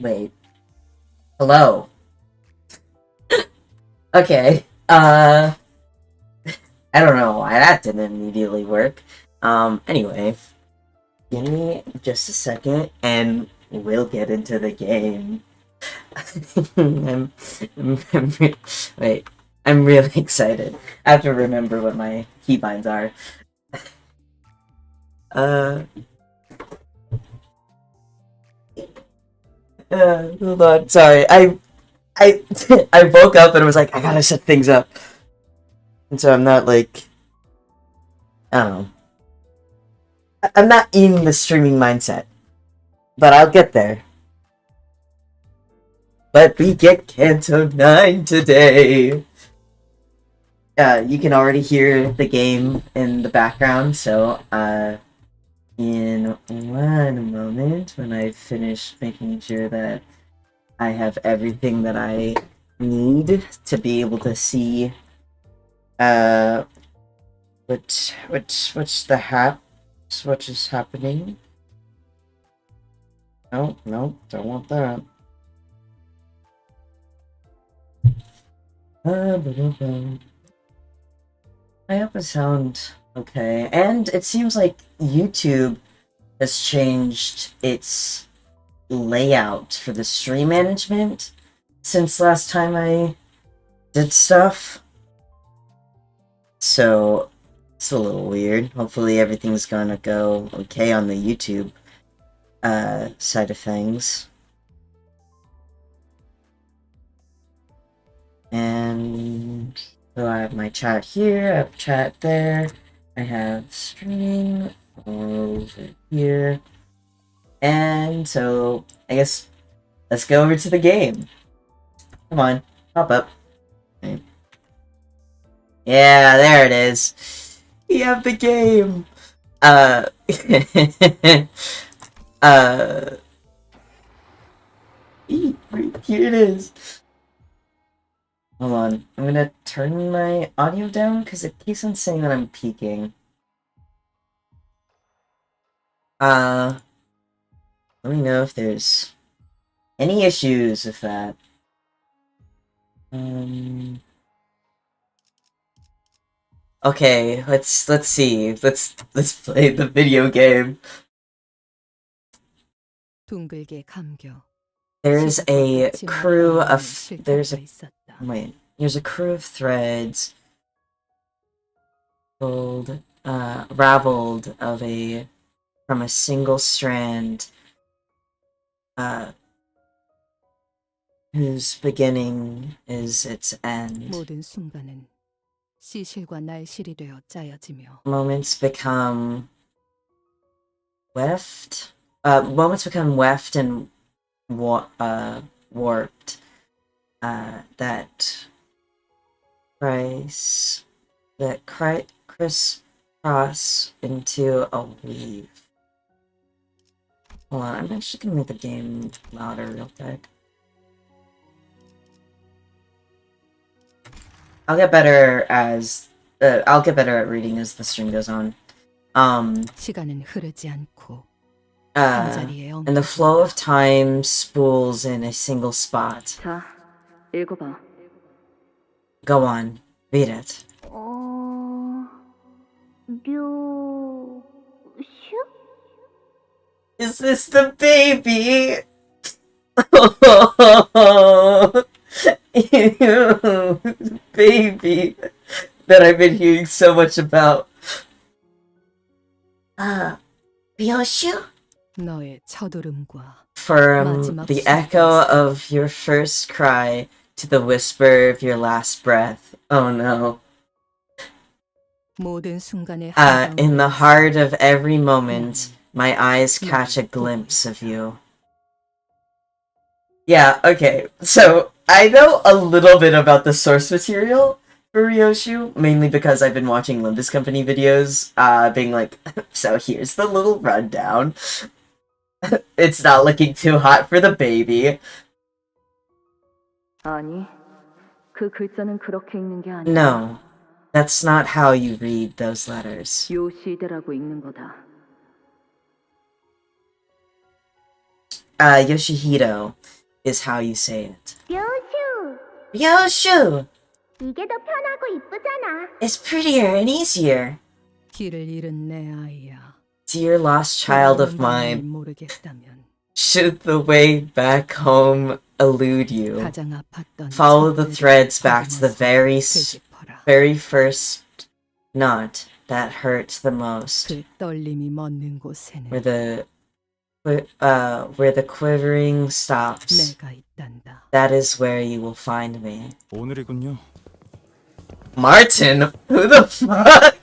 Wait. Hello. Okay. I don't know why that didn't immediately work. Anyway. Give me just a second, and we'll get into the game. Wait. I'm really excited. I have to remember what my keybinds are. Uh... Hold on. Sorry. I I woke up and was like, I gotta set things up. And so I'm not like, I don't know. I'm not in the streaming mindset. But I'll get there. But we get Canto 9 today. You can already hear the game in the background, so in one moment, when I finish making sure that I have everything that I need to be able to see what's what is happening. No, don't want that. I hope it sound okay. And it seems like YouTube has changed its layout for the stream management since last time I did stuff. So it's a little weird. Hopefully everything's gonna go okay on the YouTube side of things. And so I have my chat here, I have chat there, I have streaming over here. And so I guess let's go over to the game. Come on, pop up. Okay. Yeah, there it is. We have the game. Here it is. Hold on, I'm gonna turn my audio down because it keeps on saying that I'm peaking. Let me know if there's any issues with that. Okay, let's see. Let's play the video game. There's a crew of there's a crew of threads raveled from a single strand whose beginning is its end. Moments become weft. Moments become weft and warped. That crisscross into a weave. Hold on, I'm actually gonna make the game louder real quick. I'll get better at reading as the stream goes on. And the flow of time spools in a single spot. Go on, read it. Is this the baby? Oh, ew, baby that I've been hearing so much about. Ryoshu? From the echo of your first cry to the whisper of your last breath. Oh no. In the heart of every moment, my eyes catch a glimpse of you. Yeah, okay. So, I know a little bit about the source material for Ryoshu, mainly because I've been watching Limbus Company videos, being like, so here's the little rundown. It's not looking too hot for the baby. No, that's not how you read those letters. Yoshihito is how you say it. 묘슈. Yoshu! 이게 더 편하고 이쁘잖아. It's prettier and easier. 길을 잃은 내 아이야. Dear lost child of mine, should the way back home elude you, 가장 아팠던 follow the 첫 threads back to the very 되짚어라. first knot that hurt the most, 그 떨림이 멎는 곳에는 where the quivering stops. 내가 있단다. That is where you will find me. 오늘이군요. Martin? Who the fuck?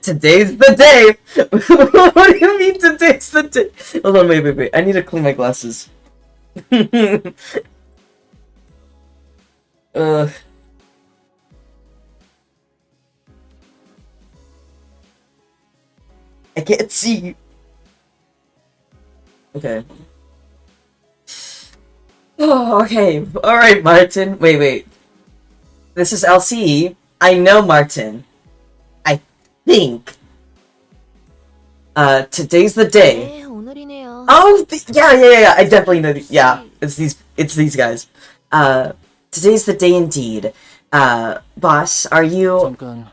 Today's the day! What do you mean today's the day? Hold on, wait. I need to clean my glasses. Ugh. I can't see. Okay. Oh, okay. Alright, Martin. Wait. This is LCE. I know Martin. I think. Today's the day. 네, 오늘이네요. Oh, yeah. I definitely know. Yeah, it's these guys. Today's the day indeed. Boss, are you? 잠깐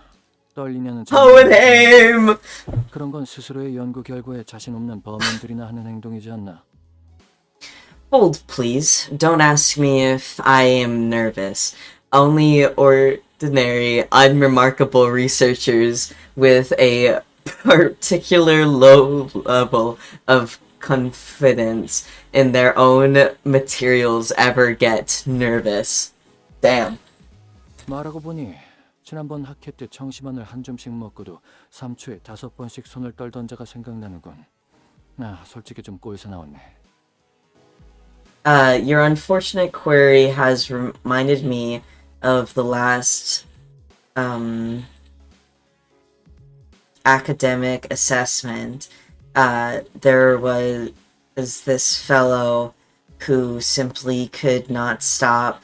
떨리냐는 Hohenheim! 그런 건 스스로의 연구 결과에 자신 없는 범인들이나 하는 행동이지 않나? Hold, please. Don't ask me if I am nervous. Only ordinary, unremarkable researchers with a particular low level of confidence in their own materials ever get nervous. Damn. 말하고 보니 지난번 학회 때 청심환을 한 줌씩 먹고도 3초에 5번씩 손을 떨던 자가 생각나는군. 솔직히 좀 꼴사 나왔네. Your unfortunate query has reminded me of the last academic assessment. There was this fellow who simply could not stop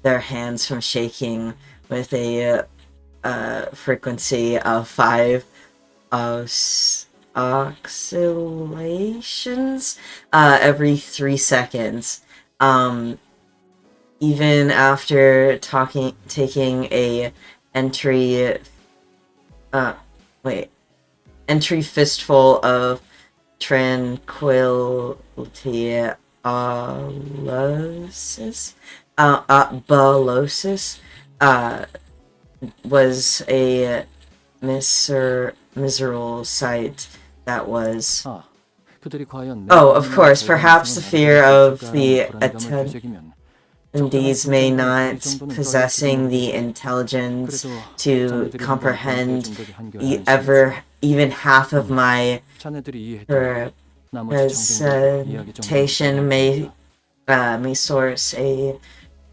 their hands from shaking with a frequency of 5 oscillations every 3 seconds. Even after taking a entry fistful of tranquility bolosis was a miserable sight that was. 그들이 과연 Oh, of course, perhaps the fear of the attendees may not possessing the intelligence to comprehend even half of my presentation may source a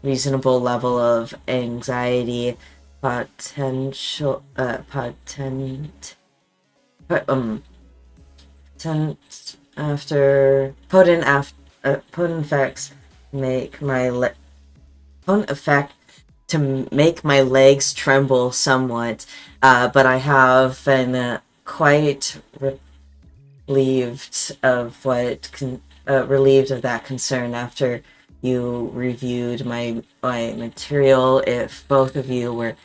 reasonable level of anxiety potent effects potent effect to make my legs tremble somewhat, but I have been quite relieved of that concern after you reviewed my material. If both of you were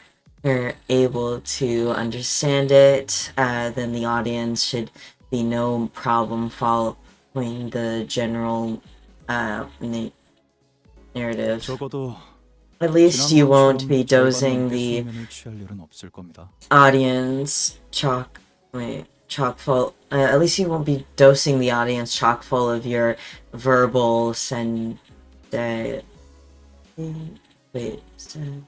able to understand it, then the audience should be no problem following the general narrative. At least you won't be dosing the audience chock full. At least you won't be dosing the audience chock full of your verbal this time.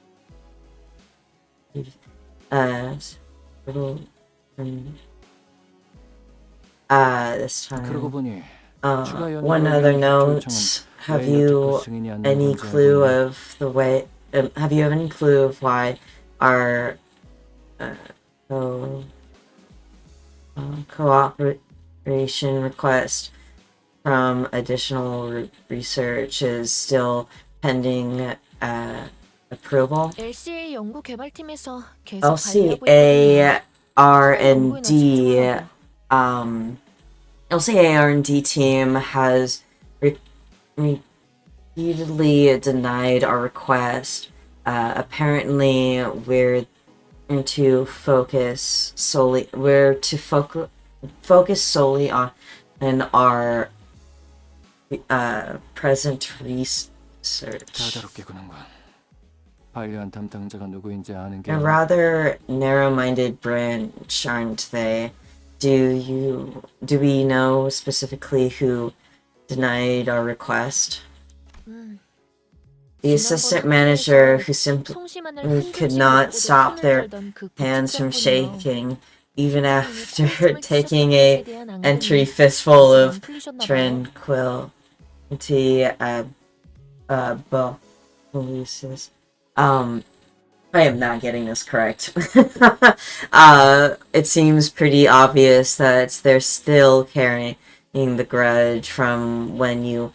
One other note. Have you any clue of the way? Have you any clue of why our cooperation request from additional research is still pending approval? LCA 연구 개발팀에서 계속 LCA R&D LCA R&D team has repeatedly denied our request. Apparently, we're to focus solely on our present research. 까다롭게 구는군. 반려한 담당자가 누구인지 아는 게 A rather narrow-minded branch, aren't they? Do we know specifically who denied our request? The assistant manager who simply could not stop their hands from shaking even after taking a entry fistful of tranquility Lucis. I am not getting this correct. It seems pretty obvious that they're still carrying the grudge from when you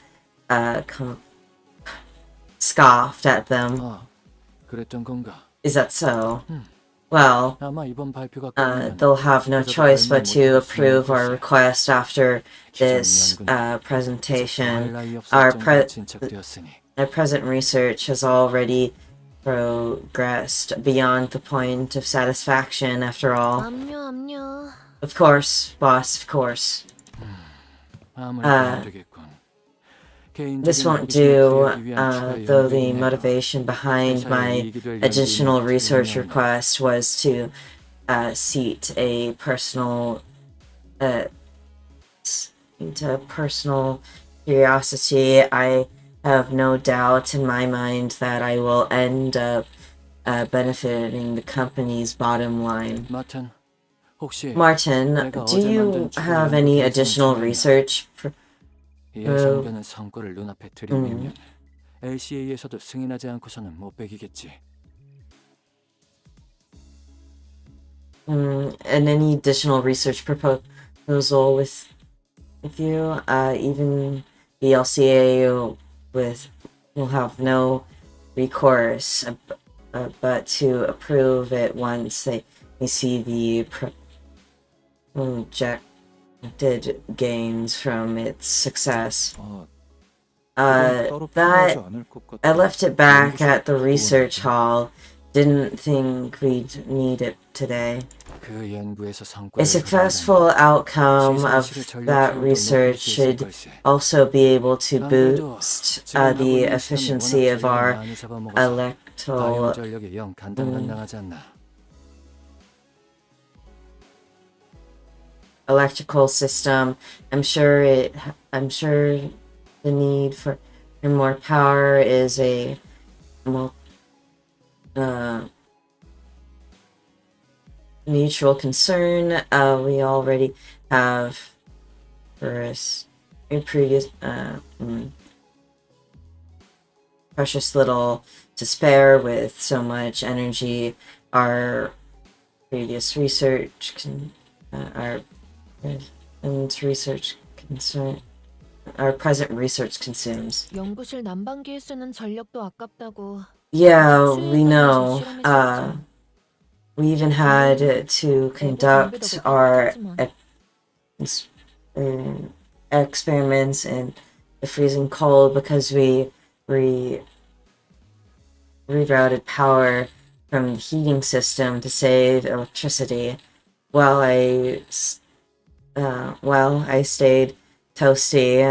scoffed at them. 그랬던 건가? Is that so? Well, 아마 이번 발표가 끝나면 they'll have no choice but to approve our request after this 기존 presentation. 연구는 Our 진척되었으니 present research has already progressed beyond the point of satisfaction, after all. 압류. Of course, boss, of course. 아무래도 안 되겠군. This 개인적인 won't 호기심을 do, 피하기 위한 추가 though the 연구이네요. motivation behind 회사에 my 이익이 될 additional 연구이면 research 좋으면 request was to seat a personal into personal curiosity. I have no doubt in my mind that I will end up benefiting the company's bottom line. 마틴, 혹시 Martin, 내가 do 어제 you 만든 추가 have 연구 any 결과는 additional 중요하냐? research? 예상되는 성과를 눈앞에 들이밀면 LCA에서도 승인하지 않고서는 못 베기겠지. And any additional research proposal with you, even the LCA will have no recourse but to approve it once they see the projected gains from its success. That I left it back at the research hall. Didn't think we'd need it today. 그 연구에서 A 성과를 successful outcome of that research should also be able to boost the efficiency of our electoral 전력이 영 간당간당하지 않나. electrical system. I'm sure the need for more power is a mutual concern. We already have precious little to spare with so much energy. Our previous research our present research consumes. 연구실 난방기에 쓰는 전력도 아깝다고. Yeah, we know. We even had to conduct our experiments in the freezing cold because we rerouted power from the heating system to save electricity. While I stayed toasty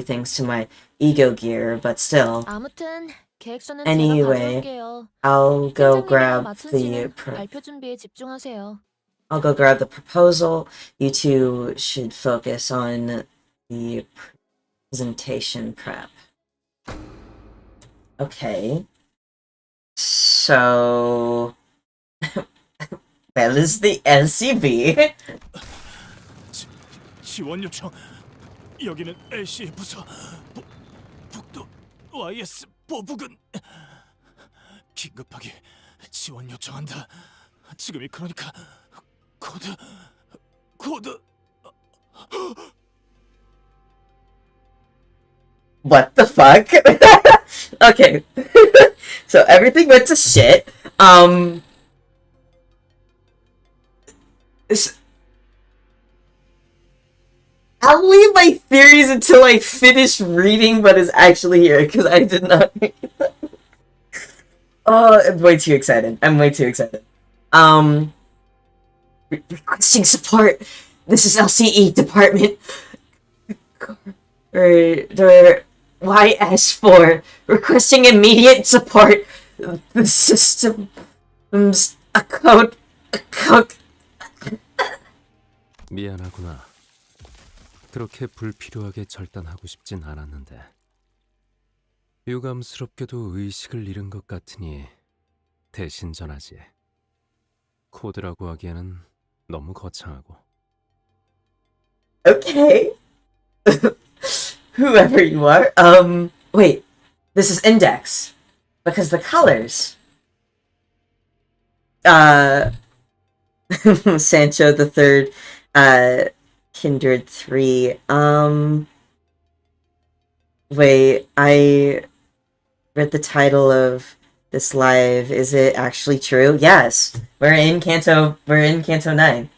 thanks to my ego gear, but still. 아무튼 계획서는 Anyway, 제가 가져올게요. I'll go grab 맡은 the 씨는 발표 준비에 집중하세요. I'll go grab the proposal. You two should focus on the presentation prep. Okay. So, well, is the LCB? 지원 요청. 여기는 LCA 부서. 북도 YS 보부근. 긴급하게 지원 요청한다. 지금이 그러니까 코드. What the fuck? Okay. So everything went to shit. I'll leave my theories until I finish reading what is actually here, because I did not read that. Oh, I'm way too excited. Requesting support. This is LCE department. Or YS4 requesting immediate support. The system's account. 미안하구나. 그렇게 불필요하게 절단하고 싶진 않았는데. 유감스럽게도 의식을 잃은 것 같으니 대신 전하지. 코드라고 하기에는 너무 거창하고. Okay. Whoever you are. Wait. This is index. Because the colors. Sancho the Third, Kindred 3. Wait, I read the title of this live. Is it actually true? Yes. We're in Canto 9.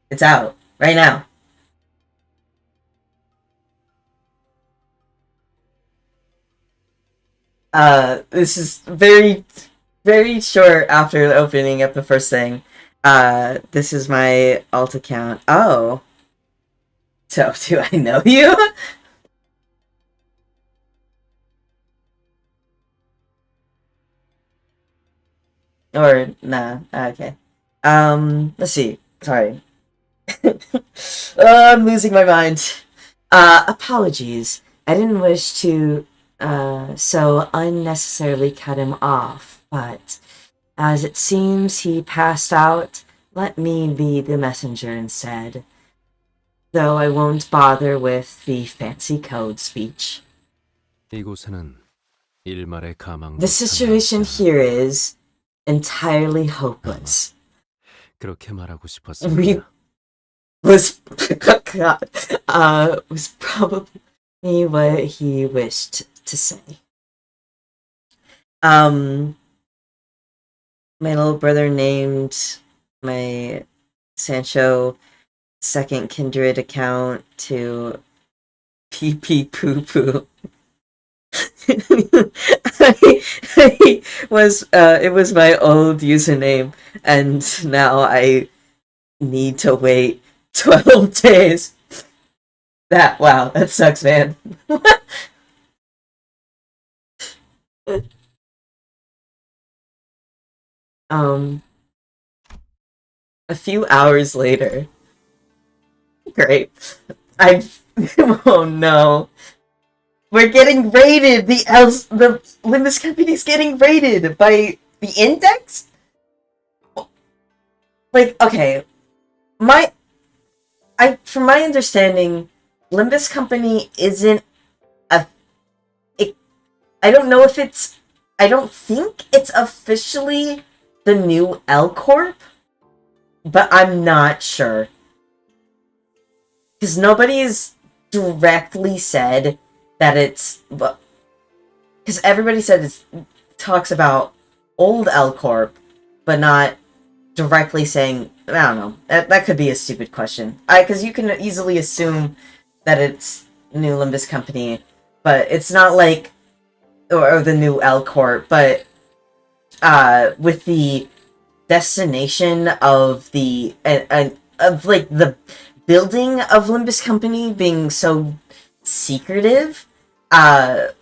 It's out right now. This is very, very short after the opening of the first thing. This is my alt account. Oh. So, do I know you? Or, nah, okay. Let's see. Sorry. I'm losing my mind. Apologies. I didn't wish to, so unnecessarily cut him off, but as it seems he passed out, let me be the messenger instead. Though I won't bother with the fancy code speech. 이곳에는 일말의 가망도 The situation 참여하지 않아. here is entirely hopeless. 그렇게 말하고 We 싶었습니다. was was probably what he wished to say. My little brother named my Sancho second kindred account to pee pee poo poo. It was my old username, and now I need to wait 12 days. Wow, that sucks, man. A few hours later. Great. Oh no. We're getting raided! The Limbus company's getting raided by the Index? Like, okay. From my understanding, Limbus company isn't I don't know if I don't think it's officially the new L Corp, but I'm not sure. Because nobody's directly said that it's... Because everybody said it talks about old L Corp, but not directly saying... I don't know. That could be a stupid question. Because you can easily assume that it's new Limbus company, but it's not like... Or the new L Corp, but with the destination of the... of, like, the building of Limbus company being so secretive, that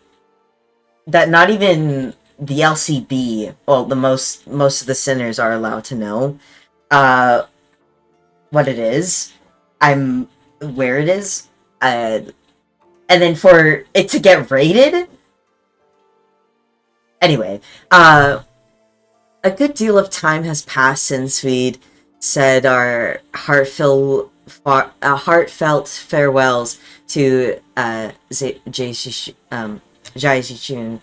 not even the LCB, well, most of the sinners are allowed to know what it is, where it is, and then for it to get raided. Anyway, a good deal of time has passed since we'd said our heartfelt farewells to Jai Ji-chun.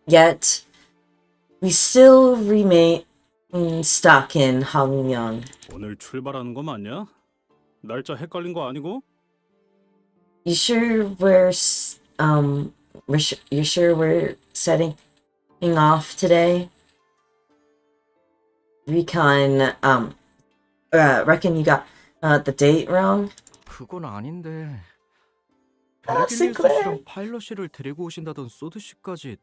Yet we still remain stuck in Hangmyeong. 오늘 출발하는 거 맞냐? 날짜 헷갈린 거 아니고? You sure we're setting off today? Recon, reckon you got the date wrong? 그건 아닌데. 아, 베르길리우스 싱클레어. 씨랑 파일럿 씨를 데리고 오신다던 소드 씨까지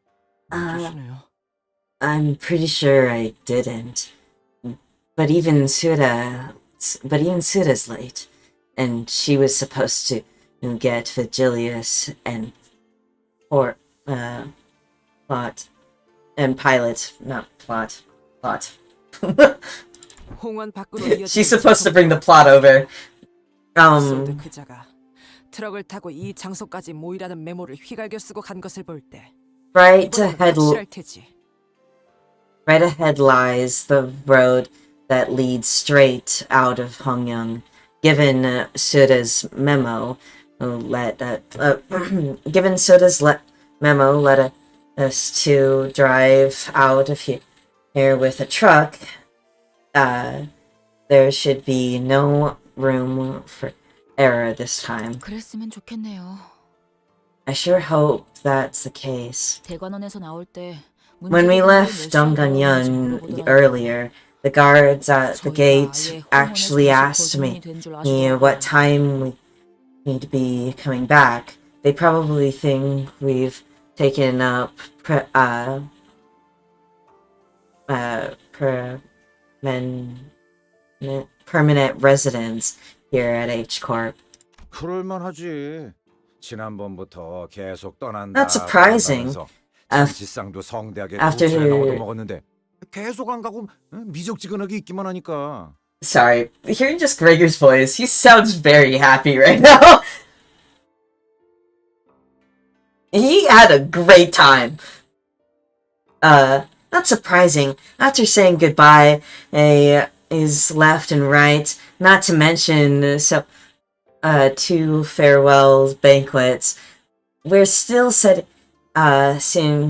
늦으시네요. I'm pretty sure I didn't. But even Suda's late. And she was supposed to get Vigilius and plot and pilot, not plot. 홍원 밖으로 이어지는 She's supposed to bring the plot over. 소드 그자가 트럭을 타고 이 장소까지 모이라는 메모를 휘갈겨 쓰고 간 것을 볼 때 right 이번에는 ahead, 확실할 테지. right ahead lies the road that leads straight out of Hongyang. Given Suda's memo, given Suda's memo led us to drive out of here with a truck. There should be no room for error this time. 그랬으면 좋겠네요. I sure hope that's the case. 대관원에서 나올 때 When we left Dongganyeon earlier, the guards at the gate actually asked me what time we'd be coming back. They probably think we've taken up permanent residence here at H Corp. 그럴만하지. 지난번부터 계속 떠난다. That's surprising. 장치상도 성대하게 after 2차례나 her- 얻어먹었는데 계속 안 가고 미적지근하게 있기만 하니까. Sorry, hearing just Gregor's voice, he sounds very happy right now. He had a great time. Not surprising. After saying goodbye, is left and right, not to mention two farewell banquets. We're still sitting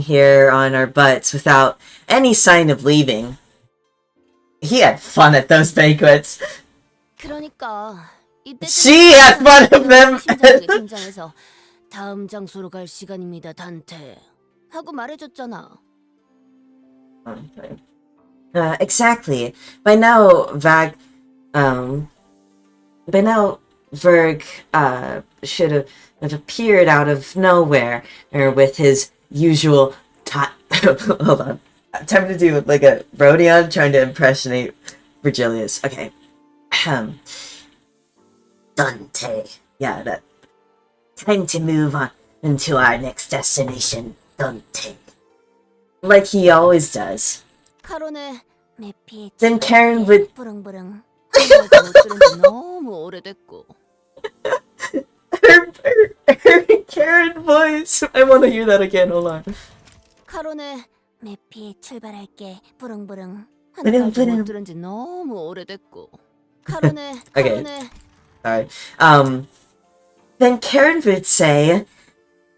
here on our butts without any sign of leaving. He had fun at those banquets. 그러니까 이때 She had fun of them. 팀장에게 등장해서 다음 장소로 갈 시간입니다, 단테. 하고 말해줬잖아. Exactly. By now, Verg should have appeared out of nowhere, or with his usual hold on. Time to do like a Rodion trying to impersonate Virgilius. Okay. Dante. Yeah, that. Time to move on into our next destination, Dante. Like he always does. 카론의 매피 Then Karen would 부릉부릉 못 들은 지 너무 오래됐고 her Karen voice. I want to hear that again. Hold on. 카론의 매피 출발할게 부릉부릉 부릉부릉. 하는 말도 못 들은 지 너무 오래됐고 카론의 Okay. 카론의 Sorry. Then Karen would say,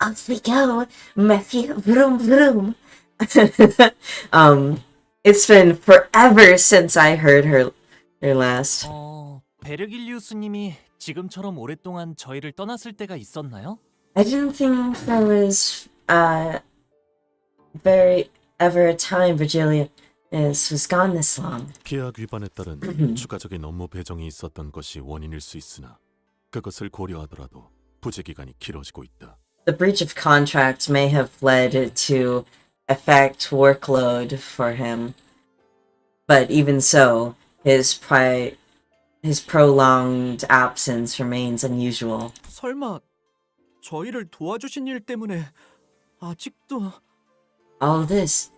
"Off we go, Matthew, vroom vroom." It's been forever since I heard her last. 베르길리우스님이 지금처럼 오랫동안 저희를 떠났을 때가 있었나요? I didn't think there was very ever a time Virgilia was gone this long. 계약 위반에 따른 추가적인 업무 배정이 있었던 것이 원인일 수 있으나 그것을 고려하더라도 부재 기간이 길어지고 있다. The breach of contract may have led to affect workload for him, but even so, his prolonged absence remains unusual. 설마 저희를 도와주신 일 때문에 아직도 All this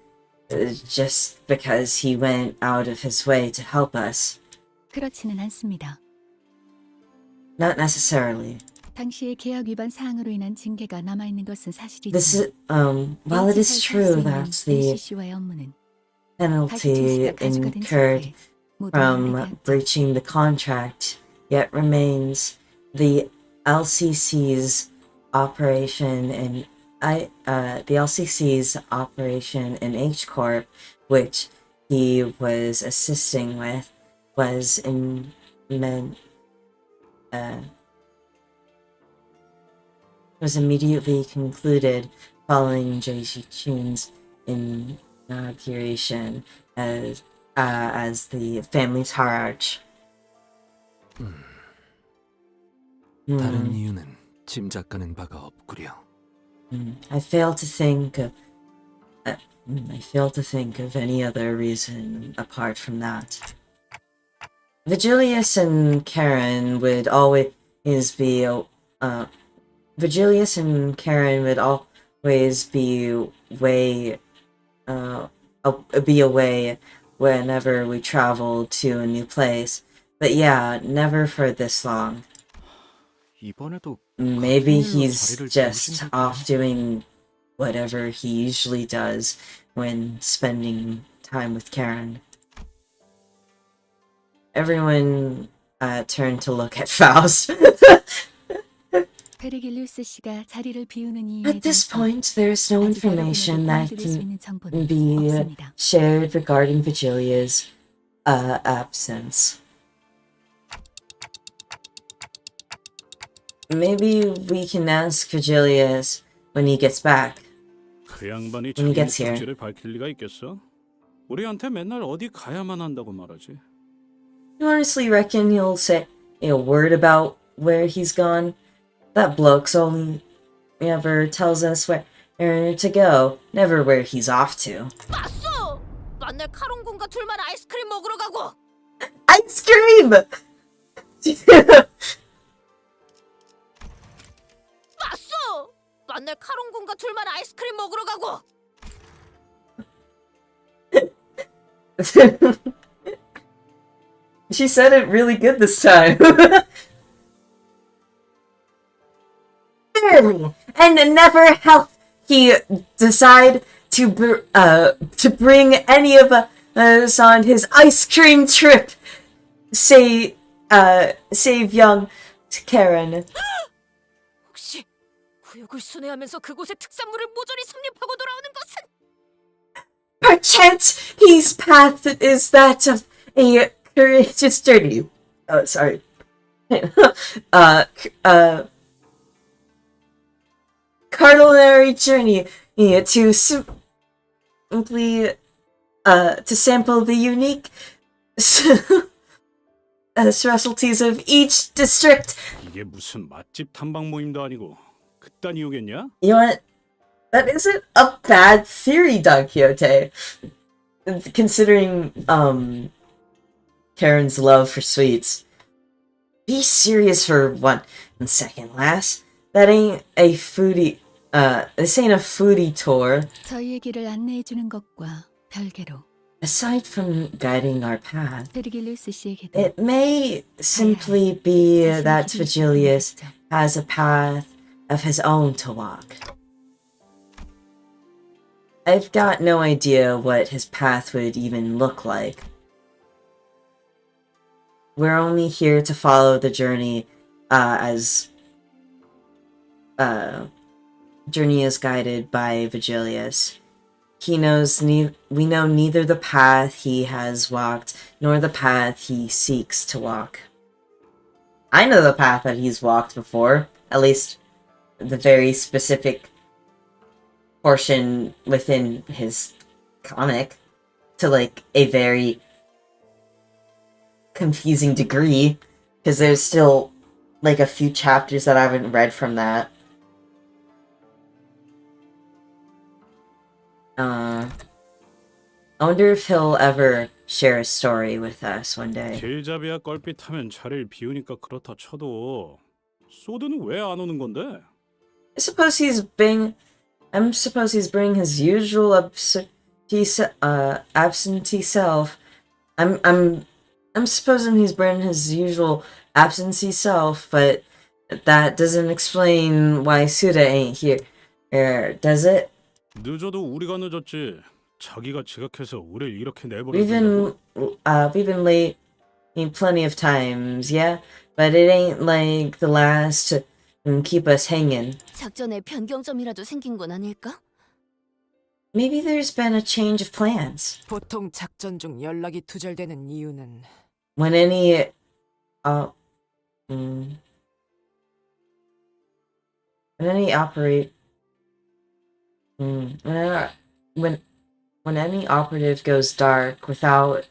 is just because he went out of his way to help us. 그렇지는 않습니다. Not necessarily. 당시의 계약 위반 사항으로 인한 징계가 남아 있는 것은 사실이지만 This is while it is true that the LCC와의 업무는 다시 penalty 제시가 가져가던 incurred 징계 모두 from 남에게 breaching the contract yet remains the LCC's operation in H Corp, which he was assisting with, was immediately concluded following Jaishi Chun's inauguration as the family's hierarch. 다른 이유는 짐작가는 바가 없구려. I fail to think of. I fail to think of any other reason apart from that. Vigilius and Karen would always be Vigilius and Karen would always be away whenever we travel to a new place. But yeah, never for this long. 이번에도 Maybe 같은 일로 he's 자리를 just 비우신 off 걸까요? doing whatever he usually does when spending time with Karen. Everyone turned to look at Faust. 페르길루스 씨가 자리를 비우는 이유에 At this 대해서 point, there is no 아직 information that 여러분에게 공유드릴 수 can 있는 정보는 be 없습니다. shared regarding Vigilia's absence. Maybe we can ask Vigilius when he gets back. 그 양반이 When he 자기 gets here. 목적지를 밝힐 리가 있겠어? 우리한테 맨날 어디 가야만 한다고 말하지. You honestly reckon he'll say a word about where he's gone? That bloke's only ever tells us where to go, never where he's off to. 맞소! 만날 카롱군과 둘만 아이스크림 먹으러 가고. Ice cream! 맞소! 만날 카롱군과 둘만 아이스크림 먹으러 가고. She said it really good this time. Barely. And never helped he decide to bring any of us on his ice cream trip. Save young Karen. 혹시 구역을 순회하면서 그곳의 특산물을 모조리 섭렵하고 돌아오는 것은? Perchance his path is that of a courageous journey. Oh, sorry. Culinary journey to simply to sample the unique specialties of each district. 이게 무슨 맛집 탐방 모임도 아니고 그딴 이유겠냐? You know what? That isn't a bad theory, Don Quixote. Considering Karen's love for sweets. Be serious for 1 second, lass. That ain't a foodie. This ain't a foodie tour. 저희의 길을 안내해 주는 것과 별개로 Aside from guiding our path, 페르길루스 씨에게도 it may simply be that Vigilius has a path of his own to walk. I've got no idea what his path would even look like. We're only here to follow the journey as journey is guided by Vigilius. He knows we know neither the path he has walked nor the path he seeks to walk. I know the path that he's walked before, at least the very specific portion within his comic, to like a very confusing degree, because there's still like a few chapters that I haven't read from that. I wonder if he'll ever share a story with us one day. 길잡이야 껄핏하면 자리를 비우니까 그렇다 쳐도 소드는 왜 안 오는 건데? I suppose he's bringing his usual absentee self. I'm supposing he's bringing his usual absentee self, but that doesn't explain why Suda ain't here, does it? 늦어도 우리가 늦었지. 자기가 지각해서 우릴 이렇게 We've been late plenty of times, yeah, but it ain't like the last to keep us hanging. 작전에 변경점이라도 생긴 건 아닐까? Maybe there's been a change of plans. 보통 작전 중 연락이 두절되는 이유는 When any when any operative goes dark without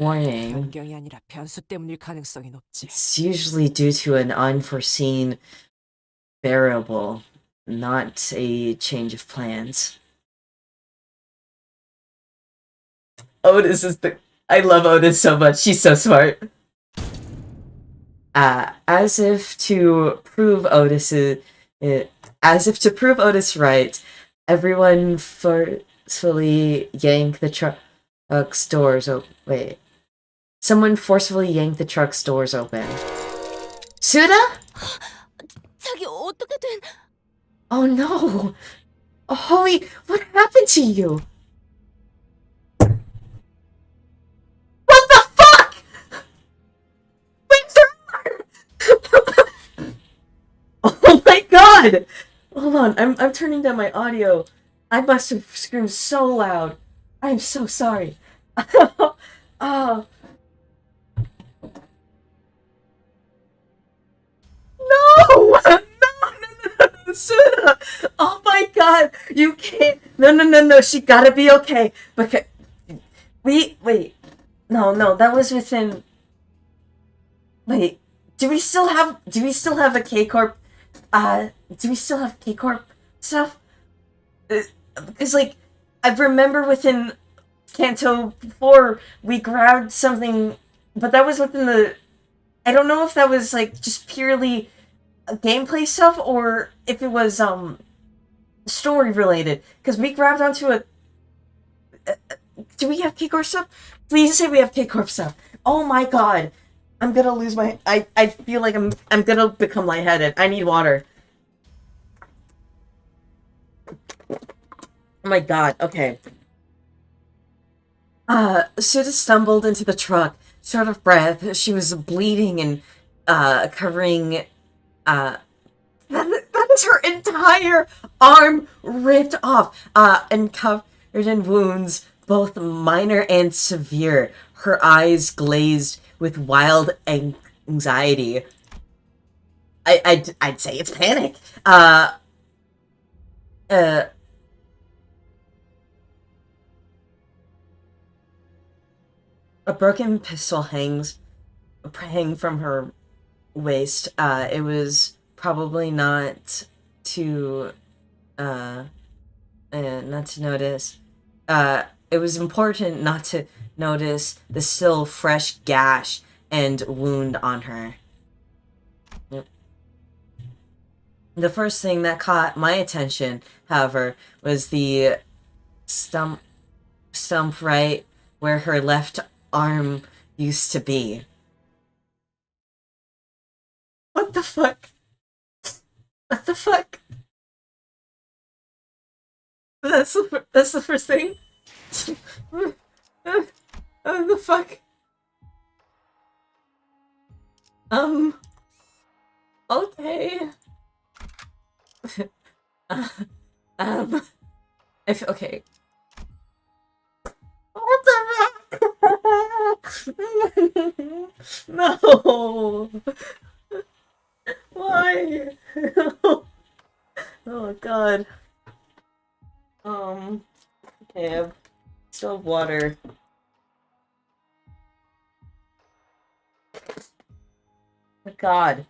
Warning. 변경이 아니라 변수 때문일 가능성이 높지. It's usually due to an unforeseen variable, not a change of plans. Otis is the... I love Otis so much. She's so smart. As if to prove Otis right, everyone forcefully yanked the truck's doors open. Wait. Someone forcefully yanked the truck's doors open. Suda? 자기 어떻게 된... Oh no! Oh, Holly, what happened to you? What the fuck? Where's her arm? Oh my god! Hold on, I'm turning down my audio. I must have screamed so loud. I'm so sorry. Oh. No! No, Suda! Oh my god! You can't... No, she gotta be okay. Because... Wait. No, that was within... Wait, do we still have a K-Corp? Do we still have K-Corp stuff? Because, like, I remember within Canto 4, we grabbed something, but that was within the... I don't know if that was, like, just purely gameplay stuff, or if it was, story-related. Because we grabbed onto a... do we have K-Corp stuff? Please say we have K-Corp stuff. Oh my god. I'm gonna lose my... I feel like I'm gonna become lightheaded. I need water. Oh my god, okay. Suda stumbled into the truck, short of breath. She was bleeding and, covering, that is her entire arm ripped off, and covered in wounds, both minor and severe. Her eyes glazed with wild anxiety. I'd say it's panic. A broken pistol hangs from her waist. It was probably not to notice. It was important not to notice the still fresh gash and wound on her. Yep. The first thing that caught my attention, however, was the stump right where her left arm used to be. What the fuck? What the fuck? That's the first thing? What the fuck? Okay. Okay. What the fuck? No. Why? Oh god. Okay, I still have water. Oh god.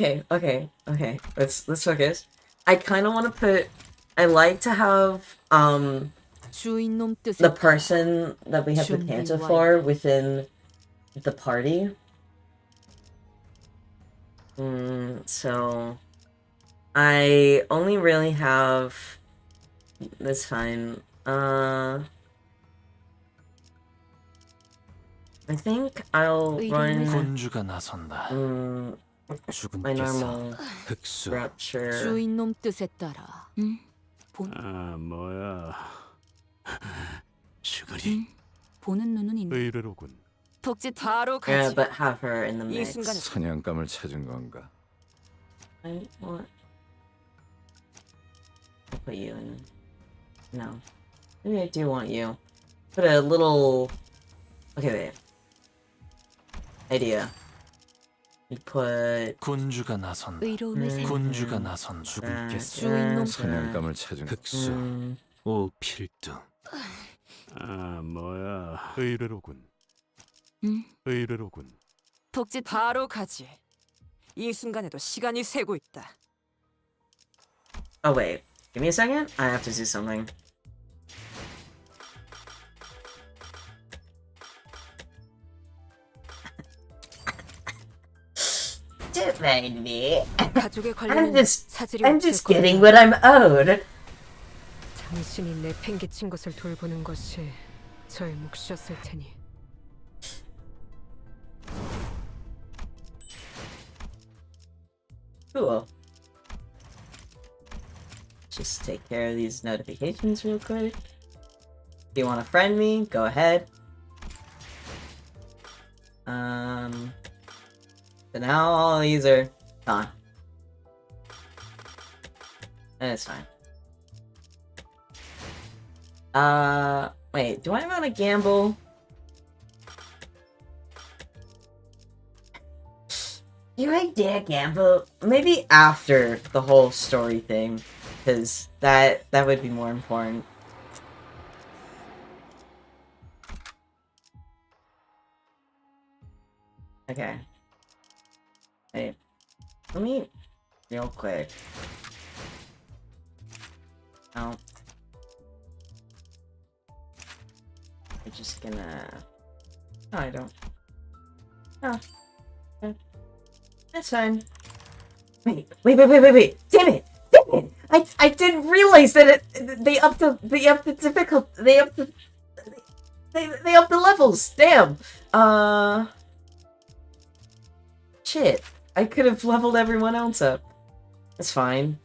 Okay. Let's focus. I kind of want to put... I like to have, the person that we have the Canto for within the party. So... I only really have... That's fine. I think I'll run 군주가 나선다. my 주군께서 normal 흑수 rupture. 주인놈 뜻에 따라. 아, 뭐야. 슈그리. 보는 눈은 있네. 의외로군. 복지 바로 Yeah, 가지. but have her in the 이 mix. 순간에 사냥감을 찾은 건가? I want... I'll put you in... No. Maybe I do want you. Put a little... Okay, wait. Idea. You put... 군주가 나선다. 의로움을 생. 군주가 나선 주군께서 주인놈 사냥감을 찾은 흑수 오 필두 아, 뭐야. 의뢰로군. 응? 의뢰로군. 복지 바로 가지. 이 순간에도 시간이 새고 있다. Oh wait, give me a second. I have to do something. Don't mind me. 가족에 I'm 관련된 just, 사실이 I'm 없을 just getting 거야. what I'm owed. 당신이 내팽개친 것을 돌보는 것이 저의 몫이었을 테니. Cool. Just take care of these notifications real quick. If you want to friend me, go ahead. So now all these are gone. And it's fine. Wait, do I want to gamble? Do I dare gamble? Maybe after the whole story thing, because that would be more important. Okay. Wait. Let me real quick. No. I'm just gonna. No, I don't. Oh. Okay. That's fine. Wait. Damn it! I didn't realize that they upped the difficult they upped the levels. Damn. Shit. I could have leveled everyone else up. That's fine.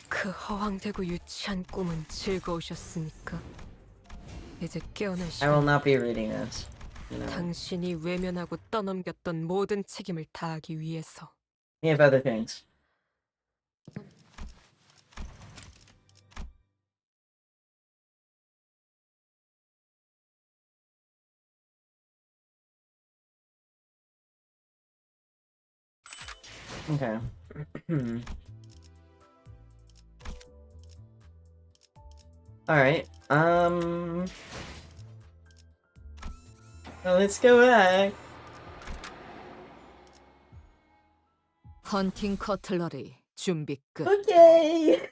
그 허황되고 유치한 꿈은 즐거우셨습니까? 이제 깨어날 I will 시간. not be reading this. No. 당신이 외면하고 떠넘겼던 모든 책임을 다하기 위해서. We have other things. Okay. Alright. Well, let's go back. 헌팅 커틀러리 준비 끝. Okay.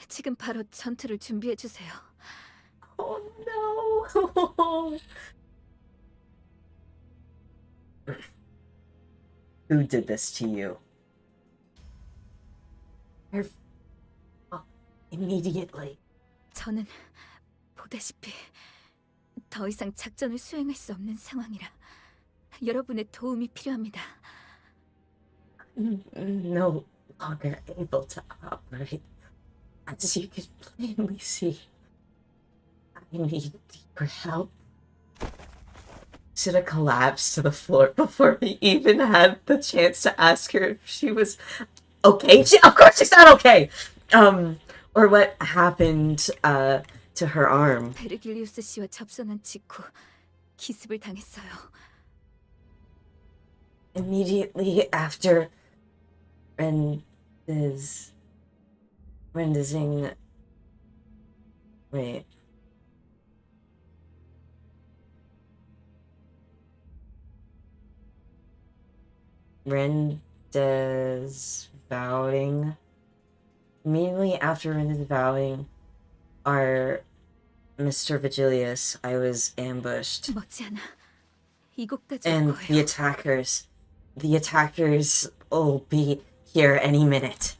지금 바로 전투를 준비해 주세요. Oh no. Who did this to you? Immediately. 저는 보다시피 더 이상 작전을 수행할 수 없는 상황이라 여러분의 도움이 필요합니다. No longer able to operate. As you can plainly see, I need your help. Should have collapsed to the floor before we even had the chance to ask her if she was okay. Of course she's not okay. Or what happened to her arm. 베르길리우스 씨와 접선한 직후 기습을 당했어요. Immediately after rendezing. Wait. Rendezvouing. Immediately after rendezvouing our Mr. Vigilius, I was ambushed. 머지않아 이곳까지 올 And 거예요. the attackers will be here any minute.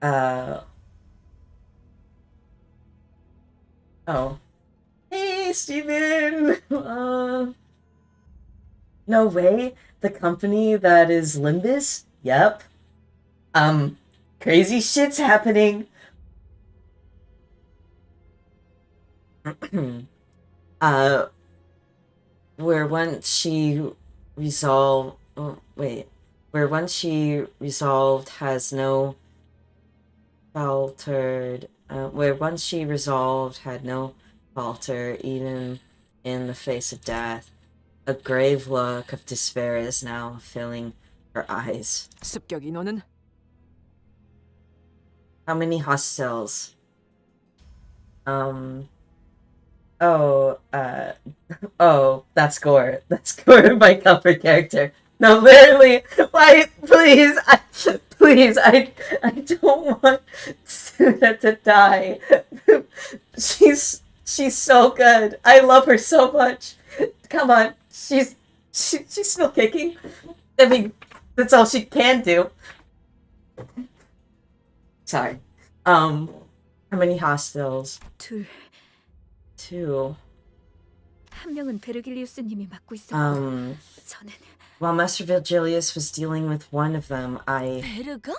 Oh. Hey, Steven! No way. The company that is Limbus? Yep. Crazy shit's happening. Where once she resolved has no faltered, where once she resolved had no falter even in the face of death. A grave look of despair is now filling her eyes. 습격 인원은 How many hostiles? Oh, oh, that's Gore. That's Gore, my cover character. No, literally, why, please, I don't want Suna to die. She's so good. I love her so much. Come on, she's still kicking. I mean, that's all she can do. Sorry. How many hostiles? 둘, Two. 한 명은 베르길리우스님이 맡고 있었고 저는 While Master Vigilius was dealing with one of them, 베르가?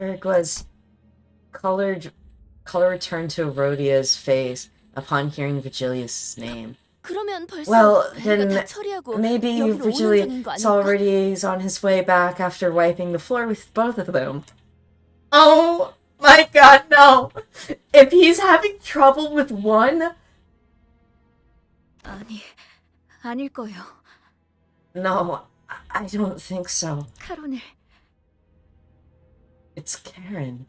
Eric was color returned to Rhodia's face upon hearing Vigilius' name. 그러면 벌써 Well, 베르가 then 다 처리하고 maybe 여기로 오는 중인 Vigilius 거 아닐까? already is on his way back after wiping the floor with both of them. Oh my god, no! If he's having trouble with one, 아니, 아닐 거예요. no, I don't think so. 카론을 It's Karen.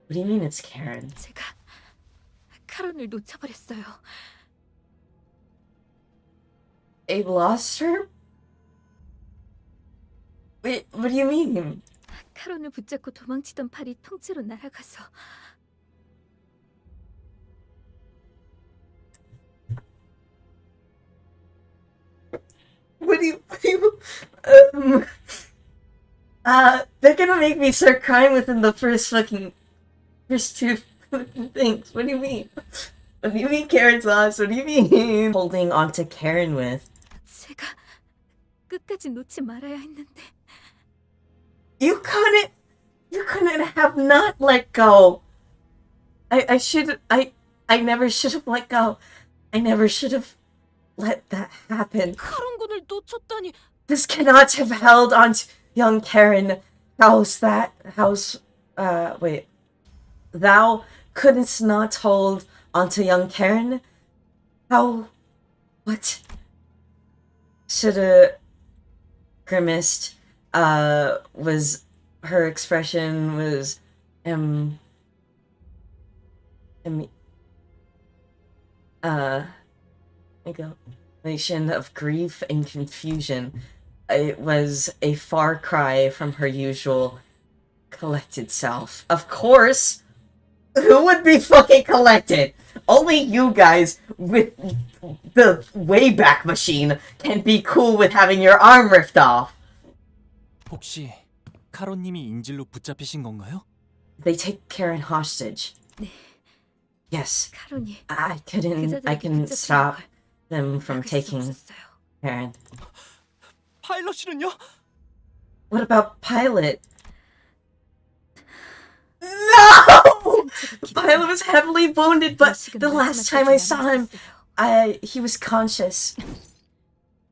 What do you mean it's Karen? 제가 카론을 놓쳐버렸어요. Abe lost her? Wait, what do you mean? 카론을 붙잡고 도망치던 팔이 통째로 날아가서 What do you, they're gonna make me start crying within the first two fucking things. What do you mean? What do you mean Karen's lost? What do you mean? Holding on to Karen with. 제가 끝까지 놓지 말아야 했는데 You couldn't have not let go. I never should have let go. I never should have let that happen. 카론군을 놓쳤다니. This cannot have held on to young Karen. Wait. Thou couldst not hold onto young Karen? How? What? Shoulda grimaced. Was her expression was nation of grief and confusion. It was a far cry from her usual collected self. Of course, who would be fucking collected? Only you guys with the Wayback Machine can be cool with having your arm ripped off. 혹시 카론님이 인질로 붙잡히신 건가요? They take Karen hostage. 네. Yes, 카론이 I couldn't stop them from taking Karen. 파일럿 씨는요? What about Pilot? No! Pilot was heavily wounded, but the last time I saw him, he was conscious.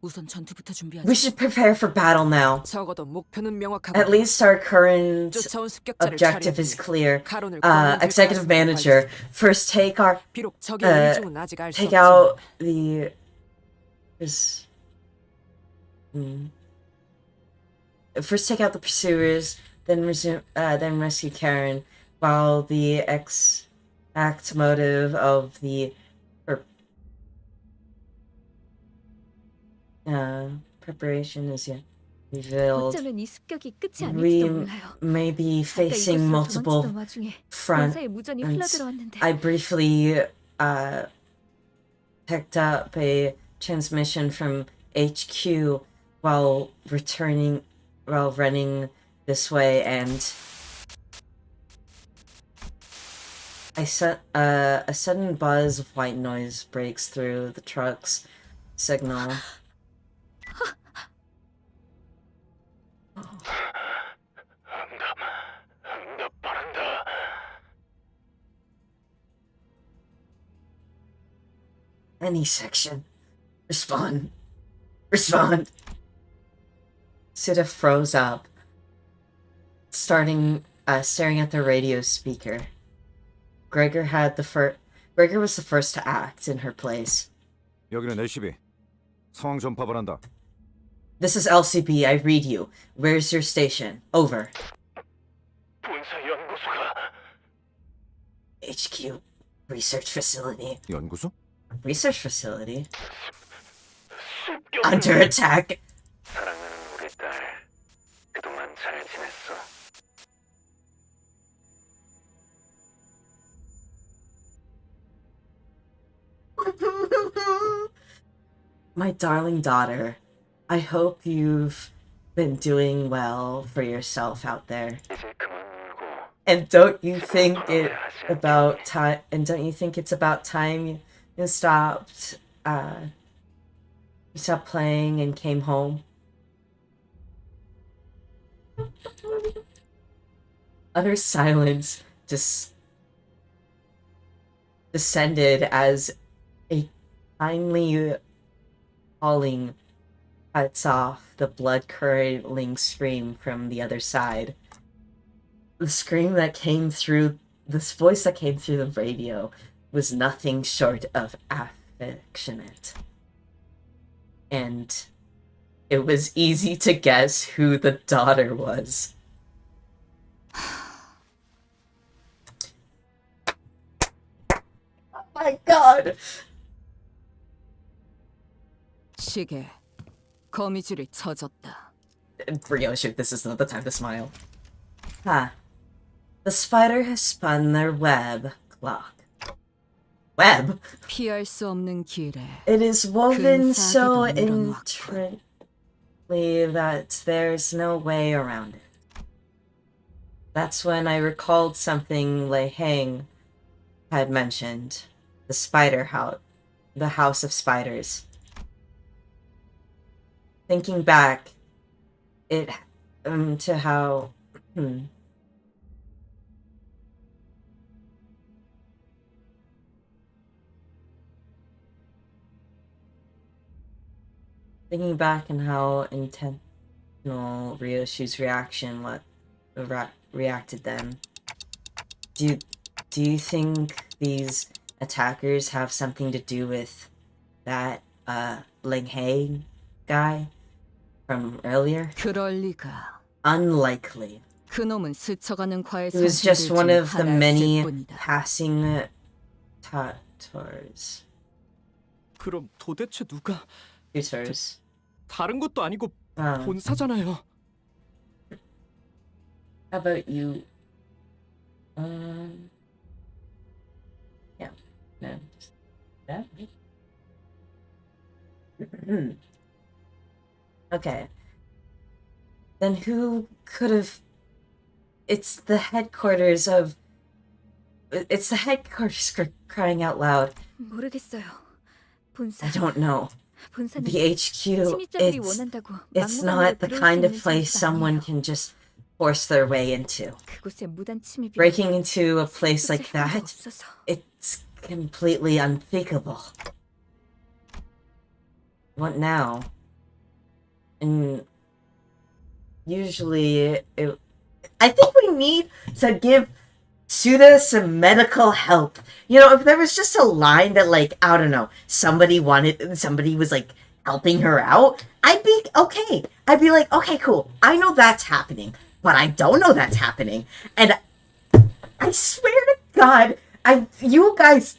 우선 전투부터 준비하자. We should prepare for battle now. 적어도 목표는 명확하고 At least our current 쫓아온 습격자를 objective is 처리하기. clear. 카론을 Executive manager, first take 비록 적의 의중은 아직 알 수 take 없지만 out the first take out the pursuers, then rescue Karen, while the exact motive of the preparation is yet revealed. 어쩌면 이 습격이 끝이 We 아닐지도 몰라요. may be 아까 facing 이곳으로 multiple 도망치던 와중에 fronts. 원사에 무전이 흘러들어왔는데 I briefly picked up a transmission from HQ while running this way, and a sudden buzz of white noise breaks through the truck's signal. Any section. Respond. Respond. Sita froze up, staring at the radio speaker. Gregor had Gregor was the first to act in her place. 여기는 LCB. 상황 전파를 한다. This is LCB. I read you. Where's your station? Over. HQ. Research facility. 연구소? Research facility? Under attack. My darling daughter, I hope you've been doing well for yourself out there. And don't you think it's about time you stopped playing and came home? Utter silence descended as a kindly calling cuts off the blood-curdling scream from the other side. The scream that came through, this voice that came through the radio was nothing short of affectionate. And it was easy to guess who the daughter was. Oh my god! 시계, 거미줄이 쳐졌다. Rio, shoot, this is not the time to smile. The spider has spun their web clock. Web? 피할 수 없는 길에. It is woven so 근사하게도 intricately that there's no way around it. That's when I recalled something Lei Heng had mentioned. The spider house. The house of spiders. Thinking back, to how... Thinking back on how intentional Ryoshu's reaction reacted then. Do you think these attackers have something to do with that Ling Hei guy from earlier? 그럴 리가. Unlikely. 그놈은 스쳐가는 과의 It was just one of the many 뿐이다. passing tutors. 그럼 도대체 누가? Tutors. 다른 것도 아니고 How 본사잖아요. about you? Yeah. No. That? Okay. Then who could have... It's the headquarters crying out loud. 모르겠어요. I don't know. The HQ, it's not the kind of place someone can just force their way into. Breaking into a place like that, it's completely unthinkable. What now? And usually, I think we need to give Suda some medical help. You know, if there was just a line that, like, I don't know, somebody was, like, helping her out, I'd be okay. I'd be like, okay, cool. I know that's happening, but I don't know that's happening. And I swear to God, you guys,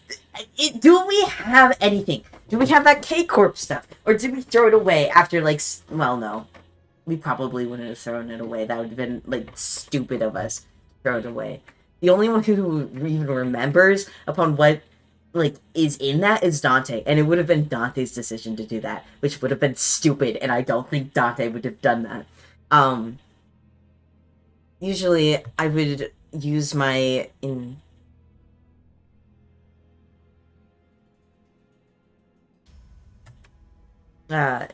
do we have anything? Do we have that K-Corp stuff? Or did we throw it away after, like, well, no. We probably wouldn't have thrown it away. That would have been, like, stupid of us to throw it away. The only one who even remembers upon what, like, is in that is Dante. And it would have been Dante's decision to do that, which would have been stupid, and I don't think Dante would have done that. Usually, I would use my...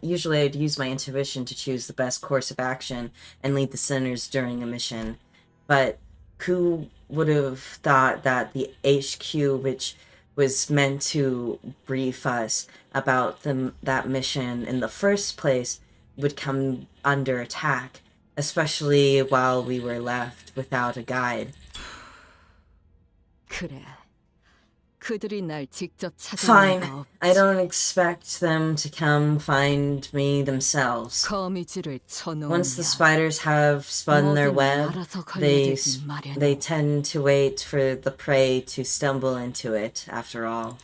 usually I'd use my intuition to choose the best course of action and lead the sinners during a mission. But who would have thought that the HQ, which was meant to brief us about that mission in the first place, would come under attack, especially while we were left without a guide. 그래. 그들이 날 직접 Fine. 찾아오는 거 I don't expect them to come find me themselves. 거미줄을 쳐놓으면 Once the spiders have spun their web, 알아서 they 걸려들기 마련. they tend to wait for the prey to stumble into it. After all,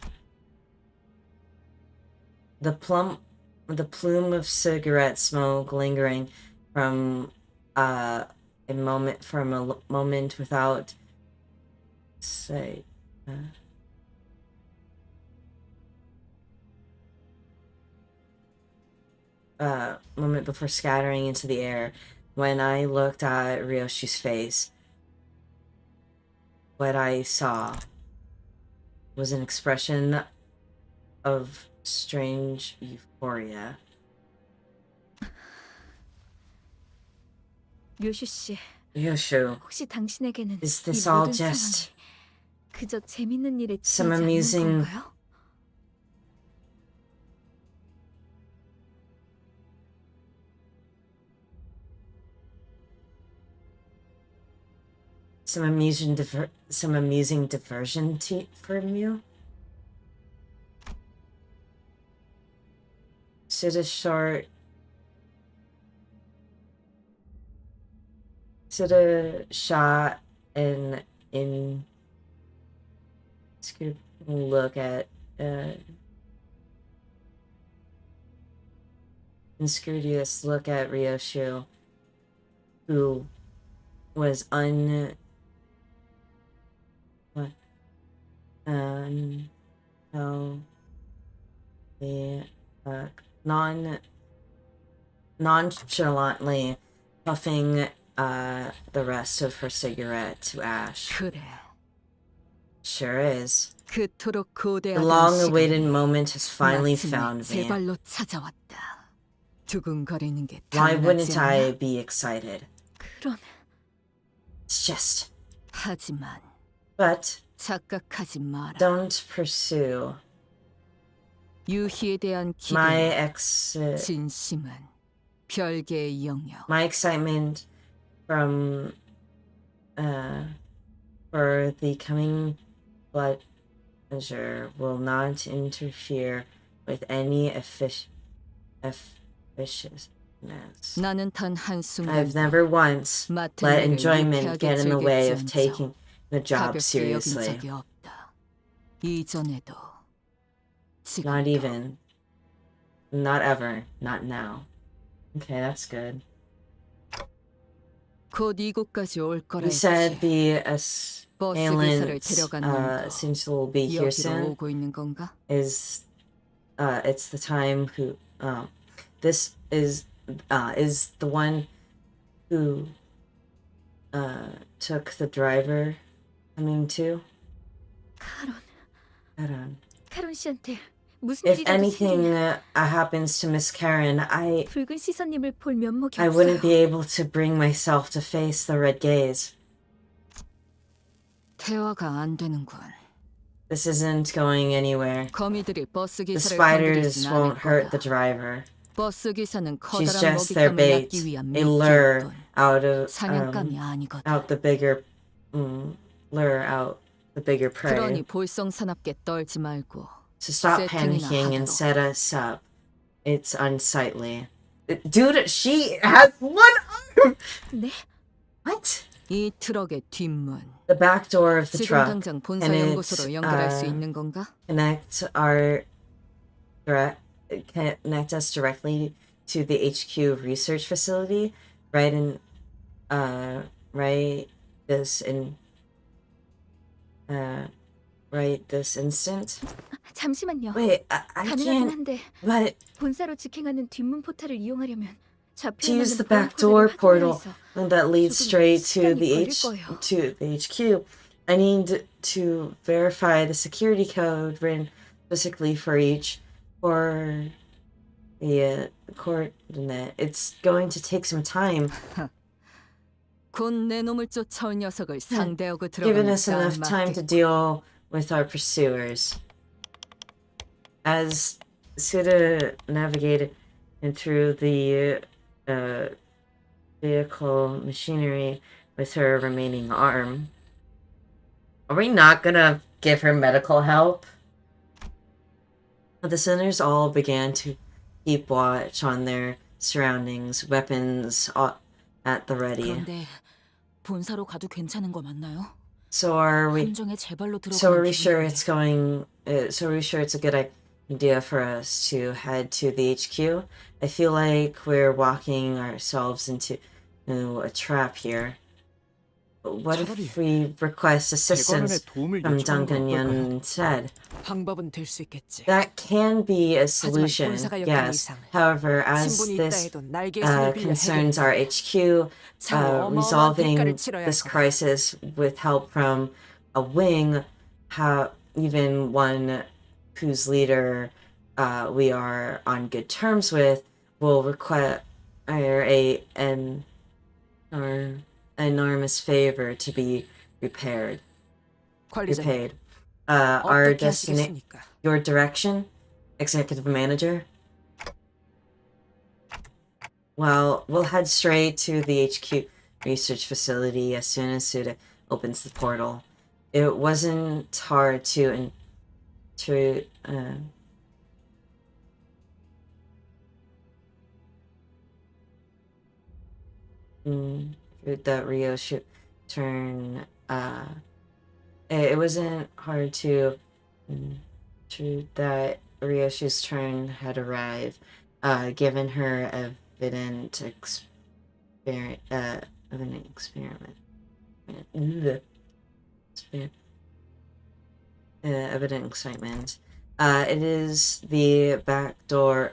the plume of cigarette smoke lingering from a moment without say. Moment before scattering into the air. When I looked at Ryoshi's face, what I saw was an expression of strange euphoria. 류슈 씨, Ryoshu, 혹시 당신에게는 is 이 this all 모든 just 상황이 그저 재밌는 일에 some 지나지 않는 amusing 건가요? some amusing diversion from you? Should a shot and in look at inscrutous look at Ryoshu, who was nonchalantly puffing the rest of her cigarette to ash. 그래. Sure is. 그토록 The 고대하던 long-awaited 시간이 moment has finally 마침내 found 제 me. 발로 찾아왔다. 두근거리는 게 Why 당연하지 wouldn't I 않나? be excited? 그런 It's just. 하지만 But 착각하지 마라. don't pursue 유희에 대한 my 기대, 진심은 별개의 영역. my excitement from for the coming pleasure will not interfere with any officiousness. 나는 단 한순간 I've never once 맡은 let 일을 enjoyment 유쾌하게 get in the way of 즐겼지언정 taking the job 가볍게 여긴 seriously. 적이 없다. 이전에도 Not 지금도. even. Not ever. Not now. Okay, that's good. 곧 이곳까지 올 거라 You said 했지. the 버스 기사를 assailants 데려간 놈도 since will be here 여기로 soon. 오고 있는 건가? It's the time who this is the one who took the driver coming to. Karon. 카론 씨한테 무슨 If 일이라도 anything 생기면 happens to Miss Karen, 붉은 시선님을 볼 면목이 I wouldn't be 없어요. able to bring myself to face the red gaze. 대화가 안 되는군. This isn't going anywhere. 거미들이 버스 The 기사를 spiders 건드리진 won't 않을 hurt the 거다. driver. 버스 기사는 She's 커다란 just their 먹잇감을 bait, 낚기 위한 a lure 미끼일 뿐. out 사냥감이 아니거든. out the bigger lure out the bigger 그러니 prey. 볼썽사납게 떨지 말고 So stop 세팅이나 panicking and 하도록. set us up. It's unsightly. Dude, she has one arm! 네? What? 이 트럭의 뒷문. The back door of the 지금 truck 당장 본사 and 연구소로 연결할 수 it's 있는 건가? connect us directly to the HQ research facility right this instant. 잠시만요. Wait, I 가능하긴 can't. 한데 But 본사로 직행하는 뒷문 포탈을 이용하려면 to use 좌표에 the 있는 보안 back door 코드를 portal 확인해서 that leads 조금 straight to 시간이 the 걸릴 거예요. to the HQ, I need to verify the security code written specifically for each for the coordinate. It's going to take some time. 곧 내 놈을 쫓아올 녀석을 상대하고 Given 들어가면 us enough time to 딱 맞겠고. deal with our pursuers. As Suda navigated through the vehicle machinery with her remaining arm. Are we not gonna give her medical help. The sinners all began to keep watch on their surroundings, weapons at the ready. 그런데 본사로 가도 괜찮은 거 맞나요? So are we? 함정에 제발로 So are 들어가는 we sure 기분인데. it's going? So are we sure it's a good idea for us to head to the HQ? I feel like we're walking ourselves into a trap here. What if we request assistance 대관원의 도움을 from 요청하는 건 Duncan 어떨까요? Yun instead? 방법은 될 수 있겠지. That can be a 하지만 solution, 본사가 여기는 yes. 이상 However, as 신분이 있다 this 해도 날개의 손을 빌려 concerns our 해결해. HQ, 참 어마어마한 resolving 대가를 치러야 할 this 거다. crisis with help from a wing, even one whose leader we are on good terms with, will require an enormous favor to be repaid. 관리자님, Our 어떻게 하시겠습니까? your direction, executive manager. Well, we'll head straight to the HQ research facility as soon as Suda opens the portal. It wasn't hard to that Rio should turn. It wasn't hard to that Ryoshi's turn had arrived, given her evident experiment. Evident excitement. It is the back door.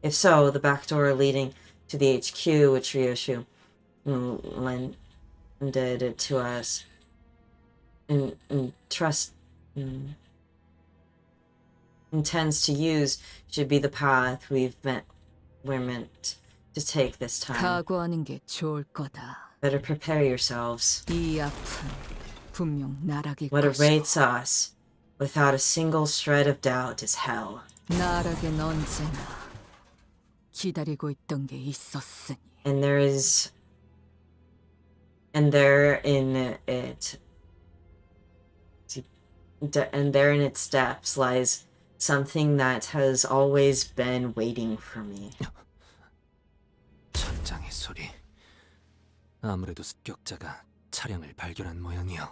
If so, the back door leading to the HQ, which Ryoshu lended it to us, and intends to use, should be the path we're meant to take this time. 각오하는 게 좋을 거다. Better prepare yourselves. 이 앞은 분명 나락일 What 것이고 awaits us, without a single shred of doubt, is hell. 나락엔 언제나 기다리고 있던 게 있었으니. And there in its depths lies something that has always been waiting for me. 천장의 소리. 아무래도 습격자가 차량을 발견한 모양이요.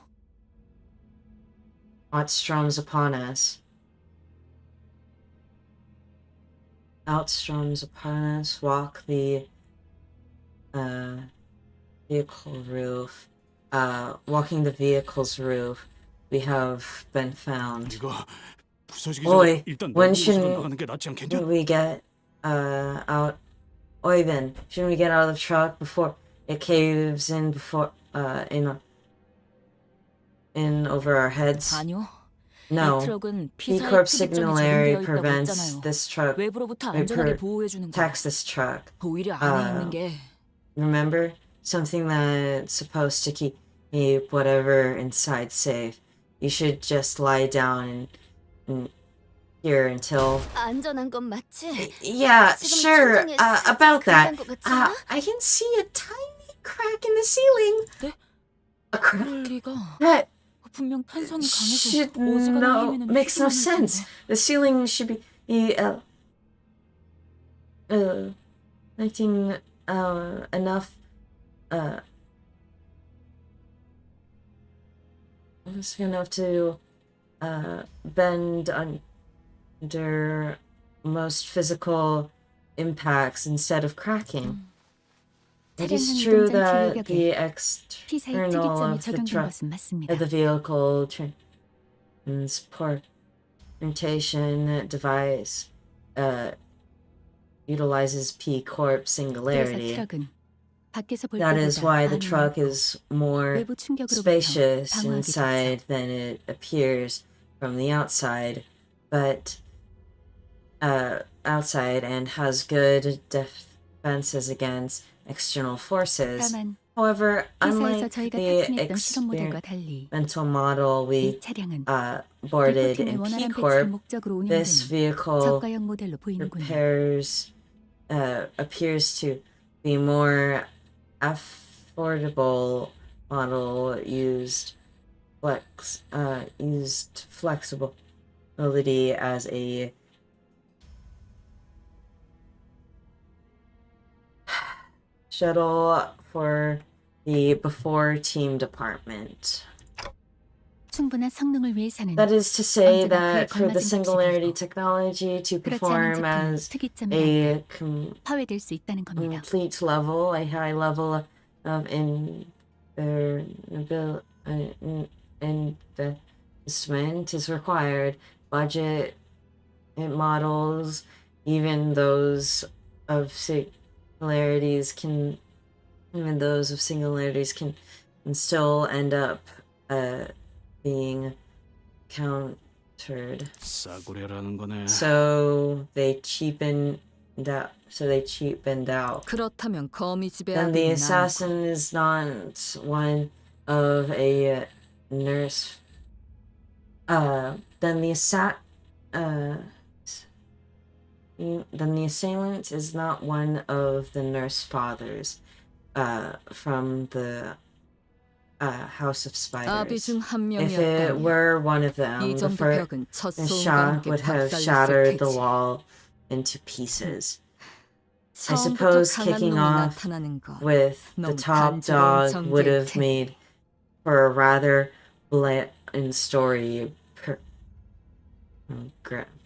Outstrums upon us. Outstrums upon us. Walk the vehicle roof. Walking the vehicle's roof. We have been found. 이거 부서지기 Oi, 전에 일단 when 넓은 곳으로 should 나가는 게 낫지 않겠냐? we get out? Oi, then shouldn't we get out of the truck before it caves in in over our heads? 아니요. No. 이 트럭은 B 피사의 Corp 투입점이 signal area 적용되어 있다고 prevents 했잖아요. this truck. 외부로부터 it 안전하게 보호해주는 거. protects this truck. 오히려 안에 있는 게 Remember, something that's supposed to keep whatever inside safe. You should just lie down and here until. 안전한 건 맞지? Yeah, 지금 sure. 천장에 살짝 About that. 금단 것 같지 않아? I can see a tiny crack in the ceiling. 네? A crack 그럴 리가. that 분명 탄성이 should 강해서 어지간한 no 힘에는 makes no 필요할 sense. 텐데. The ceiling should be making enough enough to bend under most physical impacts instead of cracking. It is 차량 true 항이동장 that the 진로벽에 피사의 external 특이점이 of the 적용된 truck 것은 맞습니다. of the vehicle transportation device utilizes P Corp 그래서 singularity. 트럭은 밖에서 볼 That is why the 때보다 truck 안에 is more 외부 충격으로부터 spacious 방어하게 inside 됐죠. than it appears from the outside, but outside and has good defenses against external forces. 다만 However, 회사에서 unlike 저희가 the 탑승했던 실험 모델과 달리 experimental model we 이 차량은 boarded 대포팀의 in P 원활한 배치를 Corp, 목적으로 this 운영되는 vehicle 저가형 모델로 보이는군요. appears to be more affordable model used used flexibility as a shuttle for the before team department. 충분한 성능을 위해서는 That is to say 언제나 그에 that for the 걸맞은 singularity 값이 들고 technology to 그렇지 않은 perform 제품은 as 특이점이랄 a 때 파괴될 수 있다는 겁니다. complete level, a high level of investment is required. Budget models, even those of singularities can still end up being countered. 싸구려라는 거네. So they cheapened out. 그렇다면 거미 집의 Then the 아비는 assassin is not one of a nurse. Then the assailant is not one of the nurse fathers from the House of 아비 Spiders. 중 한 If it 명이었다면 were one of 이 them, the 정도 first 벽은 첫 소음과 shot 함께 would have 박살냈을 shattered the 테지. wall into pieces. I 처음부터 suppose 강한 kicking 놈이 off 나타나는 건 with the 너무 top 간지러운 dog would 전개일 have 테니. made for a rather bland story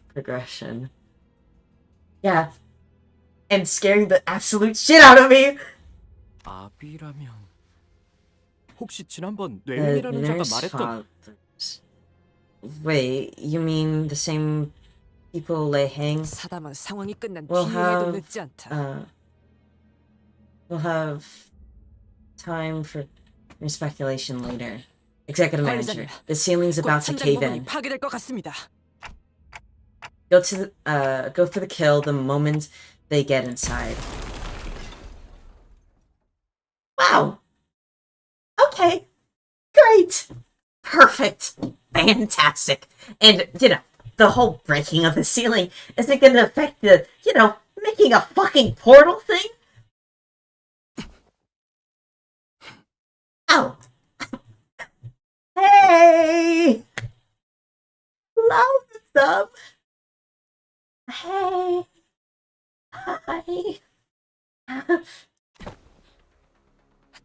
progression. Yeah. And scaring the absolute shit out of me! 아비라면 혹시 지난번 The 뇌행이라는 자가 nurse 말했던 fathers. Wait, you mean the same people they hang? 사담은 상황이 끝난 We'll 뒤에 해도 have, 늦지 않다. we'll have time for speculation later. Executive manager, the ceiling's 곧 about to 천장 cave 부분이 in. 파괴될 것 같습니다. Go for the kill the moment they get inside. Wow. Okay. Great. Perfect. Fantastic. And, the whole breaking of the ceiling isn't going to affect the, making a fucking portal thing? Oh. Hey. Love them. Hey. Hi.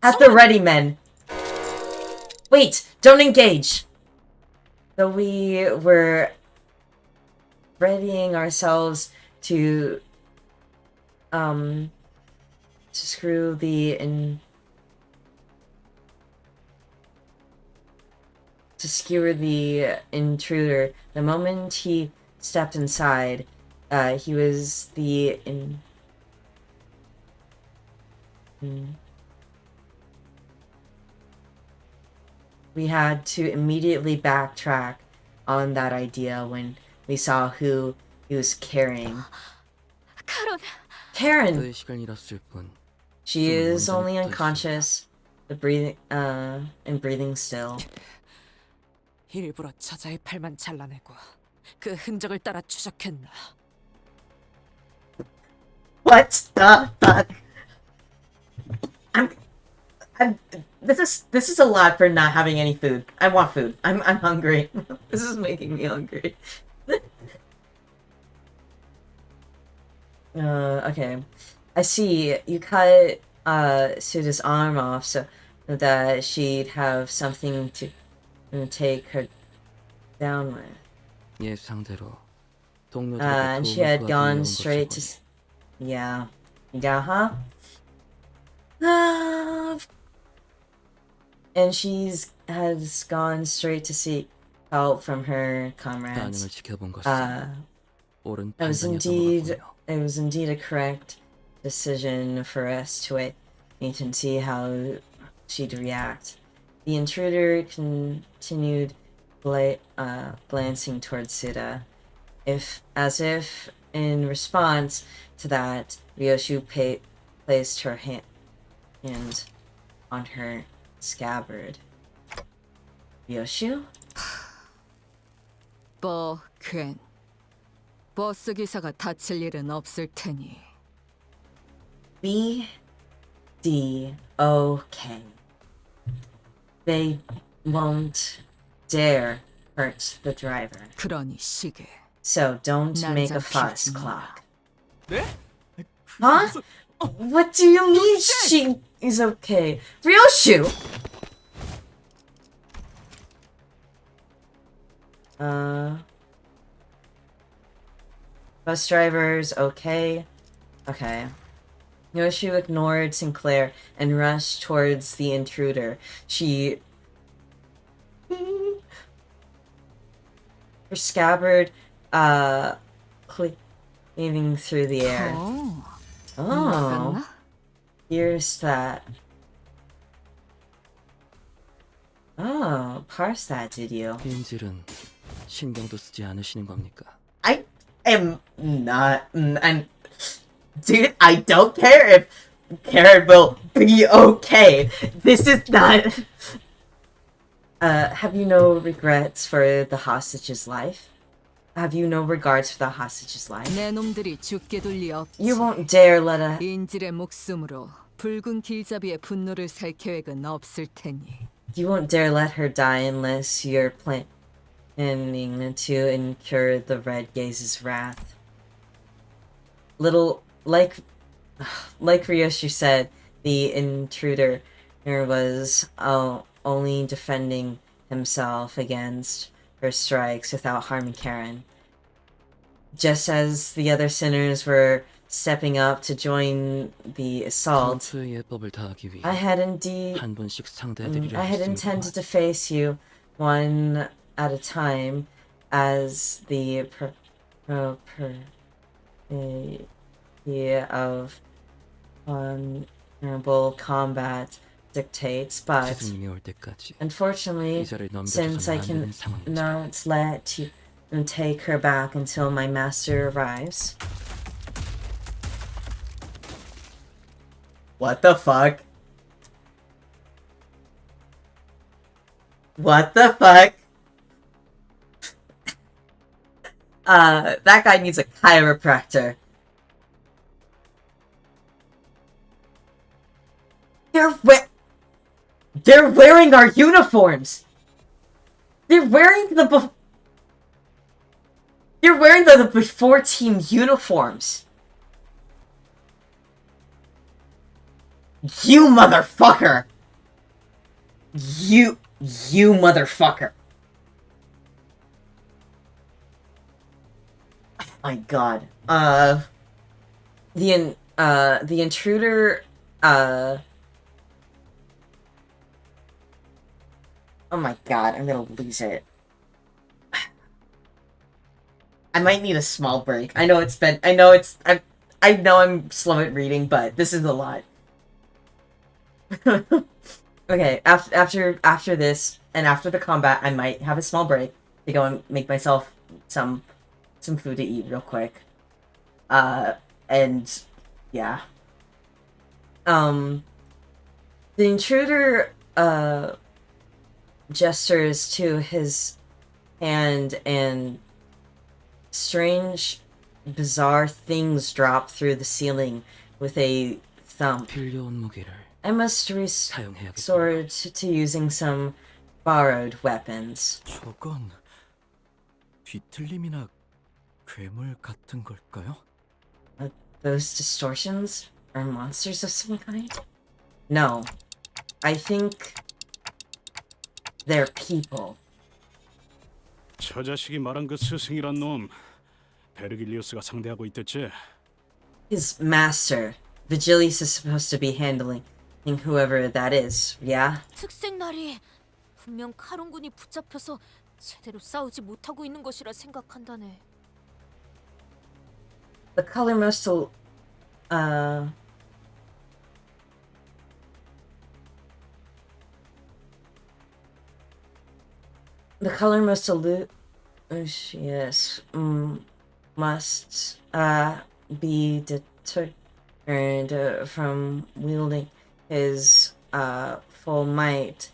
At the ready, men. Wait, don't engage. So we were readying ourselves to screw to skewer the intruder. The moment he stepped inside, he was we had to immediately backtrack on that idea when we saw who he was carrying. Karen! 시간이랐을 뿐. She is only unconscious, and breathing still. 일부러 저자의 팔만 잘라내고 그 흔적을 따라 추적했나. What the fuck? This is a lot for not having any food. I want food. I'm hungry. This is making me hungry. Okay. I see. You cut Suda's arm off so that she'd have something to take her down with. 예상대로 And she had gone straight to... Yeah. Yeah, huh? And has gone straight to seek help from her comrades. It was indeed a correct decision for us to wait and see how she'd react. The intruder continued glancing towards Suda, as if in response to that, Ryoshu placed her hand on her scabbard. Ryoshu? 괜. 버스 기사가 다칠 일은 없을 테니. B-D-O-K. They won't dare hurt the driver. 그러니 시계. So don't make a 난장 fuss, 피우지 clock. 네? Huh? What do you mean she is okay? Ryoshu! Bus drivers, okay. Okay. Ryoshu ignored Sinclair and rushed towards the intruder. She... Her scabbard, cleaving through the air. Oh. 나갔나? Here's that. Oh, parse that, did you? 빈질은 신경도 쓰지 않으시는 겁니까? I am not. Dude, I don't care if Karen will be okay. This is not. Have you no regrets for the hostage's life? Have you no regards for the hostage's life? 내 놈들이 죽게 둘 리 없지. You won't dare let a. 인질의 목숨으로 붉은 길잡이의 분노를 살 계획은 없을 테니. You won't dare let her die unless you're planning to incur the Red Gaze's wrath. Like Ryoshi said, the intruder was only defending himself against her strikes without harming Karen. Just as the other sinners were stepping up to join the assault, 칸토의 예법을 다하기 위해 I had intended to face you one at a time as the of honorable combat dictates, but 스승님이 올 때까지 unfortunately, 이 자리를 since I 넘겨줘서는 안 되는 상황이죠. cannot let you take her back until my master arrives. What the fuck? What the fuck? That guy needs a chiropractor. They're wearing our uniforms. They're wearing the before team uniforms. You motherfucker. You motherfucker. Oh my god. The intruder, oh my god, I'm gonna lose it. I might need a small break. I know I'm slow at reading, but this is a lot. Okay, after this, and after the combat, I might have a small break to go and make myself some food to eat real quick. And yeah. The intruder gestures to his hand, and strange, bizarre things drop through the ceiling with a thump. 빌려온 무기를 I must resort to using some borrowed weapons. 저건 비틀림이나 괴물 같은 걸까요? Those distortions are monsters of some kind? No. I think they're people. 저 자식이 말한 그 스승이란 놈 베르길리우스가 상대하고 있댔지? His master, Vigilius, is supposed to be handling whoever that is, yeah? 특색날이 분명 카론군이 붙잡혀서 제대로 싸우지 못하고 있는 것이라 생각한다네. The color most yes, must be deterred from wielding his full might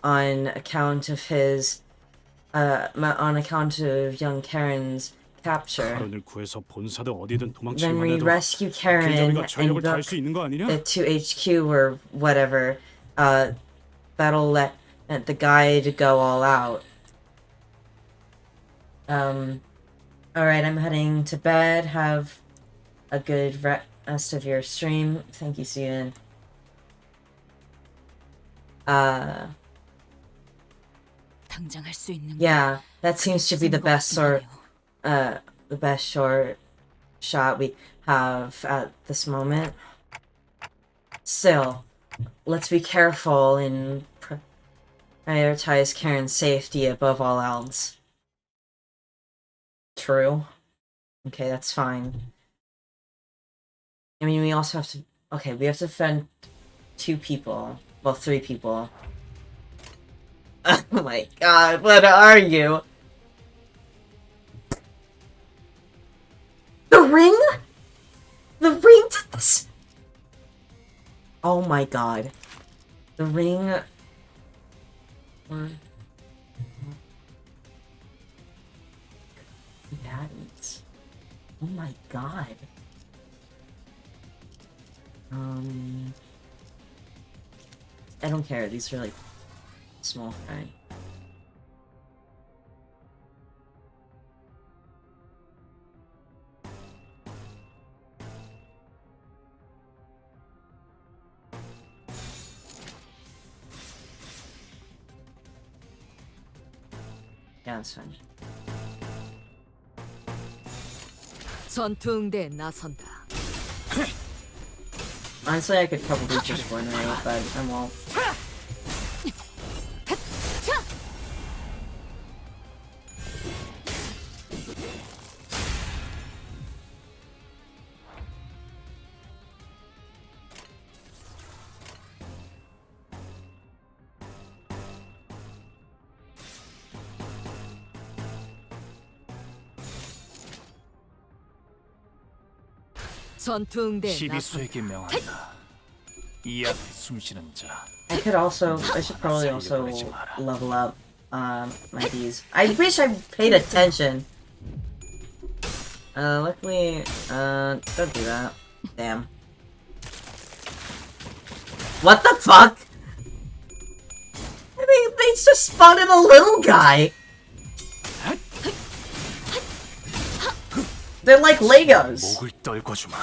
on account of young Karen's capture. 카론을 구해서 본사도 어디든 Then 도망치기만 we 해도 rescue Karen 길잡이가 and 전력을 다할 book 수 있는 거 아니냐? it to HQ or whatever. That'll let the guide go all out. Alright, I'm heading to bed. Have a good rest of your stream. Thank you, Steven. 당장 할 수 있는 Yeah, that seems to be the best short shot we have at this moment. Still, let's be careful and prioritize Karen's safety above all else. True. Okay, that's fine. I mean, we also have to... Okay, we have to defend 2 people. Well, 3 people. Oh my god, what are you? The ring? The ring did this? Oh my god. The ring... Combatants. Oh my god. I don't care, these are like small fry. Yeah, that's fine. 전투 응대에 나선다. Honestly, I could probably just win Ray, but I won't. 전투 응대에 나선다. 시비수에게 명한다. 이 앞에 숨쉬는 자. I should probably also level up my Ds. I wish I paid attention. Luckily, don't do that. Damn. What the fuck? They just spotted a little guy. They're like Legos. 목을 떨궈주마.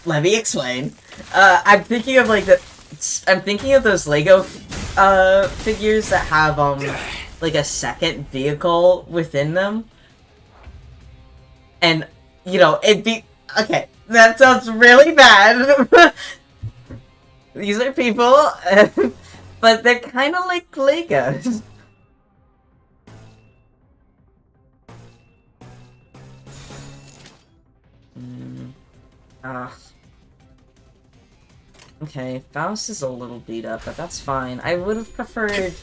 Let me explain. I'm thinking of like I'm thinking of those Lego figures that have like a second vehicle within them. And you know, it'd be okay, that sounds really bad. These are people, but they're kind of like Legos. Okay, Faust is a little beat up, but that's fine. I would have preferred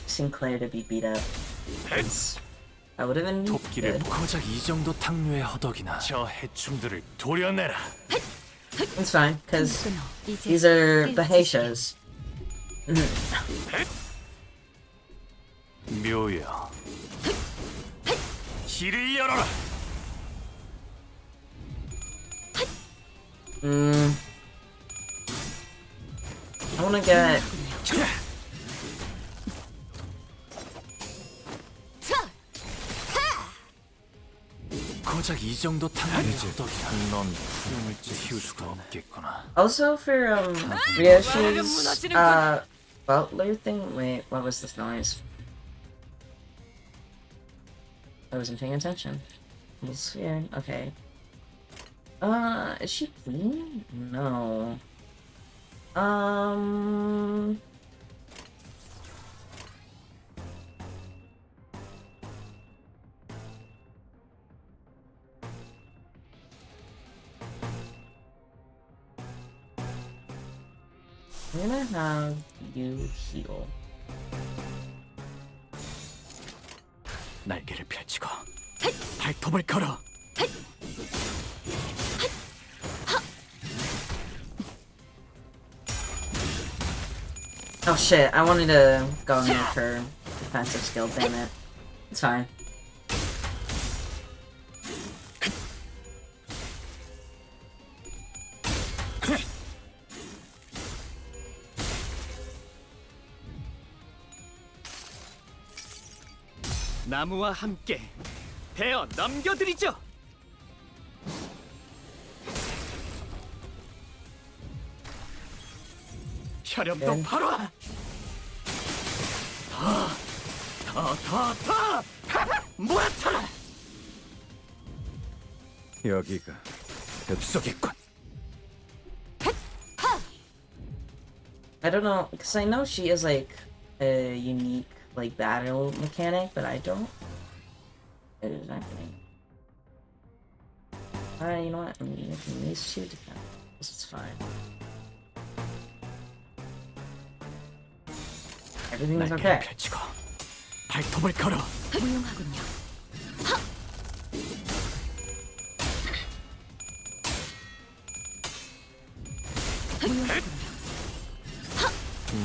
Sinclair to be beat up. I would have been 토끼를 good. 고작 이 정도 탕류에 허덕이나. 저 해충들을 도려내라. It's fine, because these are the Heishas. 묘야. 길을 열어라. I wanna get... 고작 이 정도 탕류에 허덕이나. 넌 푸름을 틔울 수가 없겠구나. Also for, Ryoshi's, butler thing? Wait, what was this noise? I wasn't paying attention. I was scared. Okay. Is she bleeding? No. I'm gonna have you heal. 날개를 펼치고 발톱을 걸어. Oh shit, I wanted to go in for defensive skill, damn it. It's fine. 나무와 함께 베어 넘겨드리죠. 혈염도 네. 바로 더 모아쳐라. 여기가 뱃속이군. I don't know, because I know she is like a unique like battle mechanic, but I don't. It is happening. Alright, you know what? I'm using these two to count. This is fine. Everything is 날개를 okay. 펼치고 발톱을 걸어. 무용하군요.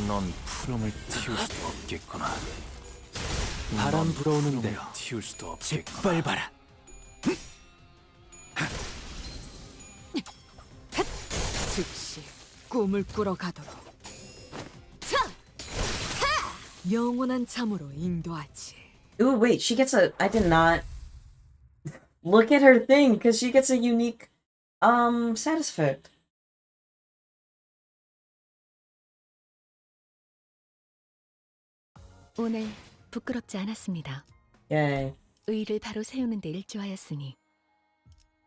넌 푸름을 틔울 수 없겠구나. 바람 불어오는데 틔울 수도 없겠구나. 짓밟아라. 즉시 꿈을 꾸러 가도록. 영원한 잠으로 인도하지. Ooh, wait, she gets a. I did not look at her thing because she gets a unique status effect. 오늘 부끄럽지 않았습니다. Yay. 의를 바로 세우는 데 일조하였으니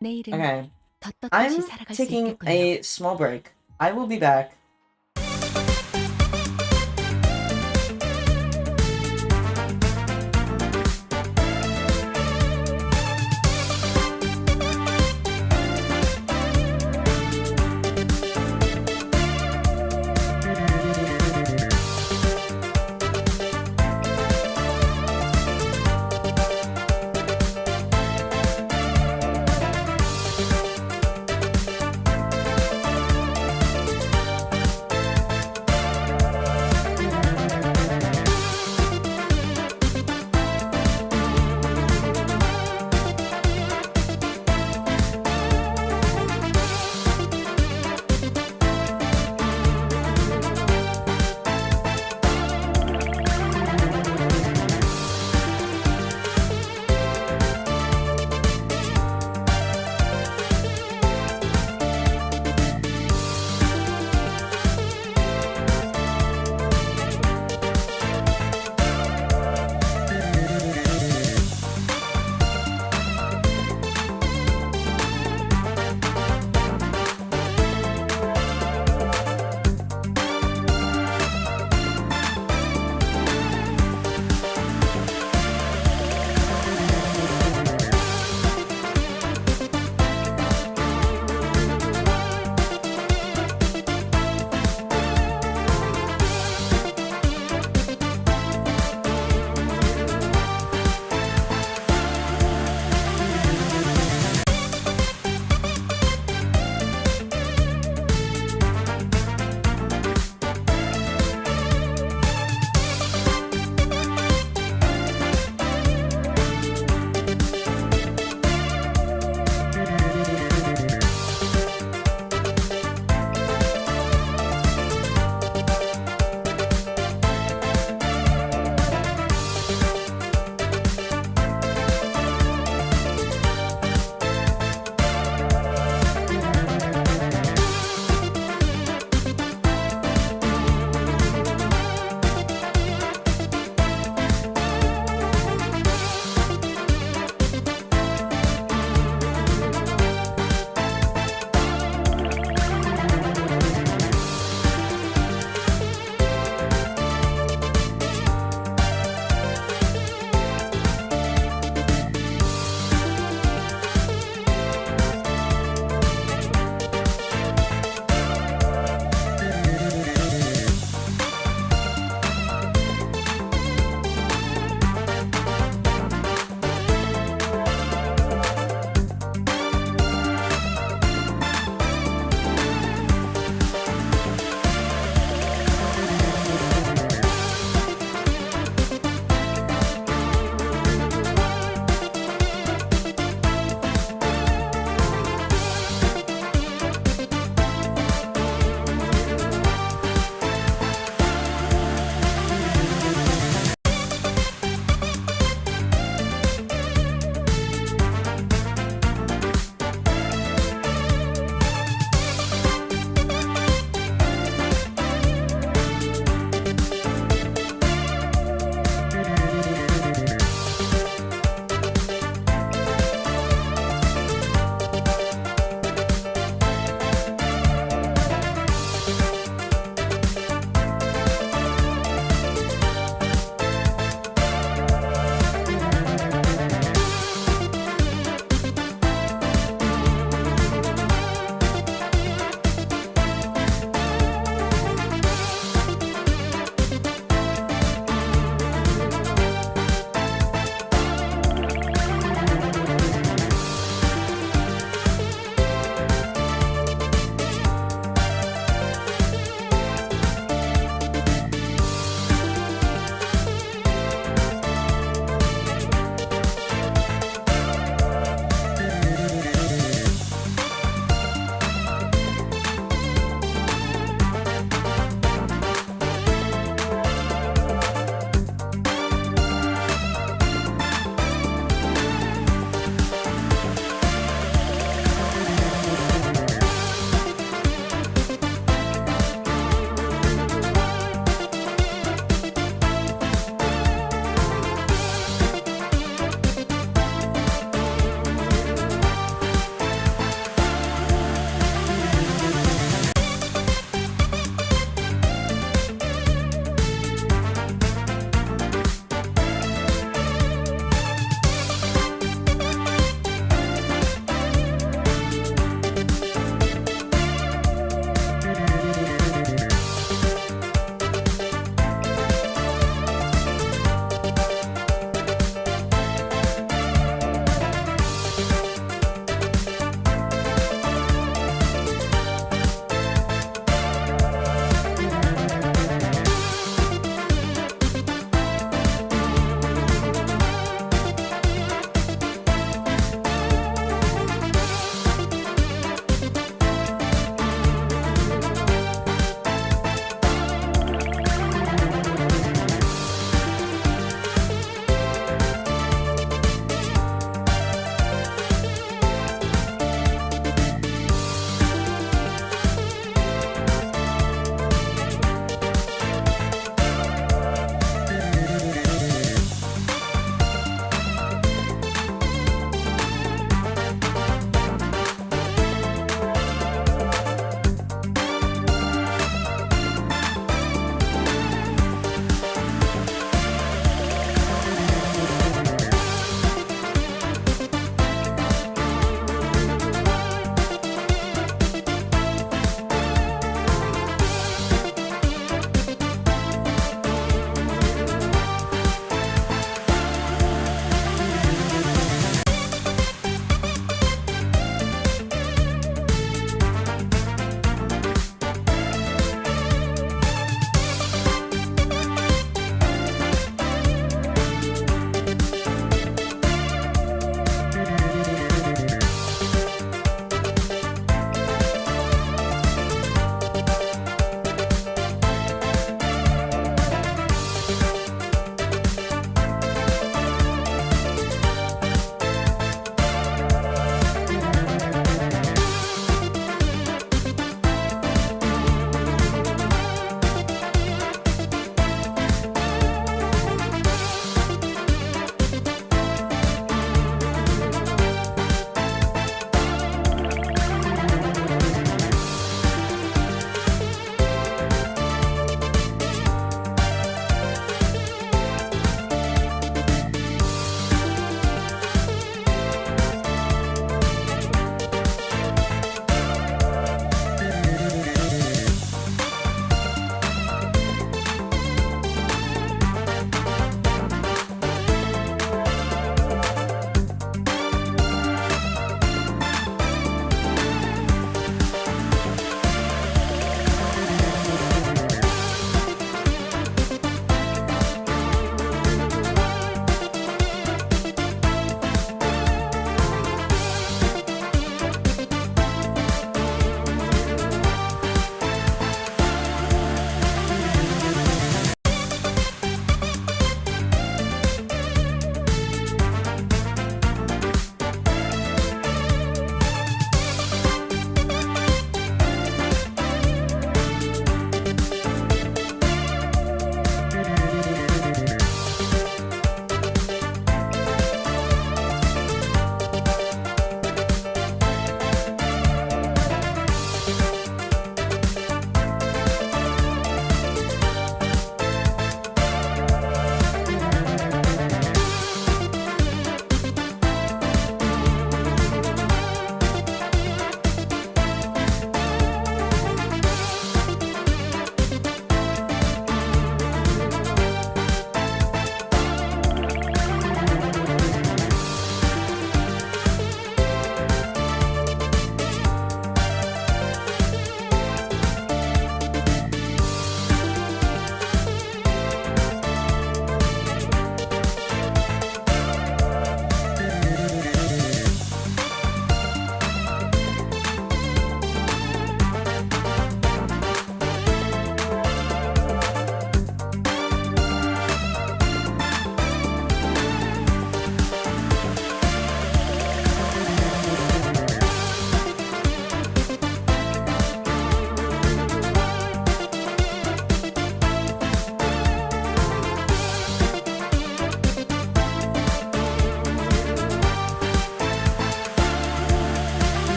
내일은 Okay. 더 떳떳이 I'm 살아갈 수 taking 있겠군요. a small break. I will be back.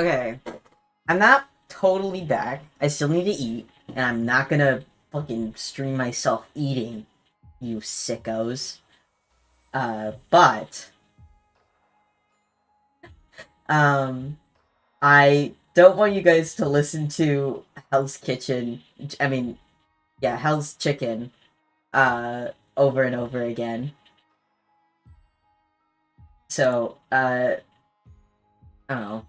Okay. I'm not totally back. I still need to eat, and I'm not gonna fucking stream myself eating, you sickos. But I don't want you guys to listen to Hell's Kitchen. I mean, yeah, Hell's Chicken, over and over again. So, I don't know.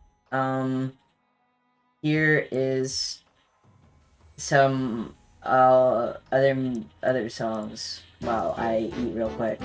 Here is some other songs while I eat real quick.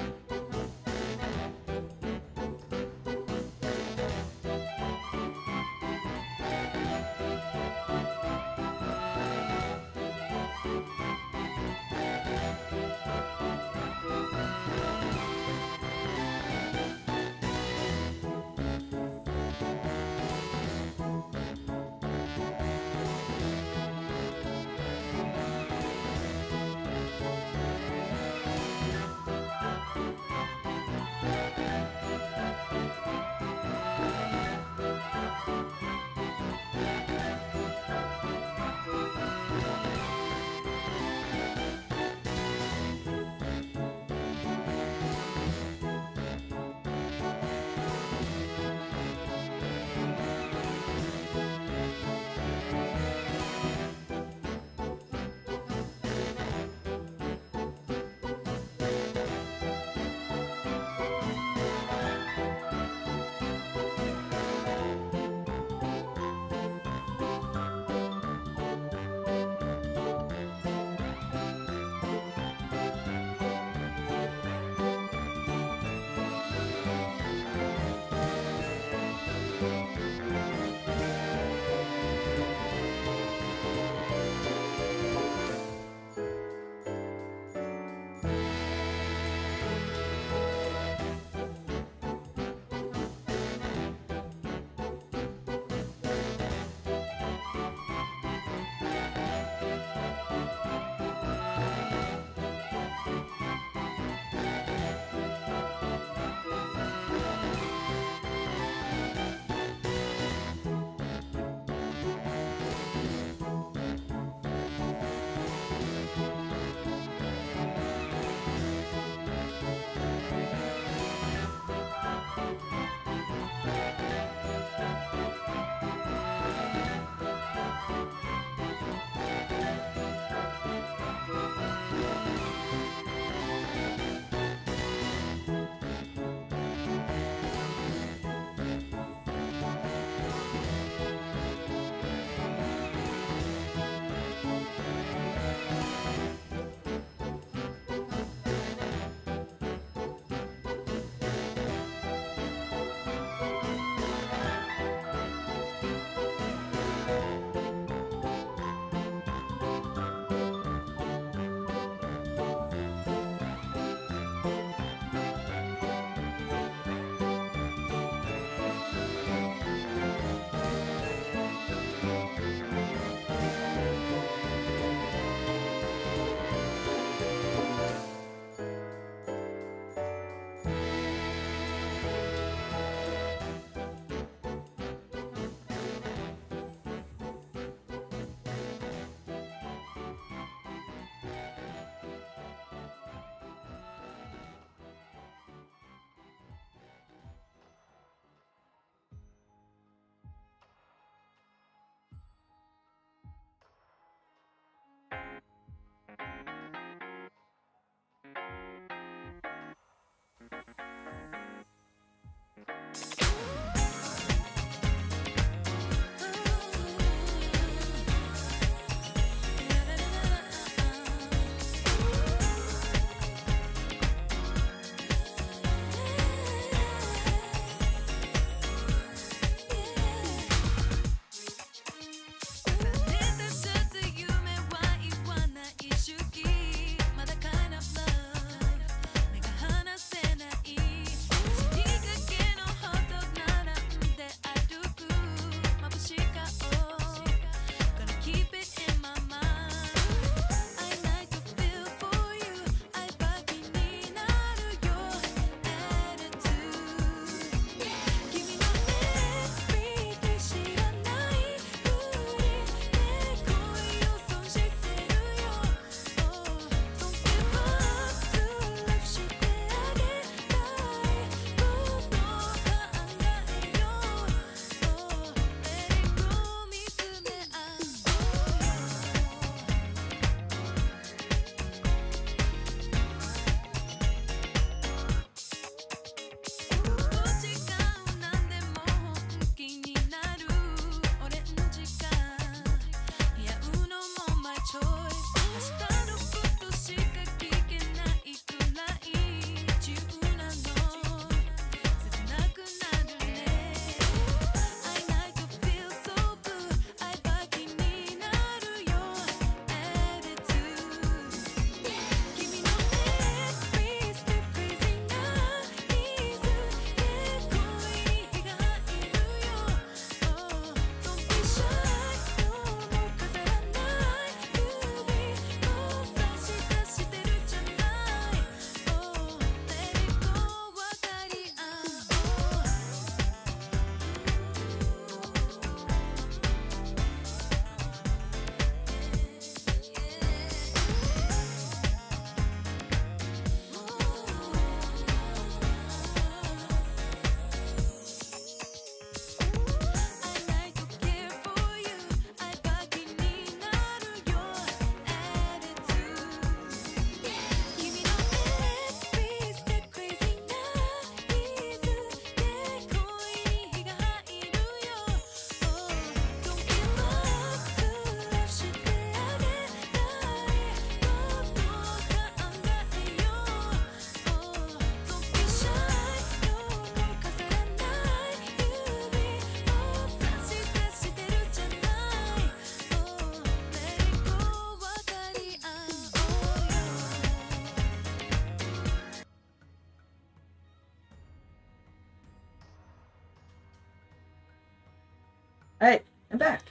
Alright, I'm back.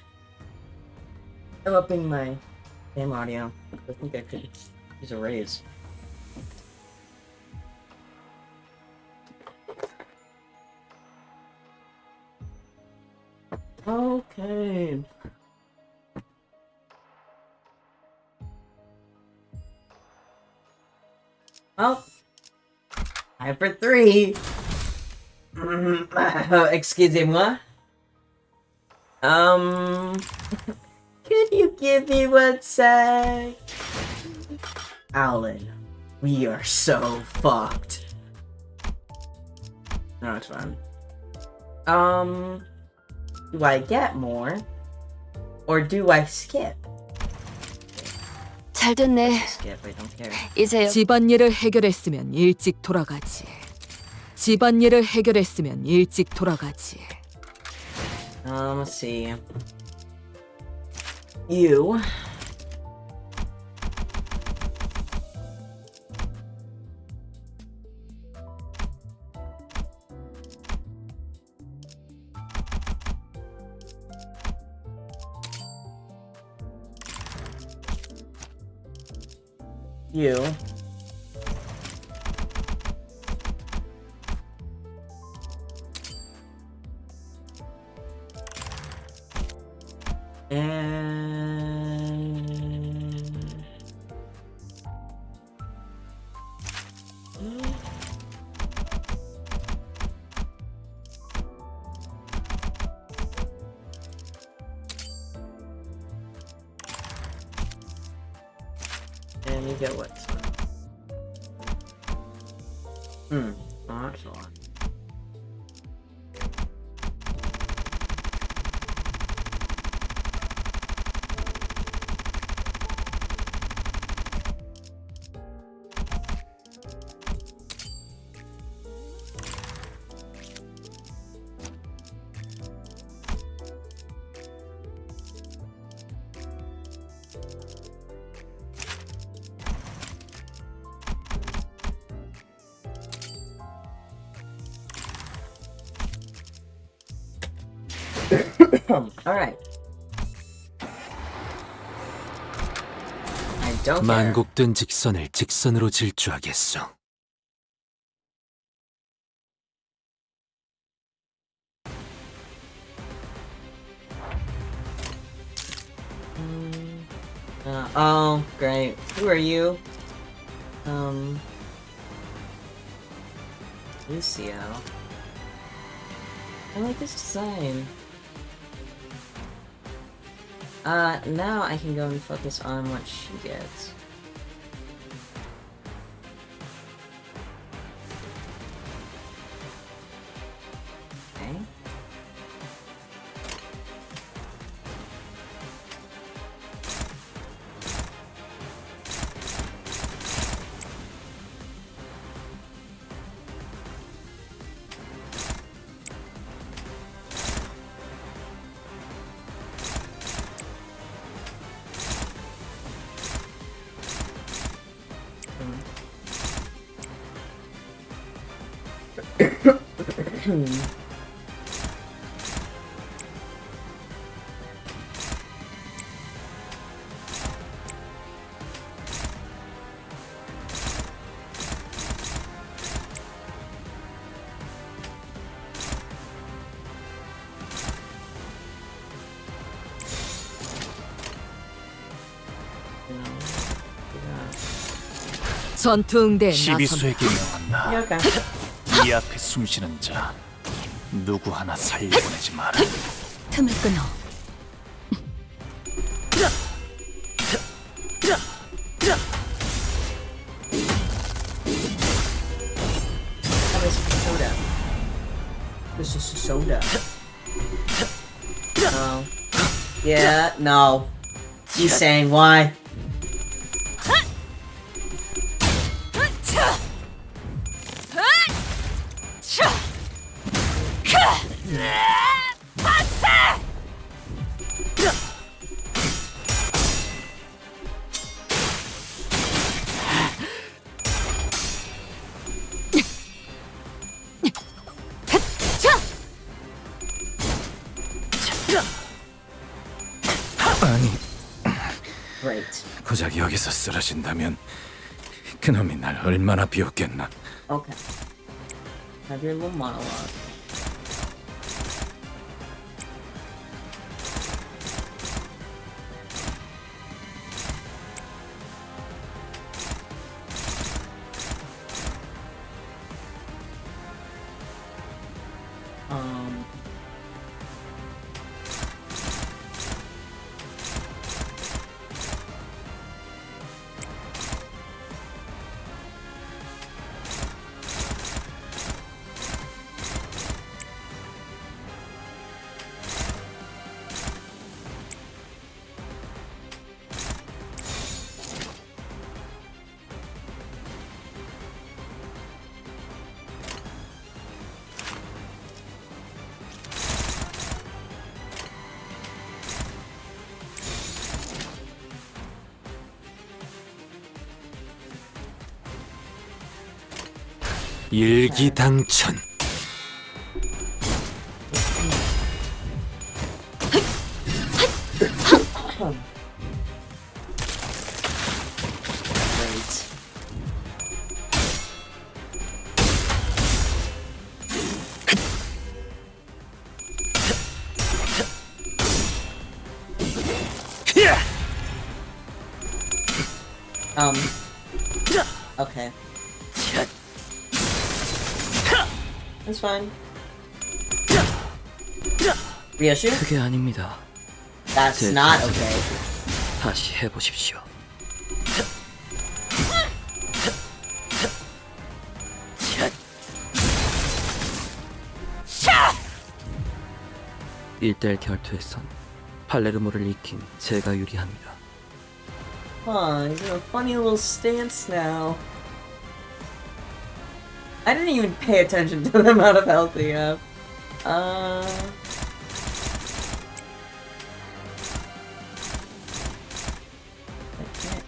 I'm upping my game audio. I think I could use a raise. Okay. Well, time for 3. Excusez-moi. Could you give me 1 sec? Alan, we are so fucked. No, it's fine. Do I get more? Or do I skip? 잘 됐네. Skip, I don't care. 이제 집안일을 해결했으면 일찍 돌아가지. 집안일을 해결했으면 일찍 돌아가지. Let's see. You. You. And you get what? Oh, that's a lot. Alright. I don't care. 만곡된 직선을 직선으로 질주하겠소. Oh, great. Who are you? Lucio. I like this design. Now I can go and focus on what she gets. Okay. 전투 응대에 나선. 시비수에게 명한다. Okay. 이 앞에 숨쉬는 자 누구 하나 살려보내지 마라. 틈을 끊어. Soda. This is soda. No. Yeah, no. He's saying why? 아니, Great. 고작 여기서 쓰러진다면 그놈이 날 얼마나 비웃겠나. Okay. Have your little monologue. 일기당천. Great. Okay. That's fine. Ryoshu? 그게 아닙니다. That's 제 not 자세를 okay. 보고 다시 해보십시오. 일대일 결투에선 팔레르모를 익힌 제가 유리합니다. Huh, he's in a funny little stance now. I didn't even pay attention to the amount of health he have. I can't.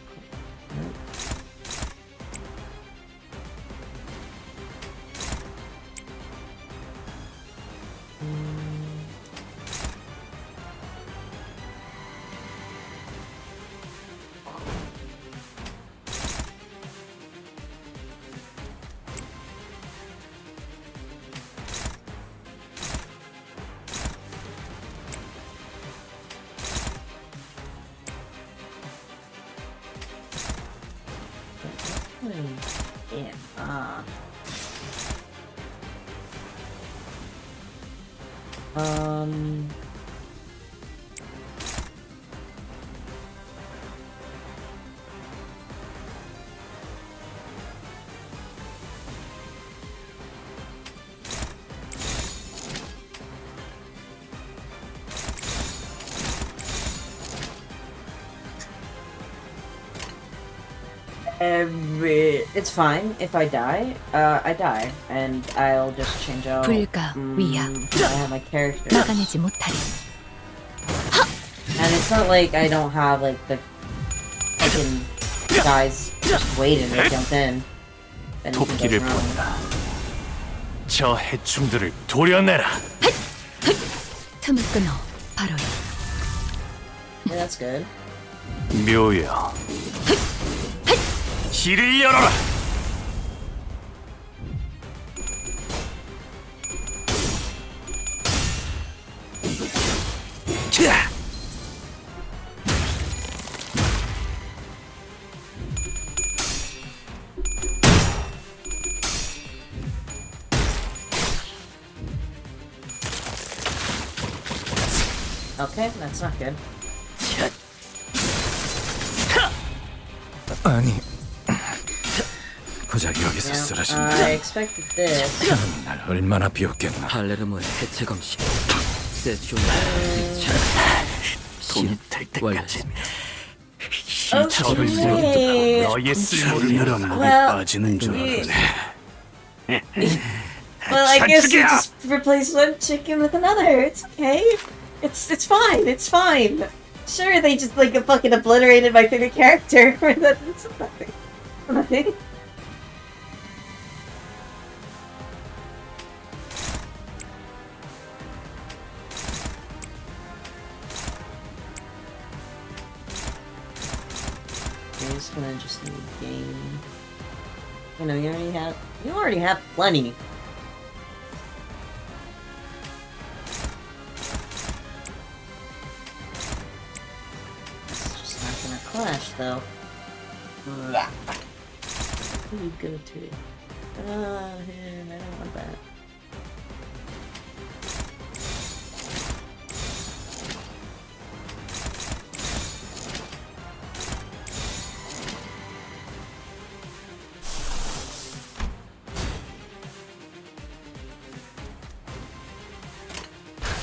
Nope. Yeah. It's fine if I die. I die, and I'll just change out. 불가 위야 I have my character, 막아내지 못하리. and it's not like I don't have like the fucking guys just waiting to jump in. Anything goes 토끼를 wrong. 본다. 저 해충들을 도려내라. 틈을 끊어 바로 Yeah, that's good. 묘여. 길을 열어라. 자. Okay, that's not good. 아니, 고작 여기서 Yeah, 쓰러진다. I expected this. 그놈이 날 얼마나 비웃겠나. 팔레르모의 해체 검식. 세존의 돈이 될 때까지. Okay. 너의 쓸모를 이런 목이 Well, 빠지는 줄 알았네. Well, I guess you just replace one chicken with another. It's okay. It's fine. It's fine. Sure, they just like fucking obliterated my favorite character. That's nothing. Nothing. I'm just gonna just gain. You know, you already have plenty. It's just not gonna clash though. Who are you go to? I don't want that.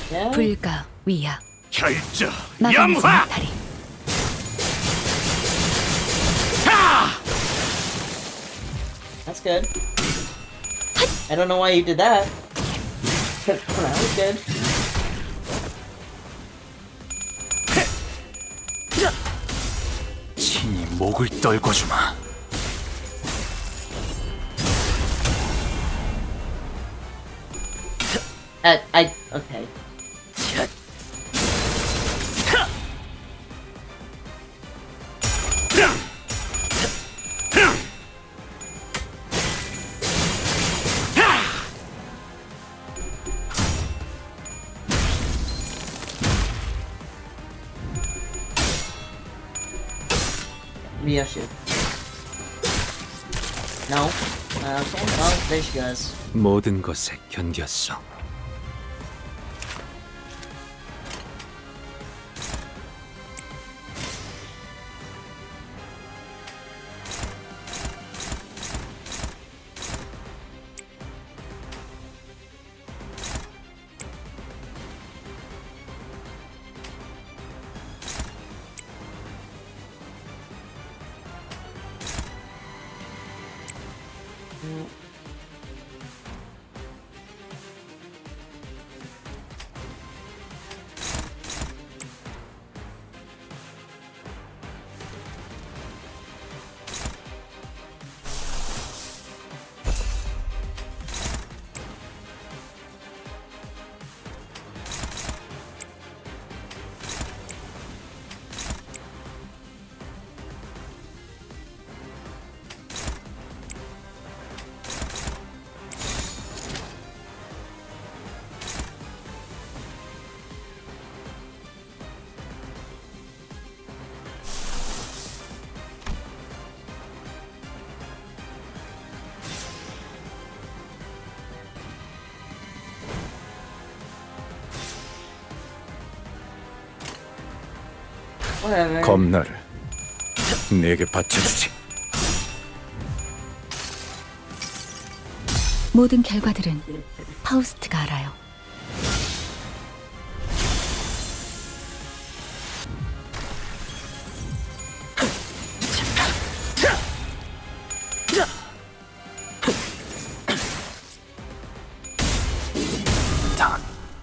Yeah? 불가 위야 결정 마감의 염화. 다리 That's good. I don't know why you did that. But that was good. 친히 목을 떨궈주마. Okay. Ryoshu. No? Okay, well, there she goes. 모든 것에 견뎠어. Whatever. 검나를 내게 바쳐주지. 모든 결과들은 파우스트가 알아요.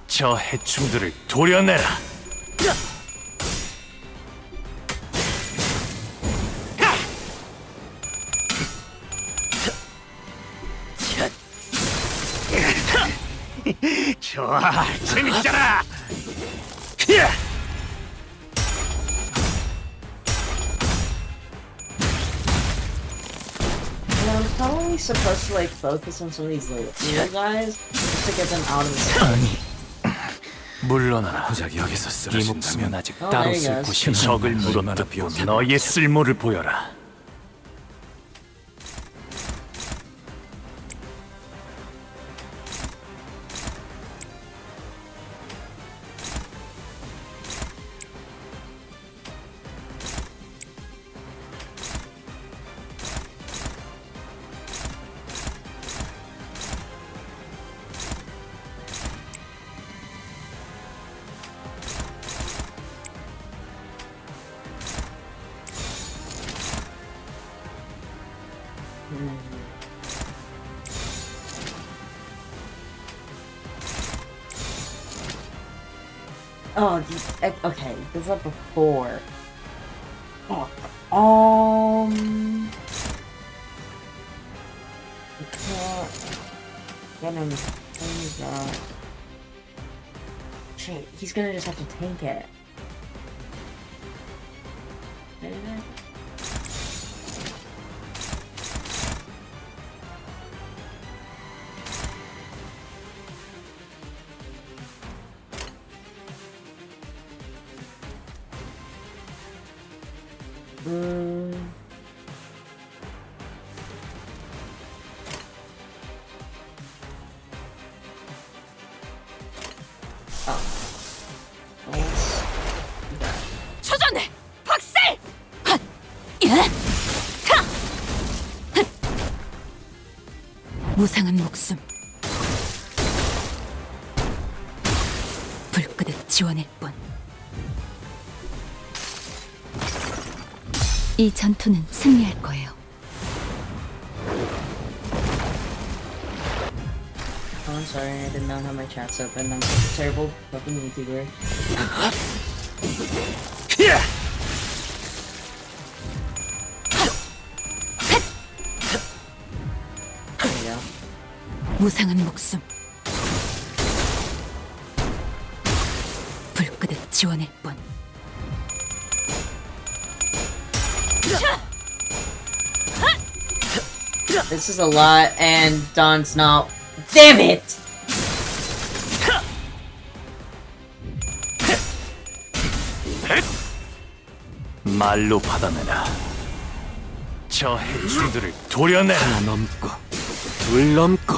저 해충들을 도려내라. 좋아, 재밌잖아. I'm probably supposed to like focus on some of these little guys just to get them out of the city. 아니, 물러나라. 고작 여기서 쓰러진다면 이 목숨은 아직 Oh, 따로 there you 쓸 go. 곳이 적을 물어뜯고 너의 쓸모를 보여라. Oh, okay, this is up before. I can't get him. Shit, he's gonna just have to tank it. 초전해! 박살! 헛! 예! 타! 헛! 무상한 목숨 불끄듯 지워낼 뿐. 이 전투는 승리할 거예요. Oh, I'm sorry, I did not have my chats open. I'm such a terrible fucking YouTuber. There you go. 무상한 목숨 불끄듯 지워낼 뿐. This is a lot, and Don's not. Damn it! 말로 받아내라. 저 해충들을 도려내라. 하나 넘고 둘 넘고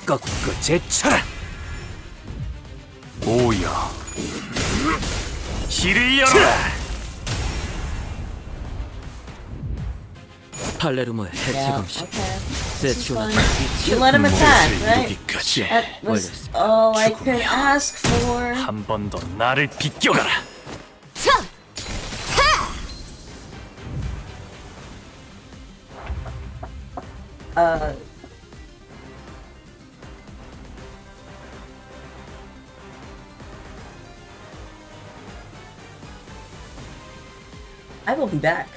꺾고 제쳐라. 오여 길을 열어라. 팔레르모의 해체 Yeah, 검식. okay. 세추나 You let him attack, right? 여기까지. That was all I could ask for. 한 번 더 나를 비껴가라. I will be back.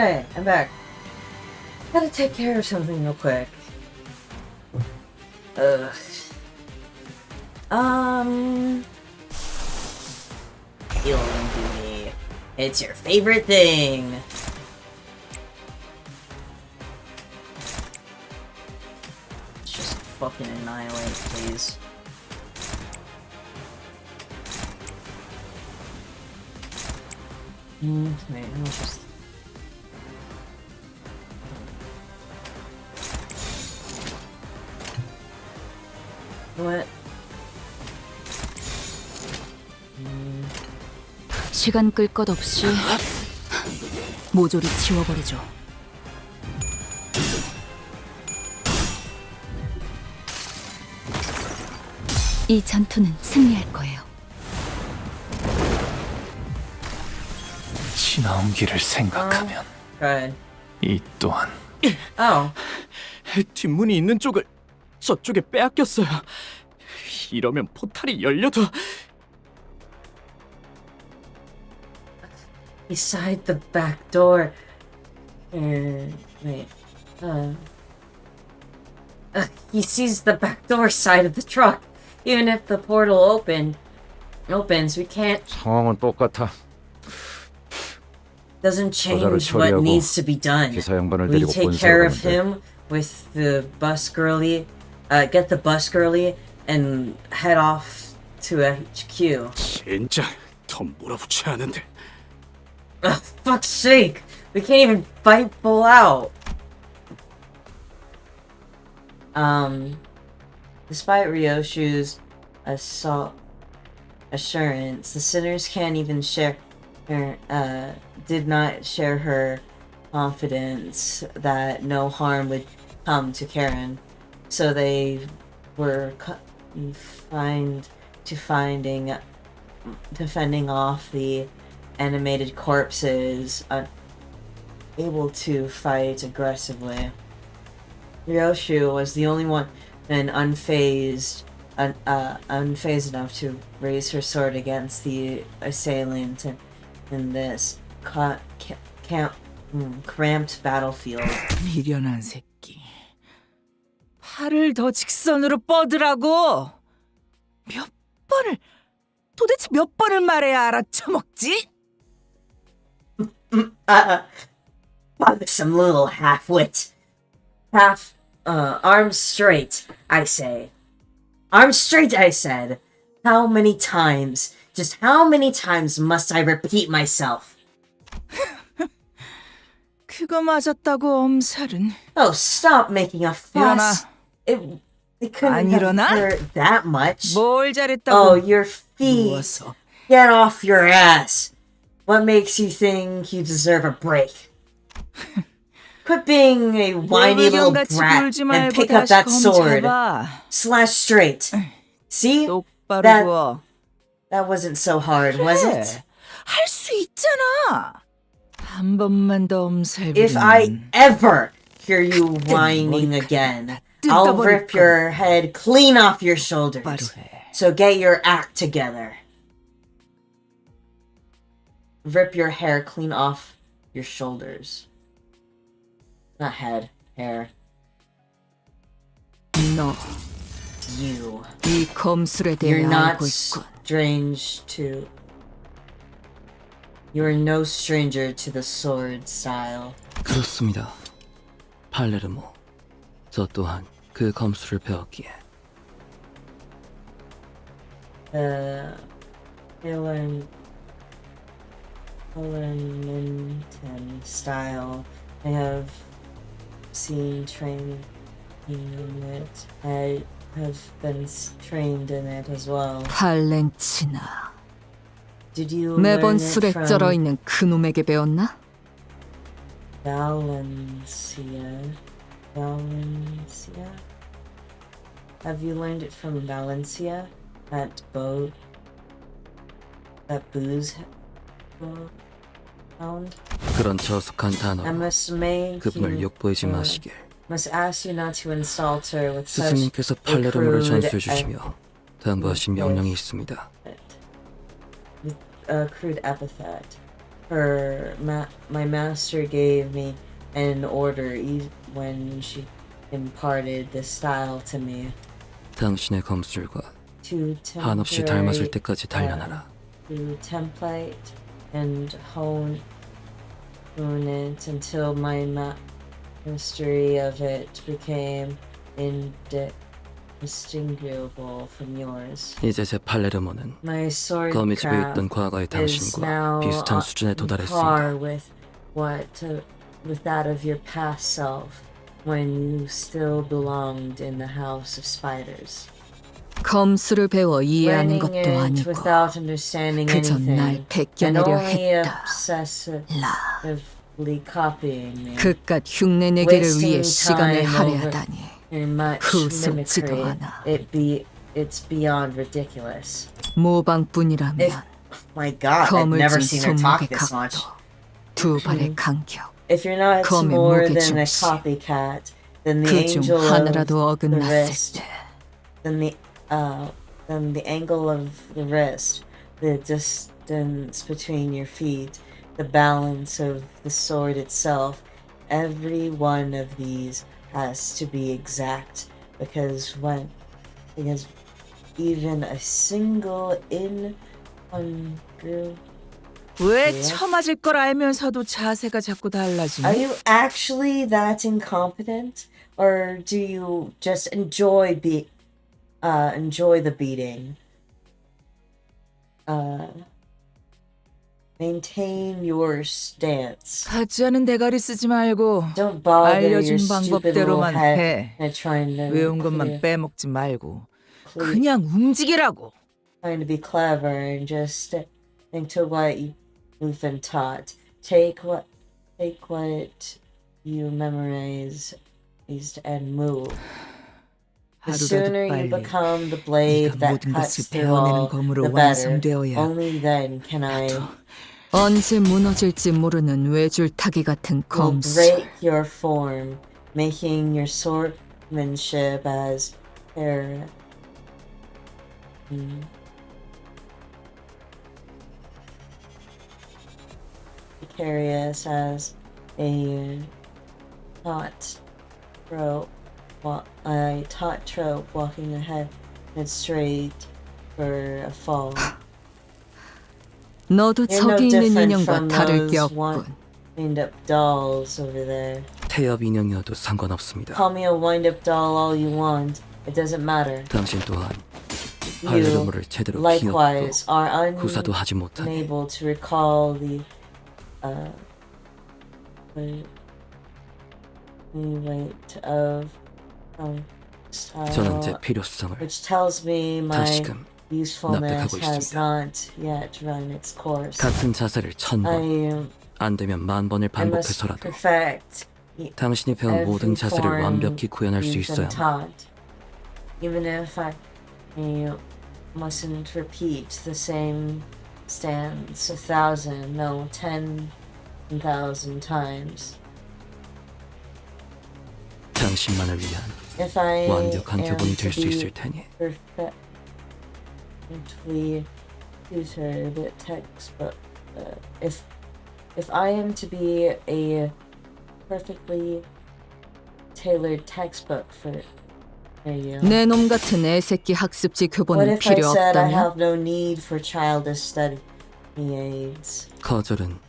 Okay, I'm back. Gotta take care of something real quick. Healing duty. It's your favorite thing. Let's just fucking annihilate, please. Wait, I'll just... What? 시간 끌 것 없이 모조리 지워버리죠. 이 전투는 승리할 거예요. 지나온 길을 생각하면 Good. 이 또한 Oh. 뒷문이 있는 쪽을 저쪽에 빼앗겼어요. 이러면 포탈이 열려도 Beside the back door. Wait. He sees the back door side of the truck. Even if the portal opens, we can't. 상황은 똑같아. Doesn't 저자를 change what 처리하고 needs to be done. 기사 양반을 We 데리고 take care of 본사로 가면 돼. him with the bus girly. Get the bus girly and head off to HQ. 진짜 더 몰아붙여야 하는데. Ugh, fuck's sake! We can't even fight full out! Despite Ryoshu's assurance, the sinners can't even did not share her confidence that no harm would come to Karen. So they were defending off the animated corpses, able to fight aggressively. Ryoshu was the only one and unfazed enough to raise her sword against the assailant in this cramped battlefield. 미련한 새끼. 팔을 더 직선으로 뻗으라고. 도대체 몇 번을 말해야 알아쳐먹지? Some little half-wit. Arms straight, I say. Arms straight, I said. How many times must I repeat myself? 그거 맞았다고 엄살은. Oh, stop making a fuss. It couldn't have hurt that much. 뭘 잘했다고. Oh, your feet. 누워서. Get off your ass. What makes you think you deserve a break? Quit being a whiny little brat and pick up that sword. Slash straight. See? 똑바로 That wasn't so hard, was it? 할 수 있잖아. 한 번만 더 엄살 If I ever hear you whining again, I'll rip your head clean off your shoulders. So get your act together. Rip your hair clean off your shoulders. Not head, hair. 너, You. 이 검술에 You're 대해 not 알고 있군. strange to... You're no stranger to the sword style. 그렇습니다. 팔레르모. 저 또한 그 검술을 배웠기에. Minton style. I have seen training in it. I have been trained in it as well. 팔렌치나. Did you 매번 learn 술에 it from 쩔어 있는 그놈에게 배웠나? Valencia? Have you learned it from Valencia? That booze hound? 그런 저속한 I 단어로 must make 그분을 you, 욕보이지 마시길. must ask you not to insult her with such 스승님께서 팔레르모를 전수해 주시며 당부하신 명령이 있습니다. a crude epithet. my master gave me an order when she imparted this style to me 당신의 검술과 to 한없이 닮았을 때까지 단련하라. to template and hone it until my mastery of it became indistinguishable from yours. 이제 제 팔레르모는 My sword 거미 집에 craft 있던 과거의 is 당신과 now 비슷한 수준에 on par 도달했습니다. with that of your past self when you still belonged in the house of spiders. 검술을 배워 이해하는 Learning 것도 it 아니고 without understanding 그저 날 anything and 베껴내려 only 했다. obsessively copying me. 그깟 흉내내기를 위해 Wasting 시간을 time 할애하다니 in much 후속지도 mimicry, 않아. it's beyond ridiculous. 모방뿐이라면 My God, I've 검을 never 진 seen her talk 손목의 this much. 각도, 두 발의 간격, If you're not 검의 more 무게 than a 중심. copycat, then the 그중 angel of 하나라도 the 어긋났을 wrist, 때 then the angle of the wrist, the distance between your feet, the balance of the sword itself, every one of these has to be exact because even a single incongruous. 왜 예. 처맞을 걸 알면서도 자세가 자꾸 달라지니? Are you actually that incompetent, or do you just enjoy the beating? Maintain your stance. 가짜는 대가리 쓰지 말고 Don't bother your 알려준 stupid little 방법대로만 head 해. and trying to 외운 것만 빼먹지 말고 clear- 그냥 움직이라고. trying to be clever and just stick to what you've been taught. Take what you memorized and move. The 하루라도 sooner you 빨리 become the blade 네가 that 모든 cuts 것을 through 배워내는 all, 검으로 the better. 완성되어야 Only then can I 언제 무너질지 모르는 외줄타기 같은 will 검술. break your form, making your swordmanship as precarious as a taut trope walking ahead and straight for a fall. 너도 You're no 저기 있는 different 인형과 from 다를 게 those 없군. wind-up dolls over there. 태엽 인형이어도 상관없습니다. Call me a wind-up doll all you want. It doesn't matter. 당신 또한 You, 팔레르모를 제대로 likewise, 기억도 are 구사도 하지 못하니 unable to recall the weight of 저는 제 style, 필요성을 which tells me my 다시금 usefulness 납득하고 has 있습니다. not yet run its course. 같은 자세를 1000번, 안 되면 1000번을 I must 반복해서라도 perfect 당신이 배운 모든 자세를 완벽히 구현할 수 you've 있어야 been taught. Even if I mustn't repeat the same stance 10,000 times. 당신만을 위한 If I 완벽한 am 교본이 to 될 수 be 있을 테니 perfectly tutored textbook, if I am to be a perfectly tailored textbook for you. 내 놈 같은 애새끼 학습지 What 교본은 if I 필요 said I 없다면? have no need for childish study aids? 거절은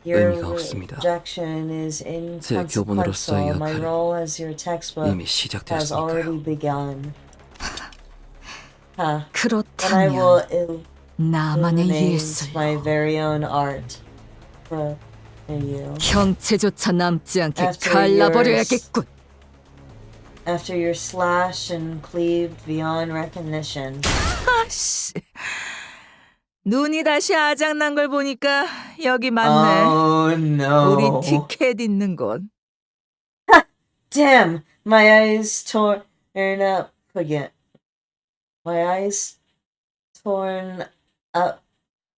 Your 의미가 없습니다. rejection is 제 교본으로서의 inconsequential. My 역할은 role as your textbook 이미 has 시작되었으니까요. already begun. Then I 그렇다면 will 나만의 illuminate 예술, my very own art for you. 형체조차 남지 않게 After 갈라버려야겠군. After you're slashed and cleaved beyond recognition. 아씨, 눈이 다시 아작난 걸 보니까 여기 맞네. Oh no. 우리 티켓 있는 곳. Damn! My eyes torn up again. My eyes torn up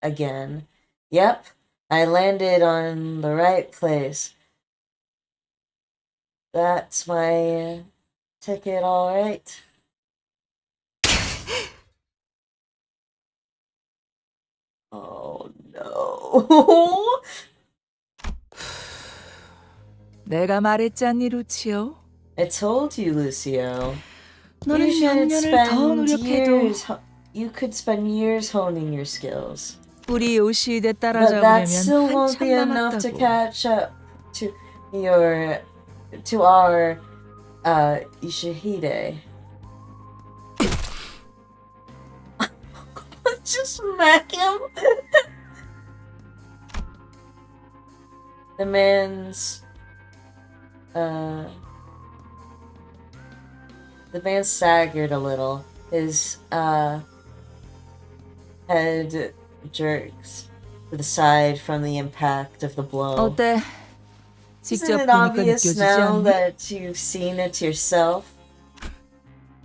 again. Yep, I landed on the right place. That's my ticket, all right. Oh no. 내가 말했잖니, 루치오. I told you, Lucio. 너는 You should 몇 년을 더 spend 노력해도 years. You could spend years honing your skills. 우리 요시히데 But that 따라잡으려면 still won't be 한참 enough to 남았다고. catch up to our Ishihide. Just smack him. The man's staggered a little. His head jerks to the side from the impact of the blow. 어때? Isn't 직접 it 보니까 obvious 느껴지지 now 않니? that you've seen it yourself?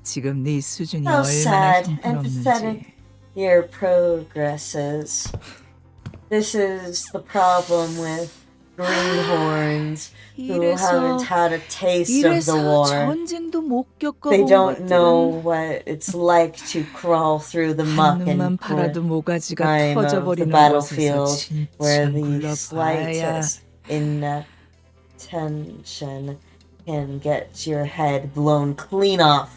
지금 네 수준이 How 얼마나 sad and pathetic 형편없는지. your progress is. This is the problem with greenhorns who haven't had a taste of the 이래서 war. 전쟁도 못 They 겪어본 don't know 것들은 what it's like to crawl through the muck 한눈만 and 팔아도 모가지가 grime of the 터져버리는 곳에서 battlefield where 진짜 the 굴러봐야 slightest inattention can get your head blown clean off.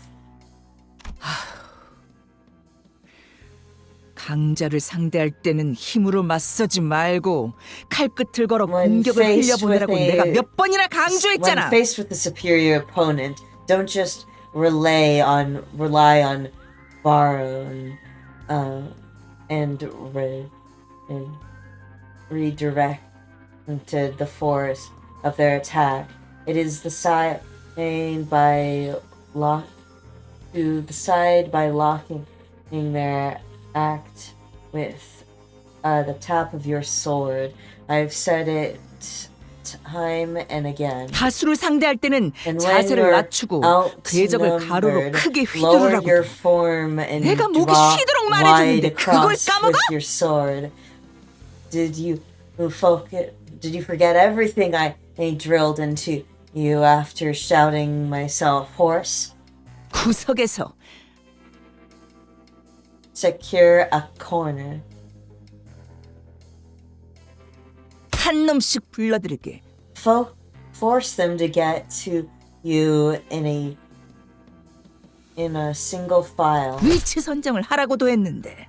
강자를 상대할 때는 힘으로 맞서지 말고 칼끝을 걸어 When 공격을 faced with 흘려보내라고 내가 몇 번이나 강조했잖아. When faced with a superior opponent, don't just rely on borrowing and redirected the force of their attack. It is the side by locking their act with the tap of your sword. I've said it time and again. 다수를 상대할 때는 And when 자세를 you're 낮추고 궤적을 가로로 outnumbered, 크게 lower 휘두르라고. your form and 내가 목이 draw 쉬도록 wide 말해주는데 그걸 across 까먹어? with your sword. Did you forget everything I drilled into you after shouting myself hoarse? 구석에서 Secure a corner. 한 놈씩 불러들게. Force them to get to you in a single file. 위치 선정을 하라고도 했는데.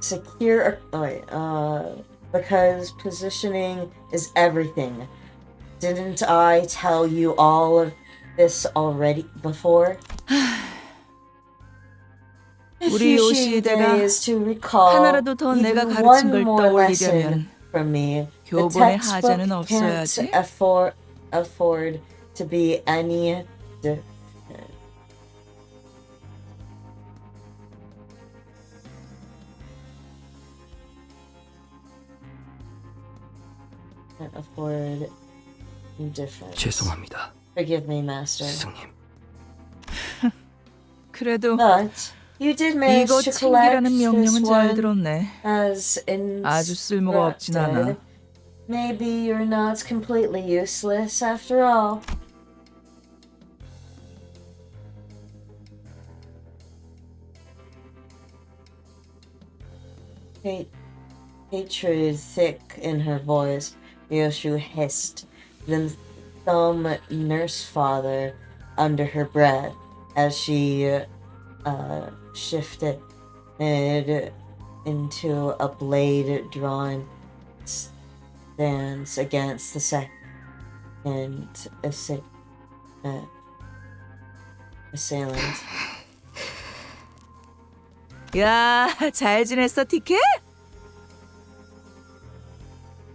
Secure. Because positioning is everything. Didn't I tell you all of this already before? 우리 요시히데가 is to recall 하나라도 더 내가 even 가르친 one 걸 more lesson 떠올리려면 from me. The 교본의 textbook 하자는 can't 없어야지. afford to be any different. Can't afford indifference. 죄송합니다, Forgive me, Master. 스승님. 그래도 But you did manage 이거 to collect 챙기라는 명령은 this 잘 one 들었네. as 아주 쓸모가 없진 않아. instructed. Maybe you're not completely useless after all. Hatred thick in her voice, Yoshu hissed, then thumb nurse father under her breath as she shifted it into a blade drawn stance against the second assailant. 야, 잘 지냈어, 티켓?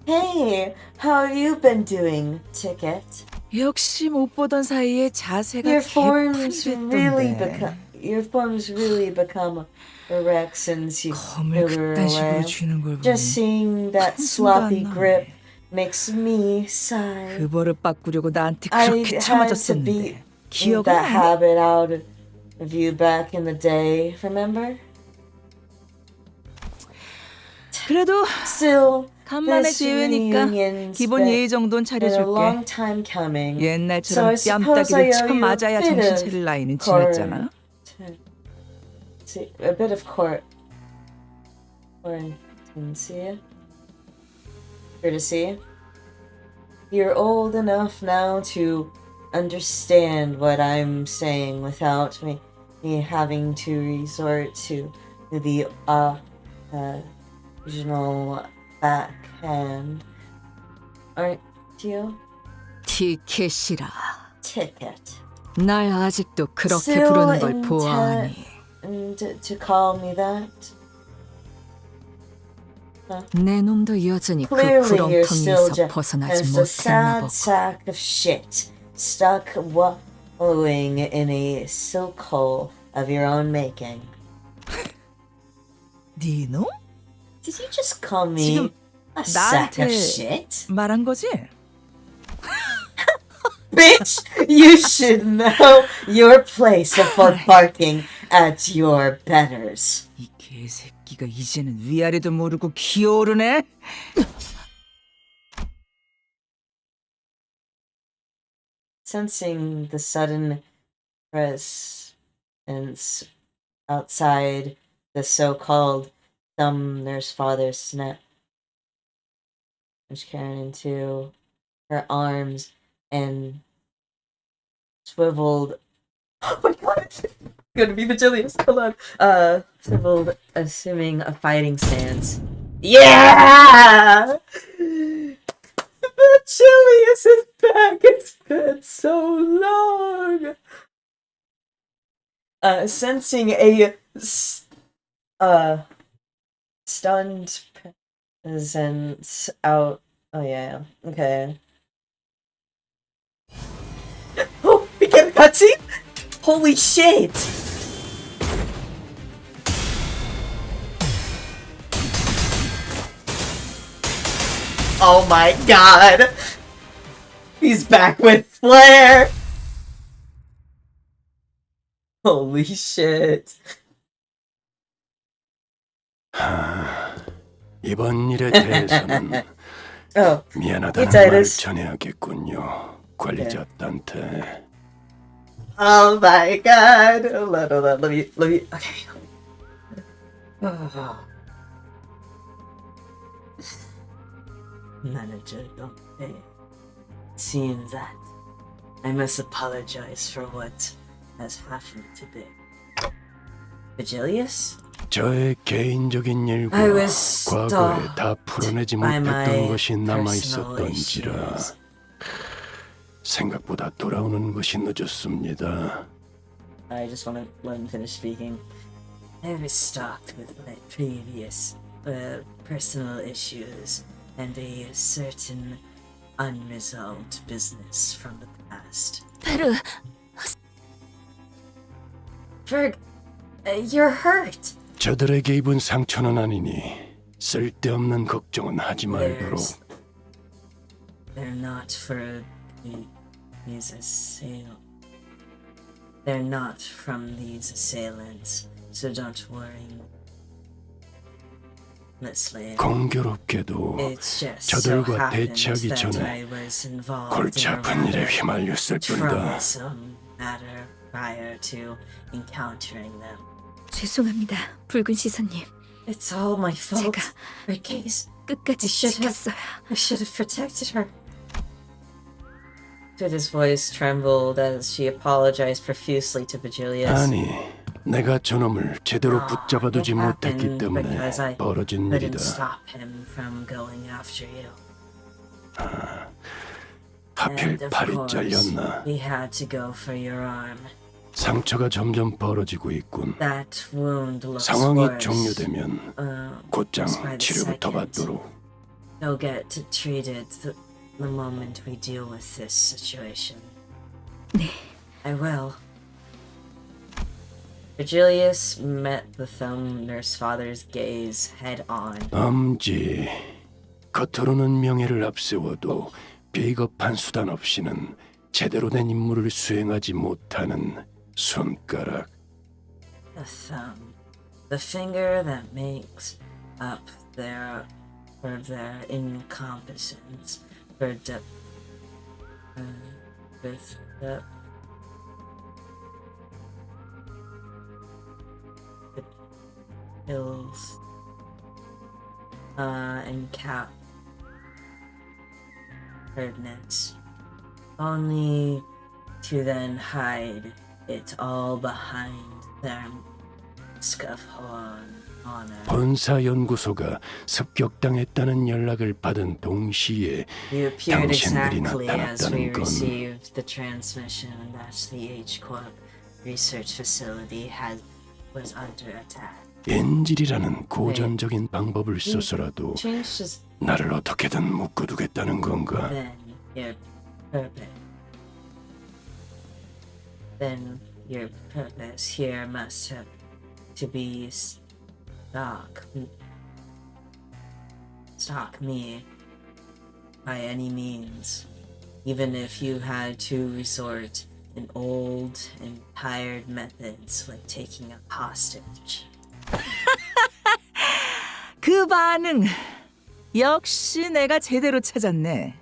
Hey, how have you been doing, Ticket? 역시 못 보던 사이에 자세가 Your form's 개풀됐던데. really become erect since you 검을 were 그딴 식으로 away. 쥐는 걸 보니 Just seeing that 큰 숨도 안 sloppy 나오네. grip makes me sigh. 그 버릇 바꾸려고 나한테 I 그렇게 had to 참아줬었는데 beat 기억은 that 안 해? habit out of you back in the day, remember? 그래도 Still, 간만에 this 제외니까 reunion's 기본 예의 정도는 been a long 차려줄게. time coming. So 옛날처럼 I suppose I 뺨따기를 owe 쳐 you 맞아야 a bit 정신 of 차릴 나이는 court- 지났잖아. a bit of courtesy. you're old enough now to understand what I'm saying without me having to resort to the original backhand. Aren't you? 티켓이라. Ticket. 날 아직도 그렇게 Still 부르는 걸 보아하니 to call me that? 내 놈도 여전히 그 Clearly you're still 구렁텅이에서 벗어나지 just a 못했나 sad 보고. sack of shit, stuck wallowing in a silk hole of your own making. 네 놈? Did you just call me 지금 a sack of 나한테 shit? 말한 거지? Bitch, you should know your place before barking at your betters. 이 개새끼가 이제는 위아래도 모르고 기어오르네. Sensing the sudden presence outside the so-called Sumner's father snapped Karen into her arms and swiveled. Oh my god! Gonna be Vigilius. Hold on. Swiveled, assuming a fighting stance. Yeah! Vigilius is back. It's been so long. Sensing a stunned presence out. Oh yeah. Okay. Oh, we get a cutscene? Holy shit! Oh my god! He's back with flair! Holy shit. 이번 일에 대해서는 Oh, 미안하다는 Hey, 말을 Titus. 전해야겠군요. 관리자한테. Oh my god! Hold on, let me, okay. Manager, don't pay. Seems that I must apologize for what has happened today. Vigilius? 저의 개인적인 일과 I was 과거에 다 stalked 풀어내지 by 못했던 my 것이 남아 personal 있었던지라 issues. 생각보다 돌아오는 것이 늦었습니다. I just want to let him finish speaking. I was stalked with my previous personal issues and a certain unresolved business from the past. 베르, Ferg, you're hurt. 저들에게 입은 상처는 아니니 쓸데없는 걱정은 하지 말도록. They're not for these assailants. They're not from these assailants, so don't worry. Honestly, 공교롭게도 it's just so 저들과 happens 대치하기 that 전에 I was involved 골치 in a 아픈 일에 rather 휘말렸을 뿐이다. troublesome matter prior to encountering them. 죄송합니다, 붉은 시선님. It's all my fault. 제가 Her case. 끝까지 I should have- 지켰어야. I should have protected her. His voice trembled as she apologized profusely to Vigilius. 아니, 내가 저놈을 제대로 붙잡아두지 It 못했기 happened 때문에 because I 벌어진 couldn't 일이다. stop him from going after you. 하필 And of 팔이 course, 잘렸나. he had to go for your arm. 상처가 점점 벌어지고 있군. That wound looks 상황이 worse. 종료되면 곧장 by the 치료부터 second. 받도록. He'll get treated the moment we deal with this situation. 네. I will. Vigilius met the thumb nurse father's gaze head on. 엄지. 겉으로는 명예를 앞세워도 비겁한 수단 없이는 제대로 된 임무를 수행하지 못하는 손가락. The thumb. The finger that makes up for their incompetence. With the pills and herdness, only to then hide it all behind their mask of honor. 본사연구소가 습격당했다는 연락을 받은 동시에 You appeared 당신들이 exactly as we 나타났다는 건 received the transmission that the H-Corp research facility was under attack. 엔질이라는 고전적인 방법을 써서라도 Changed his 나를 어떻게든 묶어두겠다는 건가? Then your purpose here must have to be stalk me by any means, even if you had to resort in old and tired methods like taking a hostage. 그 반응 역시 내가 제대로 찾았네.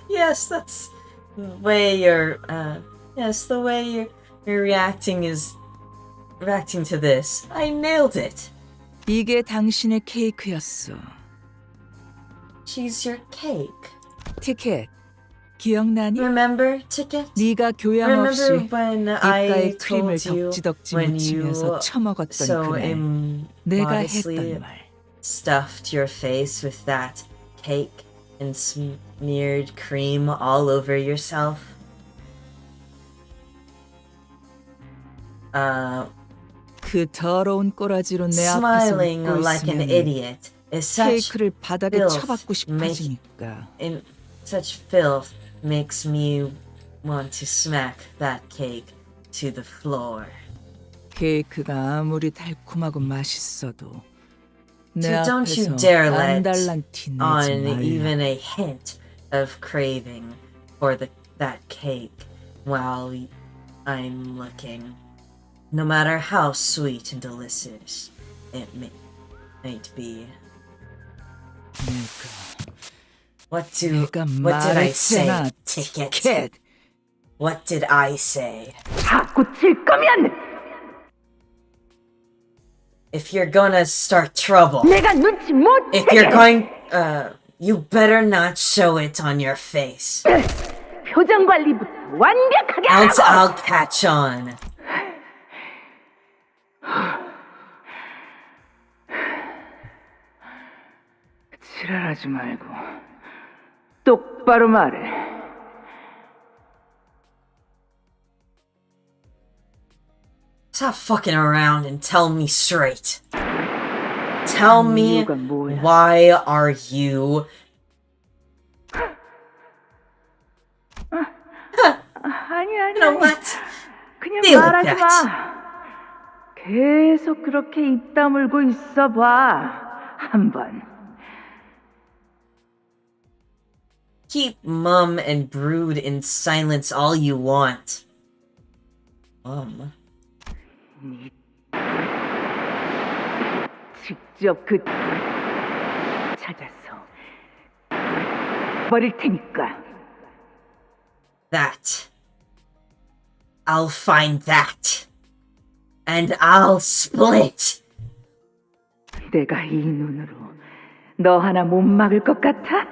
Yes, that's the way you're. Yes, the way you're reacting to this. I nailed it. 이게 당신의 케이크였어. She's your cake. 티켓 기억나니? Remember ticket? 네가 교양 Remember 없이 when I 입가에 크림을 told you 덕지덕지 when 묻히면서 you 처먹었던 so 그날 내가 immodestly 했던 말. stuffed your face with that cake and smeared cream all over yourself? 그 더러운 꼬라지로 내 앞에서 Smiling 웃고 like an 있으면 idiot is such 케이크를 바닥에 filth 쳐박고 싶어지니까. in such filth makes me want to smack that cake to the floor. 케이크가 아무리 달콤하고 맛있어도 내 So don't you 앞에서 dare let 안달난 티 내지 on 말라. even a hint of craving for that cake while I'm looking. No matter how sweet and delicious it might be. What did I say? 말했잖아, Ticket. 티켓. What did I say? 자꾸 칠 거면 If you're gonna start trouble, 내가 눈치 못 if you're going, you better not show it on your face. 표정 관리부터 완벽하게 Else 하라고. I'll catch on. 지랄하지 말고 똑바로 말해. Stop fucking around and tell me straight. Tell me 이유가 뭐야? why are you? 아니 You know what? 그냥 Deal with 말하지 that. 마. 계속 그렇게 입 다물고 있어봐. 한번. Keep mum and brood in silence all you want. 직접 그 찾아서 버릴 테니까. That. I'll find that. And I'll split. 내가 이 눈으로 너 하나 못 막을 것 같아?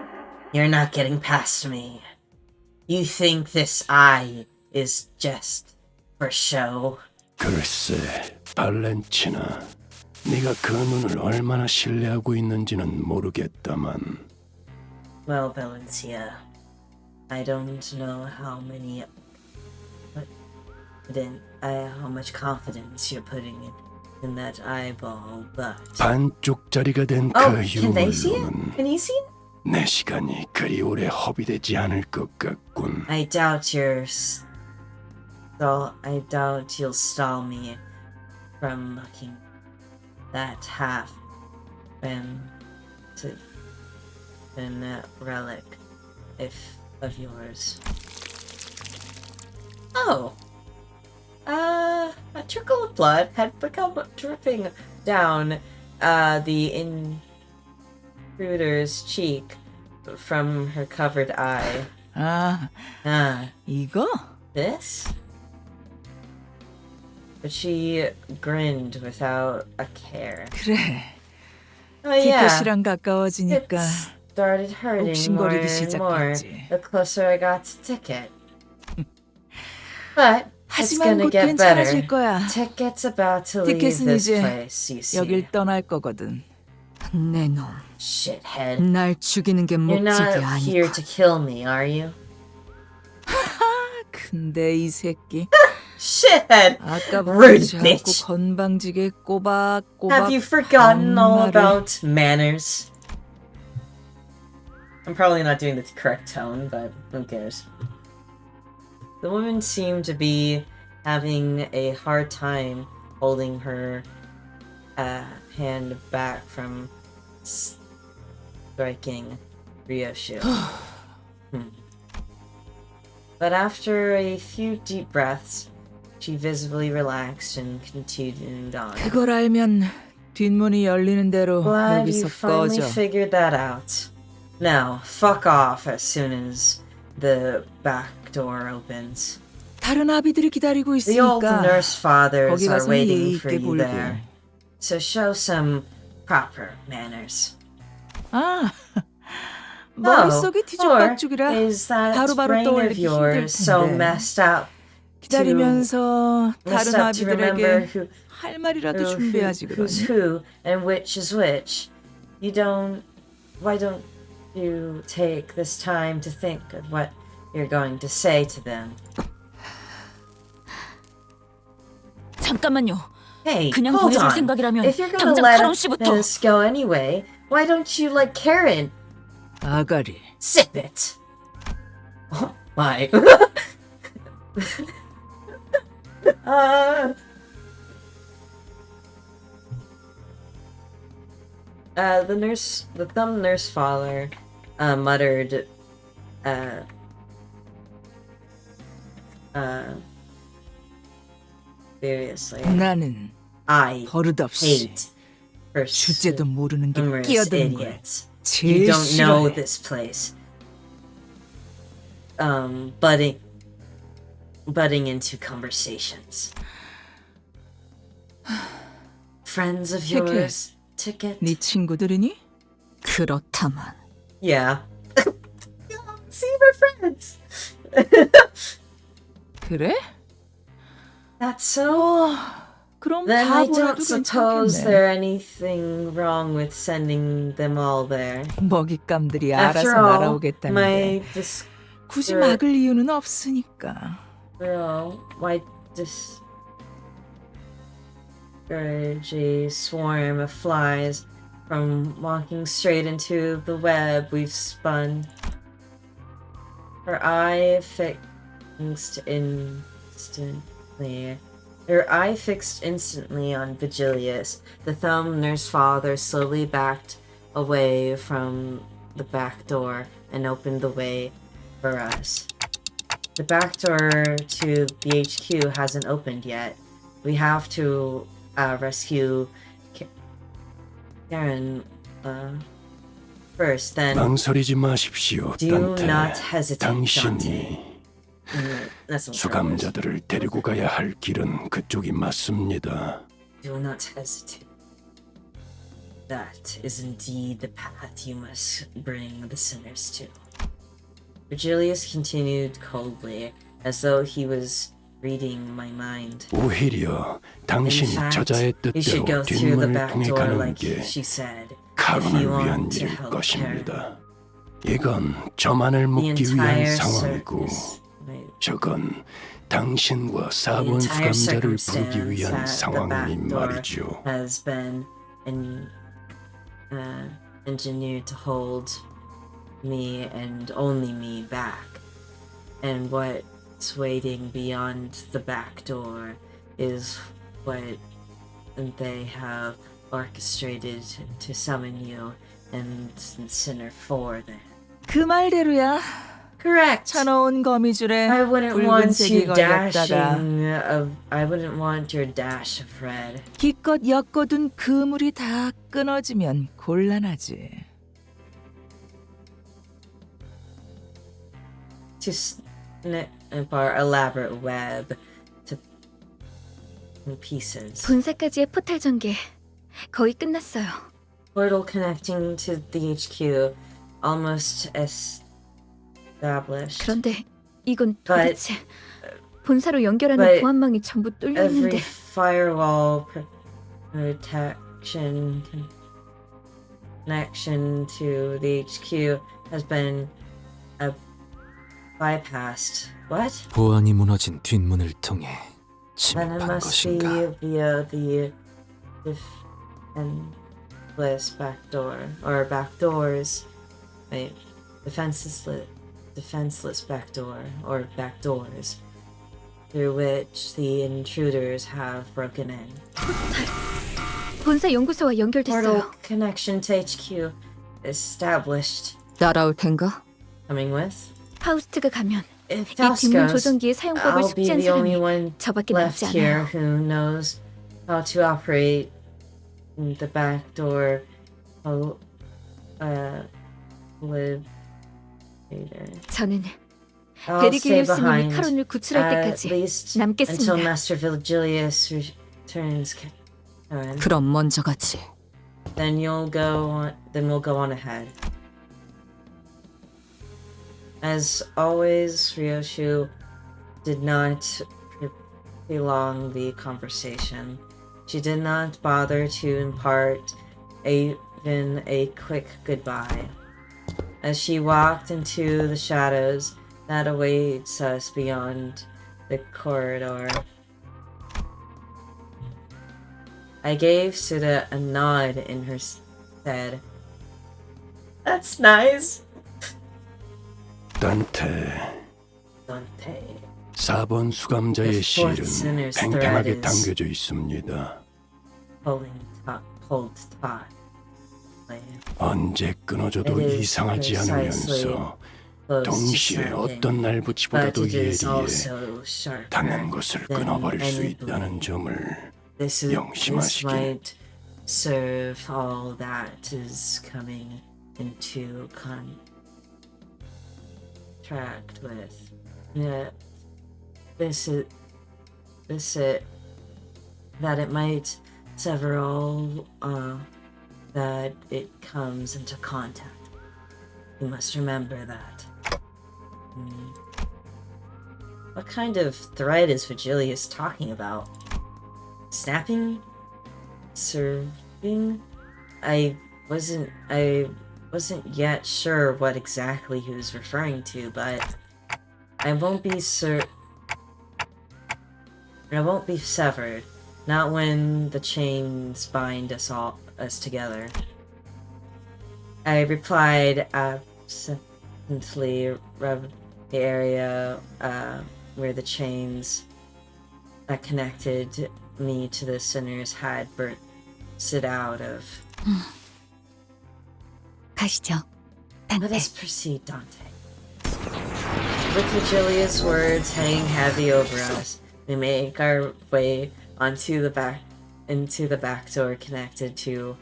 You're not getting past me. You think this eye is just for show? 글쎄, 발렌치나. 네가 그 눈을 얼마나 신뢰하고 있는지는 모르겠다만 Well, Valencia, I don't know how much confidence you're putting in that eyeball, but 반쪽짜리가 된 그 oh, can they see it? 유물로는 Can you see it? 내 시간이 그리 오래 허비되지 않을 것 같군. I doubt you'll stall me from looking that half and relic of yours. Oh. A trickle of blood had become dripping down the intruder's cheek from her covered eye. 아, 이거? This? But she grinned without a care. 그래. Oh yeah, 티켓이랑 가까워지니까 started hurting more 욱신거리기 and more 시작했지. the closer I got to Ticket. But it's 하지만 gonna 곧 get better. 괜찮아질 거야. Ticket's about to leave 티켓은 this 이제 place, you see. 여길 떠날 거거든. 내 놈, Shithead. 날 죽이는 게 You're 목적이 not here 아니고 to kill me, are you? 근데 이 새끼 Shithead! 아까부터 Rude 자꾸 bitch. 건방지게 꼬박꼬박 Have you forgotten all 반말을. about manners? I'm probably not doing the correct tone, but who cares? The woman seemed to be having a hard time holding her hand back from striking Ryoshu. But after a few deep breaths, she visibly relaxed and continued on. 그걸 알면 뒷문이 열리는 대로 Glad you 여기서 finally 꺼져. figured that out. Now, fuck off as soon as the back door opens. 다른 아비들이 기다리고 The old 있으니까 nurse fathers 거기 are 가서 waiting 예의 for 있게 you 굴고. there. So show some proper manners. 아, Oh, 머릿속이 or 뒤죽박죽이라 is that 바로바로 brain of 떠올리기 힘들 yours so 텐데. messed up 기다리면서 messed 다른 up to remember 아비들에게 할 말이라도 who's 준비하지 그러니. who and which is which? Why don't you take this time to think of what you're going to say to them? 잠깐만요. Hey, 그냥 hold 보내줄 on. 생각이라면 If you're gonna 당장 let 카론 씨부터. this go anyway, why don't you let Karen 아가리. sip it? Oh my. The thumb nurse father muttered seriously. 나는 I 버릇없이 hate 주제도 모르는 게 numerous 끼어드는 걸 idiots. You 제일 don't know 싫어해. this place. Butting into conversations. Friends of Ticket. yours, Ticket? 네 친구들이니? 그렇다만 Yeah. See, we're friends. 그래? That's so. 그럼 Then 다 I 보내도 don't suppose 괜찮겠네. there's anything wrong with sending them all there. 먹잇감들이 After 알아서 all, 날아오겠다는데 my 굳이 막을 이유는 없으니까. why discourage a swarm of flies from walking straight into the web we've spun? Her eye fixed instantly on Vigilius. The thumb nurse father slowly backed away from the back door and opened the way for us. The back door to the HQ hasn't opened yet. We have to rescue Karen first, then 망설이지 마십시오, do 딴테. not hesitate, 당신이 Dante. That's not 수감자들을 데리고 가야 할 길은 그쪽이 맞습니다. Do not hesitate. That is indeed the path you must bring the sinners to. Virgilius continued coldly, as though he was reading my mind. 오히려 In 당신이 fact, 저자의 you should go 뜻대로 through the 뒷문을 back 통해 door 가는 like 게 she said, if 카론을 you 위한 want to 일일 help Karen. 것입니다. 이건 저만을 The 묶기 entire 위한 상황이고 저건 당신과 the 4번 entire 수감자를 부르기 circumstance 위한 at the 상황이니 back door 말이죠. has been engineered to hold me and only me back. And what's waiting beyond the back door is what they have orchestrated to summon you and Sinner for them. 그 말대로야. Correct. 차가운 거미줄에 I wouldn't want 붉은색이 you 걸렸다가 I wouldn't want your dash of red. 기껏 엮어둔 그물이 다 끊어지면 곤란하지. To snip our elaborate web to pieces. 본사까지의 포탈 전개 거의 끝났어요. Portal connecting to the HQ almost established. 그런데 이건 But- 도대체 본사로 연결하는 but 보안망이 전부 뚫려 Every 있는데 firewall protection connection to the HQ has been bypassed. What? 보안이 무너진 뒷문을 통해 Then it 침입한 must be 것인가? via the defenseless backdoor or backdoors. Wait, defenseless backdoor or backdoors through which the intruders have broken in. 본사 연구소와 Portal 연결됐어요. connection to HQ established. 따라올 텐가? Coming with. 파우스트가 가면 If 이 Faust 뒷문 goes, 조정기의 사용법을 I'll be 숙지한 the only 사람이 one 저밖에 left 남지 here 않아요. who knows how to operate the back door. 저는 I'll stay 베르길리우스님이 behind 카론을 구출할 at 때까지 least until 남겠습니다. Master Vigilius returns. 그럼 먼저 가지. Then you'll go on. Then we'll go on ahead. As always, Ryoshu did not prolong the conversation. She did not bother to impart even a quick goodbye. As she walked into the shadows that awaits us beyond the corridor, I gave Suda a nod in her stead. That's nice. 단테, Dante. 4번 수감자의 The fourth 실은 sinner's 팽팽하게 thread is- 당겨져 있습니다. Pulled taut. 언제 끊어져도 It is 이상하지 precisely 않으면서 close to 동시에 snapping, 어떤 but 날부치보다도 it is 예리해 also sharper 닿는 것을 than 끊어버릴 수 any 있다는 blade. 점을 This 명심하시길. might serve all that is coming into contract with. Yeah, that it might sever all that it comes into contact. You must remember that. What kind of thread is Vigilius talking about? Snapping? Serving? I wasn't yet sure what exactly he was referring to, but I won't be severed. Not when the chains bind us together. I replied absently, rubbed the area where the chains that connected me to the sinners had bursted out of. 가시죠, Let 단테. us proceed, Dante. With Vigilia's words hanging heavy over us, we make our way into the back door connected to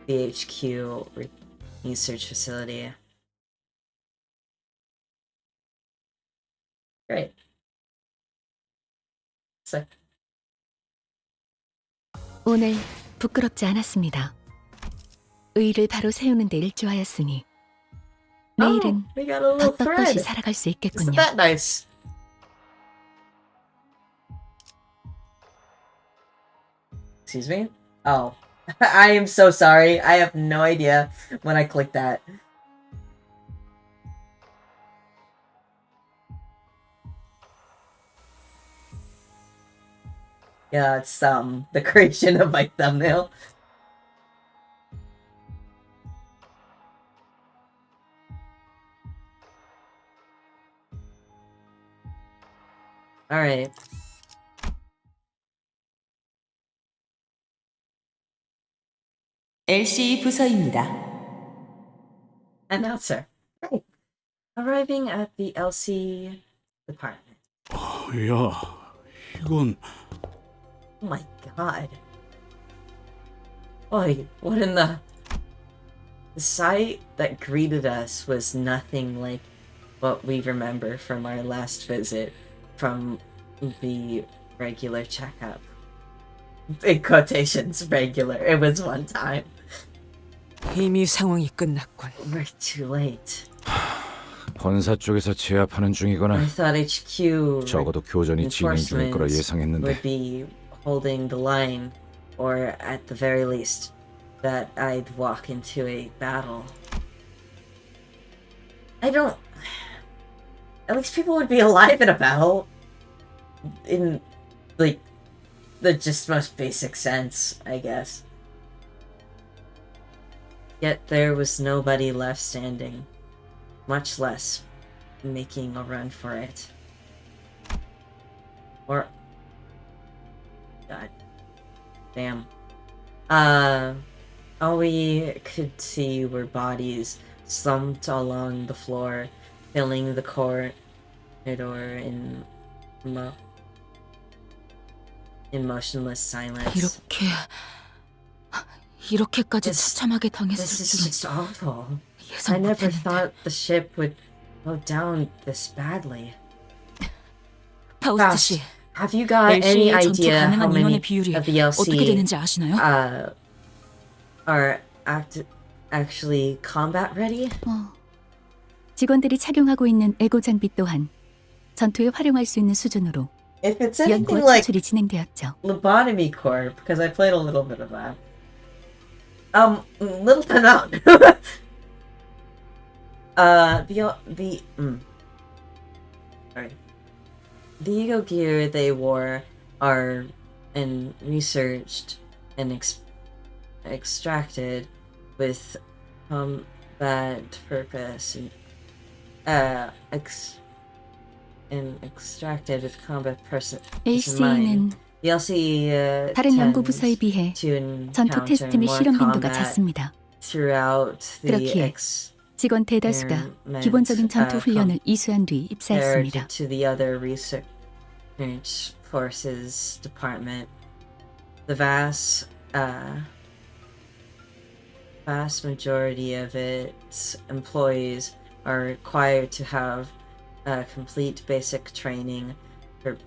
the HQ research facility. Great. So, 오늘 부끄럽지 않았습니다. 의를 바로 세우는 데 일조하였으니 내일은 we got a little 덧덧없이 thread. 살아갈 수 Isn't 있겠군요. that nice? Excuse me? Oh. I am so sorry. I have no idea when I clicked that. Yeah, it's the creation of my thumbnail. Alright. LC 부서입니다. Announcer. Right. Arriving at the LC department. 야, 이건 Oh my god. Oi, what in the... The sight that greeted us was nothing like what we remember from our last visit from the regular checkup. In quotations, regular. It was one time. 이미 상황이 끝났군. We're too late. 본사 쪽에서 제압하는 I 중이거나 thought HQ 적어도 교전이 진행 중일 거라 would 예상했는데 be holding the line, or at the very least, that I'd walk into a battle. I don't. At least people would be alive in a battle. In, like, the just most basic sense, I guess. Yet there was nobody left standing, much less making a run for it. Or... God. Damn. All we could see were bodies slumped along the floor, filling the corridor in motionless silence. 이렇게까지 This- 처참하게 This 당했을 is 줄은 just awful. I 예상 never 못했는데. thought the ship would go down this badly. 파우스트 씨, Have you got any LC의 전투 idea how 가능한 many 인원의 비율이 of the 어떻게 LC 되는지 아시나요? are actually combat ready? 직원들이 착용하고 있는 에고 장비 또한 전투에 활용할 수 있는 수준으로 If it's anything 연구와 like 추출이 진행되었죠. Lobotomy Corp, because I played a little bit of that. Little to known. The ego gear they wore are and researched and extracted with combat purpose and extracted with combat person in mind. LC는 The LC 다른 연구 부서에 tends 비해 to 전투 encounter 테스트 및 more 실험 빈도가 combat 작습니다. throughout the 그렇기에 직원 대다수가 기본적인 전투 훈련을 이수한 뒤 compared 입사했습니다. to the other research forces department. The vast majority of its employees are required to have complete basic training for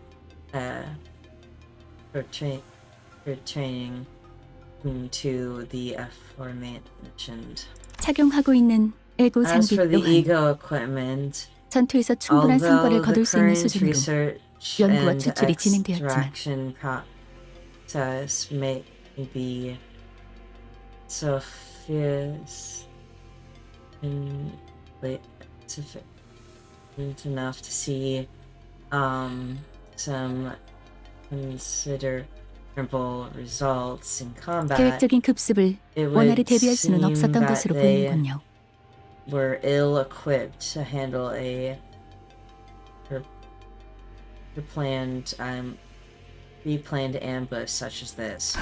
training to the aforementioned. 착용하고 있는 에고 As 장비 for the 또한 ego equipment, 전투에서 충분한 성과를 although the 거둘 수 있는 current 수준으로 research 연구와 and 추출이 진행되었지만 extraction process may be sufficient enough to see some considerable results in combat, 계획적인 급습을 it 원활히 would 대비할 수는 seem 없었던 that 것으로 they 보이는군요. were ill-equipped to handle a pre-planned ambush such as this.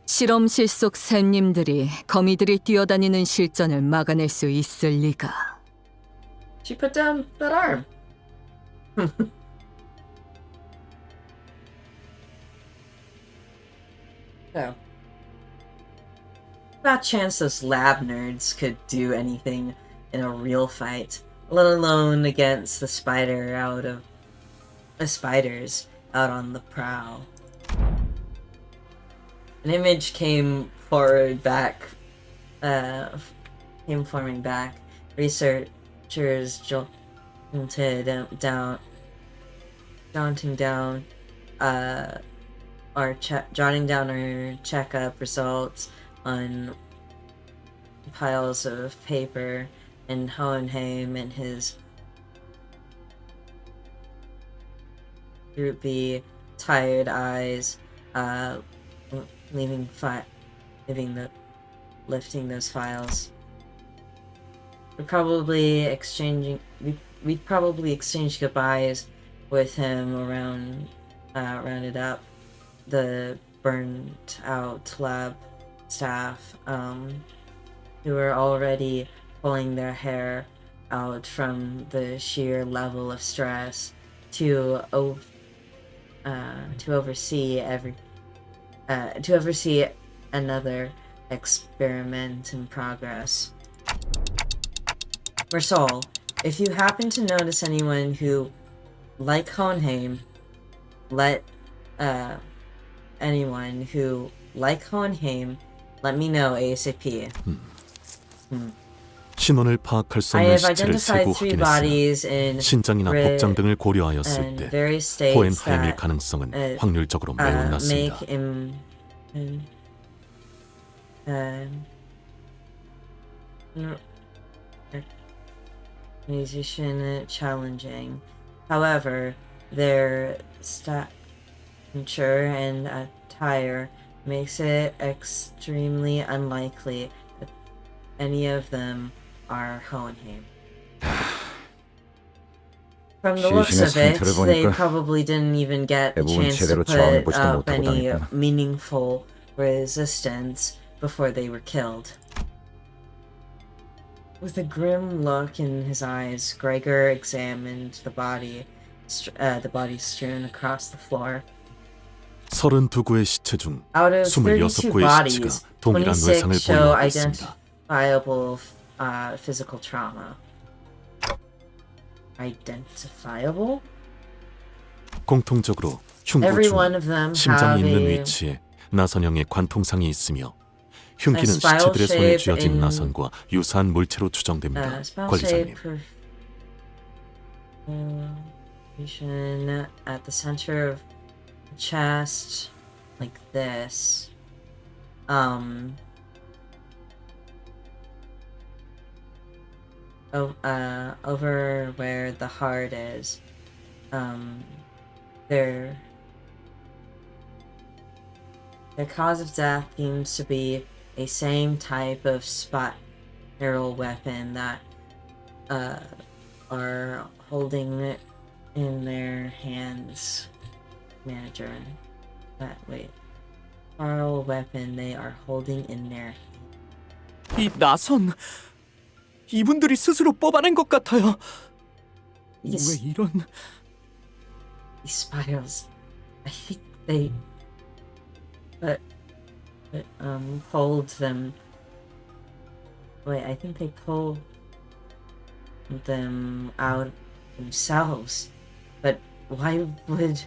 실험실 속 샘님들이 거미들이 뛰어다니는 실전을 막아낼 수 있을 리가. She put down that arm. So, not chance those lab nerds could do anything in a real fight, let alone against the spiders out on the prowl. An image came forming back. Researchers jotting down our checkup results on piles of paper, and Hohenheim and his droopy, tired eyes, lifting those files. We'd probably exchange goodbyes with him rounded up the burnt out lab staff who were already pulling their hair out from the sheer level of stress to oversee another experiment in progress. Mersol, if you happen to notice anyone who, like Hohenheim, Let me know ASAP. 신원을 파악할 수 I 없는 have 시체를 identified 세고 3 확인했으나 bodies in 신장이나 복장 등을 고려하였을 and 때 various 호엔 states 화임일 that 가능성은 확률적으로 매우 낮습니다. make musician challenging. However, their stature and attire makes it extremely unlikely that any of them are Hohenheim. From the looks of it, they probably didn't even get the chance to put up any meaningful resistance before they were killed. With a grim look in his eyes, Gregor examined the body strewn across the floor. 32구의 시체 중 Out of 32 26구의 시체가 bodies, 동일한 26 외상을 show 보유하고 있습니다. identifiable physical trauma. Identifiable? 공통적으로 Every 흉부 one of them 중 심장이 have 있는 a 위치에 나선형의 관통상이 있으며 흉기는 spiral 시체들의 손에 shape 쥐어진 in- 나선과 유사한 물체로 추정됩니다. 관리자님. Perforation at the center of the chest, like this. Over where the heart is. The cause of death seems to be a same type of spiral weapon that are holding it in their hands. Manager. Wait. Spiral weapon they are holding in their 이 나선 이분들이 스스로 뽑아낸 것 같아요. 왜 이런? These spirals. I think they pulled them. Wait, I think they pulled them out themselves. But why would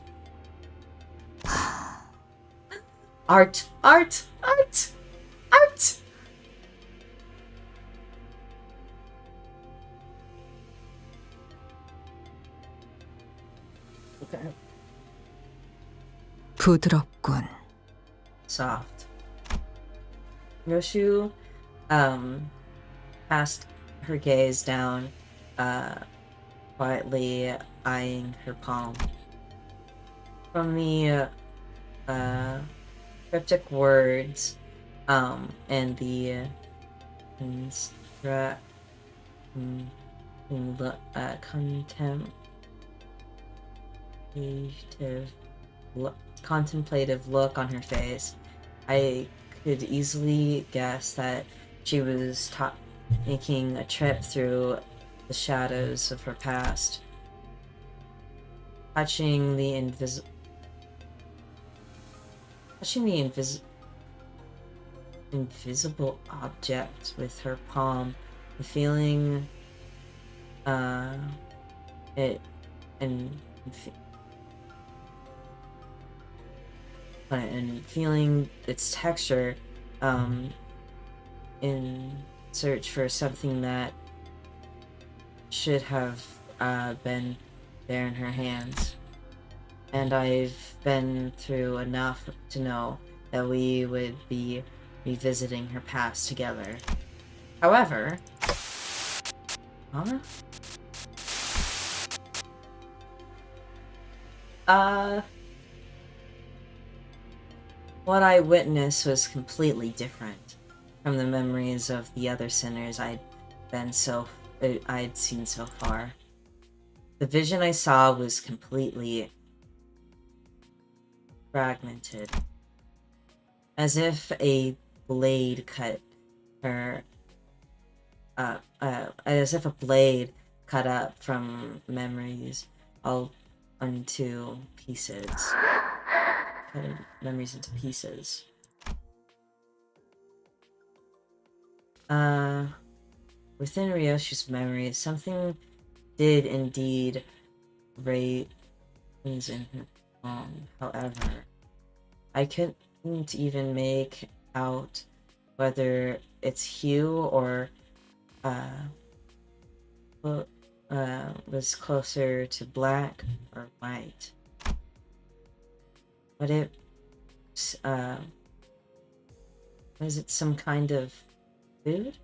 art. Okay. 부드럽군. Soft. Yoshu cast her gaze down, quietly eyeing her palm. From the cryptic words and the contemplative look on her face, I could easily guess that she was making a trip through the shadows of her past. Touching the invisible object with her palm, and feeling it and feeling its texture in search for something that should have been there in her hands. And I've been through enough to know that we would be revisiting her past together. However, what I witnessed was completely different from the memories of the other sinners I'd seen so far. The vision I saw was completely fragmented, as if a blade cut her as if a blade cut up from memories all into pieces. Cutting memories into pieces. Within Ryoshi's memory, something did indeed raise in her palm. However, I couldn't even make out whether it's hue or was closer to black or white. But it was it some kind of food,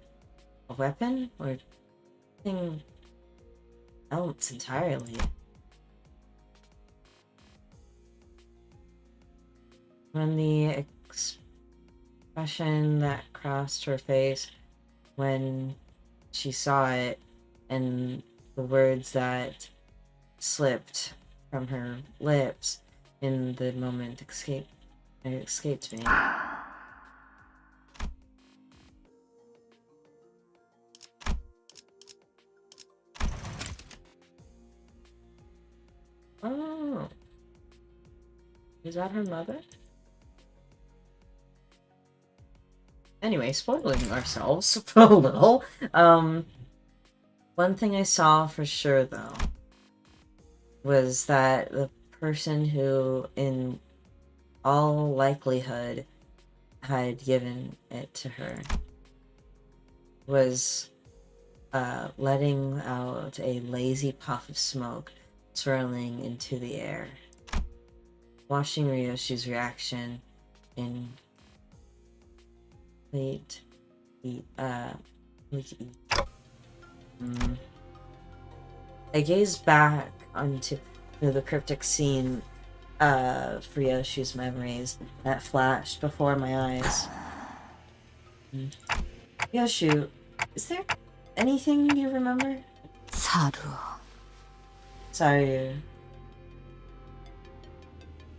a weapon, or something else entirely? When the expression that crossed her face when she saw it, and the words that slipped from her lips in the moment escaped me. Oh, is that her mother? Anyway, spoiling ourselves for a little. One thing I saw for sure, though, was that the person who, in all likelihood, had given it to her was letting out a lazy puff of smoke swirling into the air. Watching Ryoshi's reaction in I gazed back onto the cryptic scene of Ryoshi's memories that flashed before my eyes. Ryoshu, is there anything you remember? 사루. Sorry.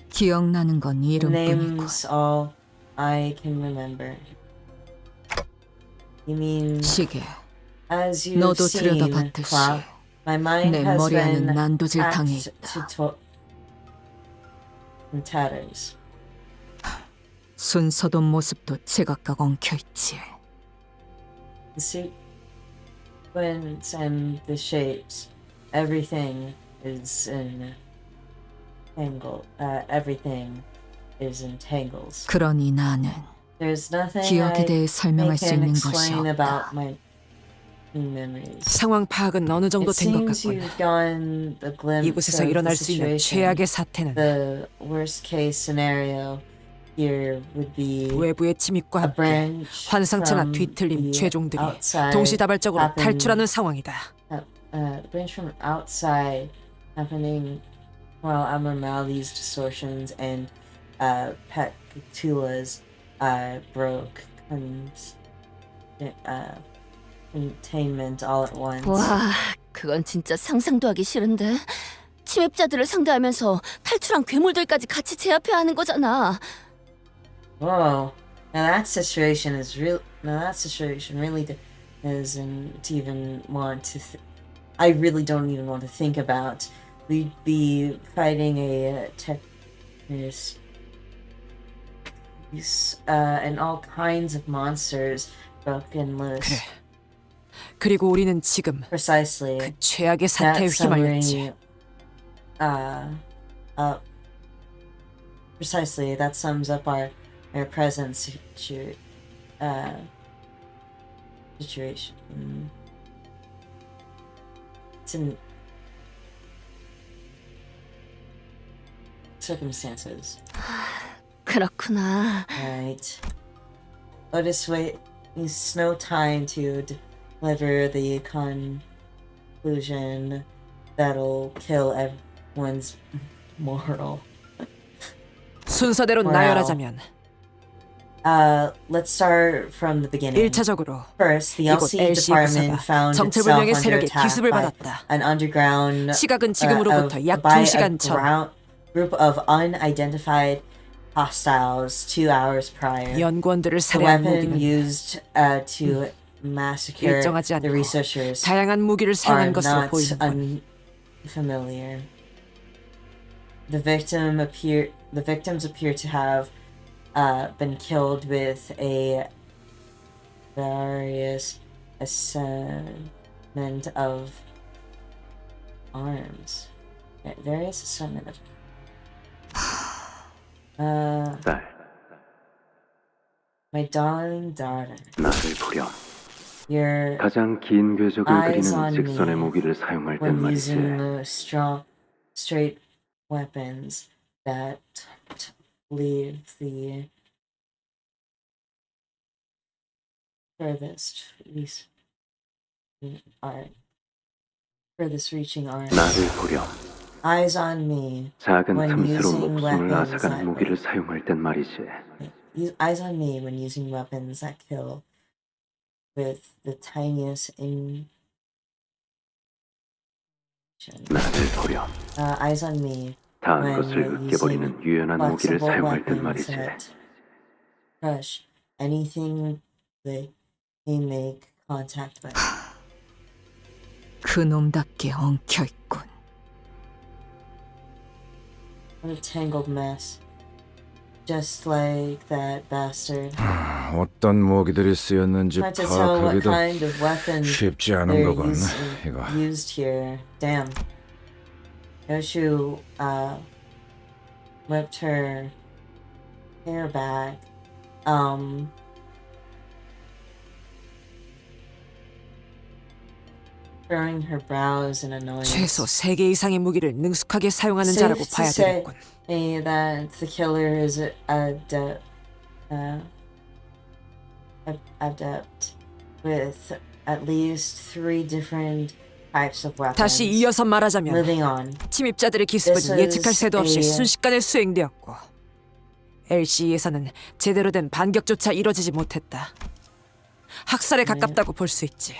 기억나는 건 이름뿐이고. Name's all I can remember. You mean, 시계. as you've 너도 seen, 들여다봤듯이 Cloud, my mind 내 has 머리 안은 been 난도질당해 hacked 있다. to in tatters. 순서도 모습도 제각각 엉켜있지. The sequence and the shapes, everything is in everything is in tangles. 그러니 나는 There's nothing 기억에 대해 I 설명할 수 can 있는 것이 explain about 없다. my memories. 상황 파악은 어느 정도 It 된 것 seems 같군. you've gotten the glimpse 이곳에서 of the 일어날 수 있는 situation. 최악의 사태는 The worst case scenario here would be 외부의 침입과 a 함께 branch 환상체나 from 뒤틀림 the 최종들이 outside 동시다발적으로 happen- 탈출하는 상황이다. branch from outside happening while abnormalities, distortions, and peculiars broke containment all at once. 와, 그건 진짜 상상도 하기 싫은데. 침입자들을 상대하면서 탈출한 괴물들까지 같이 제압해야 하는 거잖아. Whoa! Now that situation is real. Now that situation really doesn't even want to. I really don't even want to think about. We'd be fighting a technician and all kinds of monsters broken loose. 그래. 그리고 우리는 지금 Precisely. 그 최악의 That 사태에 휘말렸지. Precisely. That sums up our present situation. It's in circumstances. 그렇구나. Right. Let us wait. It's no time to deliver the conclusion that'll kill everyone's moral. 순서대로 Morale. 나열하자면 Let's start from the beginning. 1차적으로 First, the 이곳 LC LC department 부사가 found itself 정체불명의 under 세력의 attack 기습을 by 받았다. an underground 시각은 지금으로부터 약 by a 2시간 전 group of unidentified hostiles 2 hours prior. 연구원들을 The 살해한 weapon 무기는 used to massacre 일정하지 the 않고 researchers 다양한 무기를 are 사용한 것으로 not 보이는군. unfamiliar. The victims appear to have been killed with a various assortment of arms. Various assortment of. My darling daughter. 나를 보렴. Your 가장 긴 궤적을 eyes 그리는 on 직선의 me 무기를 사용할 땐 when 말이지. using the strong, straight weapons that leave the furthest reaching arm. 나를 보렴. Eyes on me 작은 when 틈새로 using 목숨을 weapons 앗아가는 that 무기를 사용할 땐 말이지. eyes on me when using weapons that kill with the tiniest 나를 보렴. eyes on me 닿은 when 것을 you're 으깨버리는 using 유연한 무기를 flexible 사용할 땐 weapons 말이지. that crush anything they make contact with. 그놈답게 엉켜있군. What a tangled mess. Just like that bastard. 어떤 무기들이 쓰였는지 Trying to tell what 파악하기도 kind of weapon 쉽지 않은 they're 거군. 이거 used here. Damn. Yoshu whipped her hair back. Furrowing her brows in annoyance. 최소 3개 이상의 무기를 능숙하게 사용하는 Safe 자라고 to 봐야 say 되겠군. that the killer is adept with at least 3 different types of weapons. 다시 이어서 말하자면 Moving on. 침입자들의 기습은 This 예측할 is 새도 없이 a- 순식간에 수행되었고 LC에서는 제대로 된 반격조차 이뤄지지 못했다. 학살에 가깝다고 볼 수 있지.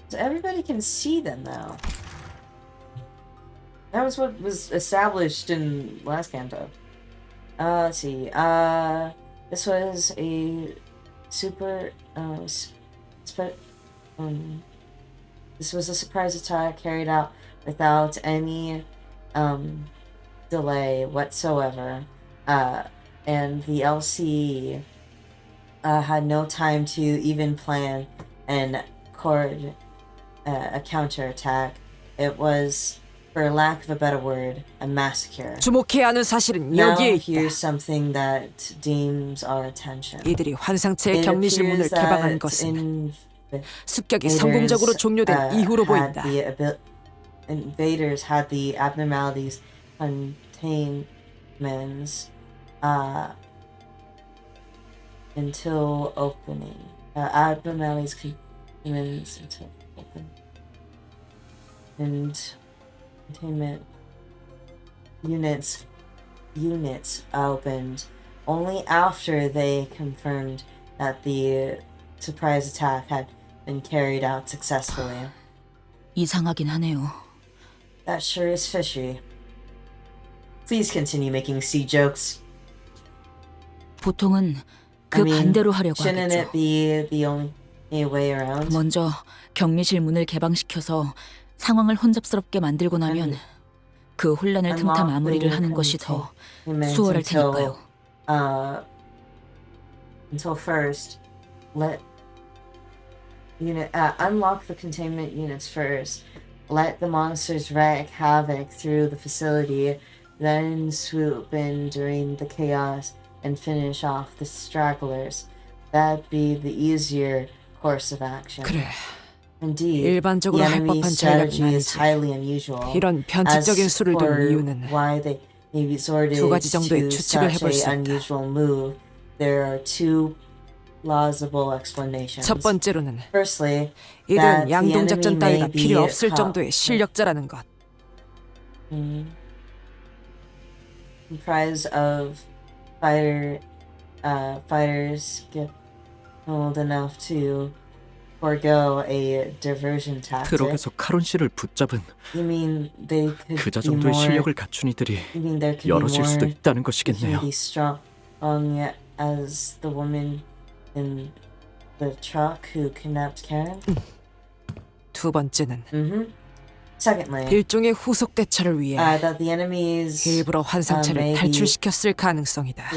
So everybody can see them now. That was what was established in last Canto. Let's see. This was a super. This was a surprise attack carried out without any delay whatsoever. And the LC had no time to even plan and record a counterattack. It was, for lack of a better word, a massacre. 주목해야 하는 사실은 Now 여기에 here's 있다. something that deems our attention. 이들이 환상체의 It 격리실 문을 appears 개방한 that 것은 습격이 성공적으로 invaders, 종료된 이후로 보인다. Invaders had the abnormalities containments until opening. Abnormalities containments until open. And containment units opened only after they confirmed that the surprise attack had been carried out successfully. 이상하긴 하네요. That sure is fishy. Please continue making sea jokes. 보통은 그 I mean, 반대로 하려고 shouldn't 하겠죠. it be the only way around? 먼저 격리실 문을 개방시켜서 상황을 혼잡스럽게 만들고 나면 그 혼란을 틈타 마무리를 하는 것이 더 수월할 테니까요. Until first, unlock the containment units first. Let the monsters wreak havoc through the facility, then swoop in during the chaos and finish off the stragglers. That'd be the easier course of action. 그래. Indeed, the 일반적으로 할 enemy 법한 전략은 strategy is 아니지. highly unusual. 이런 변칙적인 As 수를 for 둔 이유는 why they resorted 두 가지 정도의 to 추측을 such 해볼 수 an 있다. unusual move, there are 2 plausible explanations. 첫 번째로는 Firstly, 이들은 that the 양동작전 enemy 따위가 may be 필요 없을 정도의 실력자라는 것. comprised of fighters old enough to forego a diversion tactic. 트럭에서 카론 씨를 붙잡은 You mean they could 그자 be 정도의 more? 실력을 갖춘 이들이 You mean there could be 여럿일 수도 more? 있다는 Can 것이겠네요. be strong as the woman in the truck who kidnapped Karen. 두 번째는 Secondly, 일종의 후속 대처를 위해 that the enemies 일부러 환상체를 maybe 탈출시켰을 가능성이다.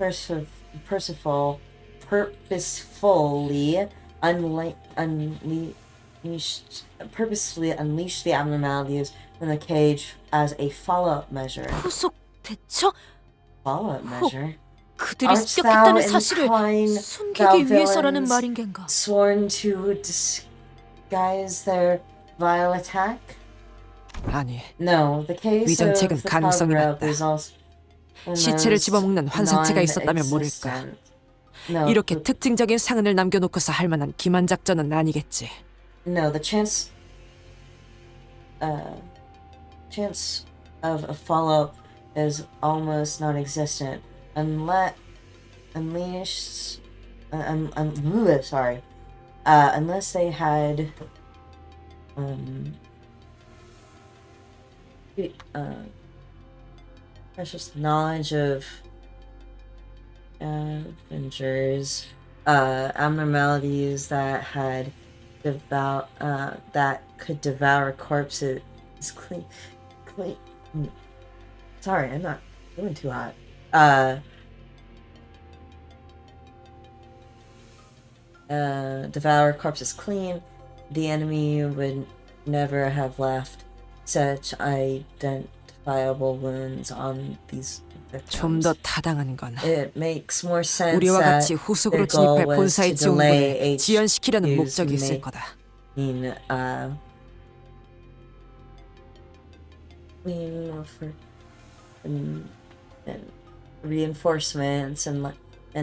were, purposefully purposefully unleash the abnormalities from the cage as a follow-up measure. 후속 대처? Follow-up measure? 그들이 Art 습격했다는 thou 사실을 incline, thou 숨기기 위해서라는 villains, 말인겐가? sworn to disguise their vile attack? 아니, No, the case 위장책은 of the 가능성이 cover-up 낮다. is also 시체를 집어먹는 환상체가 있었다면 non-existent. 모를까. No, 이렇게 특징적인 상흔을 남겨놓고서 할 만한 기만 작전은 아니겠지. No, the chance of a follow-up is almost non-existent unless unless they had precious knowledge of Avengers abnormalities that had that could devour corpses. Clean. Sorry, I'm not doing too hot. Devour corpses clean. The enemy would never have left such identifiable wounds on these 좀 victims. 더 타당한 건 It makes more sense 우리와 that 같이 후속으로 their goal 진입할 was 본사의 to delay 지원군을 지연시키려는 HQ's 목적이 있을 거다. And reinforcements and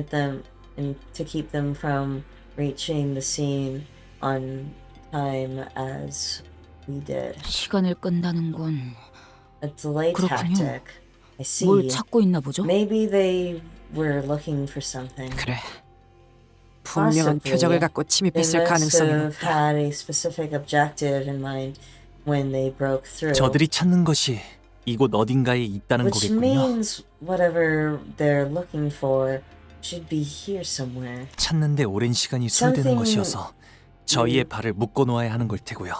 them and to keep them from reaching the scene on time as we did. 시간을 끈다는 건 A delay 그렇군요. tactic. I see. 뭘 찾고 있나 보죠? Maybe they were looking for something. 그래. 분명한 Possibly. 표적을 갖고 They 침입했을 must 가능성이 have 높다. had a specific objective in mind when they broke through. 저들이 찾는 것이 이곳 어딘가에 있다는 Which 거겠군요. means whatever they're looking for should be here somewhere. 찾는데 오랜 시간이 소요되는 Something- 것이어서 저희의 발을 묶어 놓아야 하는 걸 테고요.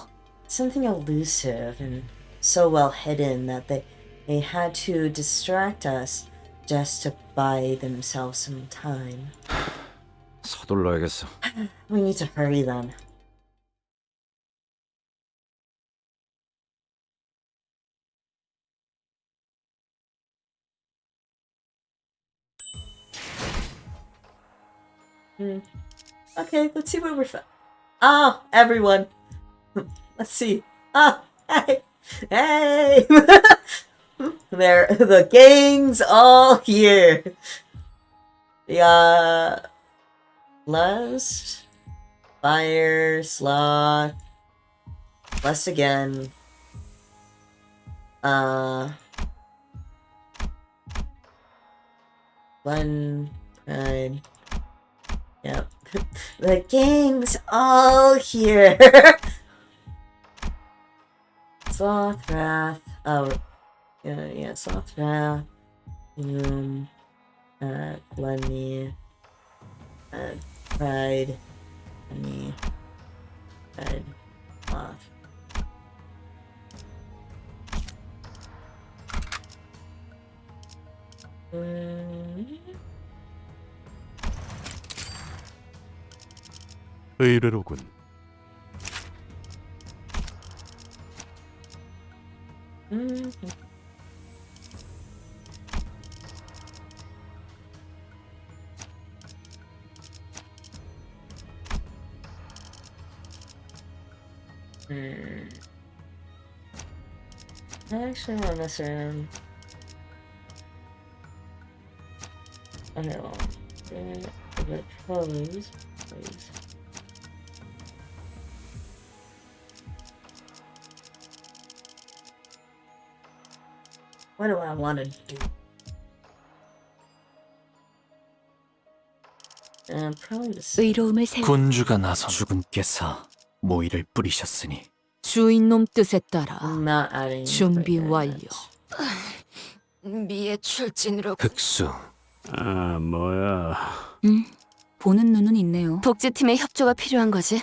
Something elusive and so well hidden that they had to distract us just to buy themselves some time. 서둘러야겠어. We need to hurry then. Okay, let's see where we're from. Ah, everyone. Let's see. Ah, hey. Hey. There, the gang's all here. Yeah. Lust. Fire. Sloth. Lust again. Fun. Pride. Yep. The gang's all here. Sloth, Wrath. Oh, yeah, Sloth, Wrath. Gluttony. Pride. Gluttony. Pride. Sloth. 의뢰로군. I actually want to mess around. Okay, well, the clothes, please. What do I want to do? Probably the same. 의로움을 세 군주가 나선 주군께서 모이를 뿌리셨으니 주인놈 뜻에 따라 Not adding. 준비 but 완료. 미의 출진으로 흑수 아, 뭐야. 보는 눈은 있네요. 복제팀의 협조가 필요한 거지.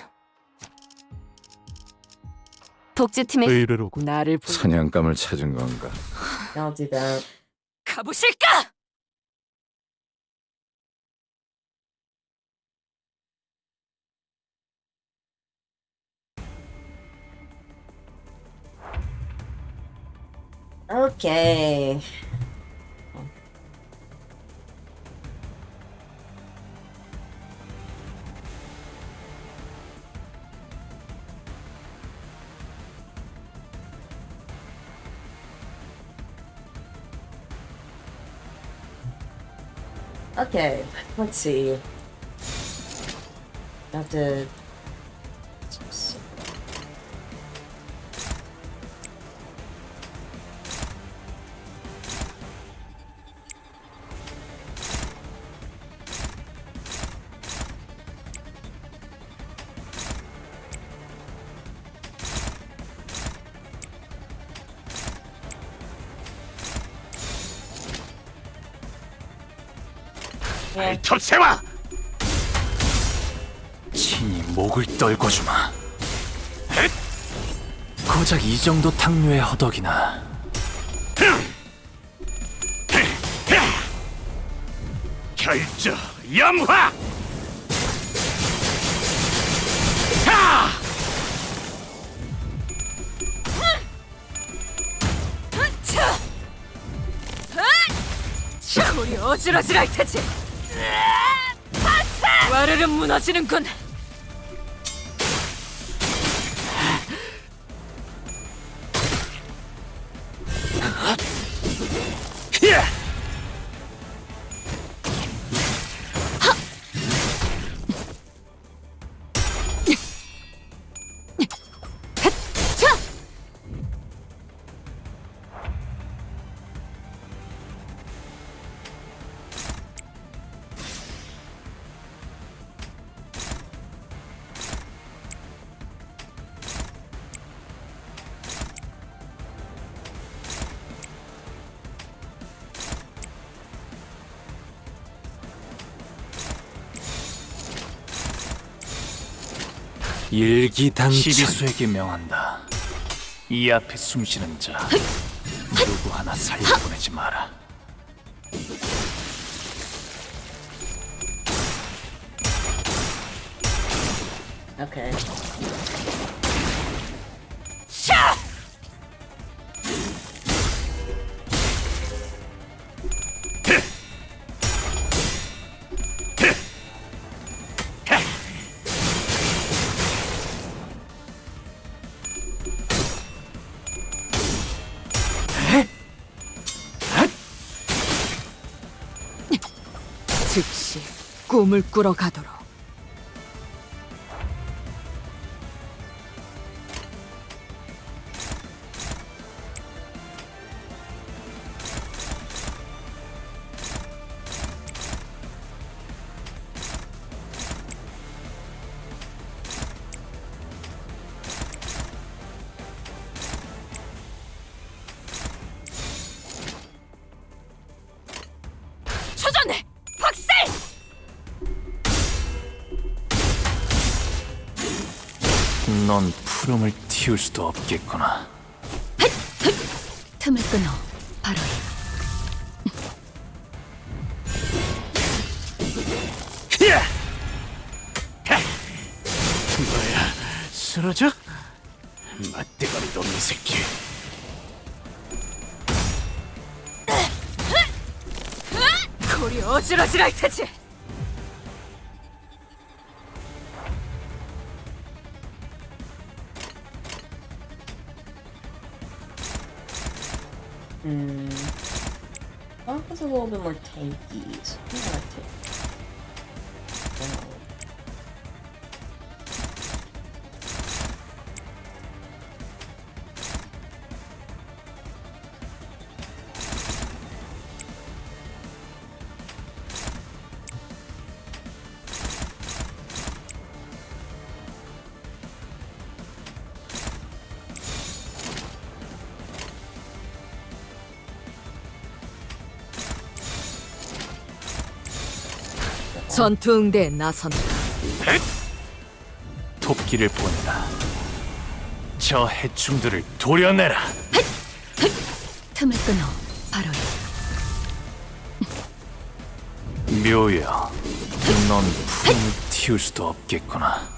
복제팀의 의뢰로군. 나를 사냥감을 찾은 건가? I'll do that. 가보실까? Okay. Okay, let's see. I have to. 톱세와! 친히 목을 떨궈주마. 헷! 고작 이 정도 탕류의 허덕이나. 결조 염화! 우리 어지러지할 테지. 와르르 무너지는군. 일기당천. 시비수에게 명한다. 이 앞에 숨쉬는 자 누구 하나 살려보내지 마라. Okay. 즉시 꿈을 꾸러 가도록. 초전해! 박살! 넌 푸름을 틔울 수도 없겠구나. 틈을 끊어 바로 뭐야, 쓰러져? 맞대가리 놈이 새끼. 우리 어지러지할 테지. That was a little bit more tanky. So I'm gonna take. 전투 응대에 나선다. 토끼를 보내라. 저 해충들을 도려내라. 틈을 끊어 바로 묘여, 넌 푸름을 틔울 수도 없겠구나.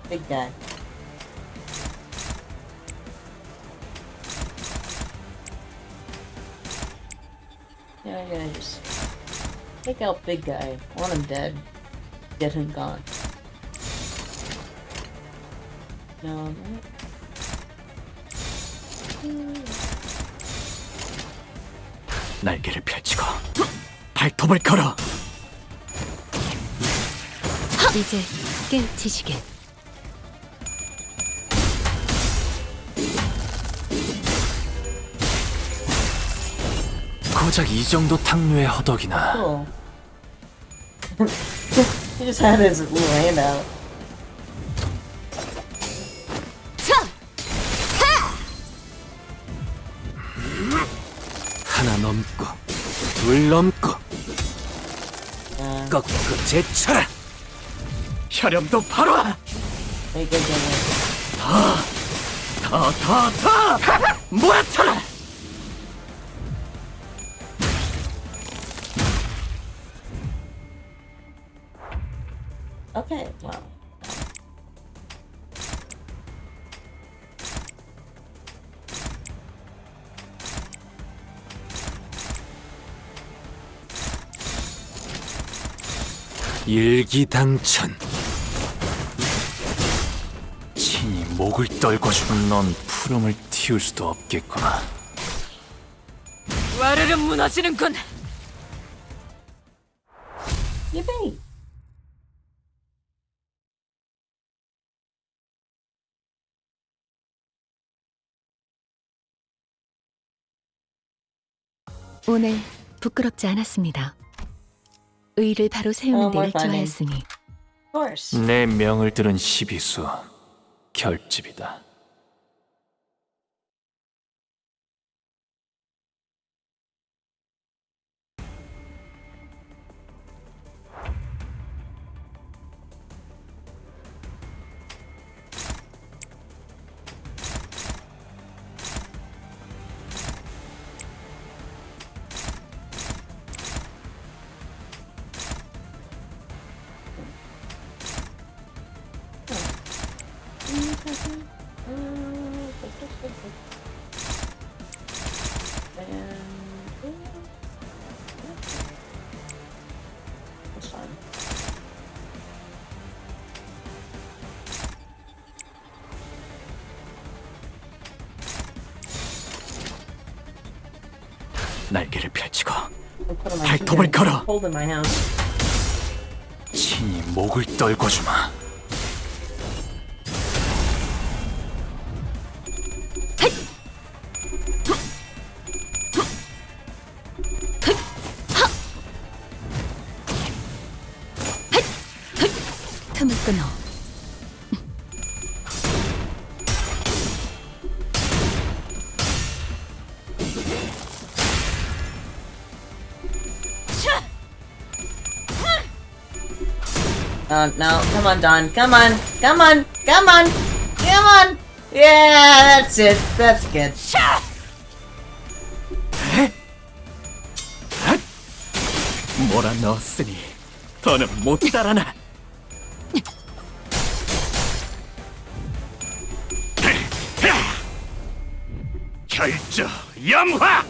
Big guy. Yeah, I'm gonna just take out big guy. I want him dead. Get him gone. No. 날개를 펼치고 발톱을 걸어. 이제 깨우치시게. 고작 이 정도 탕류의 허덕이나. Cool. He just had his little hand out. 하나 넘고 둘 넘고 꺾고 제쳐라. 혈염도 바로 와. Make it 더 모아쳐라. Okay, well. 일기당천. 친히 목을 떨궈주는 넌 푸름을 틔울 수도 없겠구나. 와르르 무너지는군. Yippee! 오늘 부끄럽지 않았습니다. 의의를 바로 세우는 데 more 일조하였으니 Of course. 내 명을 들은 시비수 결집이다. That's fine. 날개를 펼치고 I'll put him on 발톱을 걸어. hold in my house. 친히 목을 떨궈주마. 틈을 끊어. No, come on, Don. Come on, come on, come on, come on. Yeah, that's it. That's good. 몰아넣었으니 더는 못 따라나. 결조 염화.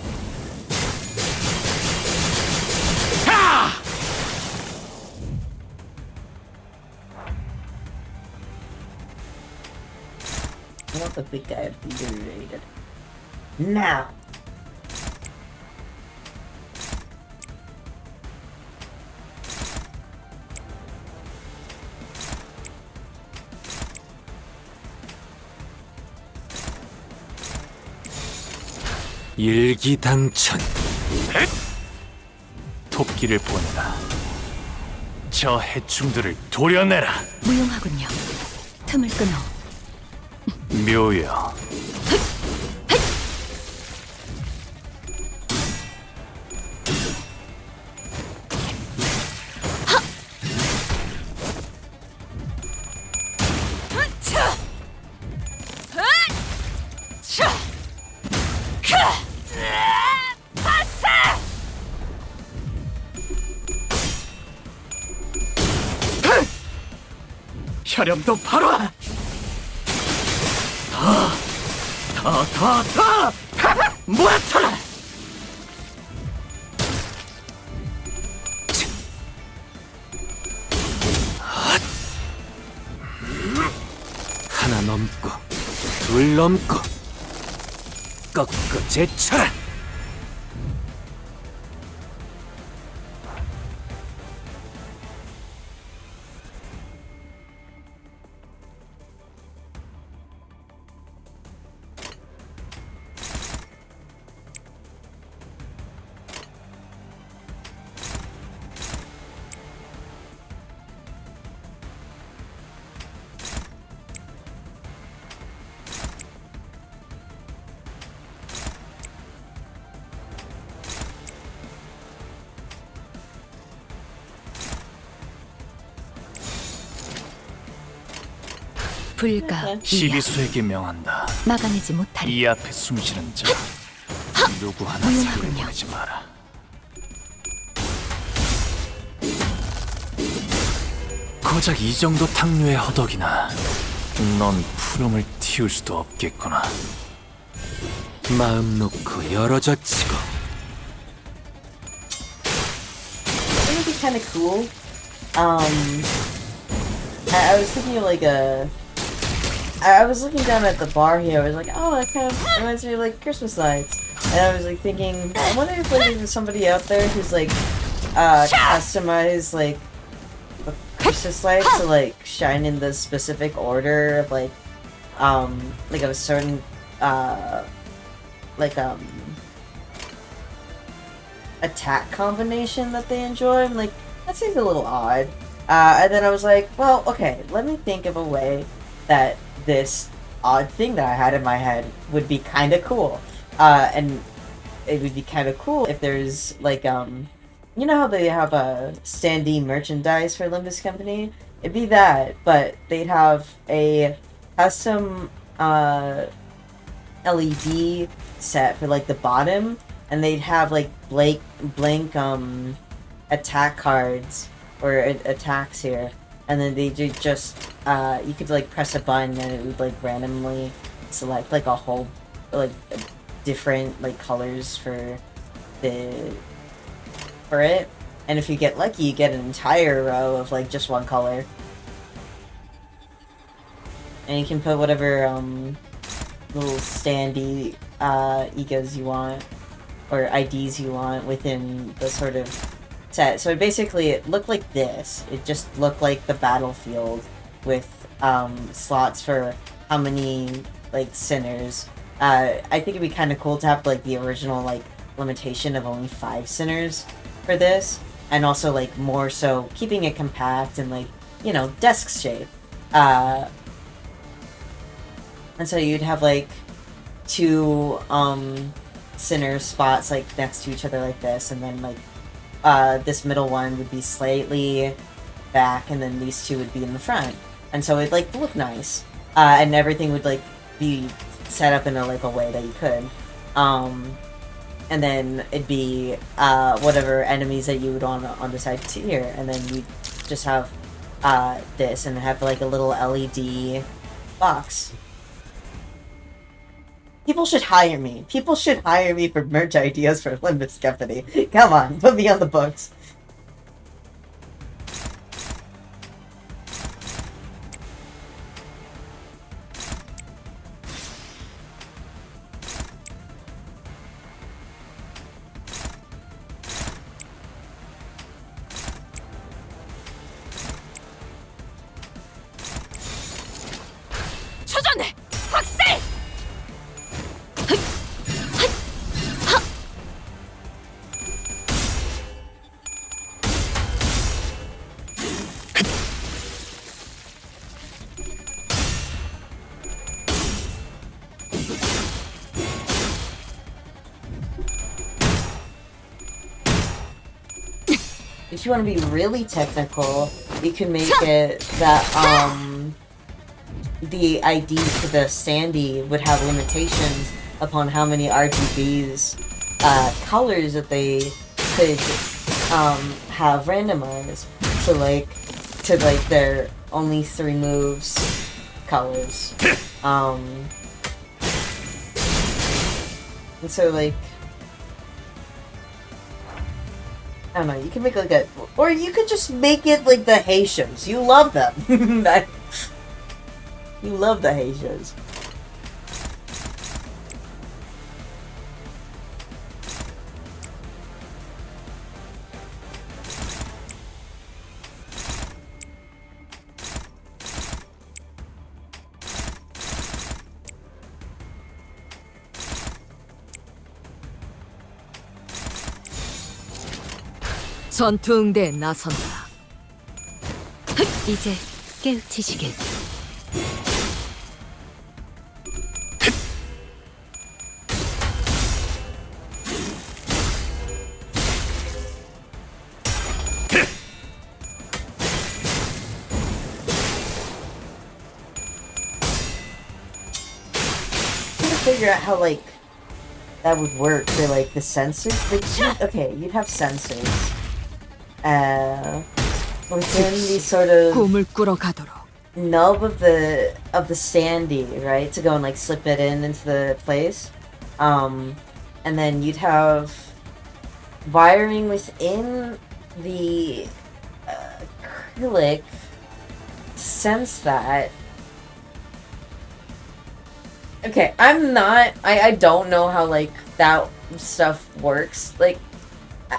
I want the big guy to be deteriorated. Now. 일기당천. 토끼를 보내라. 저 해충들을 도려내라. 무용하군요. 틈을 끊어. 묘여. 혈염도 바로 와. 하나 넘고 둘 넘고 꺾고 제쳐라. 불가 시비수에게 명한다. 막아내지 못하리. 이 앞에 숨쉬는 자 누구 하나 살을 보내지 마라. 고작 이 정도 탕류의 허덕이나 넌 푸름을 틔울 수도 없겠구나. 마음 놓고 열어젖히고. It would be kind of cool. I was thinking of like I was looking down at the bar here. I was like, oh, that kind of reminds me of like Christmas lights. And I was like thinking, I wonder if like there's somebody out there who's like customized like the Christmas lights to like shine in the specific order of like a certain attack combination that they enjoy. I'm like, that seems a little odd. And then I was like, well, okay, let me think of a way that this odd thing that I had in my head would be kind of cool. And it would be kind of cool if there's like, you know how they have a standee merchandise for Limbus Company? It'd be that, but they'd have a custom LED set for like the bottom, and they'd have like blank attack cards or attacks here, and then they just you could like press a button and it would like randomly select like a whole like different like colors for it, and if you get lucky you get an entire row of like just one color, and you can put whatever little standee egos you want or IDs you want within the sort of set. So basically it looked like this. It just looked like the battlefield with slots for how many like sinners. I think it'd be kind of cool to have like the original like limitation of only 5 sinners for this, and also like more so keeping it compact and like, you know, desk shape. And so you'd have like 2 sinner spots like next to each other like this, and then like this middle one would be slightly back, and then these 2 would be in the front, and so it'd like look nice, and everything would like be set up in a like a way that you could, and then it'd be whatever enemies that you would want on the side here, and then you just have this and have like a little LED box. People should hire me. People should hire me for merch ideas for Limbus Company. Come on, put me on the books. 초전해! 확살! If you want to be really technical, you can make it that the IDs for the standee would have limitations upon how many RGBs colors that they could have randomized. So like to like their only 3 moves colors. And so, like, I don't know, you can make like a, or you could just make it like the Haitians. You love them. You love the Haitians. 전투 응대에 나선다. 이제 깨우치시길. Figure out how like that would work for like the sensors. Like, okay, you'd have sensors within the sort of 꿈을 꾸러 가도록. nub of the sandy, right, to go and like slip it into the place, and then you'd have wiring within the acrylic to sense that. Okay, I don't know how, like, that stuff works. Like,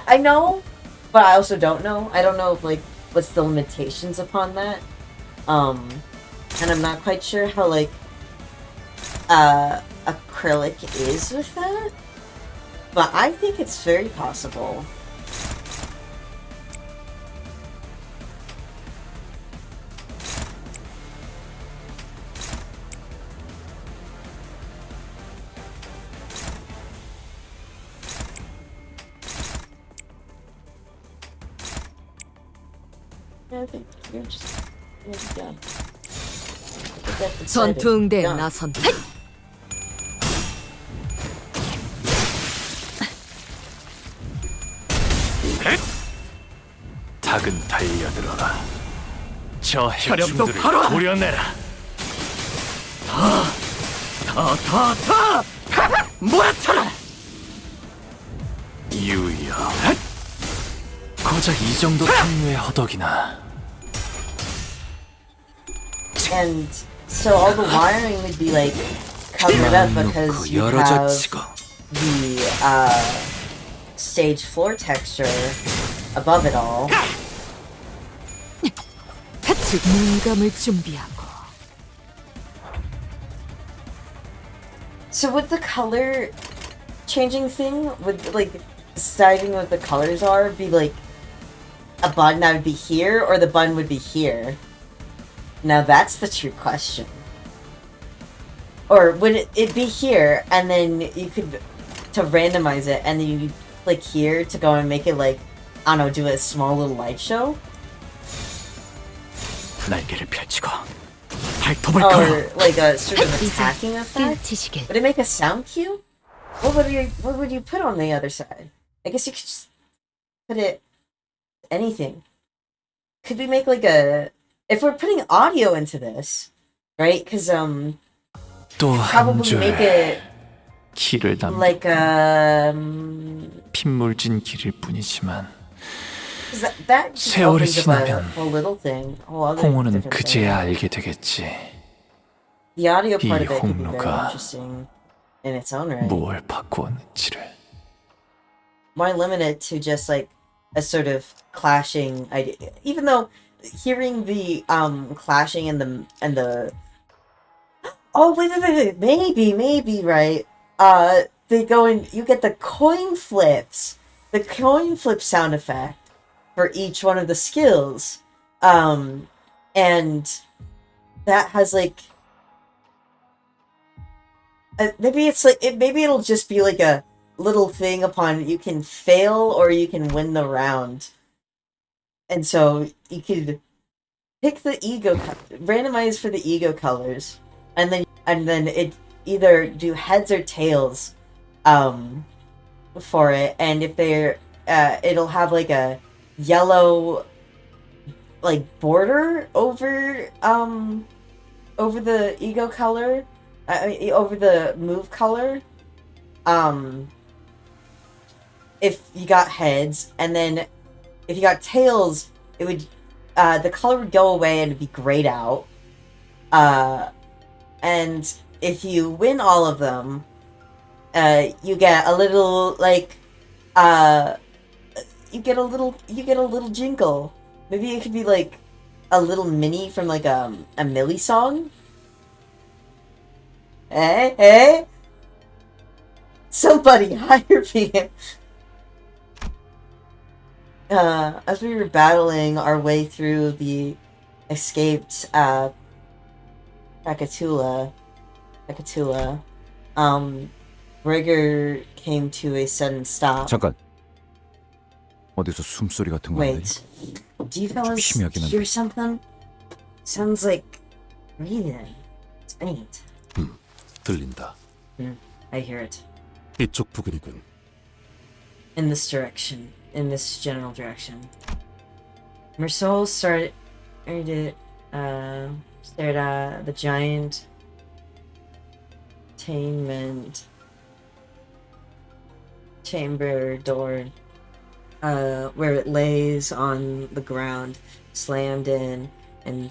I know, but I also don't know. I don't know if, like, what's the limitations upon that. And I'm not quite sure how, like, acrylic is with that. But I think it's very possible. I think you're just done. 전투 응대에 나선다. 닭은 달려들어라. 저 해충들을 고려내라. 모아쳐라. 유여. 고작 이 정도 탐유의 허덕이나. And so all the wiring would be like covered up because you have the stage floor texture above it all. 즉 눈감을 준비하고. So would the color changing thing, would like deciding what the colors are, be like a button that would be here, or the button would be here? Now that's the true question. Or would it be here, and then you could, to randomize it, and then you click here to go and make it like, I don't know, do a small little light show? 날개를 펼치고 Or like a sort of attacking effect? Would it make a sound cue? What would you put on the other side? I guess you could just put it anything. Could we make like a, if we're putting audio into this, right? Because probably make it 길을 담 like 핏물진 길일 뿐이지만 that 세월이 opens up 지나면 a little thing, a whole other 홍어는 different 그제야 thing. 알게 되겠지. The audio part 이 of it could be very 홍루가 interesting in its own right. 무엇을 바꾸었는지를. Why limit it to just like a sort of clashing idea? Even though hearing the clashing and the oh wait, maybe right. They go and you get the coin flips, the coin flip sound effect for each one of the skills, and that has like maybe it's like maybe it'll just be like a little thing upon you can fail or you can win the round, and so you could pick the randomize for the ego colors, and then it either do heads or tails for it, and if they're it'll have like a yellow like border over the ego color, over the move color, if you got heads, and then if you got tails, it would the color would go away and it'd be grayed out. And if you win all of them, you get a little you get a little jingle. Maybe it could be like a little mini from like a Millie song. Hey, somebody hire me. As we were battling our way through the escaped Pakatula, Rigger came to a sudden stop. 잠깐. 어디서 숨소리 같은 건데? Wait, do you fellas 심하긴 한데. hear something? Sounds like breathing. It's faint. 들린다. I hear it. 이쪽 부근이군. In this direction. In this general direction. Mersol stared at the giant entertainment chamber door, where it lays on the ground, slammed in and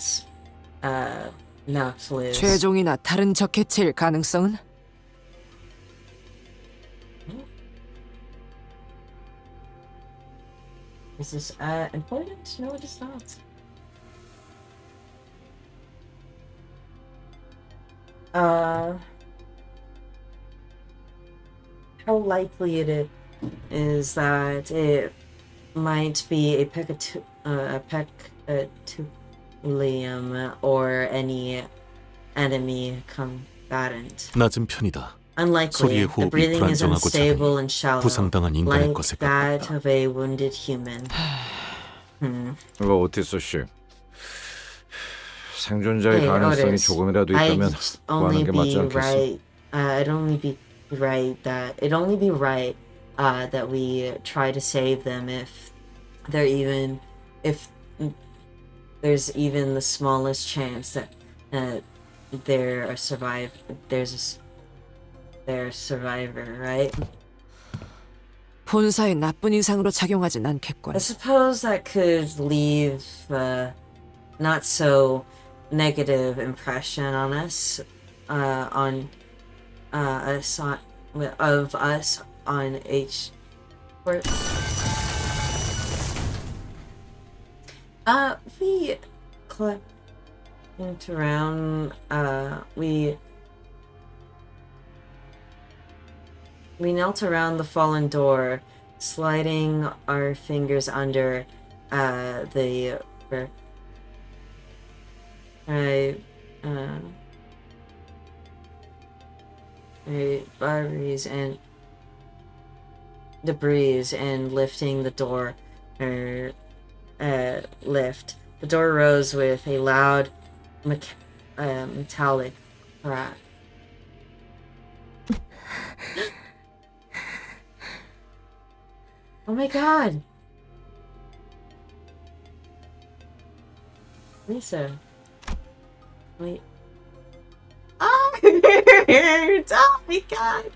knocked loose. 최종이나 다른 적 해체일 가능성은? Is this important? No, it is not. How likely it is that it might be a Pecatulium or any enemy combatant. 낮은 편이다. Unlikely. 소리의 The 호흡이 breathing is 불안정하고 unstable 작으니 and shallow, 부상당한 인간의 like 것에 that 가깝다. of a wounded human. 이거 오티스 씨. 생존자의 Hey, 가능성이 Otis, 조금이라도 있다면 I'd 구하는 only 게 맞지 be 않겠어? right. It'd only be right that we try to save them if there's even the smallest chance that they're a survivor, right? 본사에 나쁜 인상으로 작용하진 않겠군. I suppose that could leave a not so negative impression on us, of us on H. We clicked around. We knelt around the fallen door, sliding our fingers under the barbers and debris and lifting the door lift. The door rose with a loud metallic crack. Oh my god! Lisa. Wait. Oh! Oh my god!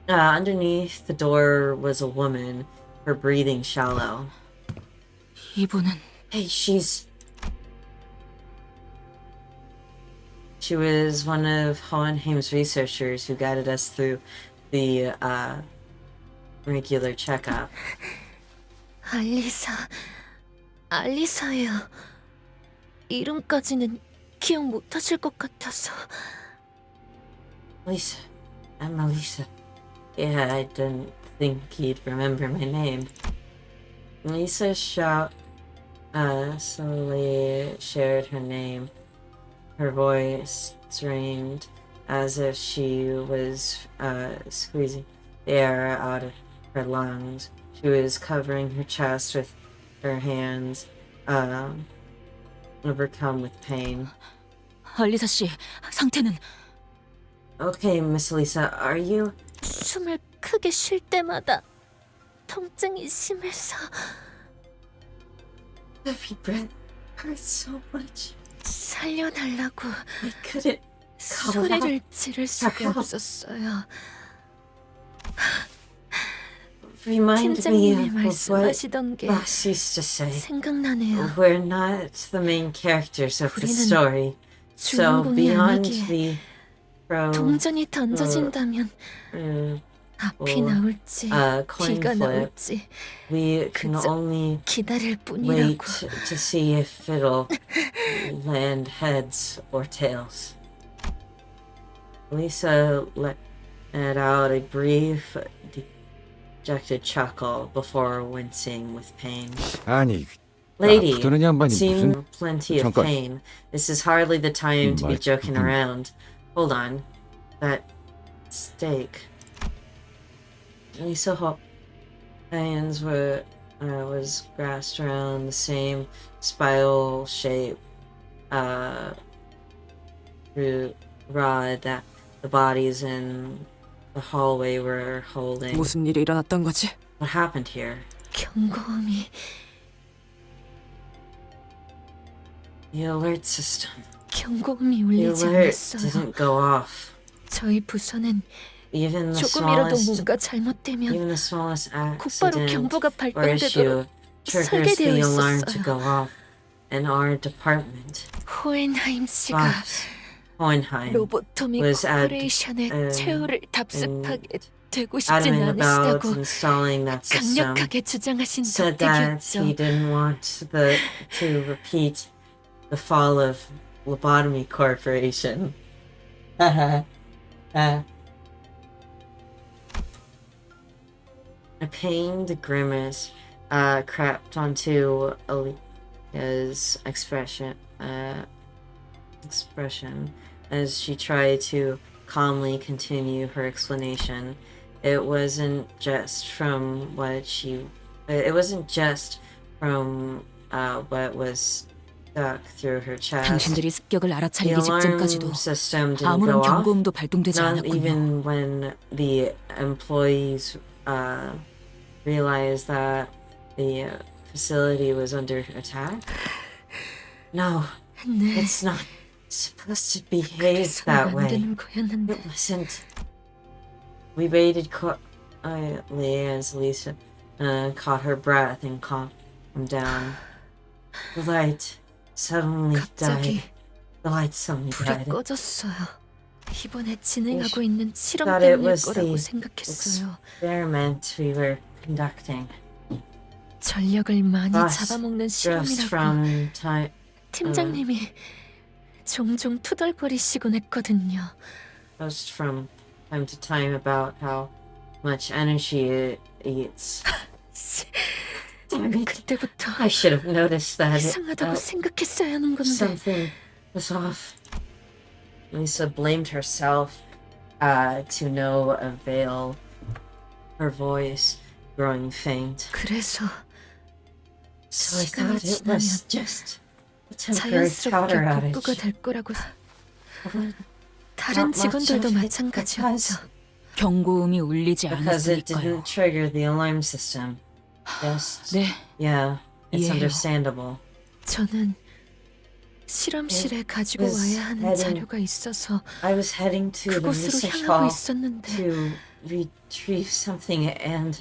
Underneath the door was a woman, her breathing shallow. 이분은 Hey, she was one of Hohenheim's researchers who guided us through the regular checkup. 알리사예요. 이름까지는 기억 못하실 것 같아서. Lisa. I'm Elisa. Yeah, I didn't think he'd remember my name. Lisa slowly shared her name. Her voice strained as if she was squeezing the air out of her lungs. She was covering her chest with her hands, overcome with pain. 알리사 씨 상태는? Okay, Miss Lisa, are you... 숨을 크게 쉴 때마다 통증이 심해서 Every breath hurts so much. 살려달라고. I couldn't 소리를 지를 수가 out. 없었어요. Remind me 팀장님이 of what 말씀하시던 게 Boss used to say. 생각나네요. We're not the main characters of the 우리는 story. So 주인공이 beyond 아니기에 the 동전이 던져진다면 앞이 or, 나올지 coin 뒤가 flip, 나올지 we can 그저 only 기다릴 wait 뿐이라고. to see if it'll land heads or tails. Lisa let out a brief, dejected chuckle before wincing with pain. 아니, Lady 부드러운 양반이 seemed 무슨 plenty of 잠깐. pain. This is hardly the time to be 말- joking around. Hold on. That steak. Lisa hands was grasped around the same spiral shape rod that the bodies in the hallway were holding. 무슨 일이 일어났던 거지? What happened here? 경고음이 The alert system. 경고음이 The 울리지 alert 않았어요. didn't go off. 저희 부서는 Even the 조금이라도 smallest, 뭔가 잘못되면 even the smallest 곧바로 accident 경보가 or issue 발동되도록 triggers 설계되어 the alarm to 있었어요. go off. In our department, 호엔하임 씨가 Boss Hohenheim 로보토미 was 코퍼레이션의 최후를 답습하게 되고 싶진 adamant about 않으시다고 installing that system. 강력하게 주장하신 Said that he 덕택이었죠. didn't want to repeat the fall of Lobotomy Corporation. A pained grimace crept onto Alicia's expression as she tried to calmly continue her explanation. It wasn't just from what was stuck through her chest. 당신들이 습격을 The 알아차리기 alarm 직전까지도 system didn't 아무런 go off. 경고음도 발동되지 Not 않았군요. even when the employees realized that the facility was under attack. No, 네, it's not supposed to behave 그래서 that 안 way. 되는 거였는데 It wasn't. We waited quietly as Lisa caught her breath and calmed down. The light suddenly 갑자기 died. The light suddenly 불이 died. 꺼졌어요. 이번에 진행하고 있는 실험 Thought it 때문일 was 거라고 the 생각했어요. experiment we were conducting. 전력을 많이 Boss, 잡아먹는 Just 실험이라고 from time, 팀장님이 종종 투덜거리시곤 했거든요. just from time to time about how much energy it eats. Damn it! 그때부터 I should have noticed that 이상하다고 생각했어야 하는 건데 something was off. Lisa blamed herself to no avail. Her voice growing faint. 그래서 So I 시간이 thought it was 지나면 just a temporary 자연스럽게 power 복구가 outage. 될 거라고 But 다른 not much 직원들도 of it 마찬가지였죠. 경고음이 울리지 because it 않았으니까요. didn't trigger the alarm system. Just 네, yeah, it's 이해해요. understandable. 저는 실험실에 가지고 was 와야 하는 heading- 자료가 있어서 I was heading to the 그곳으로 research 향하고 hall 있었는데 to retrieve something, and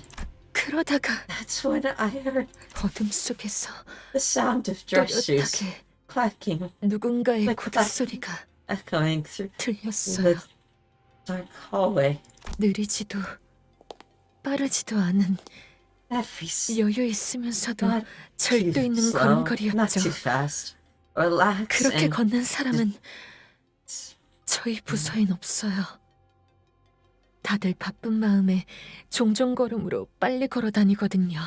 그러다가 that's when I heard 어둠 속에서 the sound of dress shoes 또렷하게 clacking, 누군가의 Like 고독소리가 echoing through 들렸어요. the dark hallway. 느리지도 빠르지도 않은 Every 여유 있으면서도 not 절도 too 있는 slow, not 걸음걸이였죠. too fast, or lax, 그렇게 and 걷는 사람은 저희 부서엔 없어요. 다들 바쁜 마음에 종종 걸음으로 빨리 걸어 다니거든요.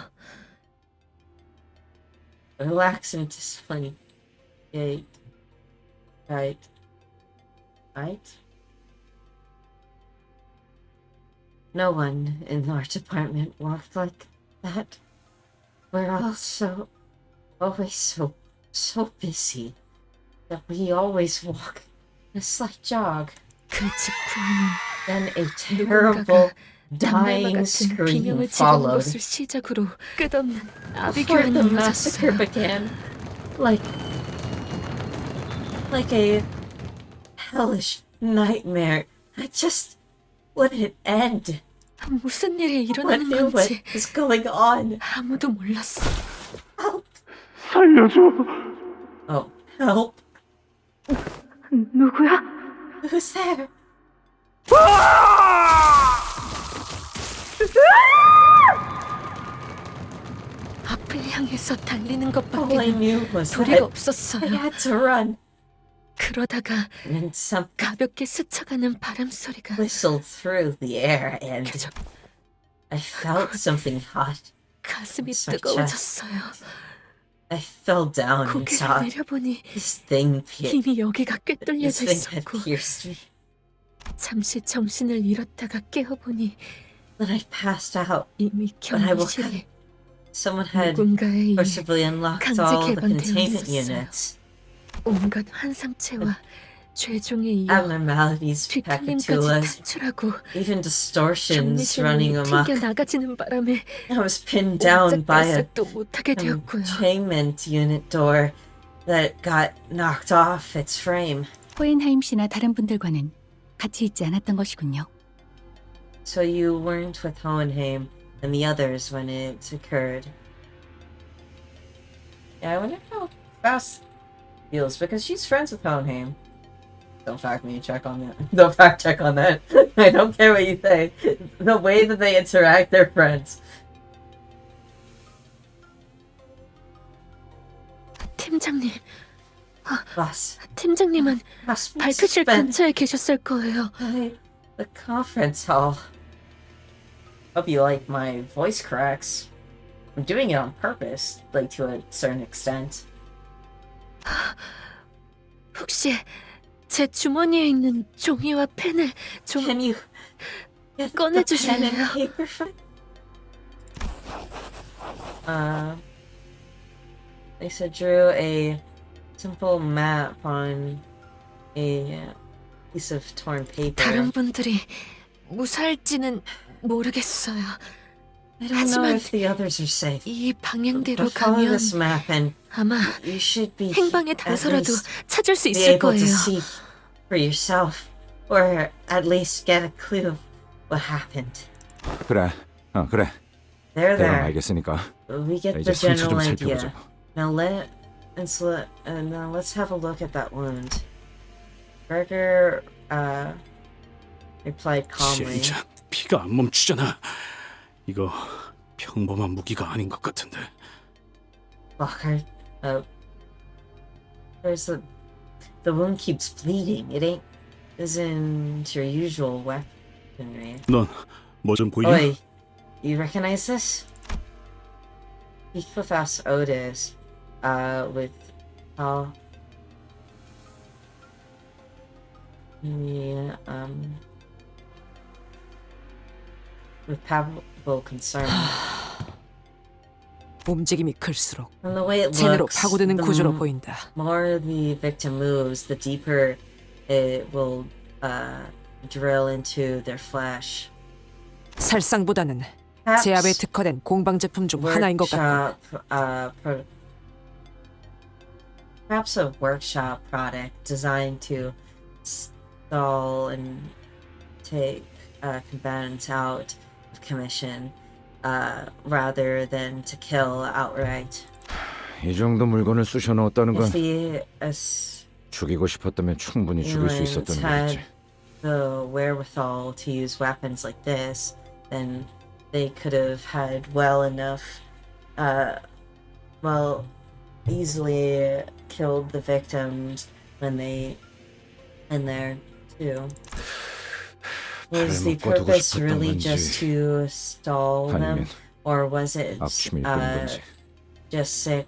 relax and discipline. Right. No one in our department walked like that. We're all always so busy that we always walk a slight jog. 그 직후에는 Then a terrible 단말과 dying 같은 scream 비명을 지르는 followed. 것을 시작으로 끝없는 Before 아비규어는 the massacre 이어졌어요. began, like a hellish nightmare. I just wouldn't end. 무슨 일이 What 일어나는 knew what 건지 was going on? 아무도 몰랐어. 살려줘. Oh, help. 누구야? Who's there? 앞을 향해서 달리는 All I 것밖에는 knew was 도리가 that I 없었어요. had to run. 그러다가 And then something 가볍게 스쳐가는 바람 소리가 whistled through the air, and 켜져 I felt something hot. 가슴이 It's my 뜨거워졌어요. I fell down and 고개를 saw 내려보니 this thing 이미 여기가 this 꿰뚫려져 thing had 있었고 pierced me. 잠시 정신을 잃었다가 깨어보니 Then I passed out. 이미 When I woke 경비실에 up, someone had 누군가의 forcibly unlocked 강제 all the 개방되어 containment 있었어요. units. 온갖 환상체와 죄종에 이어 Abnormalities packed to 뒤틀림까지 us, 탈출하고 even distortions 경비실 running 문이 amok. 튕겨 나가지는 바람에 I was pinned down by a 꼼짝달싹도 못하게 되었고요. containment unit door that got knocked off its frame. 호헨하임 씨나 다른 분들과는 같이 있지 않았던 것이군요. So you weren't with Hohenheim and the others when it occurred. Yeah, I wonder how Faust feels because she's friends with Hohenheim. Don't fact me check on that. Don't fact check on that. I don't care what you say. The way that they interact, they're friends. 팀장님, Boss, 팀장님은 must be 발표실 spent 근처에 계셨을 거예요. by the conference hall. Hope you like my voice cracks. I'm doing it on purpose, like to a certain extent. 혹시 제 주머니에 있는 종이와 펜을 좀 Can you get the 꺼내주실래요? pen and paper from? Lisa drew a simple map on a piece of torn paper. 다른 분들이 무사할지는 모르겠어요. I don't know 하지만 if the others are safe. 이 방향대로 But follow 가면 this map and 아마 you should be 행방에 at 단서라도 least 찾을 수 be 있을 able to 거예요. see for yourself, or at least get a clue of what happened. 그래, 그래. There, 대강 there. 알겠으니까 We get 이제 the 상처 좀 general idea. 살펴보자고. Now let's have a look at that wound. Berger replied calmly. 젠장, 피가 안 멈추잖아. 이거 평범한 무기가 아닌 것 같은데. Walker, there's the wound keeps bleeding. It isn't your usual weaponry. 넌 뭐 좀 보이냐? Oi, you recognize this? Equifax Otis, with how yeah, with palpable concern. 움직임이 클수록 From the way it 제대로 looks, 파고드는 the 구조로 보인다. more the victim moves, the deeper it will drill into their flesh. 살상보다는 Perhaps 제압에 특화된 공방 제품 중 하나인 것 같다. Perhaps a workshop product designed to stall and take combatants out of commission, rather than to kill outright. 이 정도 물건을 쑤셔 넣었다는 건 If the 죽이고 싶었다면 충분히 죽일 수 assailants 있었던 had 거겠지. the wherewithal to use weapons like this, then they could have had easily killed the victims when they in there too. Was the 발을 묶어두고 purpose 싶었던 really 건지, just to stall them, 아니면 or was it 앞치밀 뿐인 건지. just sick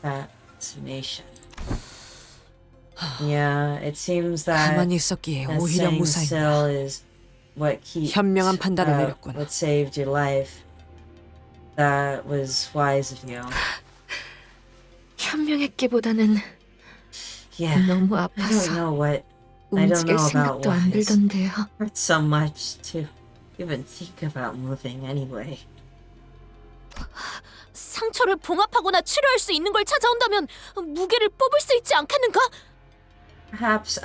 fascination? Yeah, it seems that 가만히 있었기에 오히려 staying 무사했다. still is what keeps 현명한 판단을 내렸군. what saved your life. That was wise of you. 현명했기보다는 Yeah, 너무 I don't 아파서 know what I don't 움직일 know about 생각도 안 wise. 들던데요. Hurts so much to even think about moving anyway. 상처를 봉합하거나 치료할 수 있는 걸 찾아온다면 무게를 뽑을 수 있지 않겠는가? Perhaps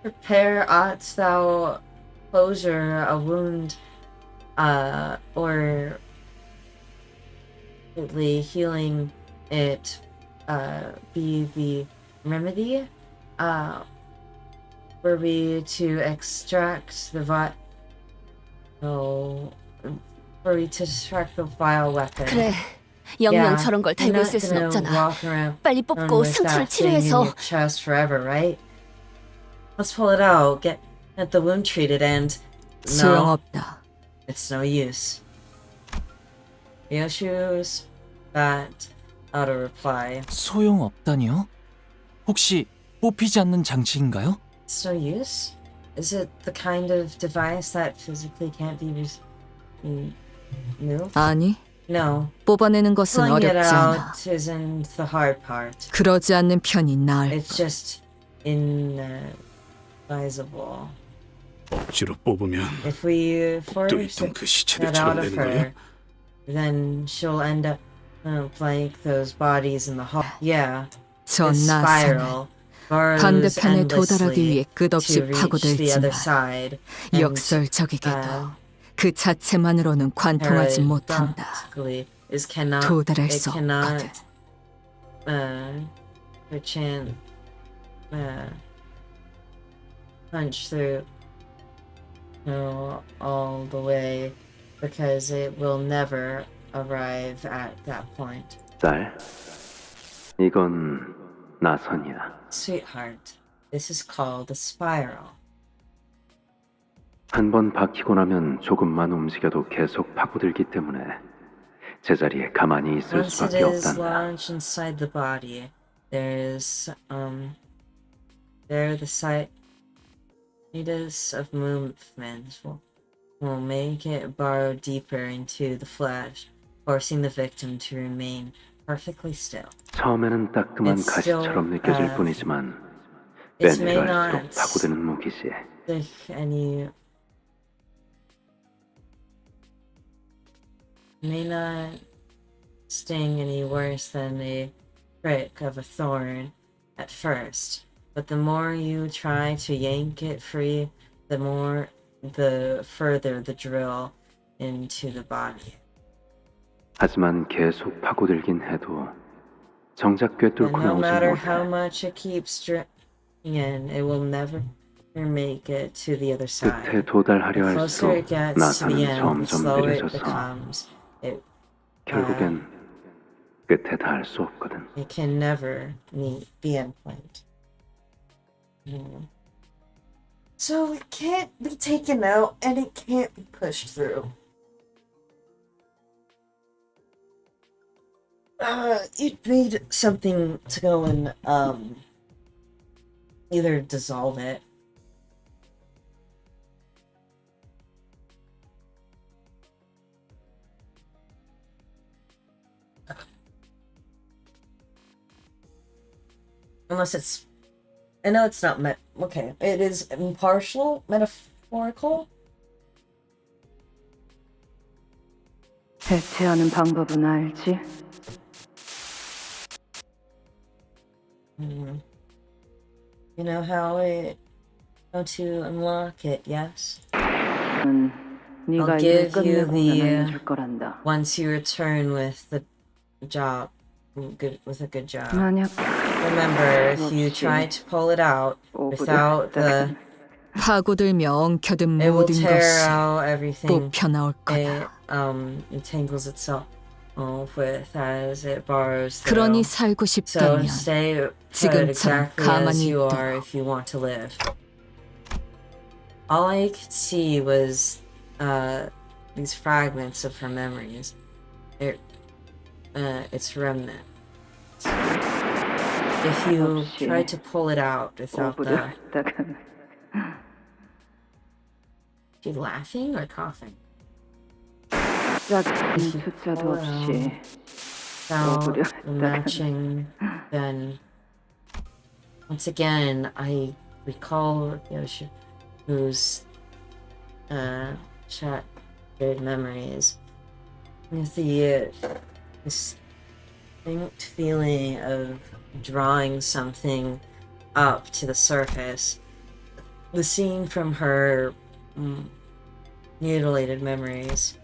Prepare art thou closure a wound, or healing it, be the remedy, were we to extract the were we to extract the vile weapon. 그래, 영양처럼 걸 달고 있을 순 없잖아. 빨리 뽑고 상처를 치료해서. Chest forever, right? Let's pull it out, get the wound treated, and no, 소용없다. it's no use. Ryoshu's that auto reply. 소용없다니요? 혹시 뽑히지 않는 장치인가요? It's no use? Is it the kind of device that physically can't be moved? 아니, No. 뽑아내는 것은 Pulling it 어렵지 않아. out isn't the hard part. 그러지 않는 편이 나을 It's 뿐. just inadvisable. 억지로 뽑으면 If we 또 force 있던 그 that 시체들처럼 out of 되는 거야? her, then she'll end up like those bodies in the hall. Yeah, 저 this 나사는 spiral burrows 반대편에 도달하기 endlessly 위해 끝없이 to reach the other 파고들지만 side. And, 역설적이게도 그 자체만으로는 관통하지 못한다. paradoxically, is cannot 도달할 it 수 cannot 없거든. perchance punch through all the way, because it will never arrive at that point. 딸, 이건 나선이야. Sweetheart, this is called a spiral. 한 번 박히고 나면 조금만 움직여도 계속 파고들기 때문에 제자리에 가만히 있을 Once it 수밖에 is 없단다. launched inside the body, there the situs of movement will make it burrow deeper into the flesh, forcing the victim to remain perfectly still. 처음에는 따끔한 It's still, 가시처럼 느껴질 뿐이지만 it may 빼내갈수록 not 파고드는 무기지. May not sting any worse than a prick of a thorn at first, but the more you try to yank it free, the further the drill into the body. 하지만 계속 파고들긴 해도 정작 꿰뚫고 And no 나오지 matter how 못해. much it keeps drilling in, it will never make it to the other side. 끝에 도달하려 The closer 할수록 it gets to 나사는 the end, the 점점 slower it 느려져서 becomes. 결국엔 끝에 닿을 수 없거든. It can never meet the end point. So it can't be taken out and it can't be pushed through. You'd need something to go and either dissolve it. Unless it's, I know it's not okay. It is impartial, metaphorical. 대체하는 방법은 알지? You know how to unlock it, yes? I'll give you the once you return with the job, with a good job. Remember, if you try to pull it out without the, 파고들며 엉켜든 it will 모든 tear 것이 out everything. 뽑혀 나올 It 거다. entangles itself with as it borrows through. 그러니 살고 So 싶다면 stay put 지금처럼 exactly as 가만히 you are 있도록. if you want to live. All I could see was these fragments of her memories. It's remnant. If you try to pull it out without the... She laughing or coughing? If you pull it out without the matching, then once again I recall Yoshi, whose shattered memories with the distinct feeling of drawing something up to the surface, the scene from her mutilated memories,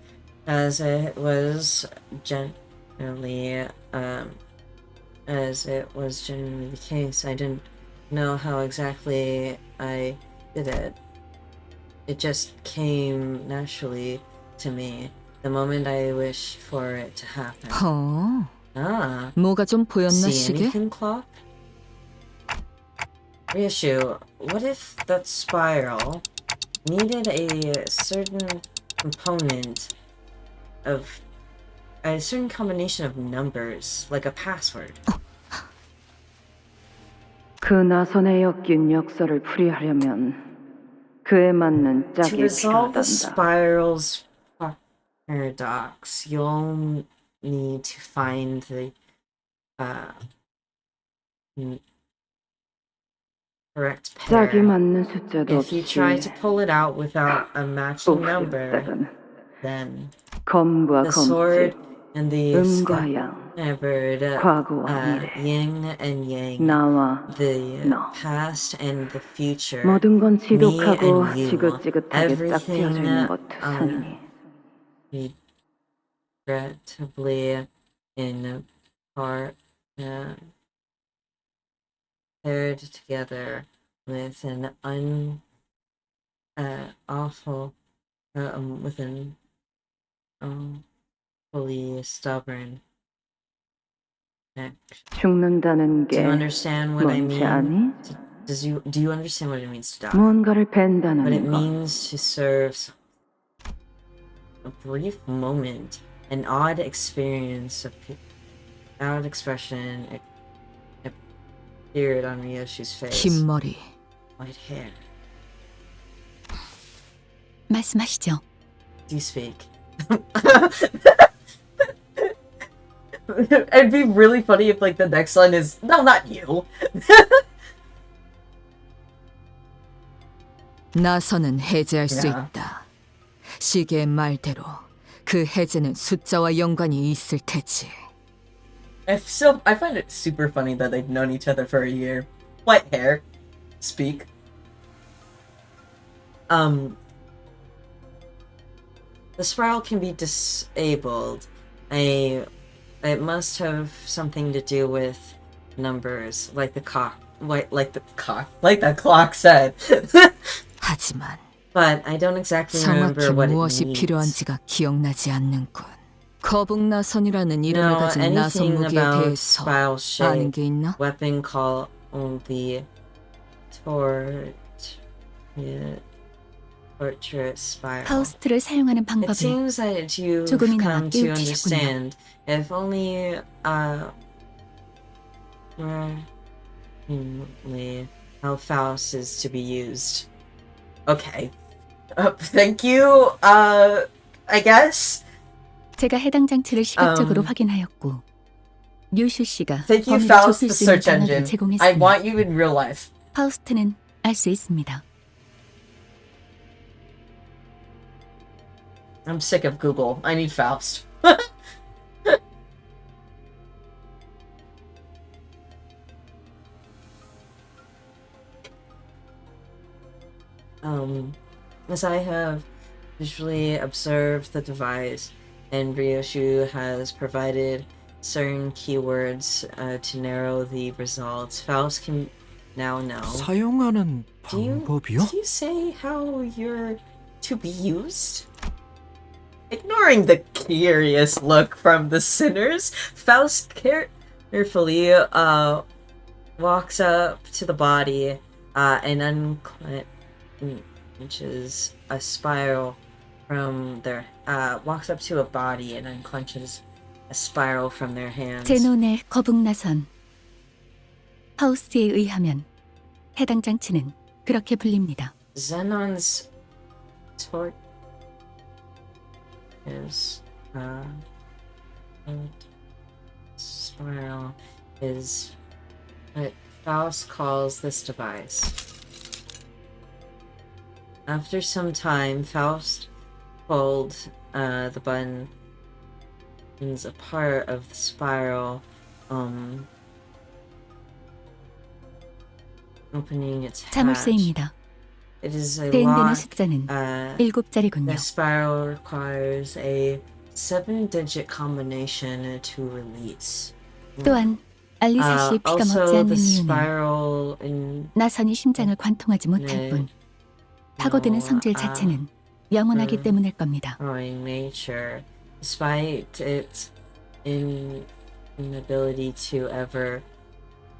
as it was generally the case. I didn't know how exactly I did it. It just came naturally to me the moment I wished for it to happen. Ah, 뭐가 좀 보였나 see 시계? anything, clock? Reissue, what if that spiral needed a certain component of a certain combination of numbers, like a password? 그 나선에 엮인 역사를 풀이하려면 그에 맞는 To 짝이 resolve the 필요하단다. spiral's paradox, you'll need to find the correct 짝이 pair. 맞는 숫자도 If you 없이 try to pull it out without a matching number, 옥색색은 then 검과 the sword 검지, and the 음과 양, scabbard, 과거와 미래, yin and yang, 나와 the 너. past and the future, 모든 건 me 지독하고 and you, 지긋지긋하게 짝지어져 everything 있는 것도 상이니. regrettably in part paired together with an awful with an fully stubborn neck. 죽는다는 Do you 게 understand what I 뭔지 mean? 아니? Do you understand what it means to die? 무언가를 What it 벤다는 거. means to serve a brief moment, an odd experience, odd expression appeared on Ryoshi's face. 흰 머리. White hair. 말씀하시죠. Do you speak? It'd be really funny if like the next line is, no, not you. 나선은 해제할 수 Yeah. 있다. 시계의 말대로 그 해제는 숫자와 연관이 있을 테지. I find it super funny that they've known each other for a year. White hair. Speak. The spiral can be disabled. It must have something to do with numbers, like the clock said. 하지만 But I don't exactly remember 정확히 what it 무엇이 means. 필요한지가 기억나지 않는군. 거북나선이라는 이름을 No, 가진 나선 anything 무기에 about 대해서 spiral 아는 shape 게 있나? weapon called the torturous spiral. 파우스트를 사용하는 It 방법을 seems that you've 조금이나마 come to 깨우치셨군요. understand. If only how Faust is to be used. Okay. Thank you. I guess. 제가 해당 장치를 시각적으로 확인하였고 류슈 씨가 Thank you, 범위를 Faust, 좁힐 the 수 있는 search engine. 전화를 I 제공했으니 want you in real life. 파우스트는 알 수 있습니다. I'm sick of Google. I need Faust. As I have visually observed the device, and Ryoshu has provided certain keywords to narrow the results, Faust can now know. 사용하는 방법이요? Do you say how you're to be used? Ignoring the curious look from the sinners, Faust carefully walks up to the body and unclenches a spiral from their walks up to a body and unclenches a spiral from their hands. 제논의 거북나선 파우스트에 의하면 해당 장치는 그렇게 불립니다. Xenon's tort is spiral is what Faust calls this device. After some time, Faust pulled the buttons apart of the spiral, opening its hatch. 자물쇠입니다. it is a 대응되는 lock. 숫자는 The 7자리군요. spiral requires a 7-digit combination to release. 또한 알리사 씨의 피가 멎지 Also, 않는 the 이유는 spiral in 나선이 심장을 관통하지 못할 뿐 파고드는 성질 자체는 영원하기 때문일 겁니다. growing nature, despite its inability to ever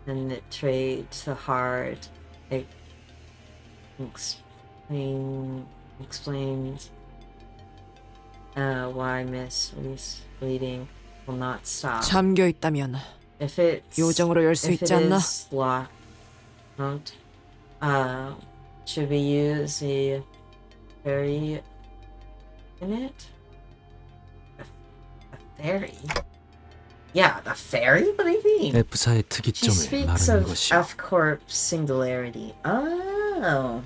penetrate the heart. It explains why Miss Lee's bleeding will not stop. 잠겨 있다면 If it's 요정으로 열 수 if 있지 it 않나? is locked, should we use the fairy in it? A fairy? Yeah, the fairy? What do you mean? F사의 She 특이점을 speaks 말하는 of 것이요. F-Corp's singularity. Oh.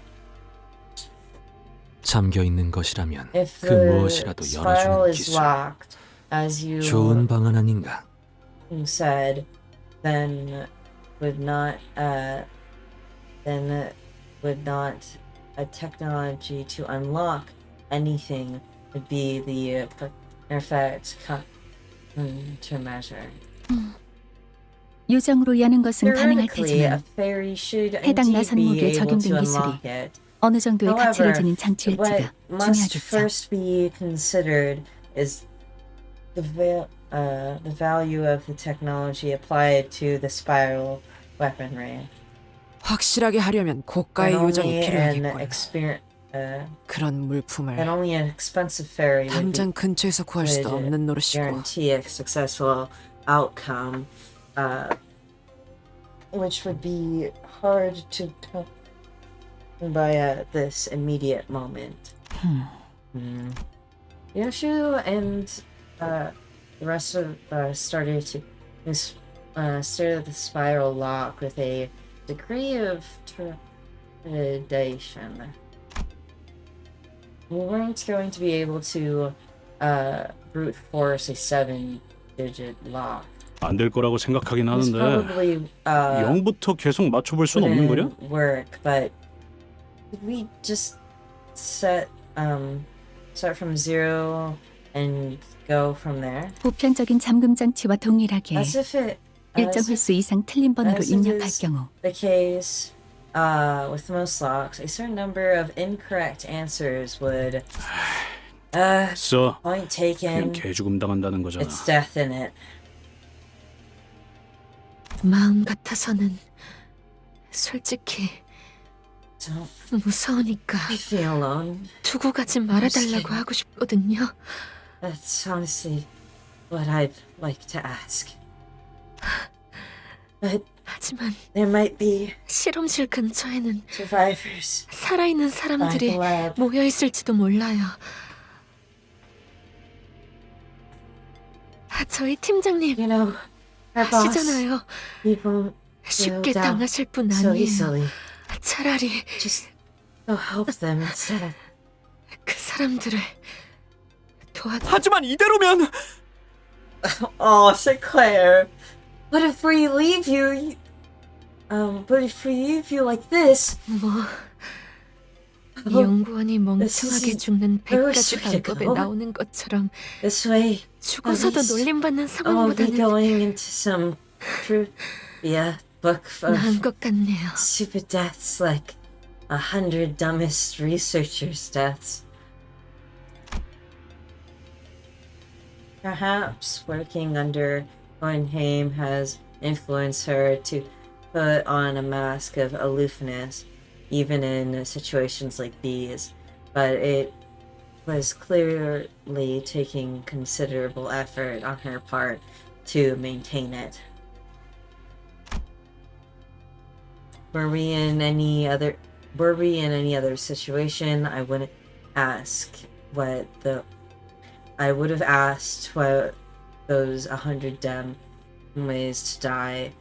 잠겨 있는 것이라면 If 그 the 무엇이라도 spiral 열어주는 is 기술. locked, as you 좋은 방안 아닌가? said, then would not a technology to unlock anything would be the perfect countermeasure. 요정으로 여는 것은 가능할 Theoretically, a 테지만 fairy should 해당 indeed 나선 be 무기에 able to 적용된 기술이 unlock it. 어느 정도의 가치를 However, 지닌 장치일지가 what must 중요하겠죠. first be considered is the value of the technology applied to the spiral weaponry. 확실하게 하려면 고가의 And 요정이 only 필요하겠군. 그런 and 물품을 only an expensive fairy would 당장 근처에서 구할 수도 would 없는 노릇이고 guarantee a successful outcome, which would be hard to come by at this immediate moment. Yoshu and the rest of started the spiral lock with a degree of trepidation. We weren't going to be able to brute force a 7-digit lock. 안 될 거라고 생각하긴 This 하는데 probably 0부터 계속 맞춰볼 순 없는 거냐? wouldn't work, but could we just start from 0 and go from there? 보편적인 잠금 장치와 동일하게 As if it 일정 횟수 이상 틀린 번호로 as it 입력할 is 경우 the case with most locks, a certain number of incorrect answers would 써. point 그냥 taken. 개죽음 당한다는 거잖아. It's death in it. 마음 같아서는 솔직히 Don't 무서우니까 feel alone. 두고 가지 말아달라고 하고 싶거든요. That's honestly what I'd like to ask. But 하지만 there might be 실험실 근처에는 survivors 살아있는 by 사람들이 the lab. 모여 있을지도 몰라요. 저희 팀장님 You know, our boss, 아시잖아요. he won't 쉽게 down 당하실 분 so 아니에요. easily. 차라리 Just go help them instead of. 그 사람들을 하지만 이대로면 Oh, Sinclair. What if we leave you? But if we leave you like this? 뭐 연구원이 멍청하게 is 죽는 very 100가지 방법에 critical. 나오는 것처럼 This way, 죽어서도 least 놀림받는 I won't be 상황보다는 going into some trivia book 나은 of 것 같네요. stupid deaths like 100 dumbest researchers' deaths. Perhaps working under Hohenheim has influenced her to put on a mask of aloofness, even in situations like these, but it was clearly taking considerable effort on her part to maintain it. Were we in any other situation, I would have asked what those 100 dumb ways to die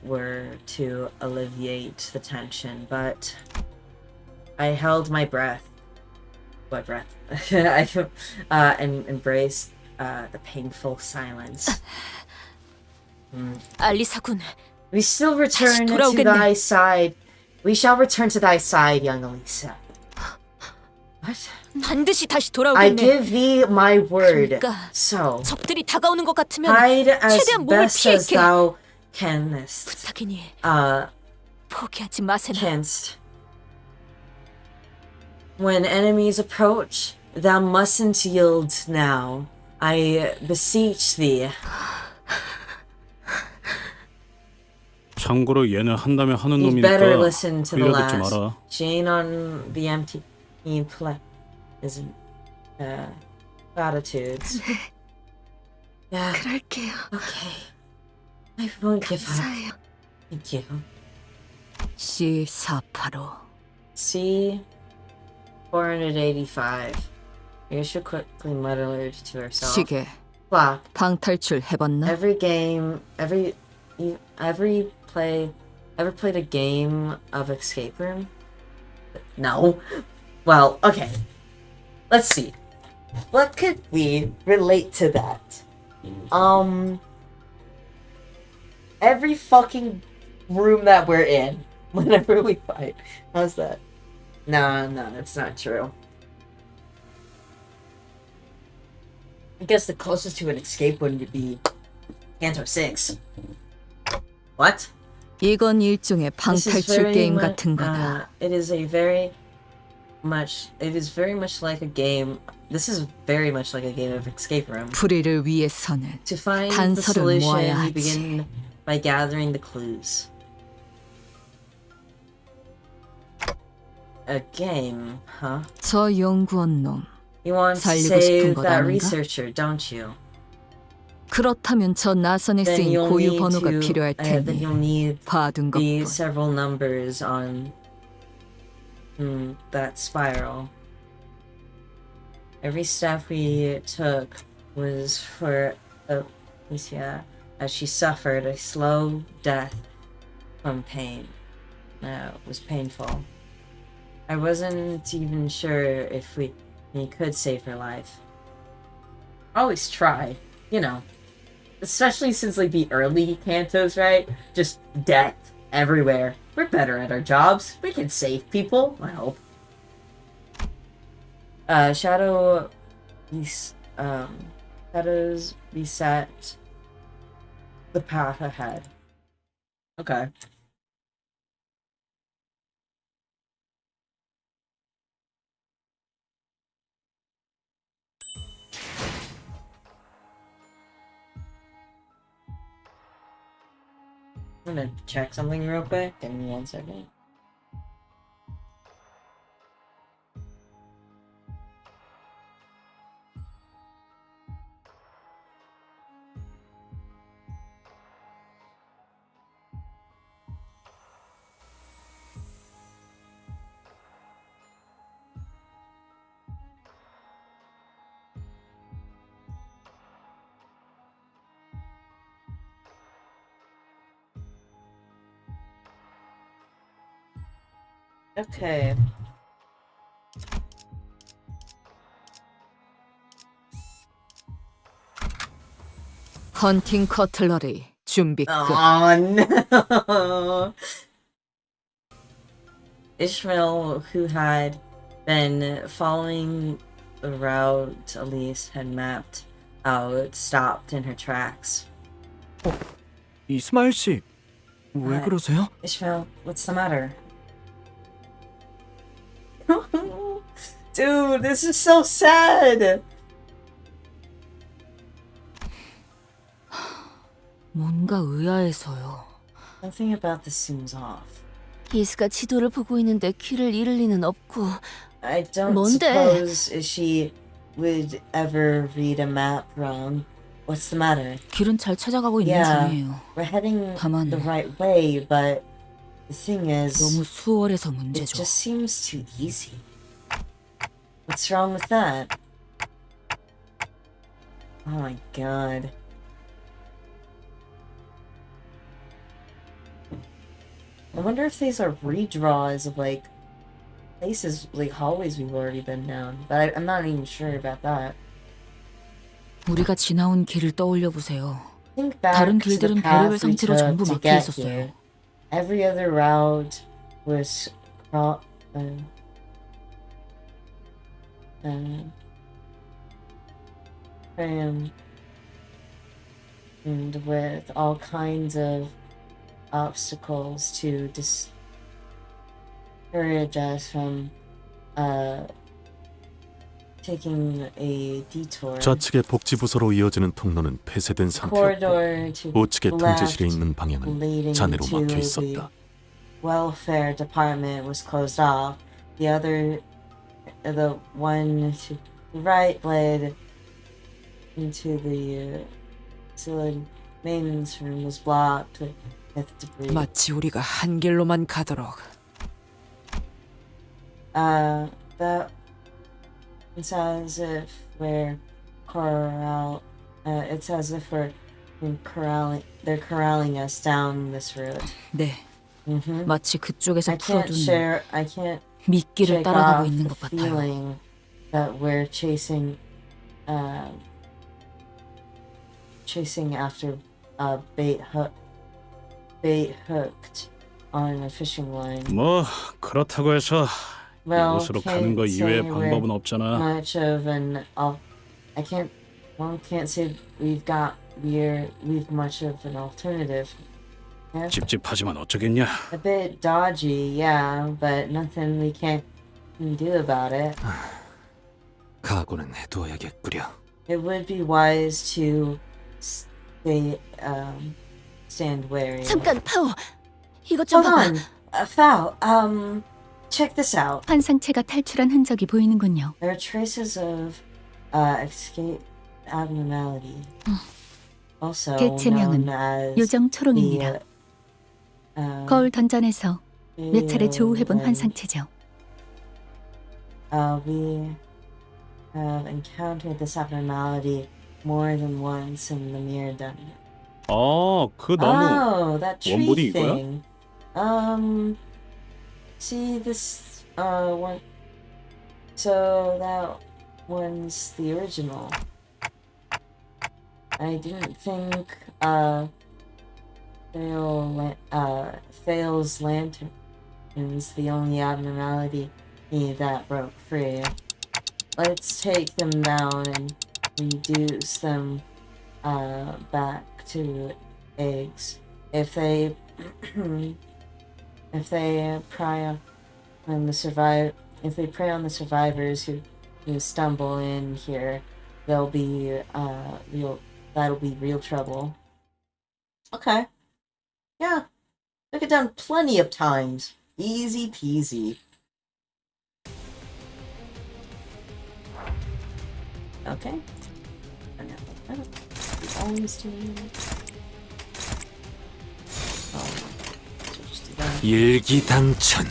were to alleviate the tension, but I held my breath. What breath? And embraced the painful silence. 알리사군, We still return to 돌아오겠네. thy side We shall return to thy side, young Elisa. What? 반드시 다시 I 돌아오겠네. give thee my word. 그러니까 So, 적들이 다가오는 것 같으면 hide as 최대한 몸을 best as 피할게. thou canst. 부탁이니 Uh, 포기하지 마세나. canst. When enemies approach, thou mustn't yield now. I beseech thee. 참고로 얘는 한다면 하는 You'd better 놈이니까 listen to the 빌려듣지 last. 마라. She ain't on the empty play. Isn't platitudes. Yeah. 그럴게요. Okay. I won't give up. Thank you. C485. C 485. Aisha quickly muttered to herself. 시계. Clock. 방탈출 해봤나? Every game, ever played a game of escape room? No. Well, okay. Let's see. What could we relate to that? Every fucking room that we're in, whenever we fight. How's that? No, that's not true. I guess the closest to an escape would be Canto 6. What? 이건 일종의 This is 방탈출 very 게임 mu- 같은 거다. It is very much like a game. This is very much like a game of escape room. 풀이를 위해서는 To find the 단서를 solution, 모아야 you 하지. begin by gathering the clues. A game, huh? 저 연구원 놈. You want to 살리고 싶은 save 것 that 아닌가? researcher, don't you? 그렇다면 저 나선에 Then 쓰인 you'll 고유 need 번호가 to. 필요할 Then 테니 you'll need 봐둔 the 것뿐. several numbers on that spiral. Every step we took was for Alicia, as she suffered a slow death from pain. It was painful. I wasn't even sure if we could save her life. Always try, you know. Especially since like the early Cantos, right? Just death everywhere. We're better at our jobs. We can save people, I hope. Shadows beset the path ahead. Okay. I'm gonna check something real quick. Give me 1 second. Okay. 헌팅 커틀러리 준비 끝. Oh no! Ishmael, who had been following the route Elise had mapped out, stopped in her tracks. 이스마일 씨, 왜 그러세요? Ishmael, what's the matter? Dude, this is so sad! 뭔가 의아해서요. Nothing about this seems off. 이스가 지도를 보고 있는데 귀를 잃을 리는 없고. I don't 뭔데? suppose she would ever read a map wrong. What's the matter? 길은 잘 찾아가고 있는 Yeah, 중이에요. we're heading 다만 the right way, but the thing is, 너무 수월해서 it 문제죠. just seems too easy. What's wrong with that? Oh my god. I wonder if these are redraws of like places, like hallways we've already been down. But I'm not even sure about that. 우리가 지나온 길을 떠올려 보세요. Think back 다른 to the 길들은 path 별의별 we 상태로 took 전부 to 막혀 get 있었어요. here. Every other route was crawling and with all kinds of obstacles to discourage us from taking a detour. 좌측의 복지부서로 이어지는 통로는 폐쇄된 상태였고 Corridor to 우측의 left 통제실에 있는 방향은 leading 잔해로 to 막혀 the 있었다. welfare department was closed off. The one to the right led into the facility maintenance room was blocked with debris. 마치 우리가 한 길로만 가도록. That it's as if we're it's as if they're corralling us down this route. 네, 마치 그쪽에서 I can't 풀어둔 미끼를 shake 따라가고 off 있는 the 것 같아요. feeling that we're chasing after a bait hooked on a fishing line. 뭐 그렇다고 해서 Well, 이곳으로 가는 거 can't 이외의 say 방법은 we're 없잖아. much of an I can't say we've much of an alternative. Yeah. 찝찝하지만 어쩌겠냐. A bit dodgy, yeah, but nothing we can do about it. 각오는 해두어야겠구려. It would be wise to stand wary. 잠깐, 파오. 이것 좀 Hold 봐봐. on, Foul. Check this out. 환상체가 탈출한 흔적이 보이는군요. There are traces of escape abnormality. Also 개체명은 known as 요정 초롱입니다. 거울 던전에서 몇 차례 조우해본 환상체죠. We have encountered this abnormality more than once in the mirror dungeon. 그 나무 Oh, that tree 원본이 이거야? thing. See this one. So that one's the original. I didn't think Fail's lantern's the only abnormality that broke free. Let's take them down and reduce them back to eggs. If they prey on the survivors who stumble in here, that'll be real trouble. Okay. Yeah. Took it down plenty of times. Easy peasy. Okay. Always doing 일기당천.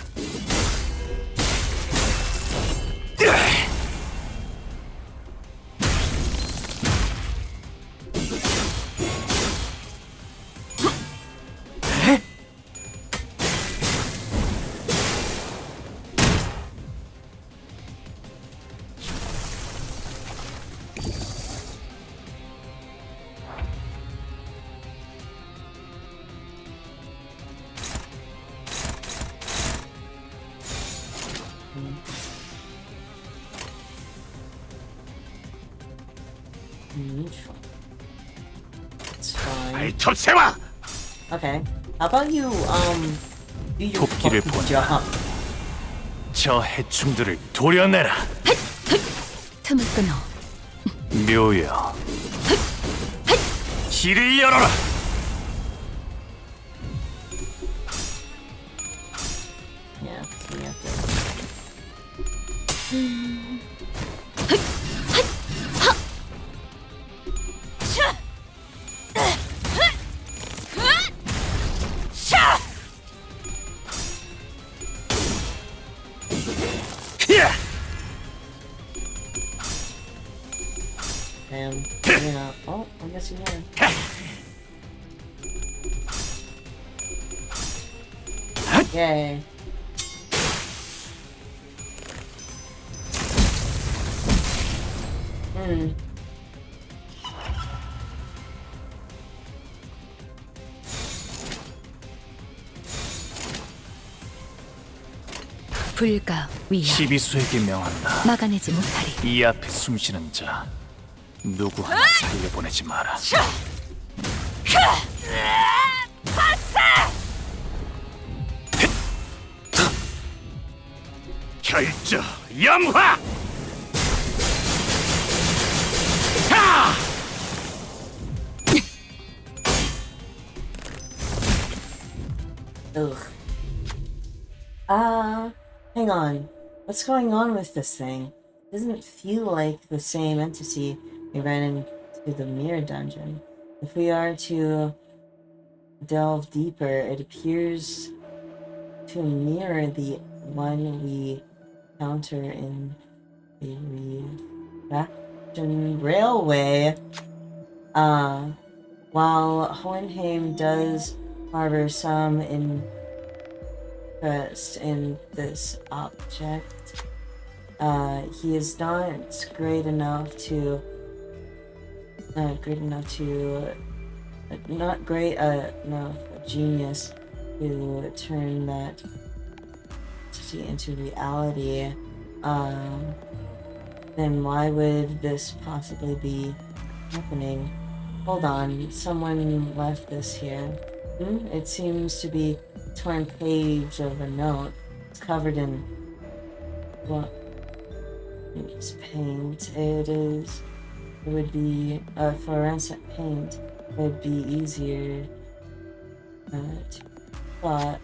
neutral. It's fine. 알톱새와! Okay. How about you do your 토끼를 fucking 보내라. job? 저 해충들을 도려내라. 틈을 끊어. 묘여. 길을 열어라. Yeah, so we have to. And yeah. Oh, I guess you are. Yay. 불가 위야 시비수에게 명한다. 막아내지 못하리. 이 앞에 숨쉬는 자 누구 하나 살려보내지 마라. 결저 염화. 하! Ugh. Hang on. What's going on with this thing? It doesn't feel like the same entity we ran into the mirror dungeon. If we are to delve deeper, it appears to mirror the one we encounter in the Refraction Railway. While Hohenheim does harbor some interest in this object, he is not great enough to genius to turn that entity into reality. Then why would this possibly be happening? Hold on, someone left this here. It seems to be a torn page of a note. It's covered in what? It's paint. It would be fluorescent paint. It would be easier to plot.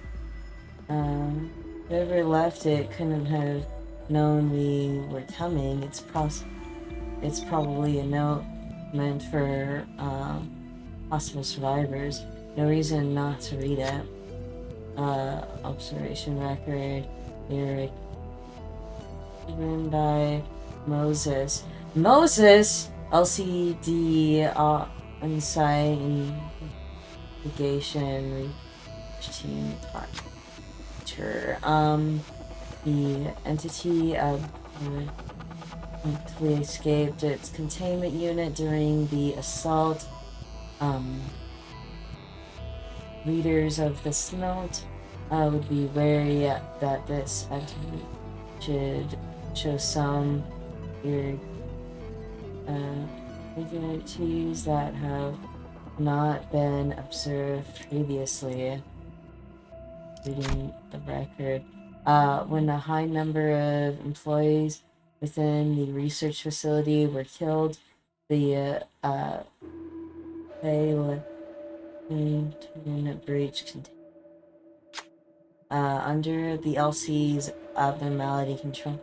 Whoever left it couldn't have known we were coming. It's probably a note meant for possible survivors. No reason not to read it. Observation record. Here, written by Moses. Moses! LCD Insight Investigation Team Partner. The entity completely escaped its containment unit during the assault. Readers of this note would be wary that this entity should show some irregularities that have not been observed previously. Reading the record, when a high number of employees within the research facility were killed, the breach continued. Under the LC's abnormality control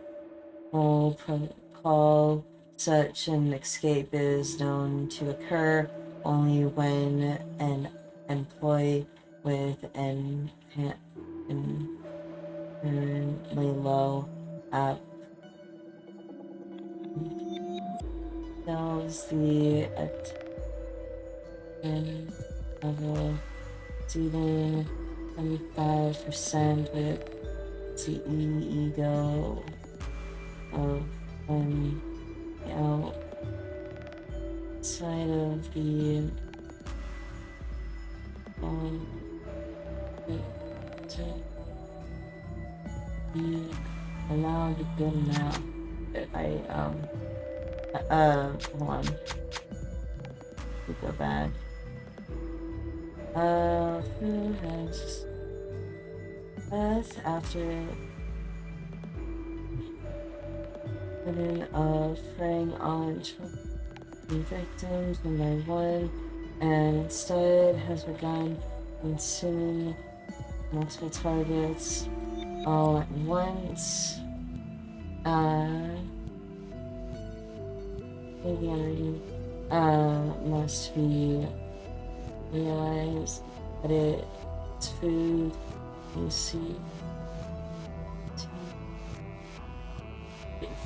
protocol, such an escape is known to occur only when an employee with an inherently low tells the attendance level exceeding 75% with the ego of one outside of the to be allowed a good amount. If I hold on. We go back. Who has death after preying on victims one by one, and instead has begun consuming multiple targets all at once. Maybe already must be realized that it's food you see.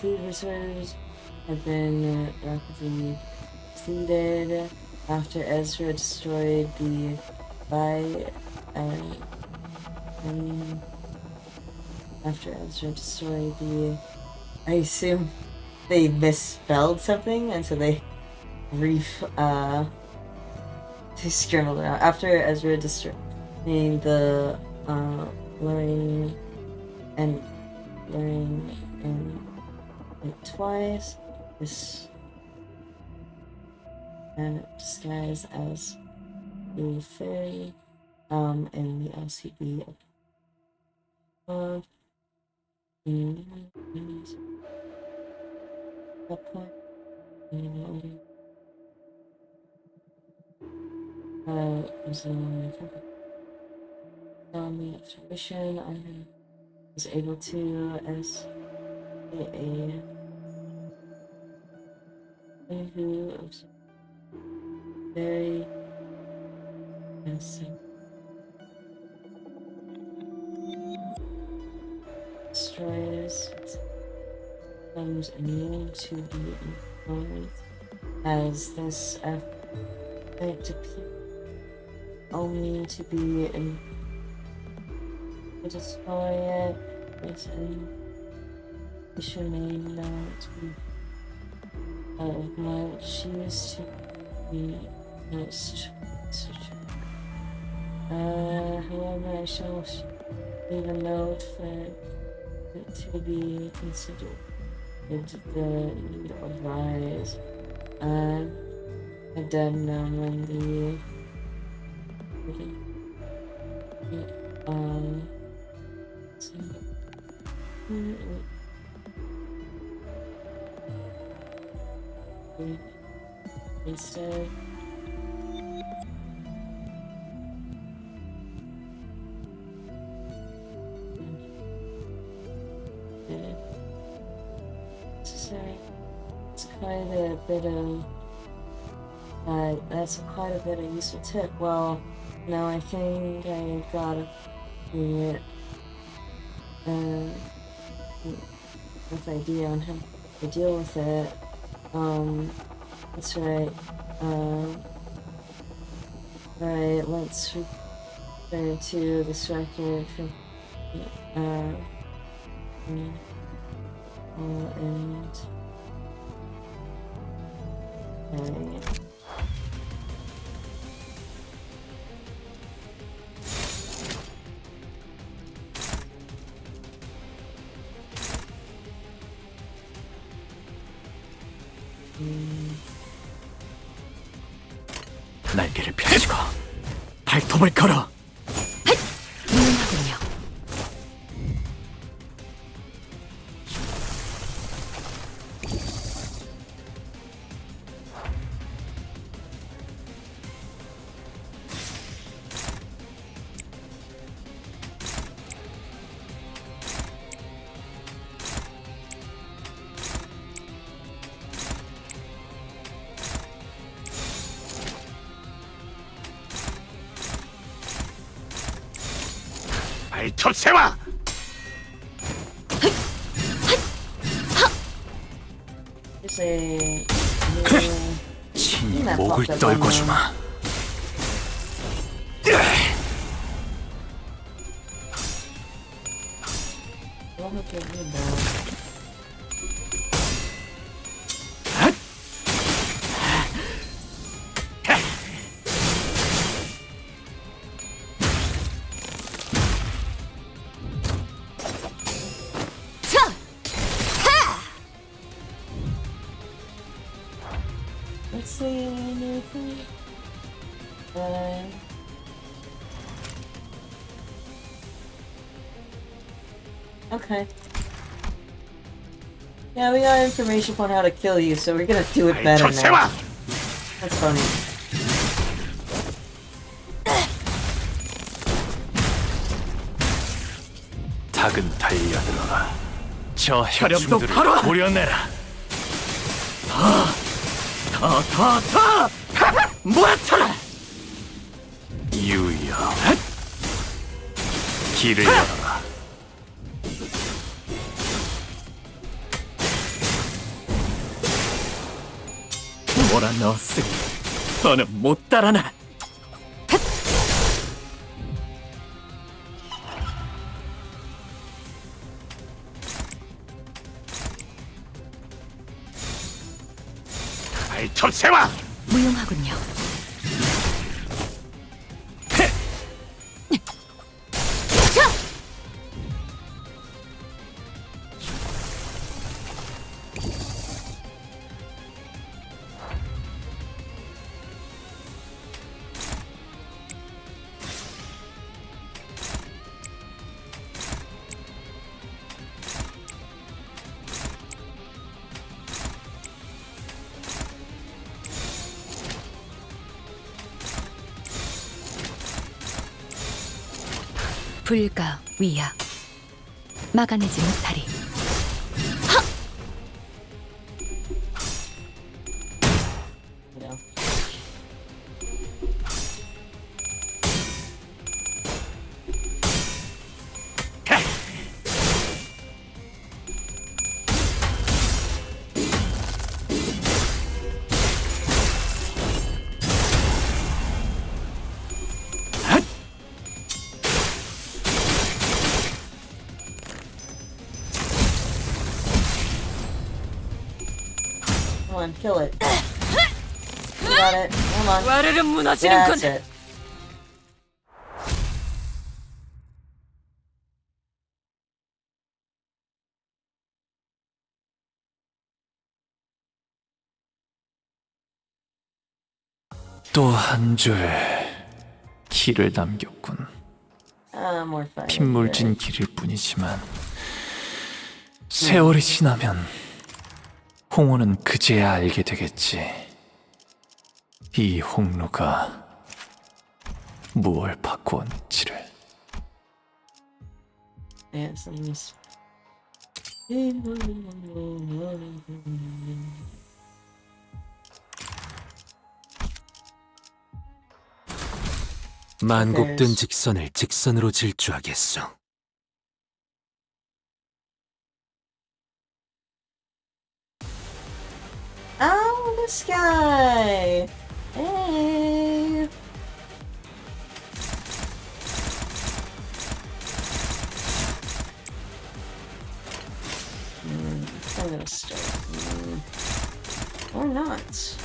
Food reserves have been rapidly depleted after Ezra destroyed the I assume they misspelled something, and so they scribbled it out. After Ezra destroyed the learning and wearing it twice. This disguise as a fairy, and the LCB of and that point. Was on the exhibition, I was able to as a who very destroys becomes immune to the influence as this effect appears only to be to destroy it. There's an issue may not be of much use to be most. However, I shall leave a note for it to be considered the need of rise. I don't know when the instead necessary. It's quite a bit of that's quite a bit of useful tip. Well, now I think I've got a rough idea on how to deal with it. That's right. Right, let's return to this record from and 날개를 펼치고 발톱을 걸어. 유용하군요. 발톱 세워! 친히 목을 떨궈주마. let's see anything. Okay. Yeah, we got information on how to kill you, so we're gonna do it better now. That's funny. 닭은 달려들어라. 저 혈육들을 고려내라. 다 모아쳐라. 유여, 길을 열어라. 몰아넣었으니 더는 못 따라나. 발톱 세워! 무용하군요. 불가 위야 막아내지 못하리. Yeah. Come on, kill it. You got it. Come on. 와르르 Yeah, 무너지는군. that's it. 또 한 줄 길을 남겼군. More fun. 핏물진 길일 뿐이지만 세월이 지나면 홍호는 그제야 알게 되겠지. 이 홍루가 무얼 바꾸었는지를. Yeah, some of these. 만곡된 직선을 직선으로 질주하겠소. Oh, this guy! Hey! I'm gonna start. Or not.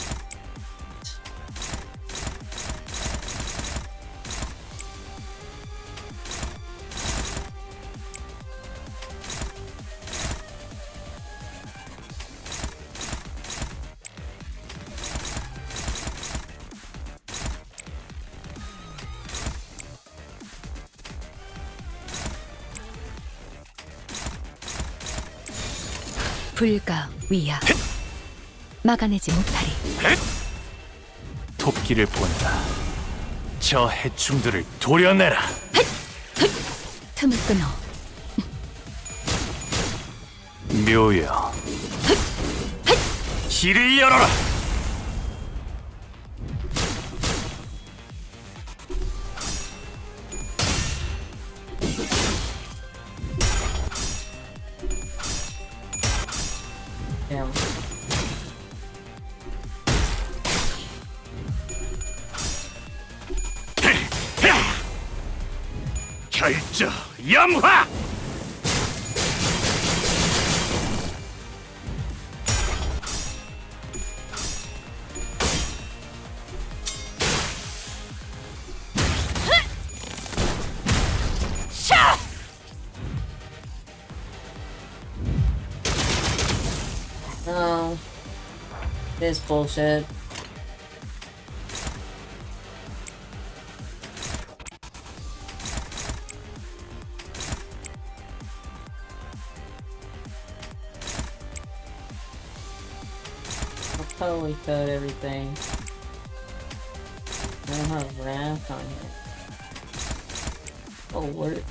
불가 위야 막아내지 못하리. 토끼를 보내라. 저 해충들을 도려내라. 틈을 끊어. 묘여, 길을 열어라. Yeah. 결정 염화. No. This bullshit. I'll totally code everything. I don't have wrath on it. Oh, what?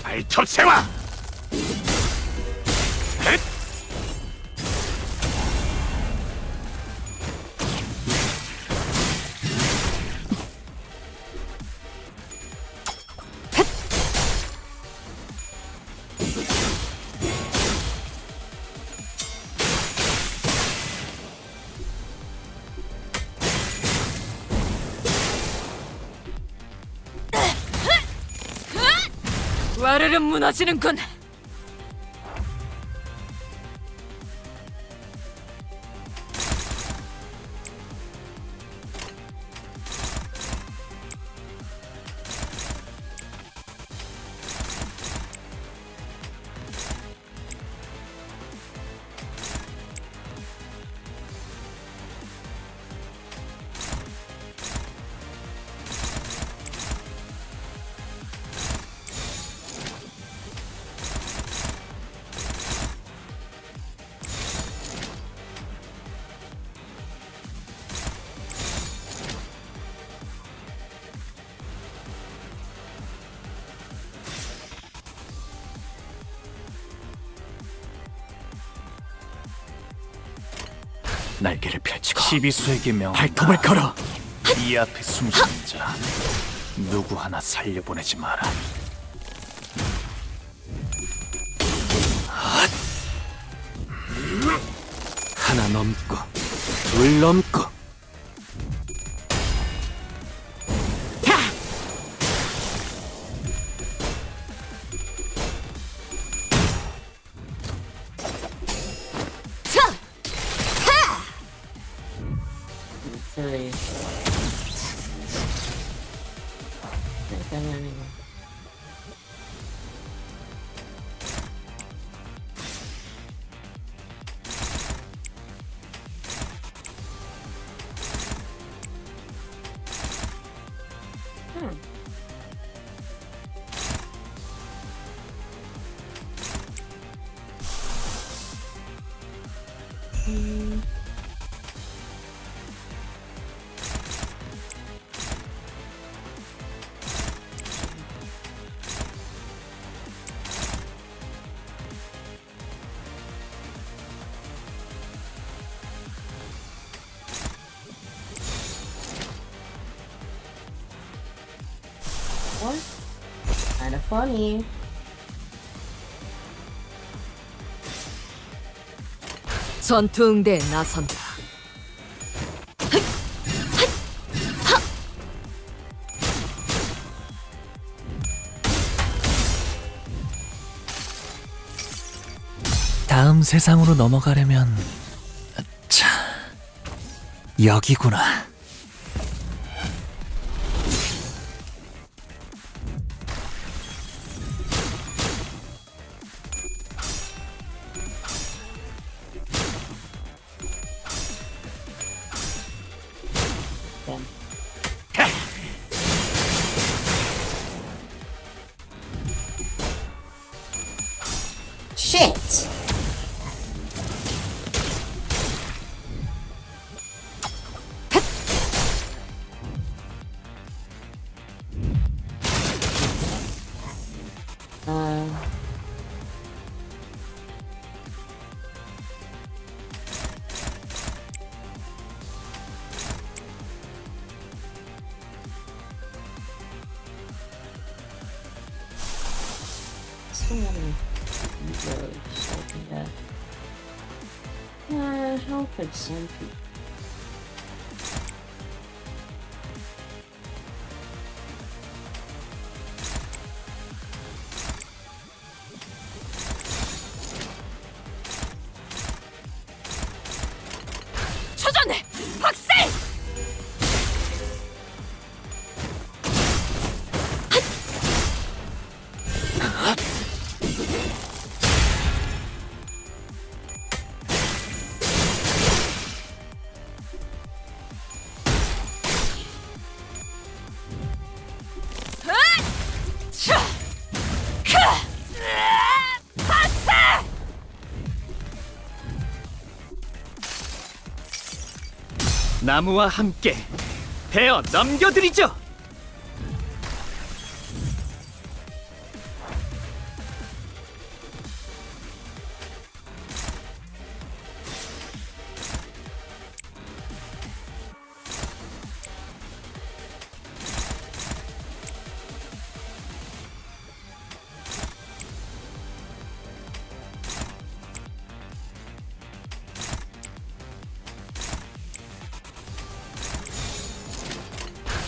알톱새와. 와르르 무너지는군. 날개를 펼치고 시비수에게 발톱을 걸어. 이 앞에 숨쉬는 자 누구 하나 살려보내지 마라. 하나 넘고 둘 넘고. Three. What? Kinda funny. 전투 응대에 나선다. 다음 세상으로 넘어가려면 자 여기구나. Shit! So many egos, how could some people? 초전해! 박살! 나무와 함께 베어 넘겨드리죠.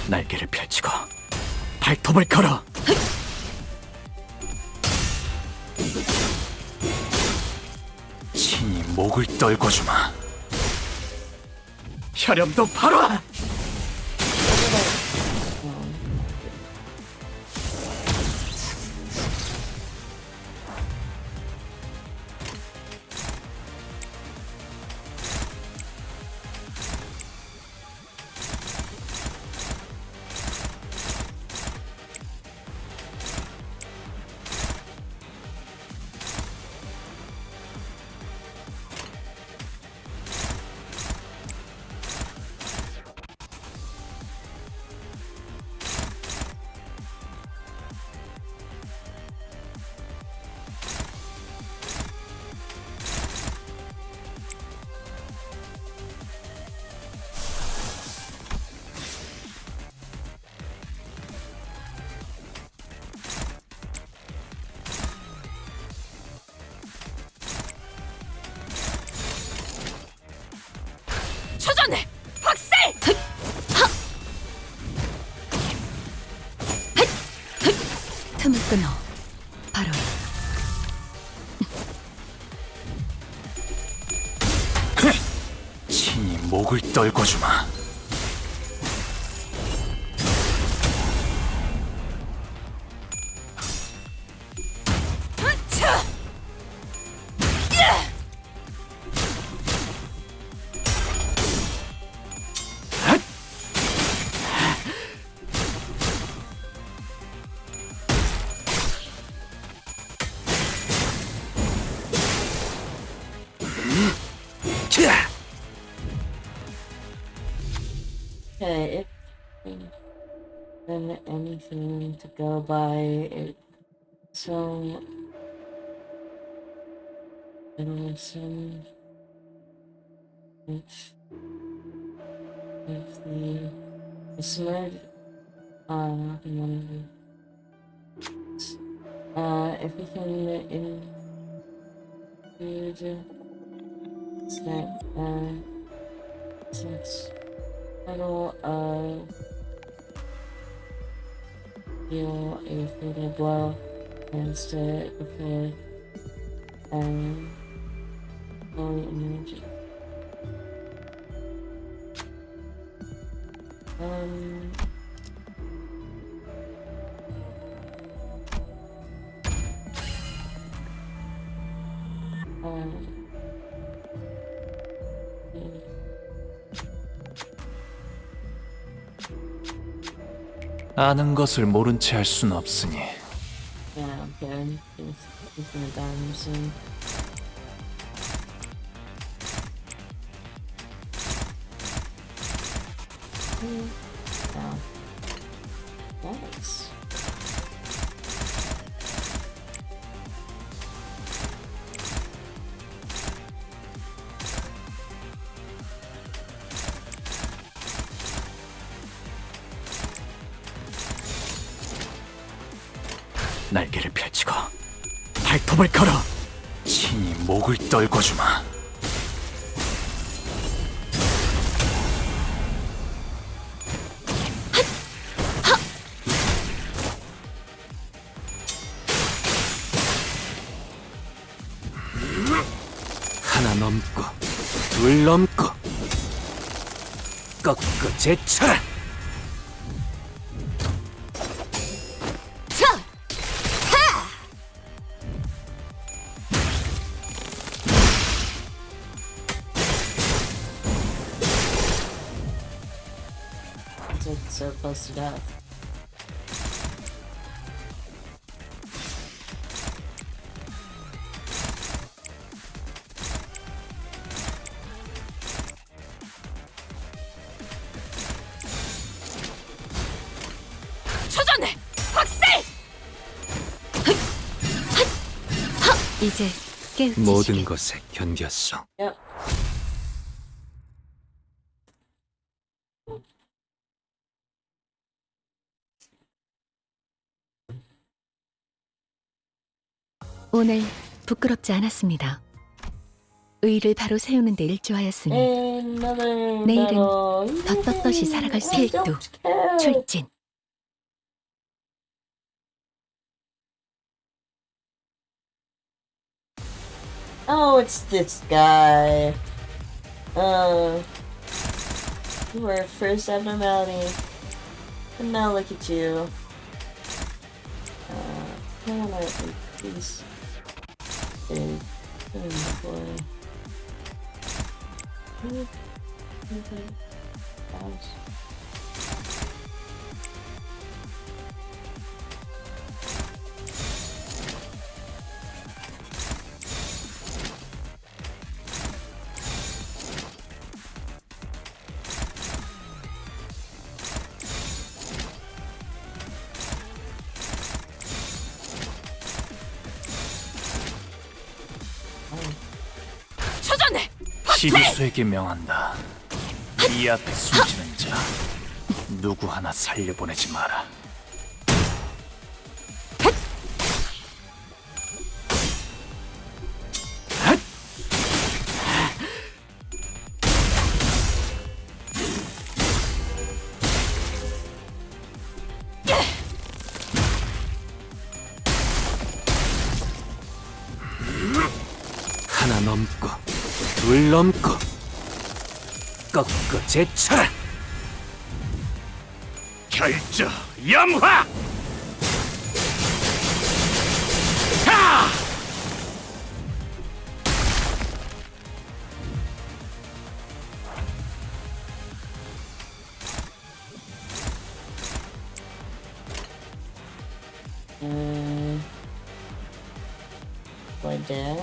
날개를 펼치고 발톱을 걸어. 친히 목을 떨궈주마. 혈염도 바로 와. 초전해! 확살! 틈을 끊어 바로 친히 목을 떨궈주마. Okay, if then anything to go by, so some if the smart one if we can include since I'll deal a fatal blow against it before fully emerge. 아는 것을 모른 채 할 순 없으니. Yeah, okay. He's gonna die soon. Wow. Nice. 날개를 펼치고 발톱을 걸어. 친히 목을 떨궈주마. 하나 넘고 둘 넘고 꺾고 제쳐라. It's so close to death. 초전해! 확살! 이제 깨우치시게. 모든 것에 견뎠어. Yep. 오늘 부끄럽지 않았습니다. 의를 바로 세우는 데 일조하였으니 내일은 더 떳떳이 살아갈 수 필두 출진. Oh, it's this guy. You were first abnormality. And now look at you. Can I please? Before. 초전해! 시리수에게 명한다. 이 앞에 숨지는 자 누구 하나 살려보내지 마라. 을 넘고 꺾어 제쳐라. 결조 염화. 하! there.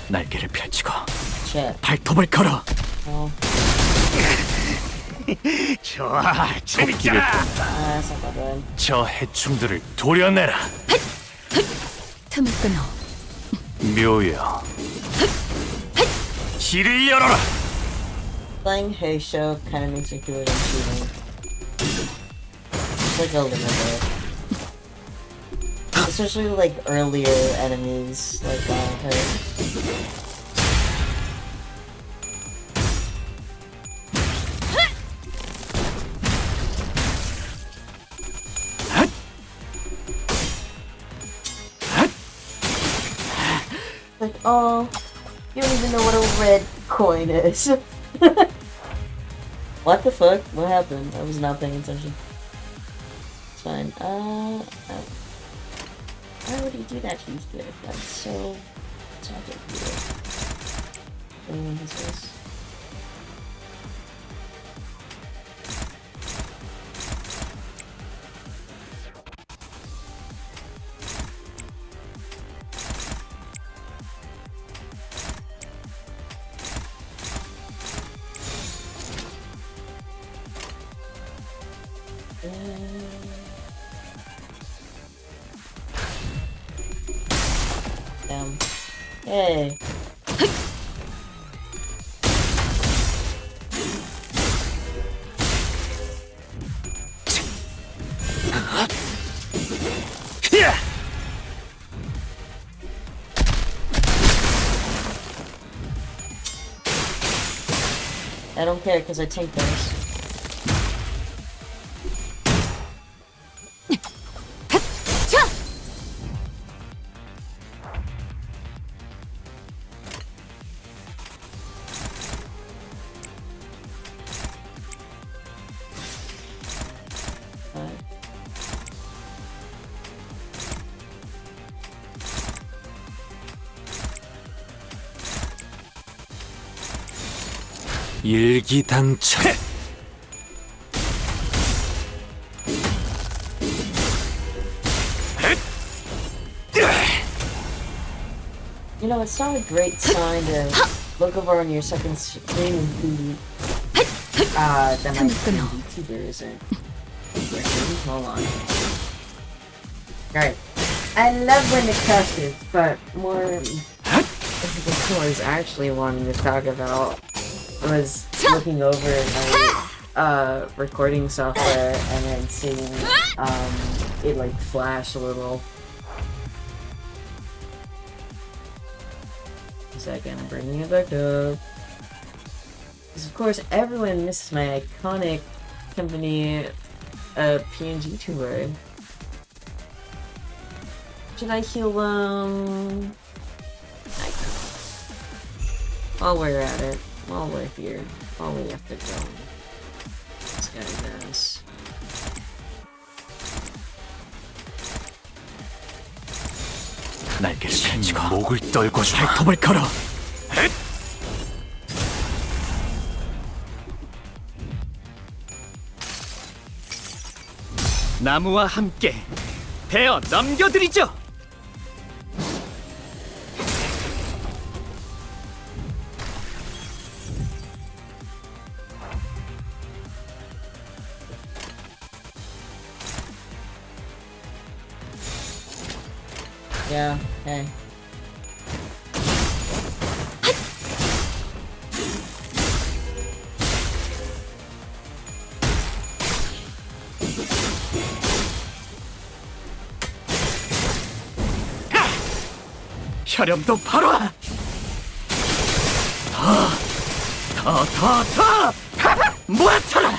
날개를 펼치고 Shit. 발톱을 걸어. Oh. 좋아, 토끼를 재밌잖아. 본다. That's not that good. 저 해충들을 도려내라. 틈을 끊어. 묘여. 길을 열어라. Playing Heisho kind of makes me feel like I'm cheating. It's like a limit there. Especially like earlier enemies like her. Like, oh, you don't even know what a red coin is. What the fuck? What happened? I was not paying attention. It's fine. Why would he do that to these good? That's so tragic. In his face. Damn. Hey. I don't care because I take those. 일기당천. You know, it's not a great sign to look over on your second screen and see that my VTuber isn't working. Hold on. Alright. I love when it crashes, but more what I was actually wanting to talk about was looking over my recording software and then seeing it like flash a little. Second, I'm bringing it back up. Because of course everyone misses my iconic company PNG tuber. Should I heal while we're at it, while we're here, while we have to go. This guy does. 날개를 펼치고 목을 떨고 발톱을 걸어. 나무와 함께 베어 넘겨드리죠. Yeah, okay. 혈염도 바로 더 모아쳐라.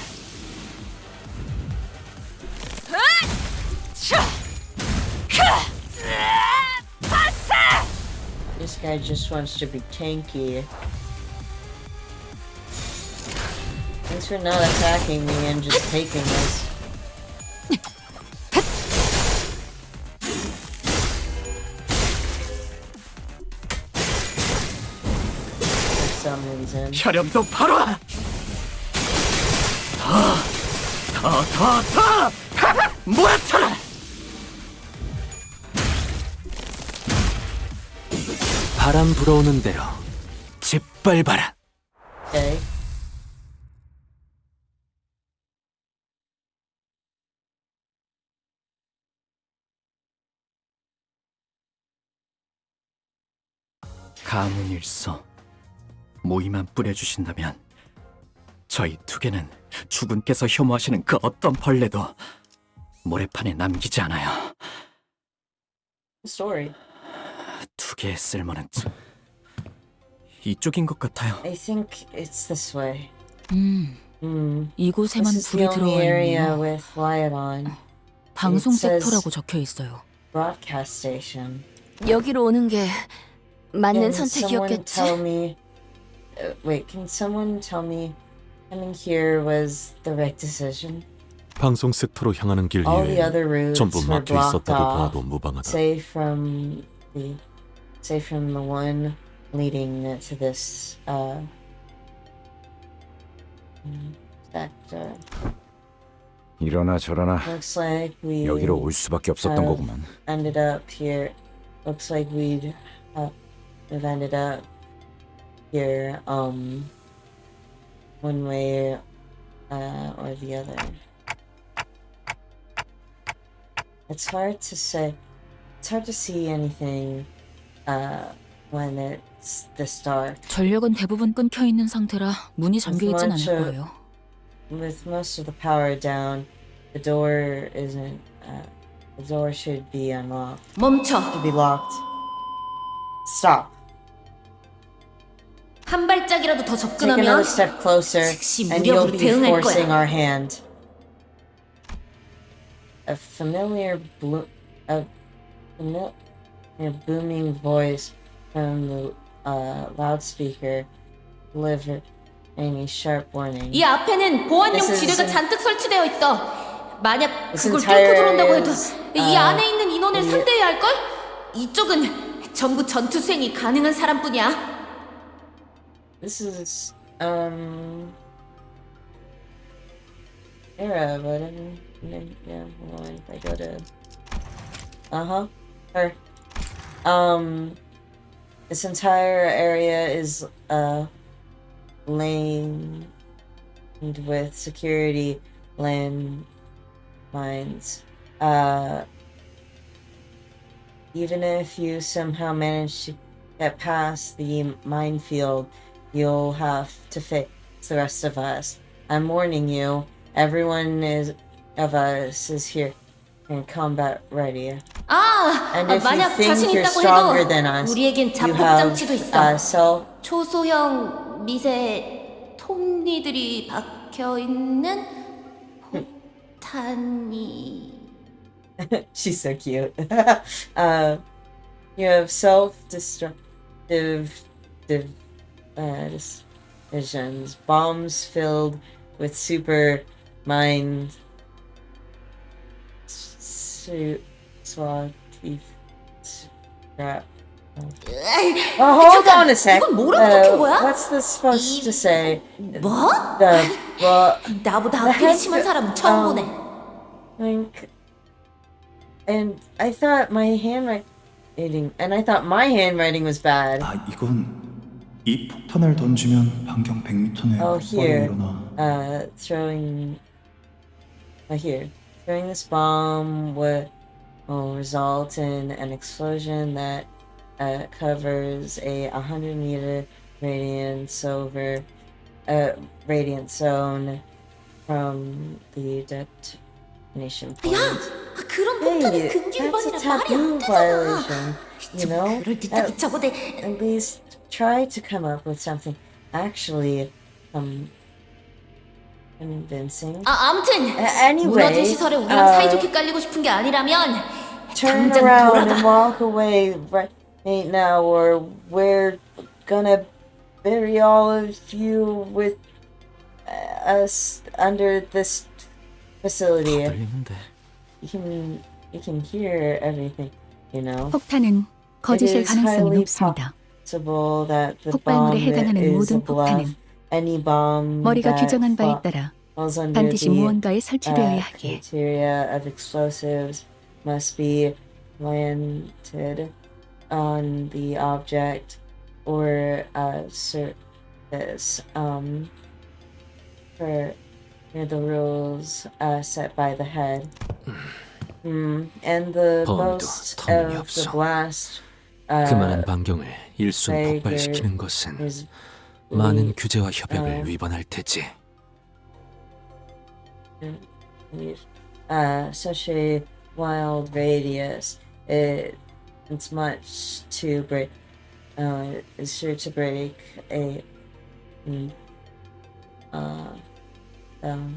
This guy just wants to be tanky. Thanks for not attacking me and just taking this. For some reason. 혈염도 바로 더 모아쳐라. 바람 불어오는 대로 짓밟아라. Okay. 가문일서 모이만 뿌려주신다면 저희 두 개는 주군께서 혐오하시는 그 어떤 벌레도 모래판에 남기지 않아요. Story. 두 개의 쓸모는 이쪽인 것 같아요. I think it's this way. 이곳에만 This is 불이 the only 들어와 area 있네요. with light on. 방송 It says 섹터라고 적혀 있어요. Broadcast station. 여기로 오는 게 맞는 Can someone 선택이었겠지? tell me? Wait, can someone tell me coming here was the right decision? 방송 섹터로 향하는 길 All the 이외에 other routes 전부 were 막혀 blocked 있었다고 off, 봐도 무방하다. say from the one leading to this sector. 이러나 저러나 Looks like we 여기로 올 수밖에 없었던 거구만. ended up here. Looks like we've ended up here one way or the other. It's hard to say. It's hard to see anything when it's this dark. 전력은 대부분 끊겨 있는 상태라 문이 잠겨 있진 않을 거예요. With most of the power down, the door isn't. The door should be unlocked. 멈춰. Should be locked. Stop. 한 발짝이라도 더 Take another 접근하면 step closer, 즉시 and you'll 무력으로 be 대응할 forcing 거야. our hand. A familiar booming voice from the loudspeaker delivered a sharp warning. 이 앞에는 보안용 This is 지뢰가 an- 잔뜩 설치되어 있어. 만약 This 그걸 entire 뚫고 들어온다고 해도 is, 이 안에 있는 인원을 the- 상대해야 할걸? 이쪽은 전부 전투 수행이 가능한 사람뿐이야. This is era, but yeah, hold on, if I go to her. This entire area is laned with security landmines. Even if you somehow manage to get past the minefield, you'll have to face the rest of us. I'm warning you, everyone of us is here in combat ready. And if you 만약 think 자신 you're 있다고 stronger 해도 than us, 우리에겐 you 자폭 have 장치도 있어. self. 초소형 미세 톱니들이 박혀 있는 폭탄이. She's so cute. You have self-destructive decisions, bombs filled with super mind swat scrap. Hold on a sec. 이건 뭐라고 적힌 거야? What's this supposed to say? 뭐? 나보다 the 악플이 심한 사람은 처음 보네. Like, and I thought my handwriting was bad. 이건 이 폭탄을 던지면 반경 100m 내 Oh, here. 일어나. Throwing this bomb would will result in an explosion that covers a 100-meter radiant zone from the detonation point. Hey, that's a taboo violation, you know? At least try to come up with something actually convincing. 아무튼 Anyway, 무너진 시설에 우리랑 사이좋게 깔리고 싶은 게 아니라면 turn 당장 around 돌아가. and walk away right now, or we're gonna bury all of you with us under this facility. You can hear everything, you know. 폭탄은 거짓일 가능성이 높습니다. Possible that the 폭발물에 bomb 해당하는 is a 모든 bluff. 폭탄은 Any bomb 머리가 that 규정한 바에 따라 falls under 반드시 the 무언가에 설치되어야 하기에 criteria of explosives must be planted on the object or surface for the rules set by the head. And the boast of the blast 그만한 반경을 일순 폭발시키는 것은 많은 규제와 협약을 위반할 테지. Such a wild radius, it's much to break. It's sure to break a of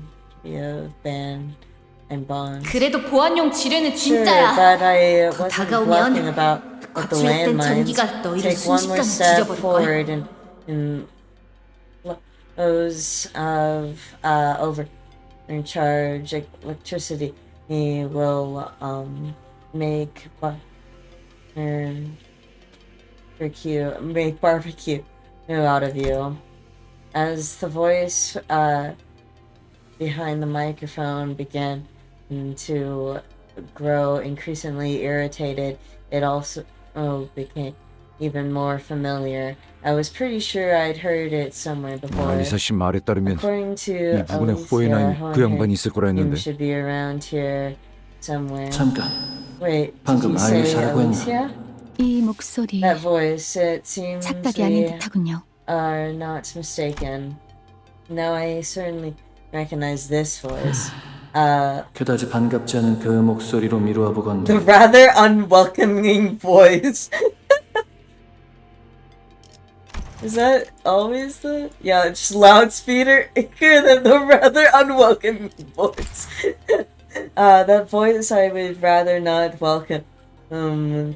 band and bonds. 그래도 보안용 지뢰는 Sure, 진짜야. but I 더 wasn't bluffing 다가오면 about what the 거칠었던 landmines. 전기가 너희를 Take one more 순식간에 step 지져버릴 forward 거야. and those of overcharge electricity will make barbecue out of you. As the voice behind the microphone began to grow increasingly irritated, it also became even more familiar. I was pretty sure I'd heard it somewhere before. 알리사 씨 말에 따르면 According to 이 부분에 후회나 Alicia, 그 양반이 있을 거라 him 했는데. should be around here somewhere. 잠깐. Wait, did 방금 you say 알리사라고 했나? Alicia? 이 목소리 That voice, it seems 착각이 아닌 we 듯하군요. are not mistaken. Now I certainly recognize this voice. 그다지 반갑지 않은 그 목소리로 미루어 보건 The rather unwelcoming voice. Is that always the... Yeah, just loudspeaker than the rather unwelcoming voice. That voice I would rather not welcome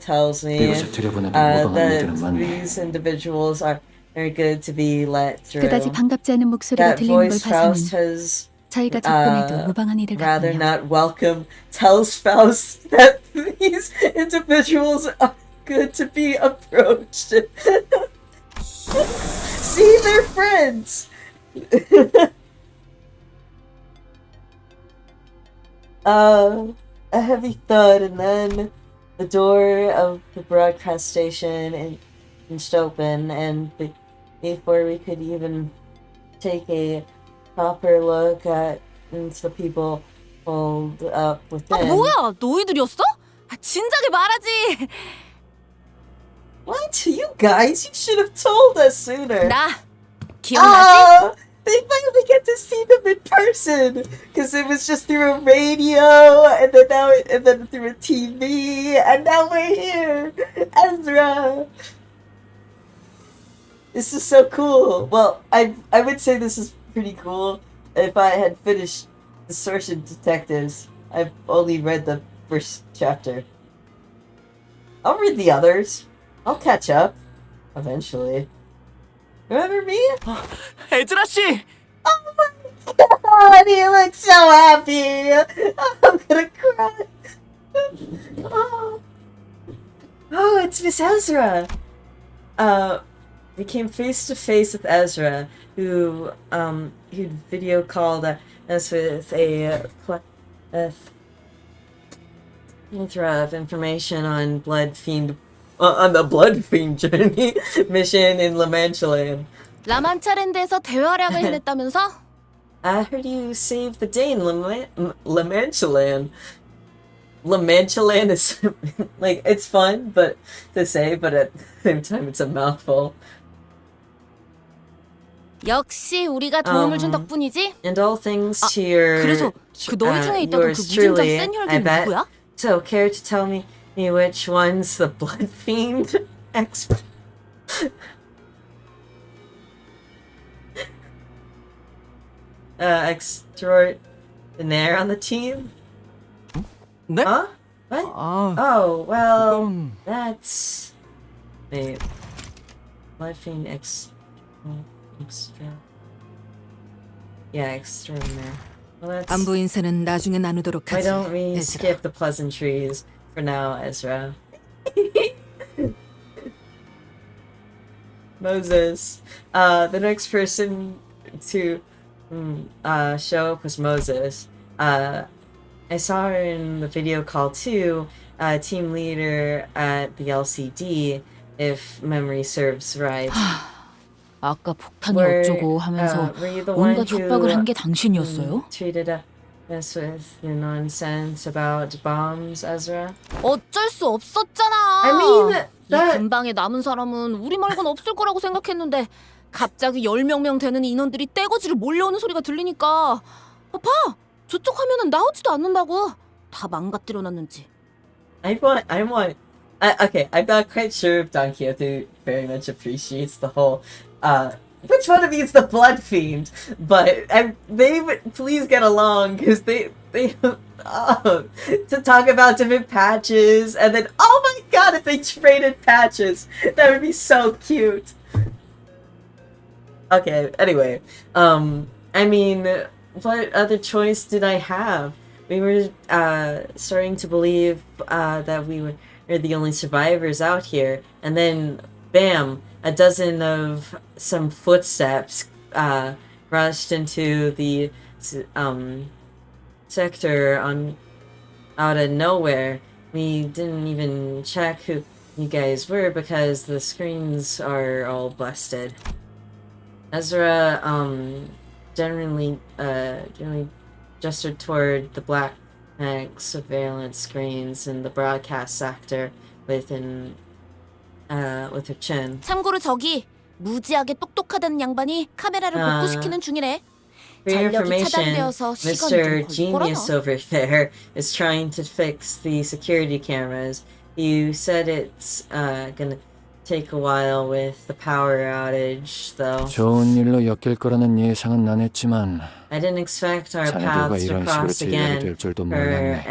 tells me 이곳에 들여보내도 무방한 that 이들은 많네. these individuals are good to be let through. 그다지 반갑지 않은 목소리가 That 들리는 걸 voice Faust 봐서는 has 저희가 접근해도 무방한 이들 rather 같군요. not welcome tells Faust that these individuals are good to be approached. See, they're friends. A heavy thud, and then the door of the broadcast station inched open, and before we could even take a proper look at into the people pulled up within. 뭐야? 너희들이었어? 진작에 말하지. What? You guys, you should have told us sooner. 나 기억나지? They finally get to see them in person, because it was just through a radio, and then through a TV, and now we're here, Ezra. This is so cool. Well, I would say this is pretty cool if I had finished The Sorcerer Detectives. I've only read the first chapter. I'll read the others. I'll catch up eventually. Remember me? 에즈라 씨! Oh my god, he looks so happy! I'm gonna cry. Oh, it's Miss Ezra! We came face to face with Ezra, who video called us with a plethora of information on on the Blood Fiend journey mission in Lamanchaland. 라만차랜드에서 대활약을 해냈다면서? I heard you saved the day in Lamanchaland. Lamantulan is like it's fun, but to say, but at the same time, it's a mouthful. 역시 우리가 도움을 준 덕분이지. And all things to your 그래서 그 너희 중에 있다던 그 yours 무진장 truly, 센 I 혈기는 bet. 누구야? So, care to tell me which one's the blood fiend expert? Extraordinaire on the team? 네? Huh? What? Oh, well, that's... Wait. Blood fiend extra... Yeah, extraordinaire. Well, that's... 안부 인사는 나중에 나누도록 Why 하지. don't we 얘들아. skip the pleasantries for now, Ezra? Moses. The next person to show up was Moses. I saw her in the video call too, team leader at the LCD, if memory serves right. 아까 폭탄이 어쩌고 하면서 were you the one 온갖 협박을 한 게 당신이었어요? treated us with the nonsense about bombs, Ezra? 어쩔 수 없었잖아. I mean, 이 근방에 남은 사람은 우리 말곤 없을 거라고 생각했는데 갑자기 10명 되는 인원들이 떼거지로 몰려오는 소리가 들리니까 봐! 저쪽 화면은 나오지도 않는다고. 다 망가뜨려놨는지. Okay, I'm not quite sure if Don Quixote very much appreciates the whole, which one of you is the blood fiend? But they would please get along, because they to talk about different patches, and then, oh my god, if they traded patches, that would be so cute. Okay, anyway, I mean, what other choice did I have? We were, starting to believe, that we were the only survivors out here, and then, bam, a dozen of some footsteps, rushed into the, sector out of nowhere. We didn't even check who you guys were because the screens are all busted. Ezra, generally gestured toward the black surveillance screens in the broadcast sector with her chin. 참고로 저기 무지하게 똑똑하다는 양반이 카메라를 복구시키는 중이래. For your 전력이 information, 차단되어서 시간이 Mr. 좀 걸릴 Genius 거라나. over there is trying to fix the security cameras. You said it's gonna take a while with the power outage, though. 좋은 일로 엮일 거라는 예상은 안 했지만 I didn't expect our 자네들과 paths to 이런 식으로 cross 제약이 again 될 줄도 for 몰랐네.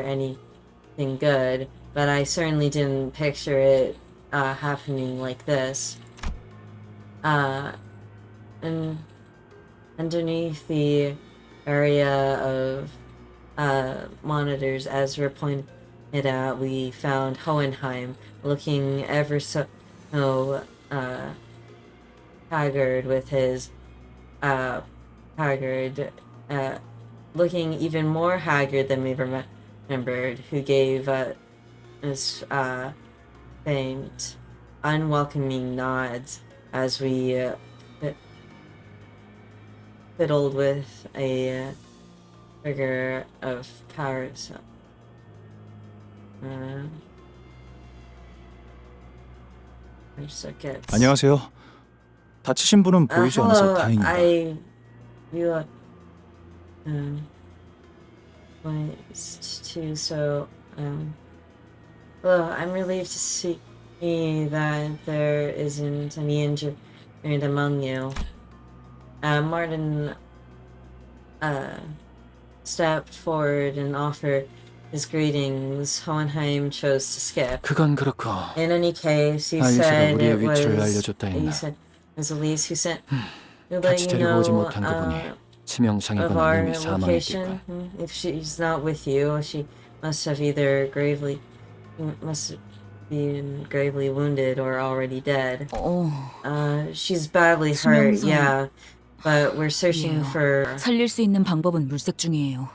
anything good, but I certainly didn't picture it happening like this. And underneath the area of monitors, as we're pointed out, we found Hohenheim looking ever so haggard with his looking even more haggard than we remembered, who gave us faint, unwelcoming nods as we fiddled with a trigger of power. So, circuits. 안녕하세요. 다치신 분은 보이지 않아서 Hello, 다행입니다. I realized too, so well, I'm relieved to see that there isn't any injured among you. Martin stepped forward and offered his greetings. Hohenheim chose to skip. 그건 그렇고 In any case, you 알리스가 said 우리의 it was 위치를 알려줬다 you 했나? said it was Elise who sent who let 같이 you 데리고 오지 know 못한 거 보니 of 치명상이거나 our 이미 사망했겠고. location. If she's not with you, she must have either been gravely wounded or already dead. She's badly hurt, 수명상. yeah, but we're searching 예. for. 살릴 수 있는 방법은 물색 중이에요.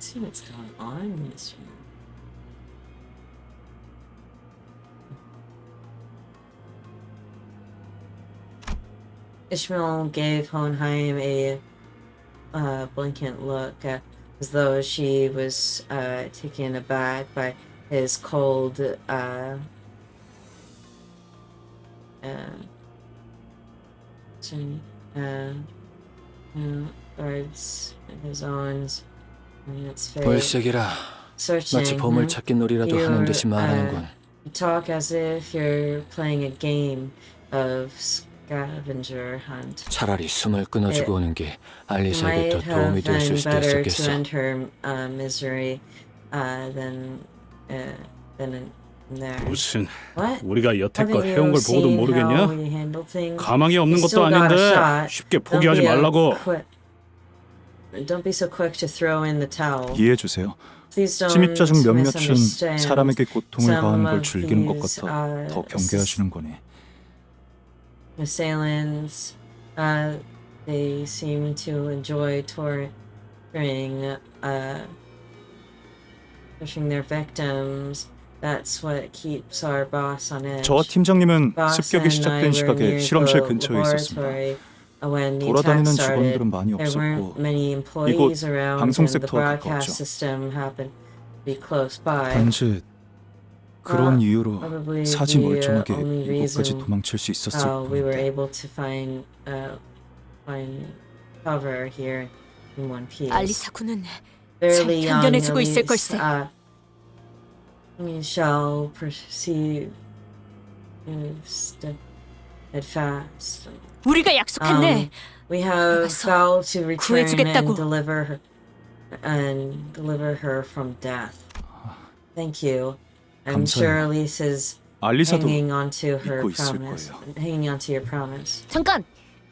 Let's see what's going on in this room. Ishmael gave Hohenheim a blinking look, as though she was taken aback by his cold words, his own in its face. 볼색이라 마치 보물 찾기 놀이라도 하는 듯이 말하는군. You talk as if you're playing a game of scavenger hunt. 차라리 숨을 끊어주고 오는 게 알리사에게 더 Might have 도움이 될 been 수도 better to 있었겠어. end her misery than in there. 무슨 What? 우리가 여태껏 Haven't 해온 you 걸 보고도 seen how 모르겠냐? we handle things? 가망이 없는 You 것도 still got a 아닌데 shot. 쉽게 Don't 포기하지 be 말라고. Don't be so quick to throw in the towel. 이해해 주세요. Please don't 침입자 중 몇몇은 misunderstand. 사람에게 고통을 Some 가하는 걸 of 즐기는 것 these, 같아 더 경계하시는 거니. Assailants, they seem to enjoy torturing their victims. That's what keeps our boss on edge. 저와 팀장님은 Boss 습격이 and I 시작된 were 시각에 near 실험실 the 근처에 있었습니다. laboratory when the attack 돌아다니는 started. 직원들은 많이 There weren't 없었고 many 이곳 employees around, 방송 and the 섹터와 broadcast 가까웠죠. system happened to be close by. 단지 그런 Probably 이유로 사지 the 멀쩡하게 only 이곳까지 reason 도망칠 수 있었을 how we were 뿐인데 able to find cover here in one piece. 알리사군은 Fairly 잘 young, 견뎌내주고 있을 Elise, 걸세. we shall perceive steadfast. 우리가 약속했네. We have 나가서 vowed to return 구해주겠다고. and deliver her from death. Thank you. I'm 감사해요. sure Elise is 알리사도 hanging on to her 믿고 있을 promise. 거예요. Hanging on to your promise. 잠깐.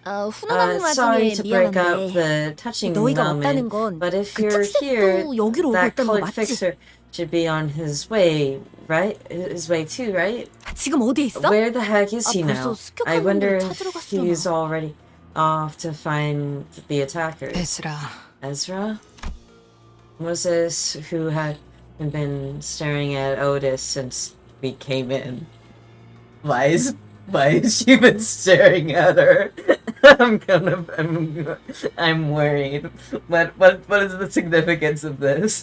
훈훈한 Sorry 와중에 to break up 미안한데 the touching 너희가 moment, 왔다는 건 but if 그 you're here, 특색도 여기로 오고 that 있다는 거 colored 맞지? fixer should be on his way, right? His way too, right? 지금 어디에 있어? Where the heck is he 벌써 now? 습격한 I wonder 놈들 if 찾으러 갔으려나? he's already off to find the attackers. 에스라, Ezra? Moses, who had been staring at Otis since we came in. Why is she been staring at her? I'm worried. What is the significance of this?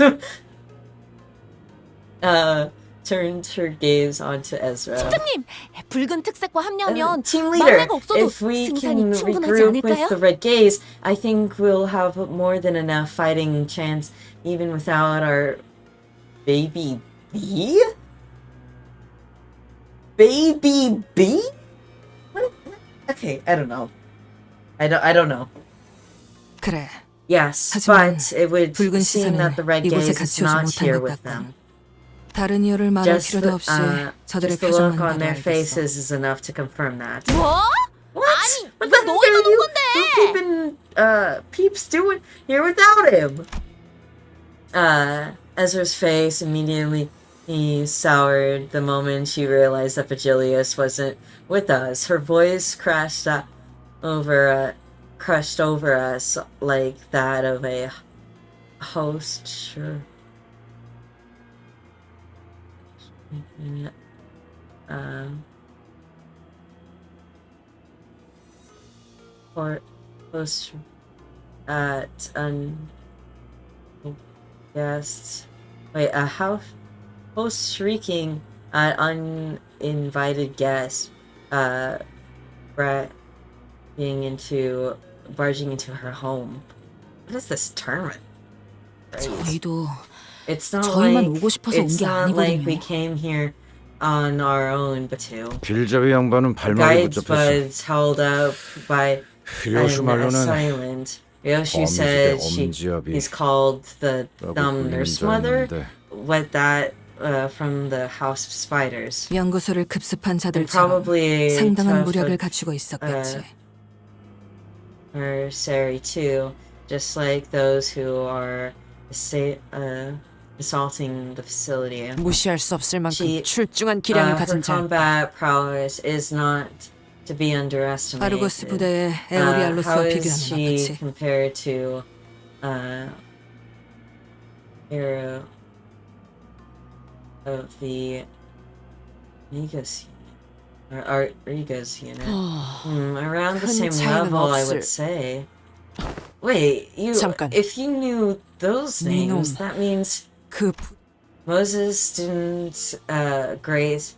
Turned her gaze onto Ezra. 팀장님, 붉은 특색과 합류하면 Team leader, 막내가 없어도 if we can 승산이 충분하지 regroup with 않을까요? the red gaze, I think we'll have more than enough fighting chance even without our baby bee? Baby bee? What? Okay, I don't know. I don't know. 그래. Yes, 하지만 but it would 붉은 seem 시선은 that the red 이곳에 gaze is 갖추지 not 못한 here 것 with 같군. them. 다른 이유를 말할 Just 필요도 없이 저들의 just the look 표정만 on 봐도 their 알겠어. faces is enough to confirm that. 뭐? What? 아니, What 왜 the heck 너희가 are 놓은 you 건데? keeping Peeps doing here without him? Ezra's face immediately soured the moment she realized that Vigilius wasn't with us. Her voice crushed over us like that of a host. Sure. Or host at guests. Wait, a host shrieking at uninvited guests, barging into her home. What is this tournament? 저희도 It's not 저희만 like 오고 싶어서 온 it's 게 not like we 아니거든요. came here on our own, but too. 길잡이 양반은 발목에 Guides 붙잡혔어. buds held up by 료슈 말로는 silent. Ryoshi 엄지대 says 엄지압이 he's called the 라고 thumb 불리는 nurse 자 mother. 있는데 What that from the House of Spiders. 연구소를 급습한 And 자들처럼 probably 상당한 tough 무력을 갖추고 있었겠지. or Sari too, just like those who are assaulting the facility. 무시할 수 없을 만큼 She, 출중한 기량을 her 가진 자. combat prowess is not to be underestimated. 아르고스 부대의 에오리알로스와 How is 비교하면 she 어떻지? compared to hero of the Migas unit or Riga's unit? Around the 큰 same 차이는 level, I 없을. would say. Wait, you. 잠깐. If you knew those names, 니놈. that means 그 Moses didn't grace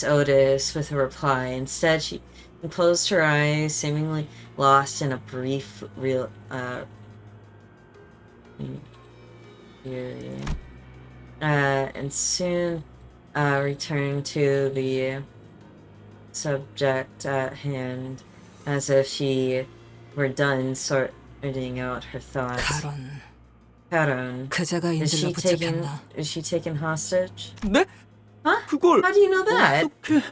Otis with a reply. Instead, she closed her eyes, seemingly lost in a brief and soon returned to the subject at hand, as if she were done sorting out her thoughts. Caron. 그자가 Is 인질로 붙잡혔나? she taken hostage? 네? Huh? 그걸 How do you know that? 어떻게?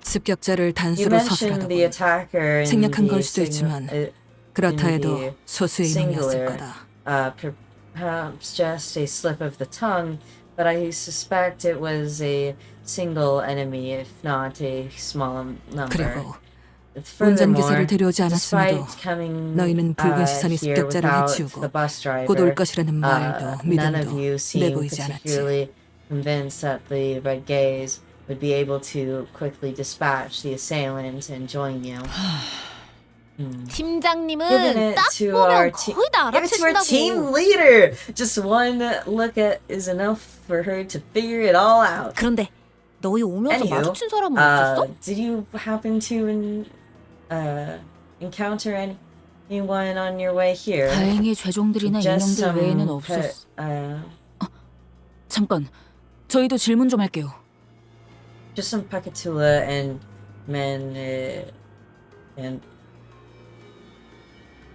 습격자를 You 단수로 mentioned the 서술하더군. attacker in 생략한 the 걸 수도 있지만 그렇다 해도 소수의 인원이었을 거다. Perhaps just a slip of the tongue, but I suspect it was a single enemy, if not a small number. 그리고 운전기사를 데려오지 않았음에도 너희는 붉은 시선이 습격자를 해치우고 곧 올 것이라는 말도 none of 믿음도 you seem 내보이지 않았지. particularly convinced that the red gaze would be able to quickly dispatch the assailant and join you. Given 팀장님은 it 딱 to our 보면 거의 다 give it to our team 알아채신다고. leader. Just one look at is enough for her to figure it all out. 그런데 너희 오면서 Anywho, 마주친 사람은 없었어? did you happen to encounter anyone on your way here? 다행히 죄종들이나 Just 인형들 외에는 some 없었어. 잠깐, 저희도 질문 좀 할게요. just some Pacatula and men and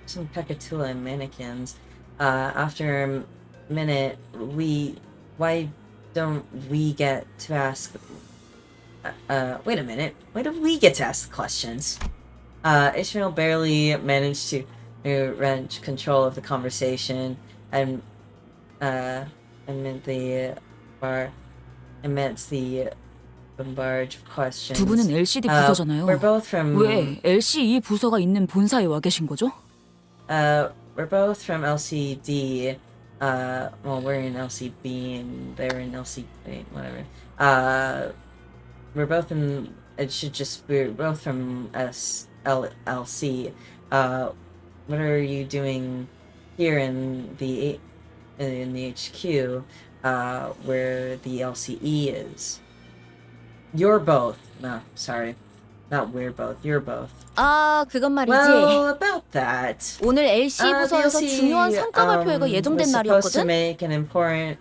some Pacatula and mannequins. After a minute, why don't we get to ask? Wait a minute. Why do we get to ask the questions? Ishmael barely managed to wrench control of the conversation and amidst the bombardment of questions. 두 분은 LCD 부서잖아요. We're both from. 왜 LCE 부서가 있는 본사에 와 계신 거죠? We're both from LCD. Well, we're in LCB and they're in LC. Whatever. We're both in. It should just. We're both from LC. What are you doing here in the HQ, where the LCE is? You're both. No, sorry. Not we're both. You're both. 아, 그건 말이지. Well, about that. 오늘 LC 부서에서 중요한 성과 발표회가 예정된 was supposed to 날이었거든? make an important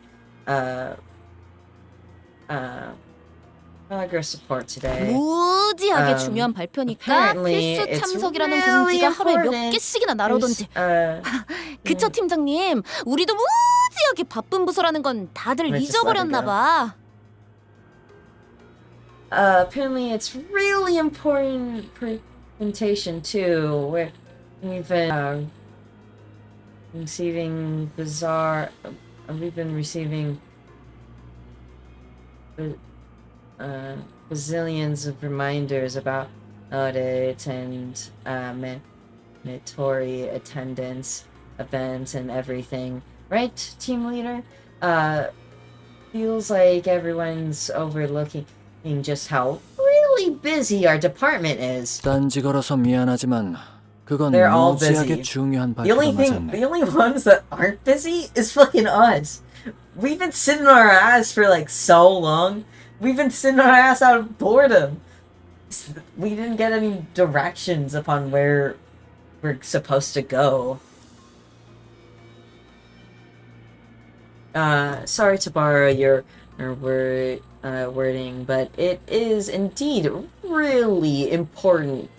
progress report today. 무지하게 중요한 발표니까 apparently 필수 it's 참석이라는 really 공지가 하루에 몇 important. 개씩이나 날아오던지. 그쵸, 팀장님? 우리도 무지하게 바쁜 부서라는 건 다들 Might just let it 잊어버렸나 봐. Apparently it's really important presentation too. We've been receiving bizarre. We've been receiving bazillions of reminders about it and mandatory attendance events and everything. Right, team leader? Feels like everyone's overlooking just how really busy our department is. 딴지 걸어서 미안하지만 그건 They're all 무지하게 busy. 중요한 The only 발표가 thing, 맞았네. the only ones that aren't busy is fucking us. We've been sitting on our ass for like so long. We've been sitting on our ass out of boredom. We didn't get any directions upon where we're supposed to go. Sorry to borrow your wording, but it is indeed really important.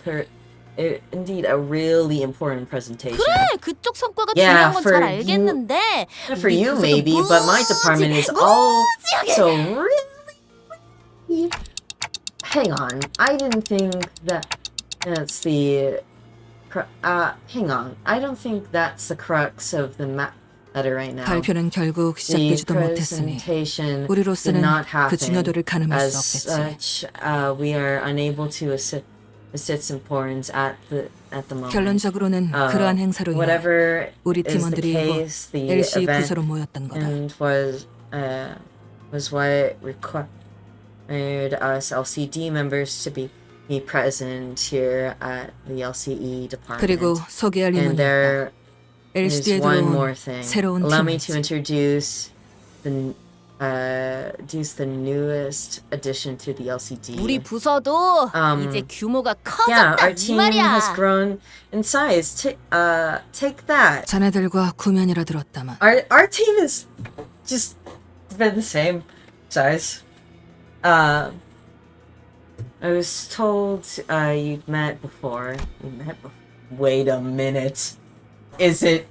Indeed, a really important presentation. 그래, 그쪽 성과가 Yeah, 중요한 건 for 잘 you- 알겠는데. For 우리 you, 부서도 maybe, but my department is 무지하게. also really. Hang on, I didn't think that's the. Hang on, I don't think that's the crux of the matter right now. 발표는 결국 The 시작되지도 못했으니 presentation did 우리로서는 not 그 happen. 중요도를 가늠할 As 수 없겠지. such, we are unable to assist its importance at the moment. 결론적으로는 그러한 행사로 인해 Whatever 우리 is the 팀원들이 case, the LC event 부서로 모였던 거다. and was what required us LCD members to be present here at the LCE department. 그리고 소개할 And 인원이었다. there's LCD에 one 들어온 more thing. 새로운 Allow me to 팀이지. introduce the newest addition to the LCD. 우리 부서도 이제 규모가 Yeah, 커졌다 our 이 team has 말이야. grown in size. Take that. 자네들과 구면이라 들었다만 Our team is just been the same size. I was told you'd met before. Wait a minute. Is it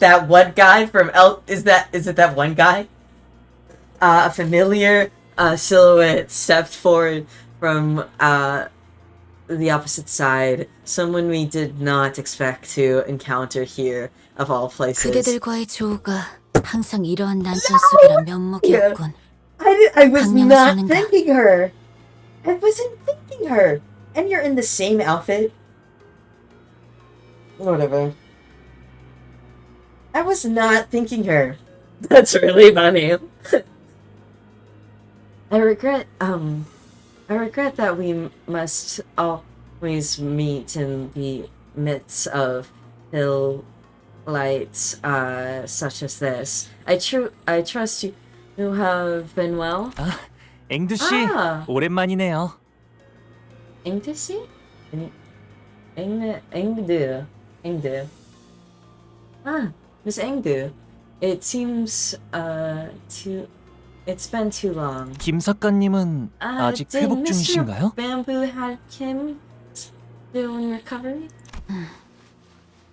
that one guy from is it that one guy? A familiar silhouette stepped forward from the opposite side. Someone we did not expect to encounter here, of all places. 그대들과의 조우가 항상 이러한 난전 속이란 면목이었군. I was 방향을 not 잡는다. thinking her. I wasn't thinking her. And you're in the same outfit. Whatever. I was not thinking her. That's really funny. I regret that we must always meet in the midst of hill lights such as this. I trust you have been well. 앵두 씨, 아. 오랜만이네요. 앵두 씨? 앵두. Ah, Miss Engdu. It seems it's been too long. 김 작가님은 아직 Did 회복 Mr. 중이신가요? Bamboo had Kim still in recovery?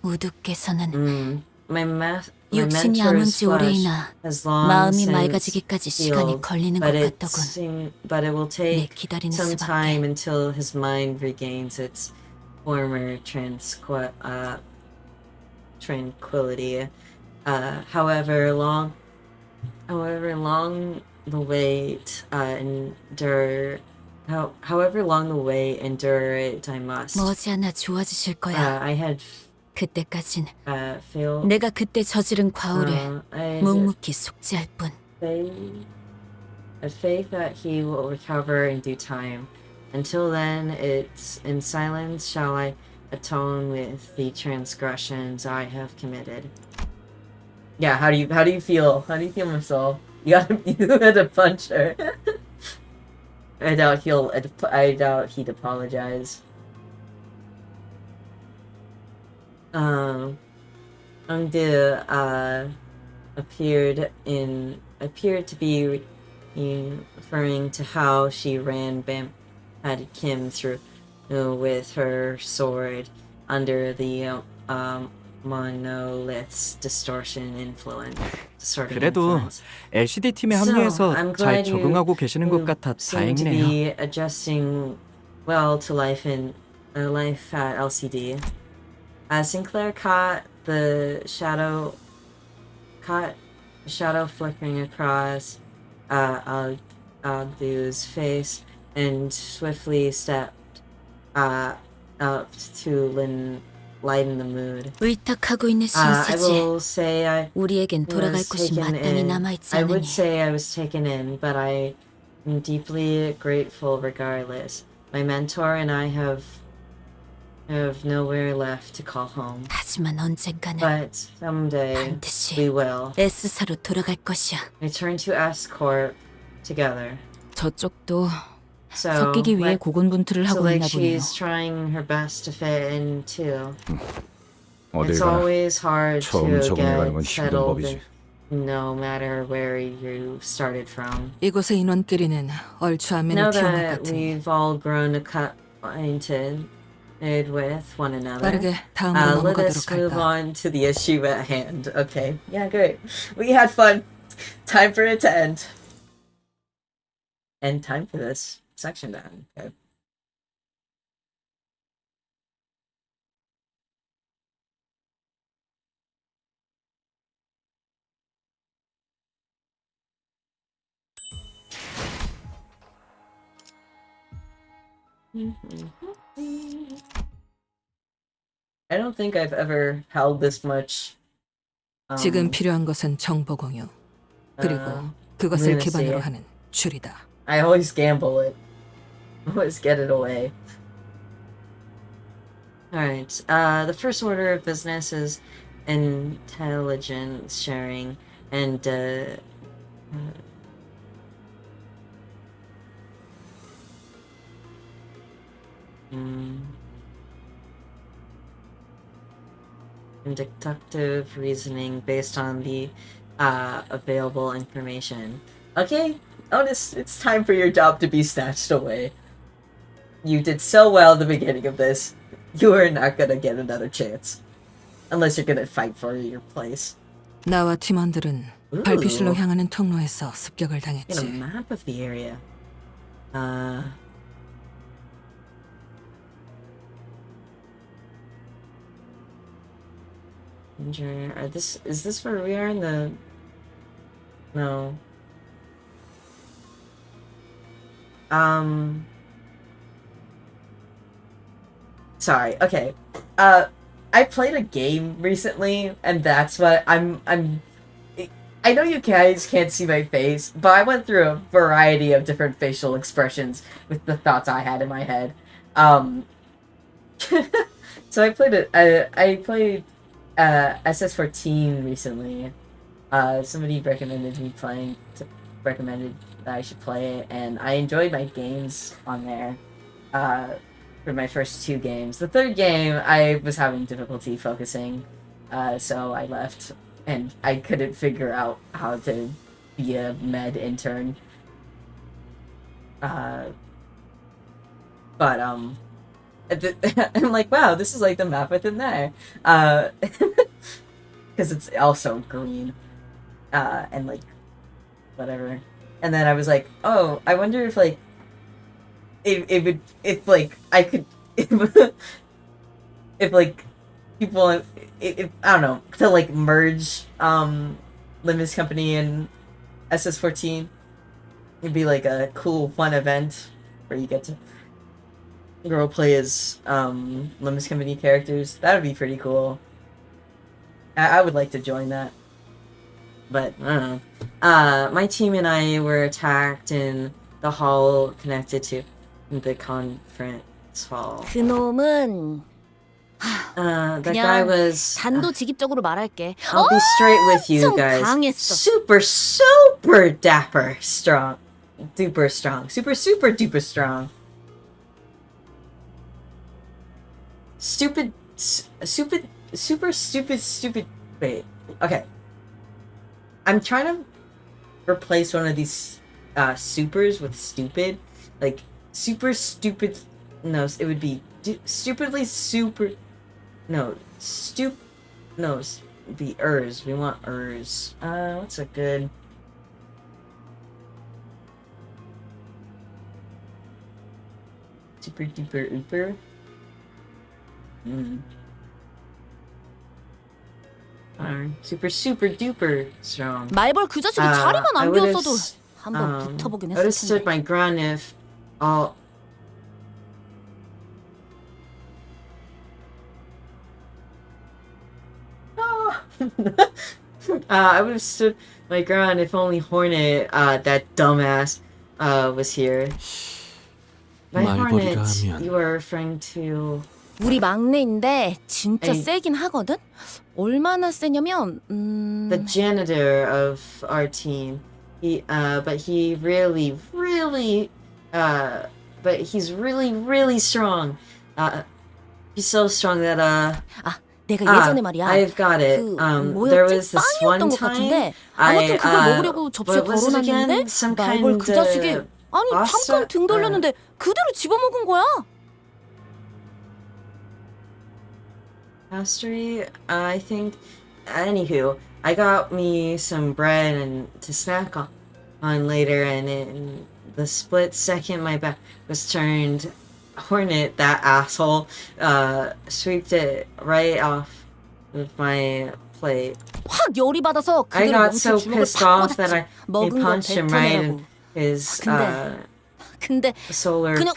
우두께서는 My 육신이 mentor's 아문 지 flesh 오래이나 has long 마음이 since 맑아지기까지 시간이 healed, 걸리는 것 같더군. but it will 내 take 기다리는 some 수밖에. time until his mind regains its former tranquility. However long the wait however long the wait endure it I must. 머지않아 좋아지실 거야. I had 그때까진 failed. 내가 그때 저지른 과오를 I 묵묵히 속죄할 뿐. had faith that he will recover in due time. Until then, it's in silence shall I atone with the transgressions I have committed. Yeah, how do you feel? How do you feel, Marcel? You had to punch her. I doubt he'd apologize. Ungdu appeared to be referring to how she ran had Kim through with her sword under the monolith's distortion influence. 그래도 LCD 팀에 합류해서 I'm 잘 glad you 적응하고 계시는 것 같아 seem to 다행이네요. be adjusting well to life at LCD. Sinclair caught the shadow flickering across Agdu's face and swiftly stepped up to lighten the mood. 의탁하고 있는 I 신세지. will say 우리에겐 돌아갈 곳이 마땅히 남아있지 I 않으니. would say I was taken in, but I am deeply grateful regardless. My mentor and I have nowhere left to call home. 하지만 언젠가는 But someday 반드시 we will. S사로 돌아갈 것이야. Return to S Corp together. 저쪽도 So, 섞이기 위해 고군분투를 so 하고 like 있나 보네요. she's trying her best to fit in too. 어딜 It's 가나 always hard 처음 to 적응해가는 건 get 힘든 settled 법이지. no matter where you started from. 이곳의 인원끼리는 얼추 Now 안면을 키운 것 that 같으니 we've all grown acquainted with one another, 빠르게 다음으로 let us 넘어가도록 move 할까. on to the issue at hand. Okay. Yeah, great. We had fun. Time for it to end. And time for this section to end. Okay. I don't think I've ever held this much. 지금 필요한 것은 정보 공유. 그리고 그것을 lunacy. 기반으로 하는 줄이다. I always gamble it. Always get it away. Alright, the first order of business is intelligence sharing and and deductive reasoning based on the available information. Okay, Otis, it's time for your job to be snatched away. You did so well at the beginning of this. You are not gonna get another chance. Unless you're gonna fight for your place. 나와 팀원들은 Ooh. 발피실로 향하는 통로에서 습격을 Get a 당했지. map of the area. Is this where we are in the... No. Sorry, okay. I played a game recently, and that's what I know you guys can't see my face, but I went through a variety of different facial expressions with the thoughts I had in my head. So I played SS14 recently. Somebody recommended that I should play it, and I enjoyed my games on there. For my first 2 games. The 3rd game, I was having difficulty focusing, so I left, and I couldn't figure out how to be a med intern. But I'm like, wow, this is like the map within there. Because it's also green. And like, whatever. And then I was like, oh, I wonder if like, if like I could if like people if I don't know, to like merge Limbus company and SS14, it'd be like a cool fun event where you get to role play as Limbus company characters. That would be pretty cool. I would like to join that, but I don't know. My team and I were attacked in the hall connected to the conference hall. 그놈은 that guy was. 단도직입적으로 말할게. I'll be straight with you guys. 강했어. Super dapper, strong, duper strong, super duper strong. Super stupid. Wait, okay. I'm trying to replace one of these supers with stupid, like. Super stupid. No, it would be stupidly super. No, No, be ers. We want ers. What's a good? Super duper ooper. Super duper strong. 말벌 그 자식이 자리만 안 비웠어도 한번 붙어보긴 I would have 했을 stood 텐데. my ground if all. I would have stood my ground if only Hornet, that dumbass, was here. By 말벌이라 Hornet, 하면 you are referring to. 우리 막내인데 진짜 아니, 세긴 하거든. 얼마나 세냐면 the janitor of our team. But he really, but he's really strong. He's so strong that 내가 예전에 말이야. I've got it. There was this one 빵이었던 것 time. 같은데 아무튼 그걸 먹으려고 접시에 what was it again? 걸어놨는데 Some 말벌 그 자식이 아니 잠깐 등 돌렸는데 그대로 집어먹은 거야. Mastery, I think. Anywho, I got me some bread and to snack on later, and in the split second my back was turned, Hornet, that asshole, sweeped it right off with my plate. 확 열이 받아서 I 그대로 got 명치 so 주먹을 pissed 팍 off that I 먹은 거 punched him right in 뱉어내라고. his 근데 solar 그냥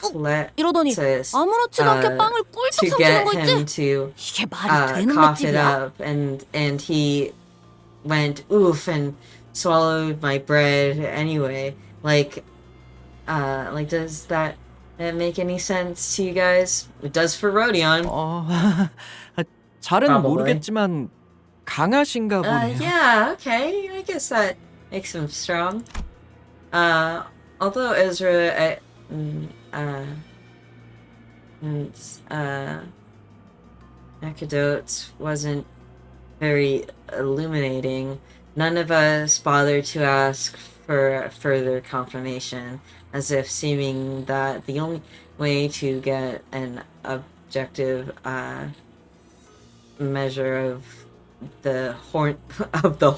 이러더니 plexus 아무렇지도 않게 빵을 꿀떡 to 삼키는 get 거 him 있지? to 이게 말이 되는 cough it 맛집이야? up, and he went oof and swallowed my bread anyway. Like does that make any sense to you guys? It does for Rodion. 잘은 Probably. 모르겠지만 강하신가 보네요. Yeah, okay. I guess that makes him strong. Although Ezra and anecdotes wasn't very illuminating, none of us bothered to ask for further confirmation, as if seeming that the only way to get an objective measure of the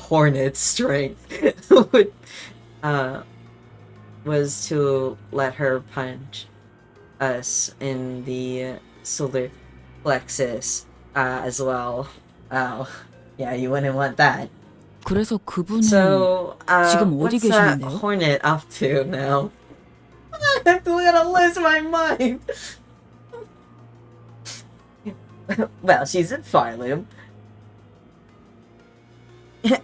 hornet's strength would was to let her punch us in the solar plexus as well. Oh, yeah, you wouldn't want that. 그래서 그분은 So, 지금 어디 what's that 계시는데요? hornet up to now? I'm gonna lose my mind. Well, she's in Farloom.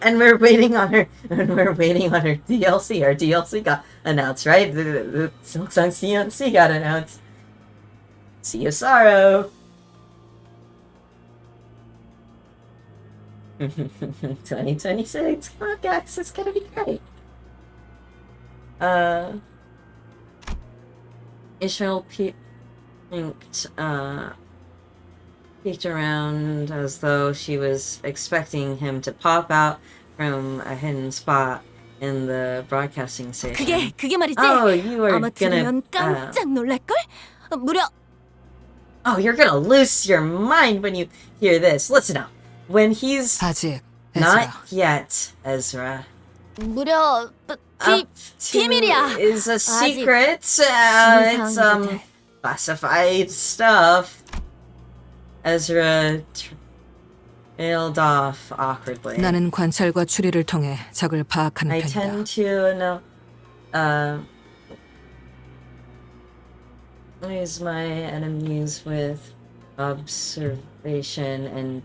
And we're waiting on her. And we're waiting on her DLC. Our DLC got announced, right? The Silksong DLC got announced. See you, Sorrow. 2026. Come on, guys, it's gonna be great. Ishmael peeked around as though she was expecting him to pop out from a hidden spot in the broadcasting station. 그게 말이지. Oh, you are 아마 gonna. 들으면 깜짝 놀랄걸? 무려 Oh, you're gonna lose your mind when you hear this. Listen up. When he's 아직 not 에즈라. yet Ezra. 무려 비밀이야. Is a 아직 secret. It's 비밀사항이거든. classified stuff. Ezra trailed off awkwardly. 나는 관찰과 추리를 통해 적을 파악하는 I 편이다. tend to know. Use my enemies with observation and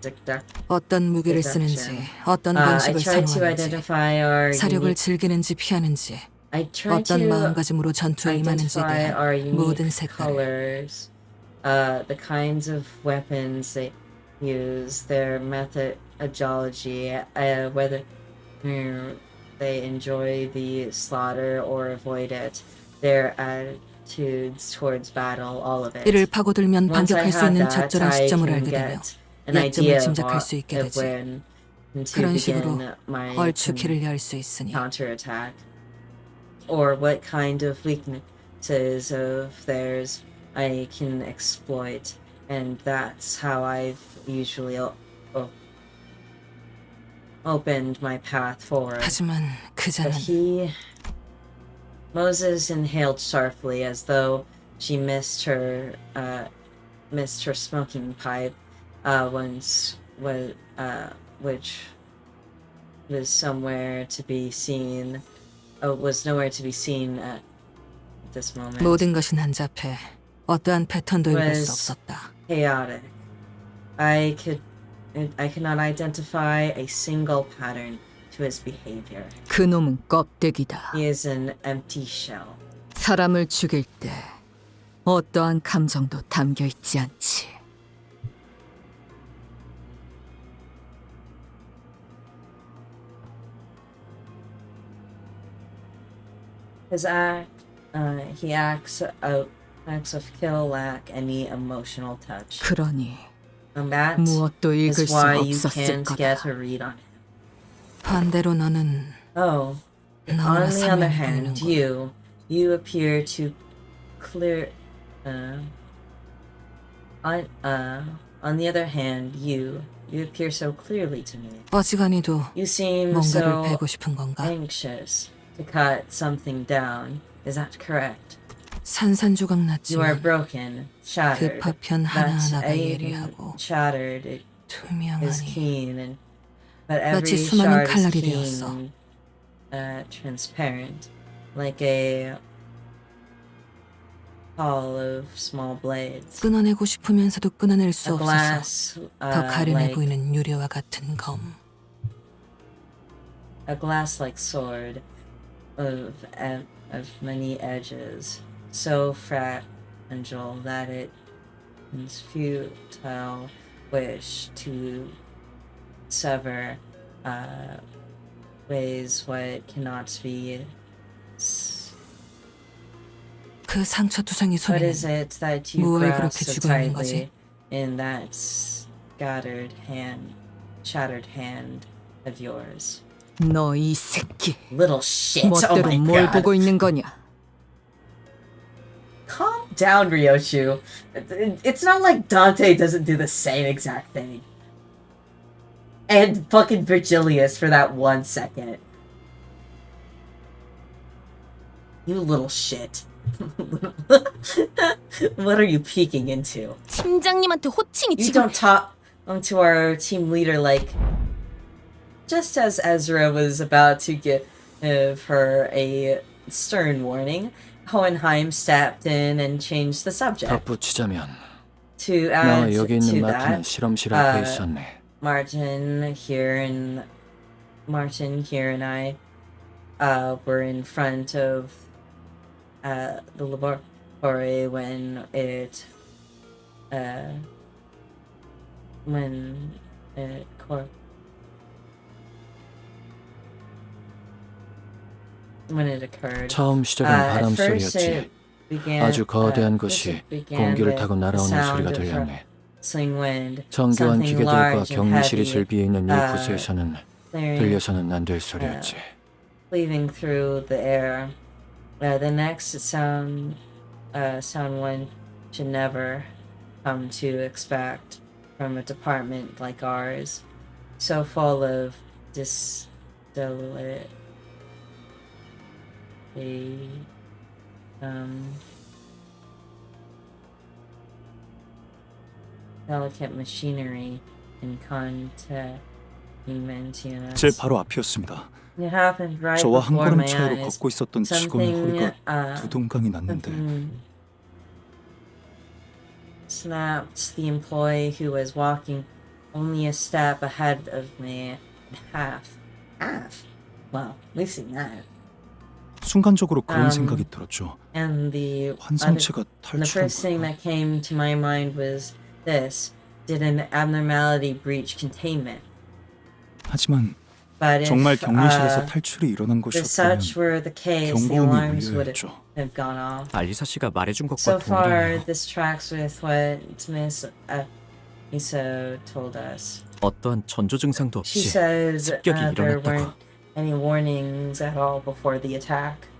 어떤 무기를 쓰는지, 어떤 방식을 I try to 선호하는지, identify our 사력을 unique, 즐기는지 피하는지, I try 어떤 to 마음가짐으로 전투에 임하는지에 identify 대한 our 모든 unique 색깔을 colors, the kinds of weapons they use, their methodology, whether they enjoy the slaughter or avoid it, their attitudes towards battle, all of it. 이를 파고들면 Once I 반격할 수 had 있는 that, 적절한 I 시점을 can 알게 되며 get an idea 약점을 of 짐작할 수 있게 되지. when to 그런 식으로 begin my 얼추 길을 열 수 있으니 counterattack, or what kind of weaknesses of theirs I can exploit, and that's how I've usually opened my path forward. 하지만 그자는 But Moses inhaled sharply, as though she missed her smoking pipe once, which was somewhere to be seen. Was nowhere to be seen at this moment. 모든 것이 난잡해 어떠한 패턴도 읽을 수 Was 없었다. chaotic. I could not identify a single pattern to his behavior. 그놈은 껍데기다. He is an empty shell. 사람을 죽일 때 어떠한 감정도 담겨 있지 않지. His he acts of kill lack any emotional touch. 그러니 And that 무엇도 읽을 is why 수가 you 없었을 can't get 거다. a read on him. 반대로 너는 Oh, 너무나 on the other 선명히 hand, 보이는군. you appear to clear. On the other hand, you appear so clearly to me. 어지간히도 You seem 뭔가를 so 베고 싶은 건가? anxious to cut something down. Is that correct? 산산조각 You are 났지만 broken, shattered. 그 파편 That 하나하나가 even 예리하고 shattered is 투명하니 keen, but 마치 every 수많은 shard is 칼날이 keen, 되었어. transparent, like a pall of small blades. 끊어내고 싶으면서도 끊어낼 수 A 없어서 glass, 더 가련해 like 보이는 유리와 같은 검. a glass-like sword of many edges, so fragile that it is futile wish to sever ways what cannot be. 그 상처투성이 What 손에는 is it that you 무얼 grasp 그렇게 so 쥐고 있는 거지? tightly in that shattered hand of yours? 너 이 새끼. Little shit. Oh 멋대로 my 뭘 god. 보고 있는 거냐? Calm down, Ryoshu. It's not like Dante doesn't do the same exact thing. And fucking Virgilius for that 1 second. You little shit. What are you peeking into? 팀장님한테 호칭이 You 지금 don't talk to our team leader like... Just as Ezra was about to give her a stern warning, Hohenheim stepped in and changed the subject. 덧붙이자면 To 나 add 여기 있는 to 마틴은 that, 실험실 앞에 있었네. Martin here and I were in front of the laboratory when it occurred. 처음 시작은 바람 소리였지. 아주 거대한 것이 공기를 타고 날아오는 소리가 들렸네. 정교한 기계들과 격리실이 즐비해 있는 이 부스에서는 들려서는 안 될 소리였지. Leaving through the air. The next sound one should never come to expect from a department like ours, so full of delicate machinery and containment units. 제 바로 앞이었습니다. It happened right 저와 한 before 걸음 my 차이로 eyes. 걷고 있었던 직원의 허리가 Something, 두 동강이 났는데 snapped the employee who was walking only a step ahead of me. Half. Well, we've seen that. 순간적으로 그런 생각이 들었죠. And the 환상체가 first thing 탈출한 that came to my mind was this: did an abnormality breach containment? 하지만 But if 정말 격리실에서 탈출이 일어난 if 것이었다면 such were the case, the 경고음이 alarms would 울려야죠. have gone off. 알리사 씨가 말해준 것과 So far, 동일하네요. this tracks with what Miss Iso told us. 어떠한 전조 증상도 She 없이 says 습격이 there 일어났다고. weren't any warnings at all before the attack.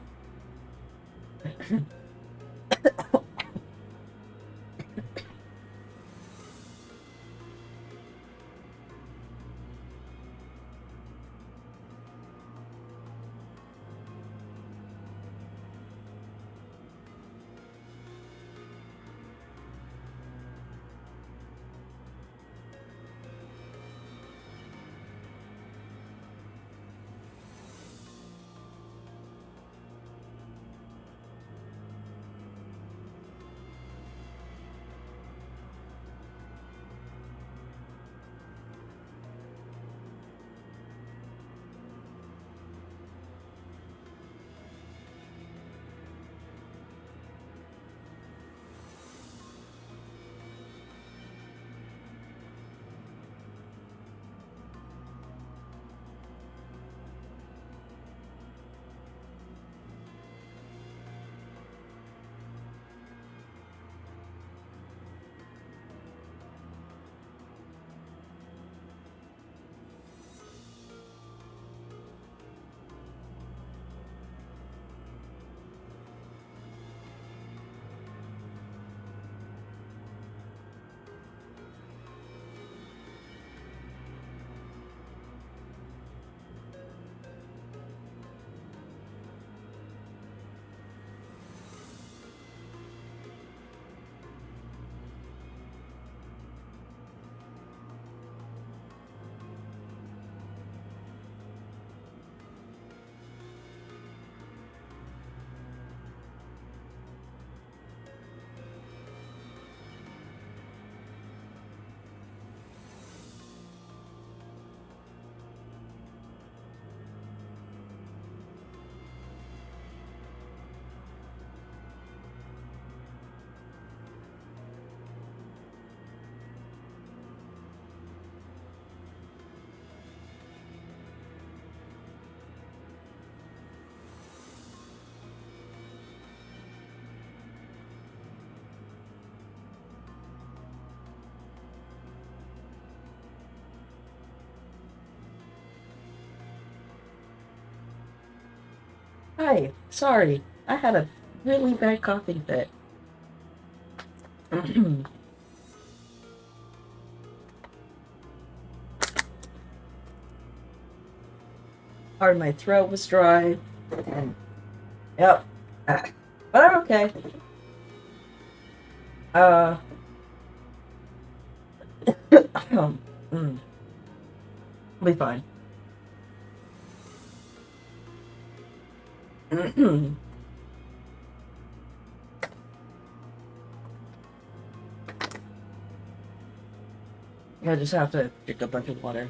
Hi, sorry. I had a really bad coughing fit. Or my throat was dry. And, yep. But I'm okay. I'll be fine. I just have to drink a bunch of water.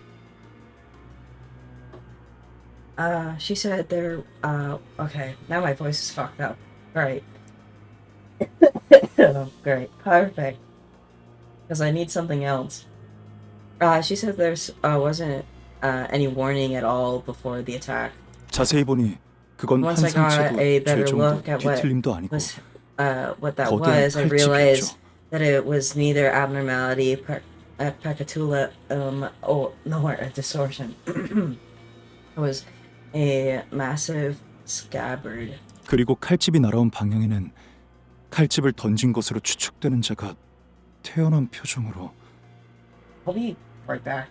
She said there, okay, now my voice is fucked up. Right. Oh, great. Perfect. Because I need something else. She said there's, wasn't, any warning at all before the attack. 자세히 보니 그건 Once I got 환상체도 a better 죄종도 look at 뒤틀림도 아니고 what that 거대한 was, I realized 칼집이었죠. that it was neither abnormality, pacatula, nor a distortion. It was a massive scabbard. 그리고 칼집이 날아온 방향에는 칼집을 던진 것으로 추측되는 자가 태어난 표정으로. I'll be right back.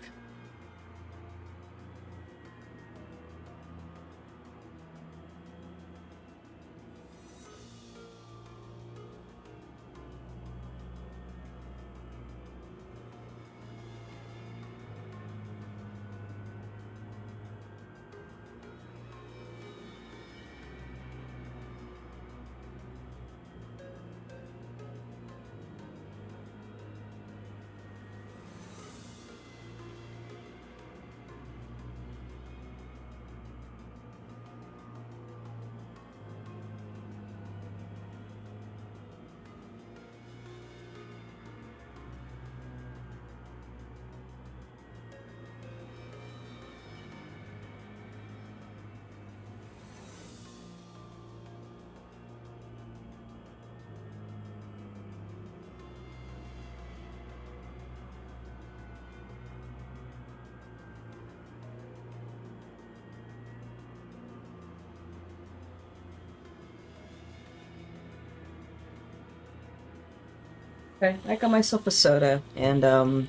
Okay, I got myself a soda and a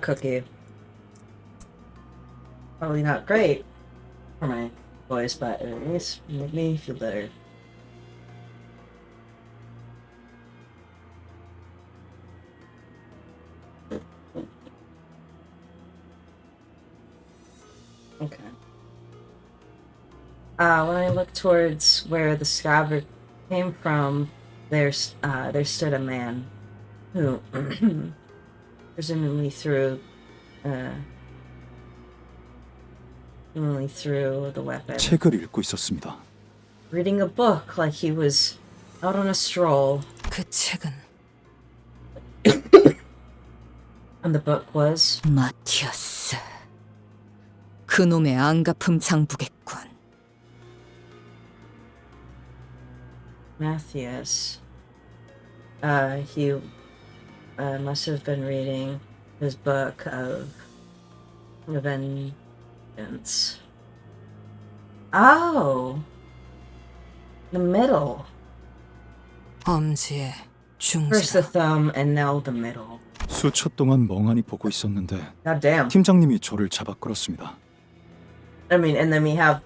cookie. Probably not great for my voice, but at least made me feel better. Okay. When I looked towards where the scabbard came from, there stood a man who presumably threw the weapon. 책을 읽고 있었습니다. Reading a book like he was out on a stroll. 그 책은 And the book was 마티아스. 그놈의 안가품 장부겠군. Matthias. He must have been reading his book of vengeance. Oh! The middle. 엄지의 First 중지다. the thumb and now the middle. 수초 동안 멍하니 보고 있었는데 God damn. 팀장님이 저를 잡아 끌었습니다. I mean, and then we have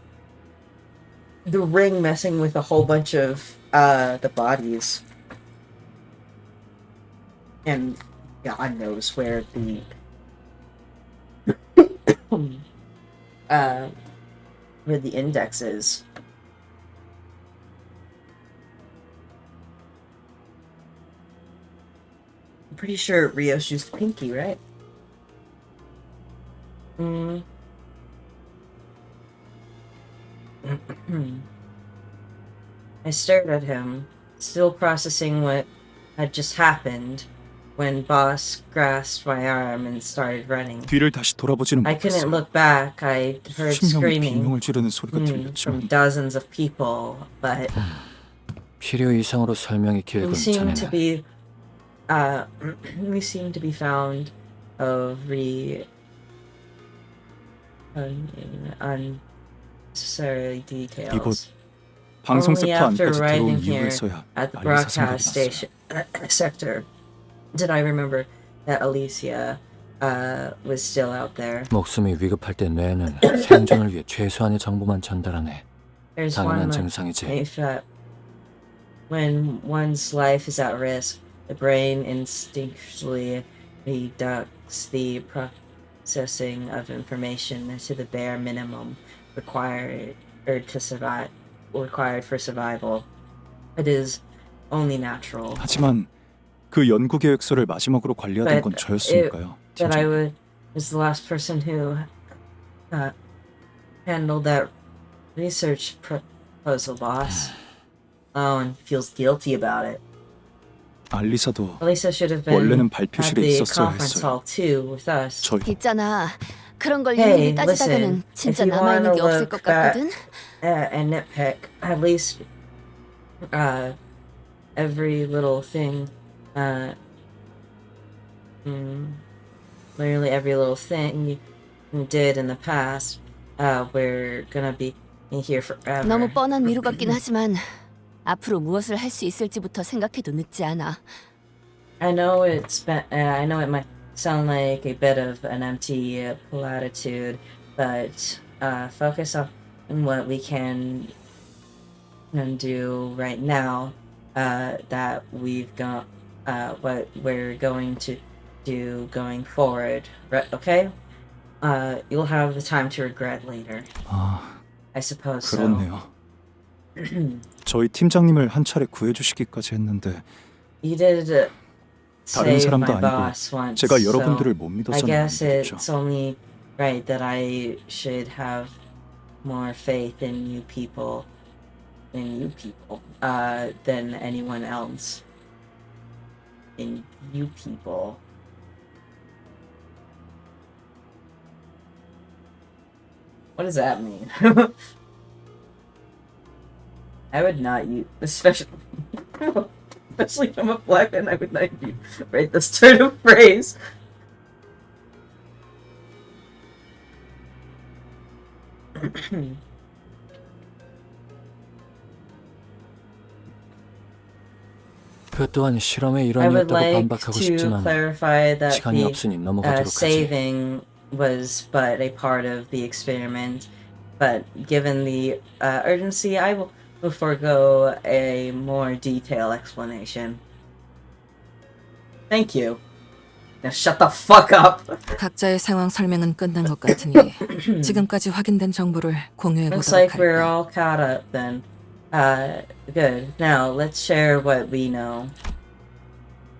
the ring messing with a whole bunch of the bodies. And God knows where the where the index is. I'm pretty sure Rios used pinky, right? I stared at him, still processing what had just happened, when Boss grasped my arm and started running. 뒤를 다시 돌아보지는 I couldn't 못했어요. look back. I heard 수십 명이 screaming 비명을 지르는 소리가 from 들렸지만 dozens of people, but 필요 이상으로 설명이 길군 we seemed to 자네는. be we seemed to be found of necessary 이곳 details. 방송 Only 섹터 after 안까지 들어온 arriving here 이후에서야 at the 알리사 생각이 broadcast 났어요. station sector did I remember that Alicia was still out there. 목숨이 위급할 때 뇌는 생존을 위해 최소한의 정보만 전달하네. There's 당연한 one 증상이지. if when one's life is at risk, the brain instinctually reducts the processing of information to the bare minimum required for survival. It is only natural. 하지만 그 연구 계획서를 마지막으로 관리하던 건 저였으니까요. But I was the last person who handled that research proposal, boss. Oh, and feels guilty about it. 알리사도 Elisa should have been 원래는 at 발표실에 the 있었어야 conference 했어요. hall too with us. 저 있잖아. 그런 걸 Hey, 일일이 따지다가는 listen. 진짜 If you 남아있는 want 게 to 없을 look 것 back 같거든. and nitpick, at least every little thing, literally every little thing you did in the past, we're gonna be here forever. 너무 뻔한 위로 같긴 하지만 앞으로 무엇을 할 수 있을지부터 생각해도 늦지 않아. I know I know it might sound like a bit of an empty platitude, but focus on what we can do right now. That we've got what we're going to do going forward. Okay? You'll have the time to regret later. I suppose so. 그렇네요. 저희 팀장님을 한 차례 구해주시기까지 했는데 You did 다른 save 사람도 my boss 아니고 once, 제가 여러분들을 못 I 믿어서는 안 guess 되겠죠. it's only right that I should have more faith in you people, than anyone else. In you people. What does that mean? I would not use, especially if I'm a black man, I would not use right this turn of phrase. 그 또한 실험의 I would 일환이었다고 like 반박하고 to 싶지만 clarify that 시간이 the 없으니 넘어가도록 하지. saving was but a part of the experiment, but given the urgency, I will forego a more detailed explanation. Thank you. Now shut the fuck up. 각자의 상황 설명은 끝난 것 같으니 지금까지 확인된 정보를 공유해 Looks 보도록 like we're 할까. all caught up then. Good. Now let's share what we know.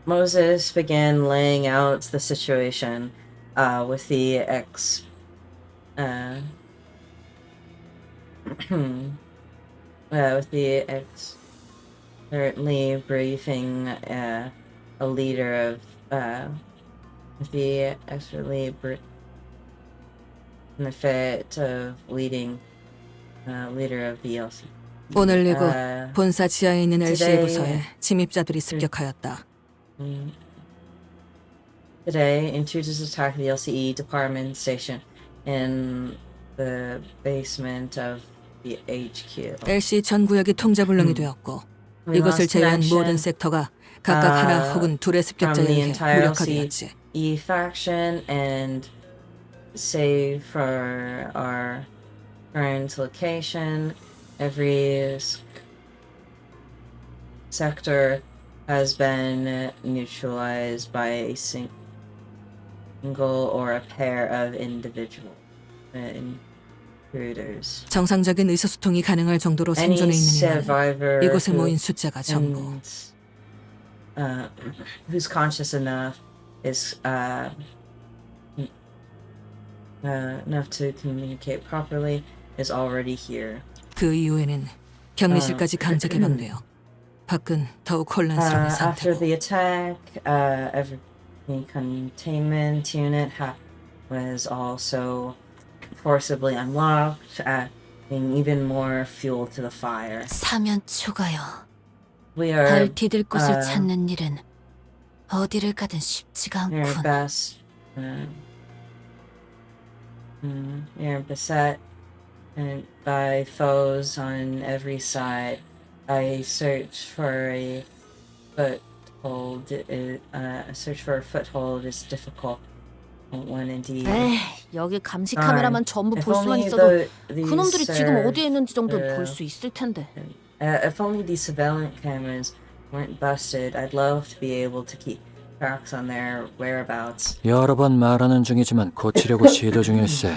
Moses began laying out the situation with the expertly briefing a leader of benefit of leading leader of the LC. 오늘 이후 본사 지하에 있는 LC의 부서에 침입자들이 습격하였다. Today, intruders attacked the LCE department station in the basement of the HQ. LC 전 구역이 통제불능이 되었고 이것을 제외한 모든 섹터가 각각 하나 혹은 둘의 습격자에 의해 무력화되었지. E faction and save for our current location, every sector has been neutralized by a single or a pair of individual intruders. 정상적인 의사소통이 가능할 정도로 생존해 있는 인물은 이곳에 모인 숫자가 전부. Who's conscious enough is enough to communicate properly is already here. 그 이후에는 격리실까지 강제 개방되어 밖은 더욱 혼란스러운 After 상태고. the attack, every containment unit was also forcibly unlocked, adding even more fuel to the fire. 사면 초가요. We are 발 디딜 곳을 찾는 일은 어디를 가든 쉽지가 we are 않군. best. We are beset and by foes on every side. I search for a foothold. Search for a foothold is difficult. One indeed. 에이, 여기 감시 카메라만 전부 볼 수만 있어도 그놈들이 지금 어디에 있는지 정도 볼 수 있을 텐데. If only these surveillance cameras weren't busted, I'd love to be able to keep tracks on their whereabouts. 여러 번 말하는 중이지만 고치려고 시도 중일세.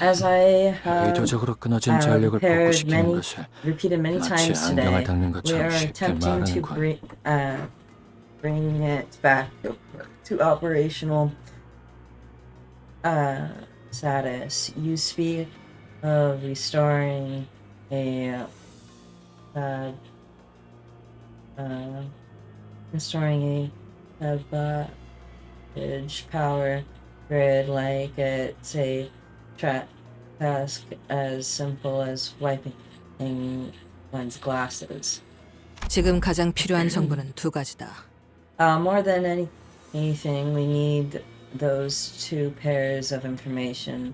As I 의도적으로 끊어진 전력을 복구시키는 것을 repeated many 마치 times 안경을 today, 닦는 we 것처럼 are 쉽게 attempting to 말하는군. bring it back to operational status. You speak of restoring a voltage power grid like it's a task as simple as wiping one's glasses. 지금 가장 필요한 정보는 두 가지다. More than anything, we need those two pairs of information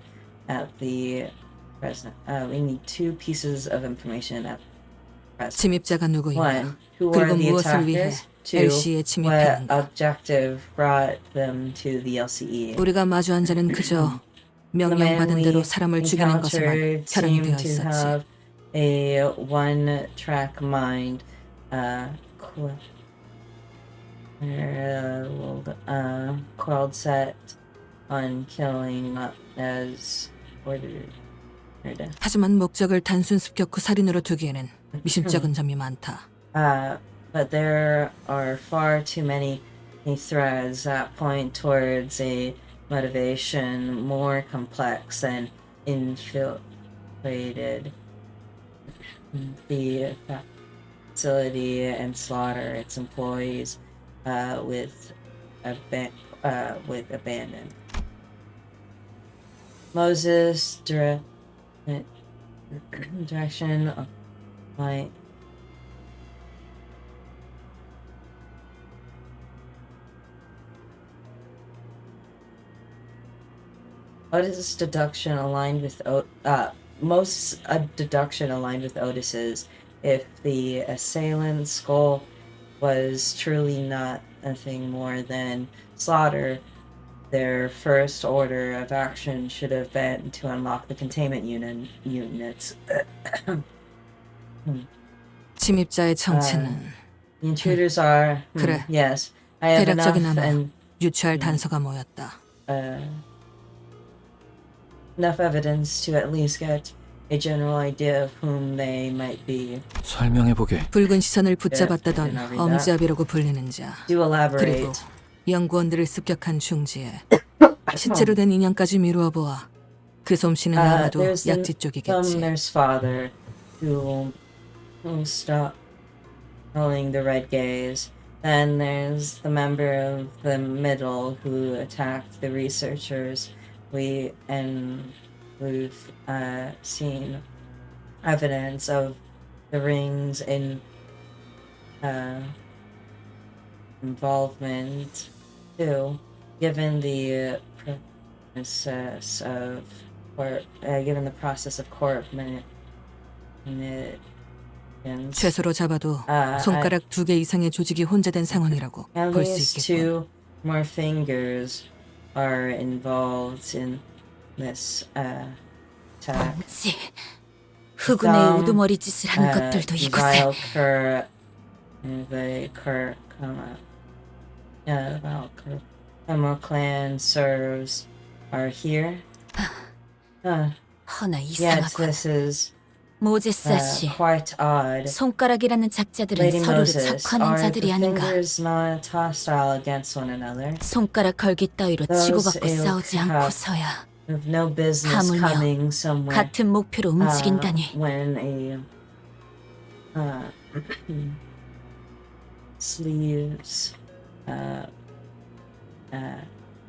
at the present. We need two pieces of information at present. 침입자가 누구인가? One, who are 그리고 the 무엇을 위해 attackers? Two, LC에 what 침입했는가? objective brought them to the LCE? 우리가 마주한 자는 그저 The man 명령받은 we 대로 사람을 죽이는 것에만 encountered 혈안이 seemed 되어 to 있었지. have a one-track mind. Quelled set on killing as ordered. 하지만 목적을 단순 습격 후 살인으로 두기에는 미심쩍은 점이 많다. But there are far too many threads that point towards a motivation more complex and infiltrated the facility and slaughter its employees with abandon. Moses' direction of my Otis' deduction aligned with most deduction aligned with Otis's. If the assailant's goal was truly nothing more than slaughter, their first order of action should have been to unlock the containment units. 침입자의 정체는 The intruders are 그래. yes. I have enough 대략적이나마 유추할 단서가 모였다. Enough evidence to at least get a general idea of whom they might be. 설명해보게. 붉은 시선을 붙잡았다던 엄지압이라고 불리는 자. Do elaborate. 그리고 연구원들을 습격한 중지에 시체로 된 인형까지 미루어 보아 그 솜씨는 아마도 There's 약지 쪽이겠지. Sumner's father who stopped rolling the red gaze. Then there's the member of the middle who attacked the researchers. We've seen evidence of the ring's involvement too, given the process of corp 최소로 잡아도 손가락 2개 이상의 조직이 혼재된 상황이라고 At 볼 수 least 있겠군. 2 more fingers are involved in this attack. 엄지, 흑운의 우두머리 짓을 한 것들도 이곳에. The Valkyr clan serves are here. 허나 Yet 이상하군. this is 모제스 아씨, quite odd. 손가락이라는 작자들은 Lady 서로를 Moses, 적화하는 are the 자들이 아닌가. fingers not hostile against one another? 손가락 걸기 따위로 Those 치고받고 ilk 싸우지 않고서야 have no business 하물며 coming somewhere 같은 목표로 움직인다니. when a sleeves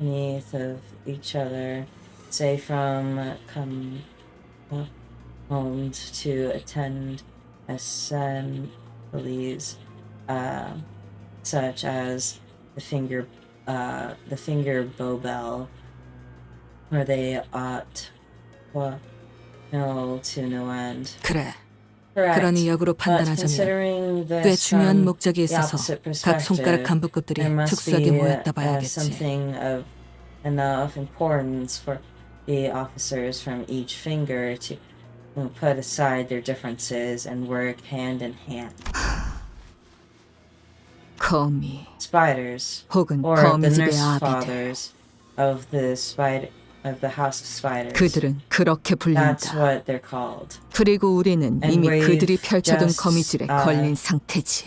beneath of each other, say from home to attend assemblies such as the finger bow bell, where they ought to no end. 그래. Correct. 그러니 역으로 But 판단하자면 considering 꽤 this 중요한 from 목적이 the 있어서 opposite 각 손가락 perspective, 간부급들이 there must 특수하게 be 모였다 봐야겠지. something of enough importance for the officers from each finger to put aside their differences and work hand in hand. 거미 Spiders, 혹은 or the 거미집의 nurse 아비들. fathers of the house of spiders. 그들은 그렇게 불린다. That's what they're called. 그리고 우리는 And 이미 we've 그들이 펼쳐둔 just, 거미줄에 걸린 상태지.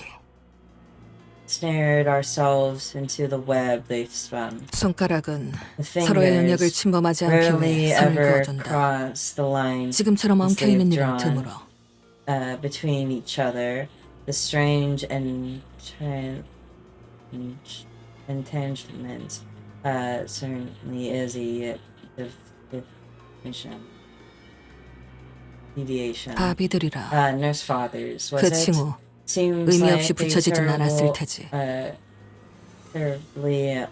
Snared ourselves into the web they've spun. 손가락은 The 서로의 영역을 fingers 침범하지 않기 rarely 위해 선을 ever 그어준다. cross the line 지금처럼 엉켜있는 they've 일은 drawn 드물어. between each other. The strange entanglement certainly is a deviation. 아비들이라. Nurse fathers, was 그 it? 칭호 Seems 의미 like 없이 a 붙여지진 않았을 테지. terribly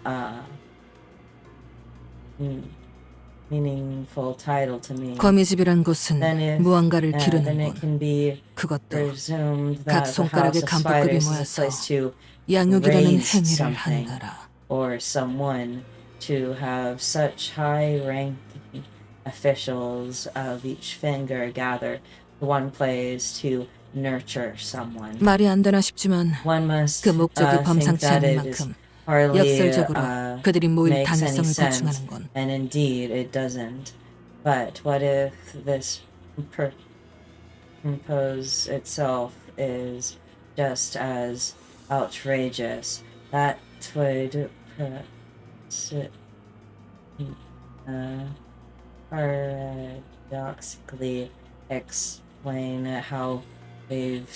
meaningful title to me. 거미집이란 곳은 Then if, 무언가를 then 기르는 it 곳. can be 그것도 presumed 각 that the 손가락의 house of 간부급이 spiders is a 모여서 place to 양육이라는 raise 행위를 something 한다라. or someone to have such high-ranking officials of each finger gather to one place to nurture someone. 말이 안 되나 싶지만 One must 그 목적이 think 범상치 that 않을 it is 만큼 hardly 역설적으로 그들이 모일 makes any 당위성을 sense, 보충하는 건 and indeed it doesn't. But what if this purpose itself is just as outrageous? That would paradoxically explain how they've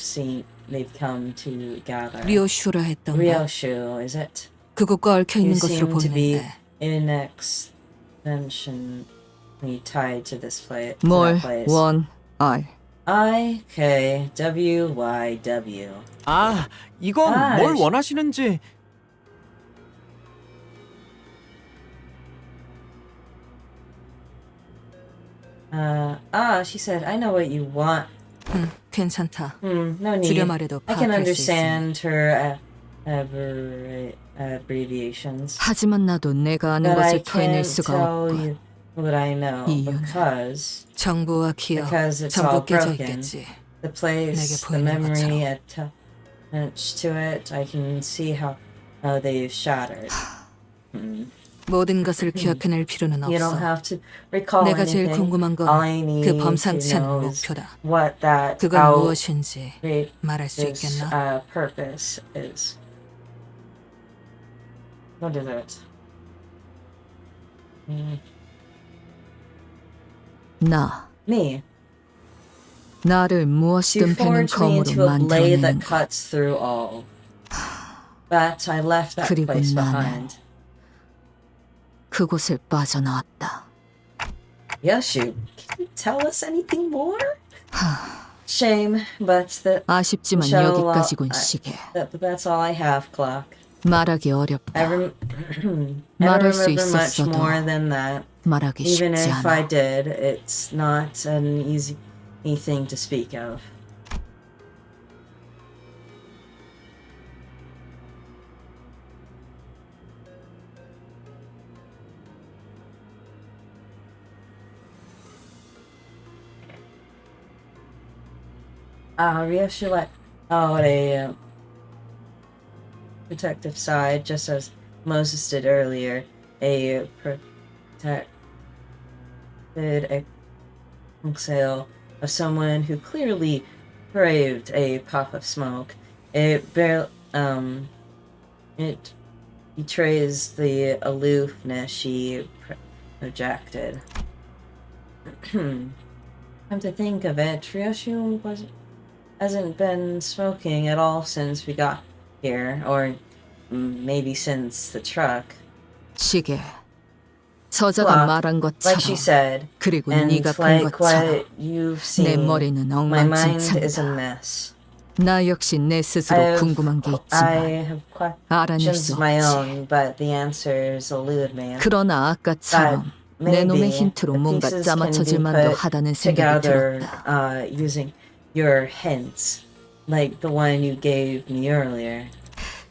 come to gather. 리오슈라 했던가. Ryoshu, is it? 그곳과 얽혀 You 있는 것으로 seem to be 보이는데 inextensionally tied to this place. 뭘 원, I. IKWYW. 아, 이건 뭘 원하시는지. She said, I know what you want. 괜찮다. No need. 줄여 말해도 I can 파악할 수 있으니. understand her abbreviations. 하지만 나도 내가 아는 But I 것을 토해낼 can't 수가 tell 없고. you what I know 이유는 because 정보와 기억 it's 전부 all 깨져 broken. 있겠지. The place, 내게 the 보이는 memory 것처럼. attached to it, I can see how they've shattered. 모든 것을 기억해낼 필요는 You don't 없어. have to recall 내가 제일 anything. 궁금한 All I 건 need 그 to 범상치 않은 know is 목표다. what that 그건 무엇인지 말할 수 outrageous 있겠나? purpose is. What is it? 나. Me. 나를 To 무엇이든 패는 forge me into 검으로 a blade 만들어내는 that 것. cuts through all. But I left that 그리고 place 나는 behind. 그곳을 빠져나왔다. Yoshu, can you tell us anything more? Shame, but 아쉽지만 여기까지군 시계. that's all I have, clock. 말하기 어렵다. I don't 말할 수 remember much 있었어도 more than that. 말하기 Even 쉽지 if 않아. I did, it's not an easy thing to speak of. Ryoshu let out a protective sigh, just as Moses did earlier. A protected exhale of someone who clearly craved a puff of smoke. It betrays the aloofness she projected. Come to think of it, Ryoshu hasn't been smoking at all since we got here, or maybe since the truck. 시계. 저자가 말한 Like she 것처럼 said, 그리고 and 네가 본 like 것처럼 what you've 내 seen, 머리는 my mind is a 엉망진창이다. mess. 나 역시 내 스스로 궁금한 게 I 있지만 have 알아낼 questions 수 of my 없지. own, but the answers elude me. 그러나 아까처럼 내 놈의 maybe 힌트로 the 뭔가 pieces can be 짜맞춰질 만도 put 하다는 생각이 together 들었다. using your hints, like the one you gave me earlier.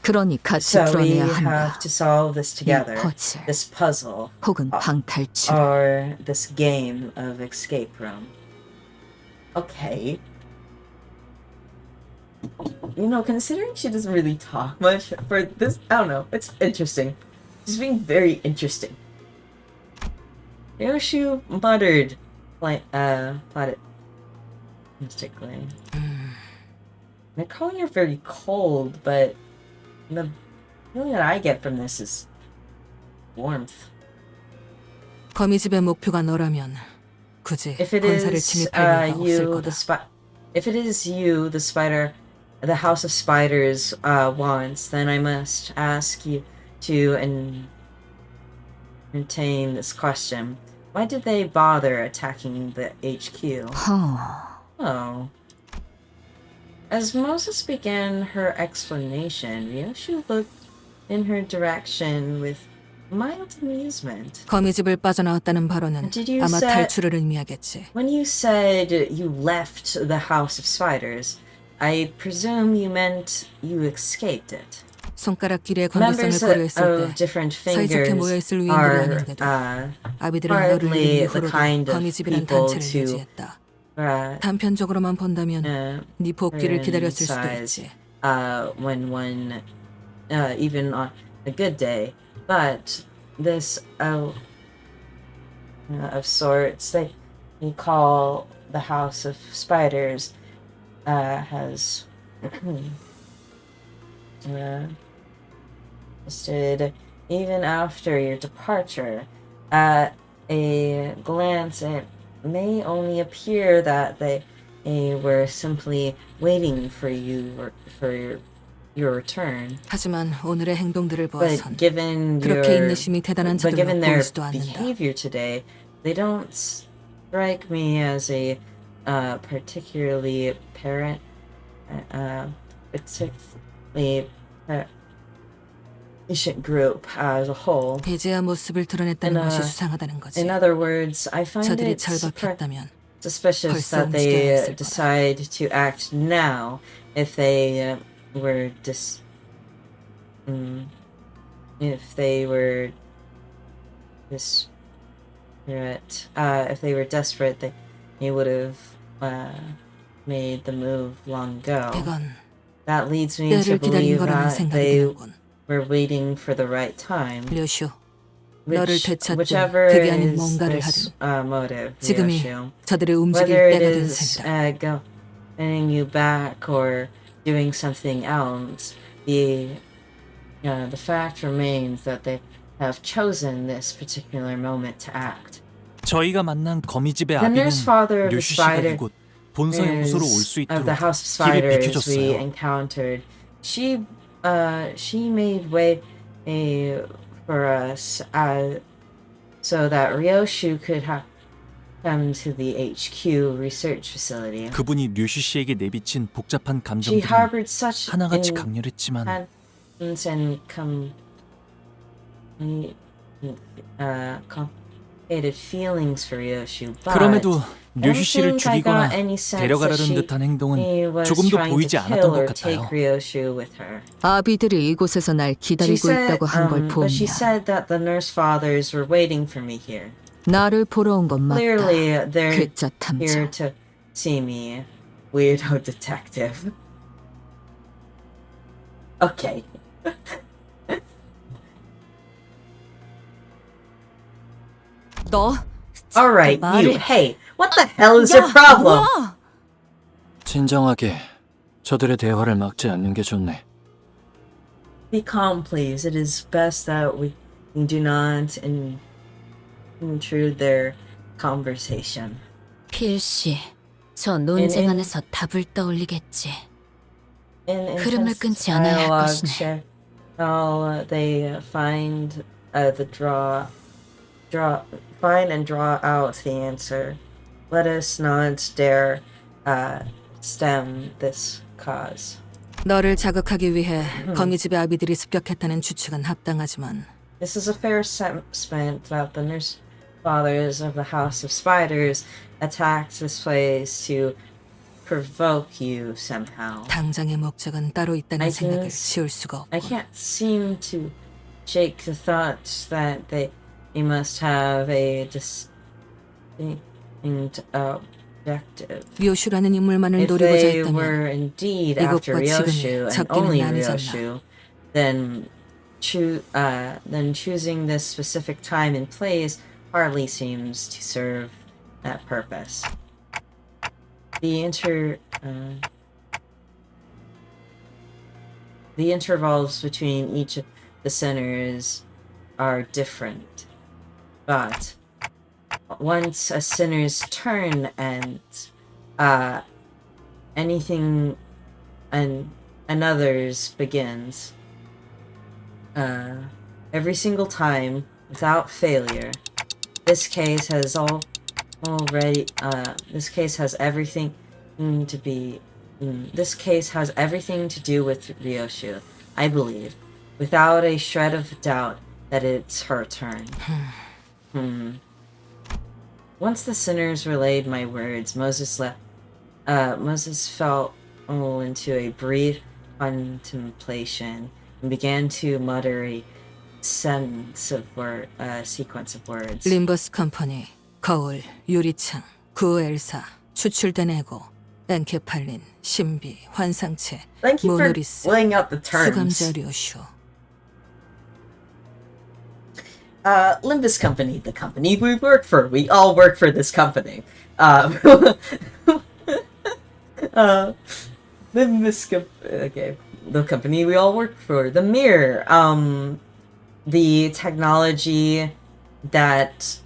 그러니 같이 So we 풀어내야 have 한다. to solve this 이 together, 퍼즐 this puzzle, 혹은 방탈출. or this game of escape room. Okay. You know, considering she doesn't really talk much for this, I don't know, it's interesting. She's being very interesting. Yoshu muttered, like, mystically. They're calling her very cold, but the feeling that I get from this is warmth. 거미집의 목표가 너라면 굳이 If it 본사를 is 침입할 이유가 없을 you, 거다. if it is you, the spider, the House of Spiders wants, then I must ask you to entertain this question. Why did they bother attacking the HQ? Oh. As Moses began her explanation, Ryoshu looked in her direction with mild amusement. 거미집을 빠져나왔다는 발언은 Did you 아마 say- 탈출을 의미하겠지. When you said you left the House of Spiders, I presume you meant you escaped it. 손가락 길이의 관계성을 Members 고려했을 of 때 different 사이좋게 모여 fingers 있을 위인들이 are 아닌데도 아비들은 너를 hardly 잃은 the 이후로도 kind of 거미집이란 people 단체를 to 유지했다. 단편적으로만 본다면 네 복귀를 기다렸을 수도 있지. when one even on a good day, but this of sorts that you call the House of Spiders has stood even after your departure. At a glance, it may only appear that they were simply waiting for you or for your return. 하지만 오늘의 행동들을 But 보아선 given 그렇게 인내심이 대단한 but 자들로 given their 보이지도 않는다. behavior today, they don't strike me as a particularly patient group as a whole. 배제한 모습을 드러냈다는 것이 수상하다는 거지. In other words, I find 저들이 it 절박했다면 suspicious 벌써 that they 움직여야 했을 거다. decide to act now if they were if they were desperate, they would have made the move long ago. 이건 That leads me to 때를 기다린 believe 거라는 that 생각이 they 드는군. were waiting for the right time. 료슈, 너를 되찾든 Whichever 그게 아닌 is 뭔가를 this 하든 motive, 지금이 Ryoshu. 저들을 움직일 Whether it 때가 된 is 셈이다. getting you back or doing something else, the fact remains that they have chosen this particular moment to act. 저희가 만난 거미집의 The 아비는 nurse father of the 류슈 씨가 spider 이곳 본사 연구소로 올 수 of the 있도록 House of 길을 Spiders we 비켜줬어요. encountered. She made way for us so that Ryoshu could come to the HQ research facility. 그분이 류슈 씨에게 내비친 복잡한 She 감정들은 harbored such 하나같이 강렬했지만 and complicated feelings for Ryoshu, but 그럼에도 I don't 류슈 씨를 think I 죽이거나 got any sense that 데려가려는 she 듯한 행동은 was 조금도 trying 보이지 to 않았던 kill 것 or take 같아요. Ryoshu with her. 아비들이 이곳에서 날 She 기다리고 said, 있다고 한 걸 but she 보면 said that the nurse fathers were waiting for me here. 나를 보러 온 건 맞다. Clearly, they're 괴짜 here 탐정. to see me, weirdo detective. Okay. 너 All right, you. 말을- Hey, what the hell is your problem? 뭐야? 진정하게 저들의 대화를 막지 않는 게 좋네. Be calm, please. It is best that we do not intrude their conversation. 필시, 저 논쟁 안에서 답을 떠올리겠지. In 흐름을 intense 끊지 않아야 할 dialogue, 것이네. they find find and draw out the answer. Let us not dare stem this cause. 너를 자극하기 위해 거미집의 아비들이 습격했다는 추측은 합당하지만 This is a fair assessment that the nurse fathers of the House of Spiders attacked this place to provoke you somehow. 당장의 목적은 따로 있다는 생각을 지울 수가 I 없고. can't seem to shake the thought that they must have a distinct objective. 료슈라는 인물만을 If 노리고자 they 했다면 were indeed after 이것과 Ryoshu 지금이 and only 적기는 아니잖아. Ryoshu, then choosing this specific time and place hardly seems to serve that purpose. The intervals between each of the sinners are different, but once a sinner's turn ends, anything and another's begins. Every single time, without failure. This case has everything to be. This case has everything to do with Ryoshu, I believe, without a shred of doubt that it's her turn. Once the sinners relayed my words, Moses fell into a brief contemplation and began to mutter a sequence of words. 림버스 컴퍼니, 거울, 유리창, 구엘사, 추출된 에고, 엔케팔린, 신비, 환상체, Thank you for 모노리스, laying out the terms. 수감자 료슈. Limbus Company, the company we work for. We all work for this company. Okay, the company we all work for. The mirror. The technology that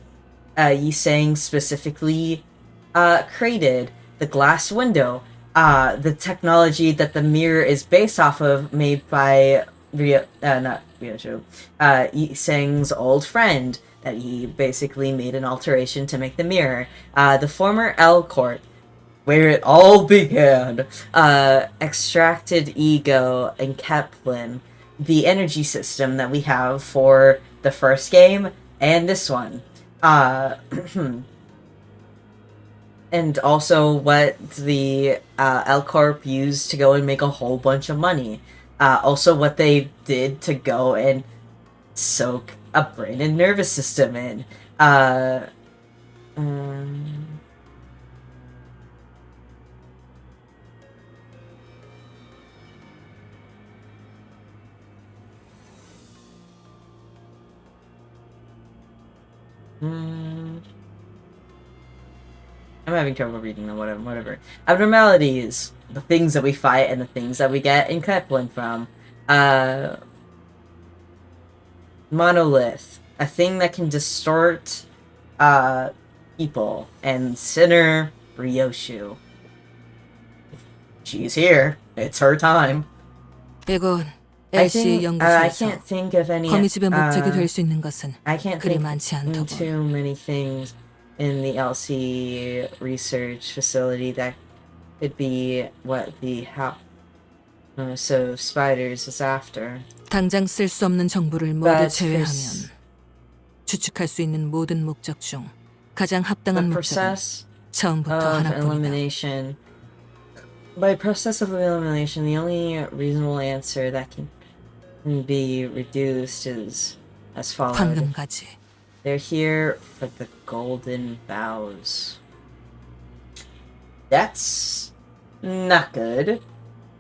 Yisang specifically created. The glass window. The technology that the mirror is based off of, made by Yisang's old friend, that he basically made an alteration to make the mirror. The former L Corp, where it all began, extracted Ego and Keplin, the energy system that we have for the first game and this one. And also what the L Corp used to go and make a whole bunch of money. Also what they did to go and soak a brain and nervous system in. I'm having trouble reading them, whatever. Abnormalities. The things that we fight and the things that we get in Keplin from. Monolith. A thing that can distort people. And Sinner Ryoshu. She's here. It's her time. 이건 I LC의 can't 연구소에서 think of any. 거미집의 목적이 될 수 있는 것은 I can't 그리 think 많지 않더군. too many things in the LC research facility that could be what the House of Spiders is after. 당장 쓸 수 없는 정보를 모두 But 제외하면 추측할 수 있는 모든 목적 중 가장 합당한 The 목적은 process 처음부터 of 하나뿐이다. elimination. By process of elimination, the only reasonable answer that can be reduced is as follows. 황금가지. They're here for the golden bows. That's not good.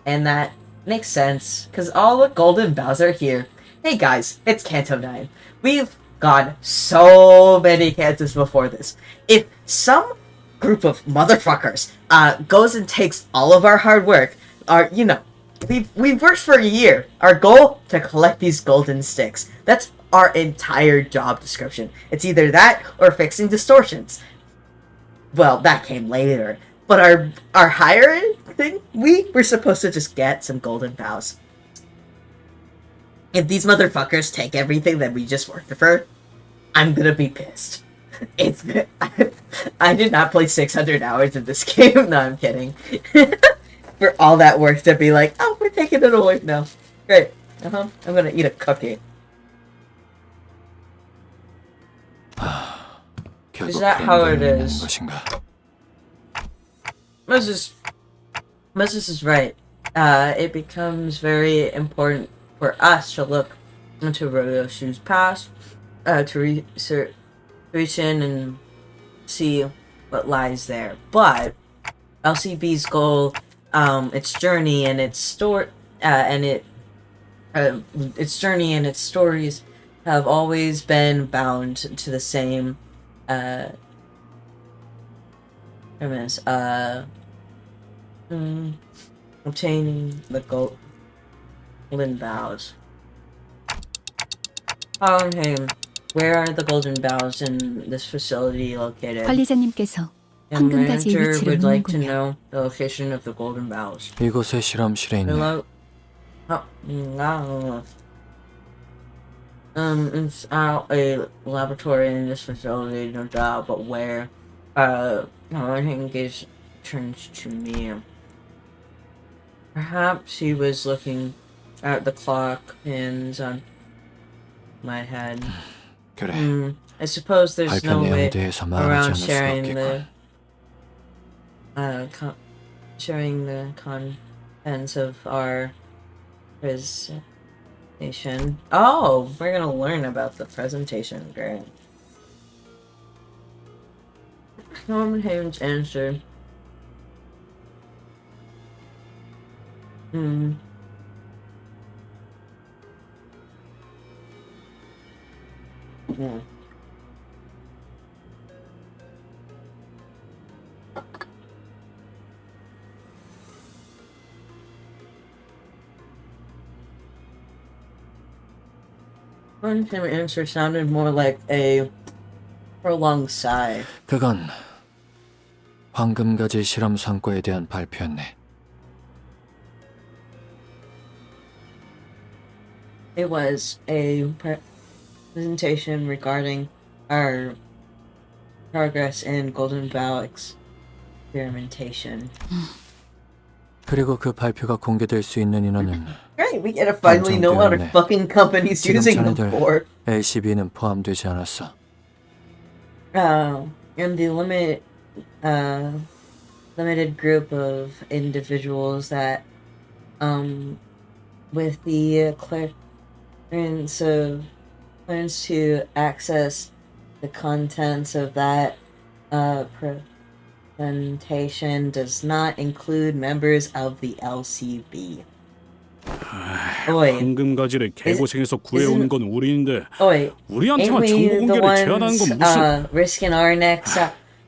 And that makes sense, because all the golden bows are here. Hey guys, it's Canto 9. We've gone so many cantos before this. If some group of motherfuckers goes and takes all of our hard work, we've worked for a year. Our goal, to collect these golden sticks. That's our entire job description. It's either that or fixing distortions. Well, that came later. But our higher thing, we were supposed to just get some golden bows. If these motherfuckers take everything that we just worked for, I'm gonna be pissed. I did not play 600 hours of this game. No, I'm kidding. For all that work to be like, oh, we're taking it away now. Great. I'm gonna eat a cookie. 결국 that how 그런 it 게 있는 is? 것인가? Moses is right. It becomes very important for us to look into Ryoshu's past, to reach in and see what lies there. But LCB's goal, its journey and its its journey and its stories have always been bound to the same premise. Obtaining the golden boughs. Hey, where are the golden boughs in this facility located? 관리자님께서 The 황금가지의 manager 위치를 would like to 묻는군요. know the location of the golden boughs. 이곳의 실험실에 있네. Hello? It's out a laboratory in this facility, no doubt, but where? I think it turns to me. Perhaps he was looking at the clock pins on my head. 그래. I suppose there's 발표 no way 내용에 대해서 말하지 around 않을 수 없겠군. sharing the contents of our presentation. Oh, we're gonna learn about the presentation. Great. Norman Haynes answered. Yeah. One time answer sounded more like a prolonged sigh. 그건 황금가지 실험 성과에 대한 발표였네. It was a presentation regarding our progress in Golden Bough experimentation. 그리고 그 발표가 공개될 수 있는 인원은 Great, we get to finally know what our fucking company's 지금 using them 자네들 for. LCB는 포함되지 않았어. And the limited group of individuals that, with the clearance to access the contents of that presentation does not include members of the LCB. 황금가지를 개고생해서 구해오는 건 우리인데 ain't 우리한테만 we 정보 the 공개를 제한하는 ones 건 무슨... risking our necks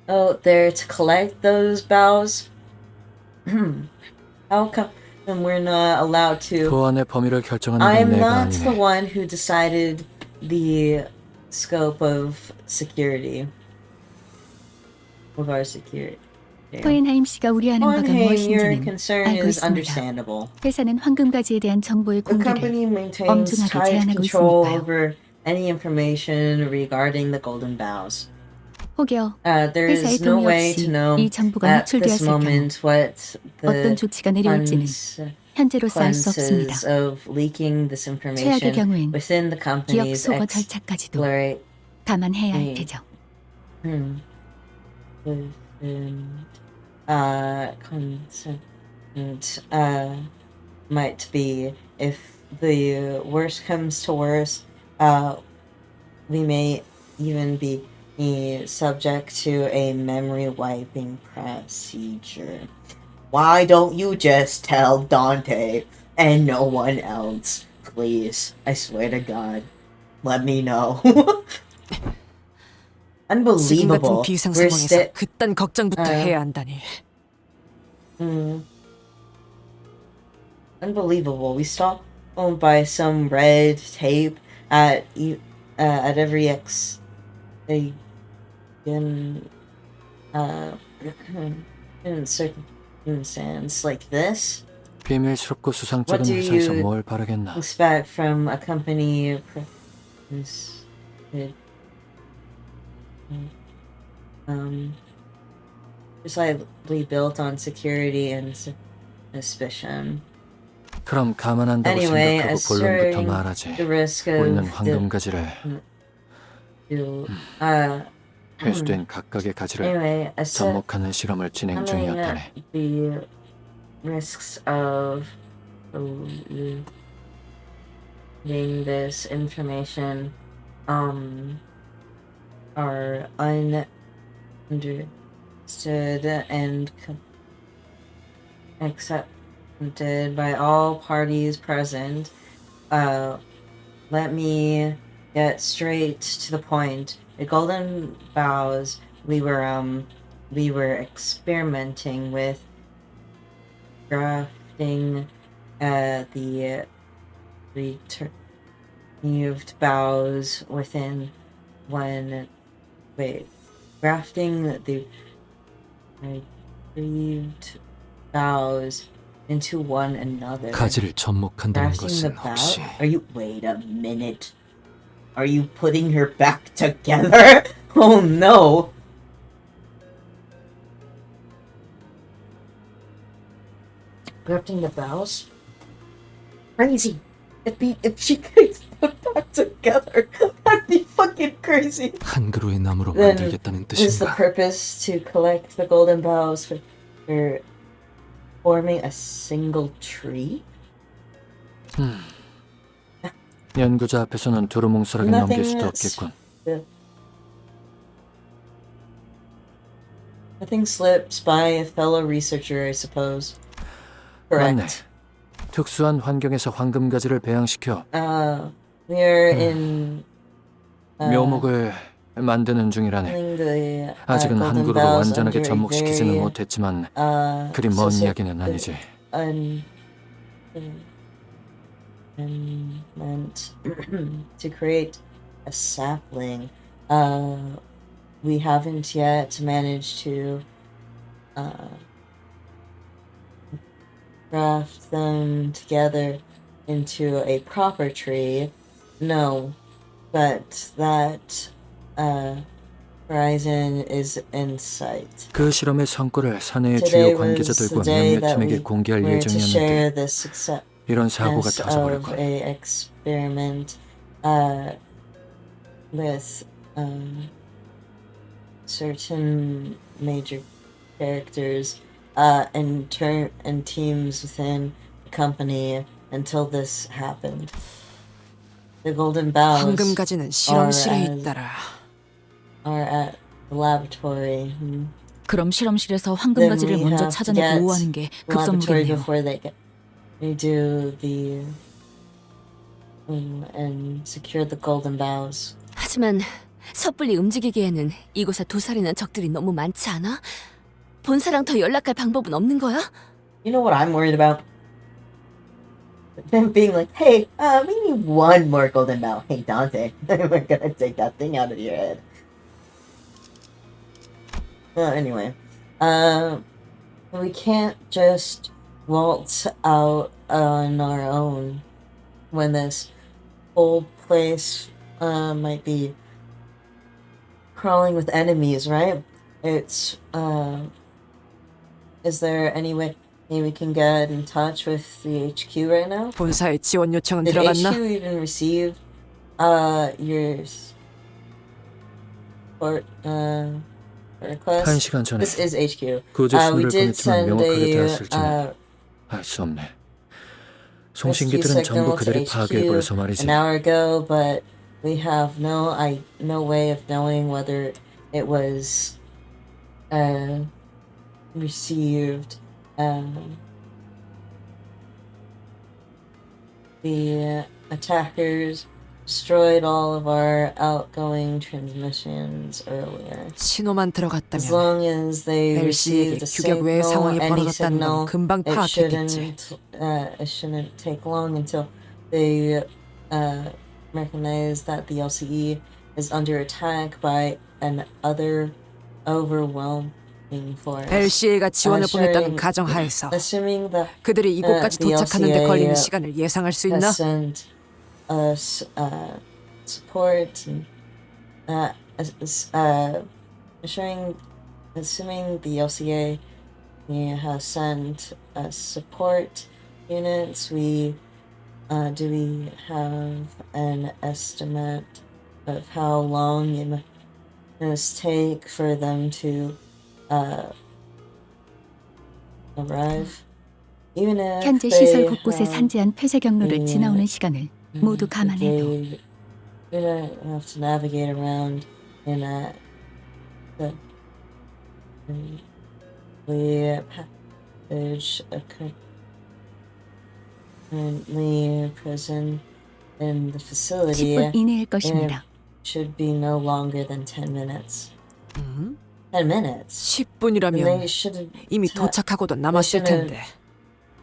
out there to collect those boughs? How come we're not allowed to? 보안의 범위를 결정하는 I'm 건 내가 not the 아니네. one who decided the scope of security. Of our security. 호헨하임 씨가 우려하는 바가 your 무엇인지는 concern 알고 is 있습니다. understandable. 회사는 황금가지에 대한 정보의 The 공개를 company maintains 엄중하게 tight 제한하고 control 있으니까요. over any information regarding the golden boughs. 혹여 There 회사의 is no 동의 way 없이 to know 이 정보가 at this 노출되었을 경우 moment what 어떤 the 조치가 내려올지는 현재로서 알 수 없습니다. consequences of leaking this 최악의 information 경우엔 within the 기업 company's 소거 절차까지도 exploration. 감안해야 할 테죠. Consent might be if the worst comes to worst, we may even be subject to a memory wiping procedure. Why don't you just tell Dante and no one else? Please, I swear to God, let me know. 지금 같은 Unbelievable. 비상 We're 상황에서 그딴 걱정부터 해야 한다니. Unbelievable. We stopped by some red tape at every in circumstance like this. 비밀스럽고 What 수상쩍은 do 회사에서 you 뭘 바라겠나? expect from a company precisely built on security and suspicion? 그럼 감안한다고 Anyway, 생각하고 본론부터 assuring 말하지. the risk 우리는 of 황금가지를 회수된 각각의 가지를 Anyway, I said 접목하는 실험을 진행 중이었다네. the risks of getting this information are understood and accepted by all parties present. Let me get straight to the point. The golden bows we were experimenting with grafting the removed bows within one. Wait, grafting the retrieved bows into one another. 가지를 접목한다는 Grafting the 것은 bow? 혹시 Wait a minute. Are you putting her back together? Oh no. Grafting the bows? Crazy. If she gets put back together, that'd be fucking crazy. 한 그루의 나무로 Then 만들겠다는 is the 뜻인가? purpose to collect the golden boughs for forming a single tree? 연구자 앞에서는 두루뭉술하게 넘길 수도 없겠군. Nothing slips by a fellow researcher, I suppose. 맞네. Correct. 특수한 환경에서 황금가지를 배양시켜 We are in 묘목을 만드는 중이라네. filling the 아직은 한 golden 그루로 boughs 완전하게 under a 접목시키지는 very 못했지만 그리 먼 이야기는 아니지. meant to create a sapling. We haven't yet managed to graft them together into a proper tree. No, but that horizon is in sight. 그 실험의 성과를 사내의 Today 주요 was 관계자들과 the day 몇몇 that 팀에게 we 공개할 were to share 예정이었는데 the success 이런 사고가 of 터져버렸군. a experiment with certain major characters and teams within the company until this happened. The golden bows 황금가지는 실험실에 있더라. are at the laboratory. 그럼 실험실에서 황금가지를 Then we 먼저 have to 찾아내 get 보호하는 게 the laboratory 급선무겠네요. before they do the and secure the golden bows. 하지만 섣불리 움직이기에는 이곳에 도사리는 적들이 너무 많지 않아? 본사랑 더 연락할 방법은 없는 거야? You know what I'm worried about? Them being like, hey, we need one more golden bow. Hey, Dante, we're gonna take that thing out of your head. Anyway, we can't just waltz out on our own when this whole place might be crawling with enemies, right? It's is there any way we can get in touch with the HQ right now? 본사에 지원 요청은 Did 들어갔나? HQ even receive your request? 1시간 전에 This is HQ. 구제 We 신호를 did 보냈지만 send 명확하게 a 되었을지는 알 수 없네. rescue 송신기들은 전부 signal to 그들이 파괴해버려서 HQ 말이지. an hour ago, but we have no way of knowing whether it was received. The attackers destroyed all of our outgoing transmissions earlier. 신호만 As 들어갔다면 long as they LC에게 received the 규격 외의 signal, 상황이 any 벌어졌다는 건 signal, 금방 it 파악했겠지. shouldn't take long until they recognize that the LCE is under attack by an other overwhelming force. LCA가 지원을 보냈다는 Assuring- 가정하에서 assuming that 그들이 이곳까지 the 도착하는 데 LCA 걸리는 시간을 예상할 수 있나? has sent us support and assuming the LCA has sent us support units. Do we have an estimate of how long take for them to arrive. Even if 현재 they 시설 곳곳에 have 산재한 폐쇄 경로를 지나오는 시간을 모두 감안해도 you don't have to navigate around in the passage currently present in the facility. 10분 이내일 It 것입니다. should be no longer than 10 minutes. 10 minutes? 10분이라면 They should 이미 도착하고도 남았을 텐데.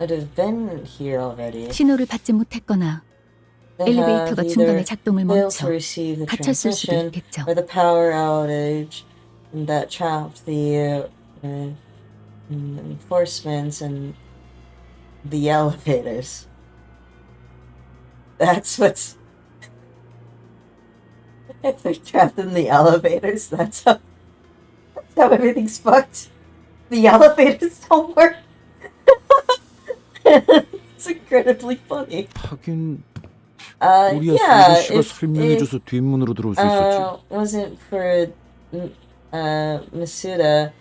would have been here already. 신호를 받지 못했거나 They 엘리베이터가 have 중간에 either 작동을 failed to 멈춰 receive the 갇혔을 수도 transmission 있겠죠. or the power outage that trapped the enforcements and the elevators. That's what's. If they're trapped in the elevators, that's how everything's fucked. The elevators don't work. It's incredibly funny. 하긴 우리야 아저씨가 설명해줘서 뒷문으로 들어올 수 있었지. Wasn't for Masuda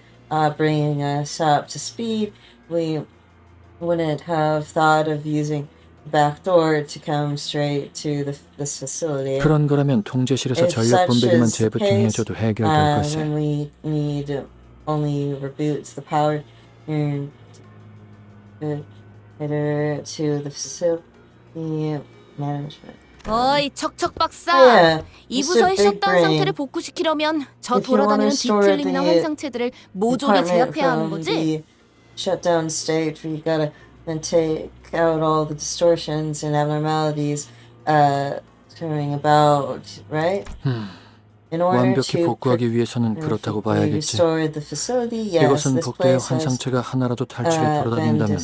bringing us up to speed, we wouldn't have thought of using the back door to come straight to this facility. 그런 거라면 통제실에서 If 전력 such 분배기만 is the 재부팅해줘도 case, 해결될 것에. when we need only reboot the power to the facility management. 어이 척척 박사. Yeah, 이 Mr. 부서의 Big 셧다운 Brain. 상태를 복구시키려면 저 If you wanna 돌아다니는 restore 비틀링이나 the 환상체들을 모조리 department 제압해야 하는 from 거지? the shutdown state, we gotta then take out all the distortions and abnormalities coming about, right? In order 완벽히 to 복구하기 위해서는 그렇다고 봐야겠지. restore the facility, yes, 이것은 this 복도의 place has 환상체가 하나라도 탈출해 been 돌아다닌다면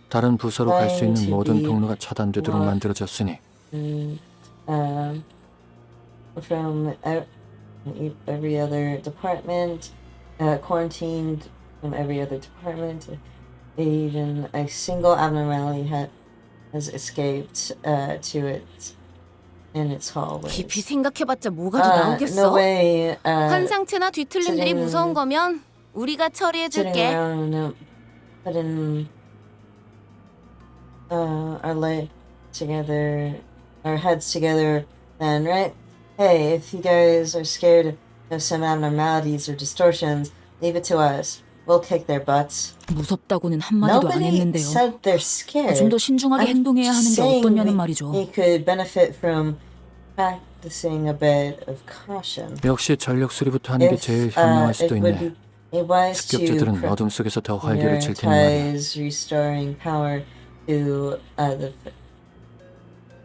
다른 부서로 갈 수 있는 모든 통로가 차단되도록 만들어졌으니 from every other department, quarantined from every other department. Even a single abnormality has escaped to it in its hallways. 깊이 생각해봤자 뭐가 더 나오겠어? No way. 환상체나 뒤틀림들이 sitting- 무서운 거면 우리가 Sitting 처리해줄게. around, putting our leg together, our heads together, then, right? Hey, if you guys are scared of some abnormalities or distortions, leave it to us. We'll kick their butts. 무섭다고는 한마디도 안 Nobody 했는데요. said they're scared. 좀 더 신중하게 I'm 행동해야 하는데 saying 어떠냐는 we 말이죠. could benefit from practicing a bit of caution. 역시 전력 수리부터 하는 게 제일 현명할 수도 it would 있네. be wise to 습격자들은 어둠 속에서 더 활기를 칠 테니 말이야. prioritize restoring power to the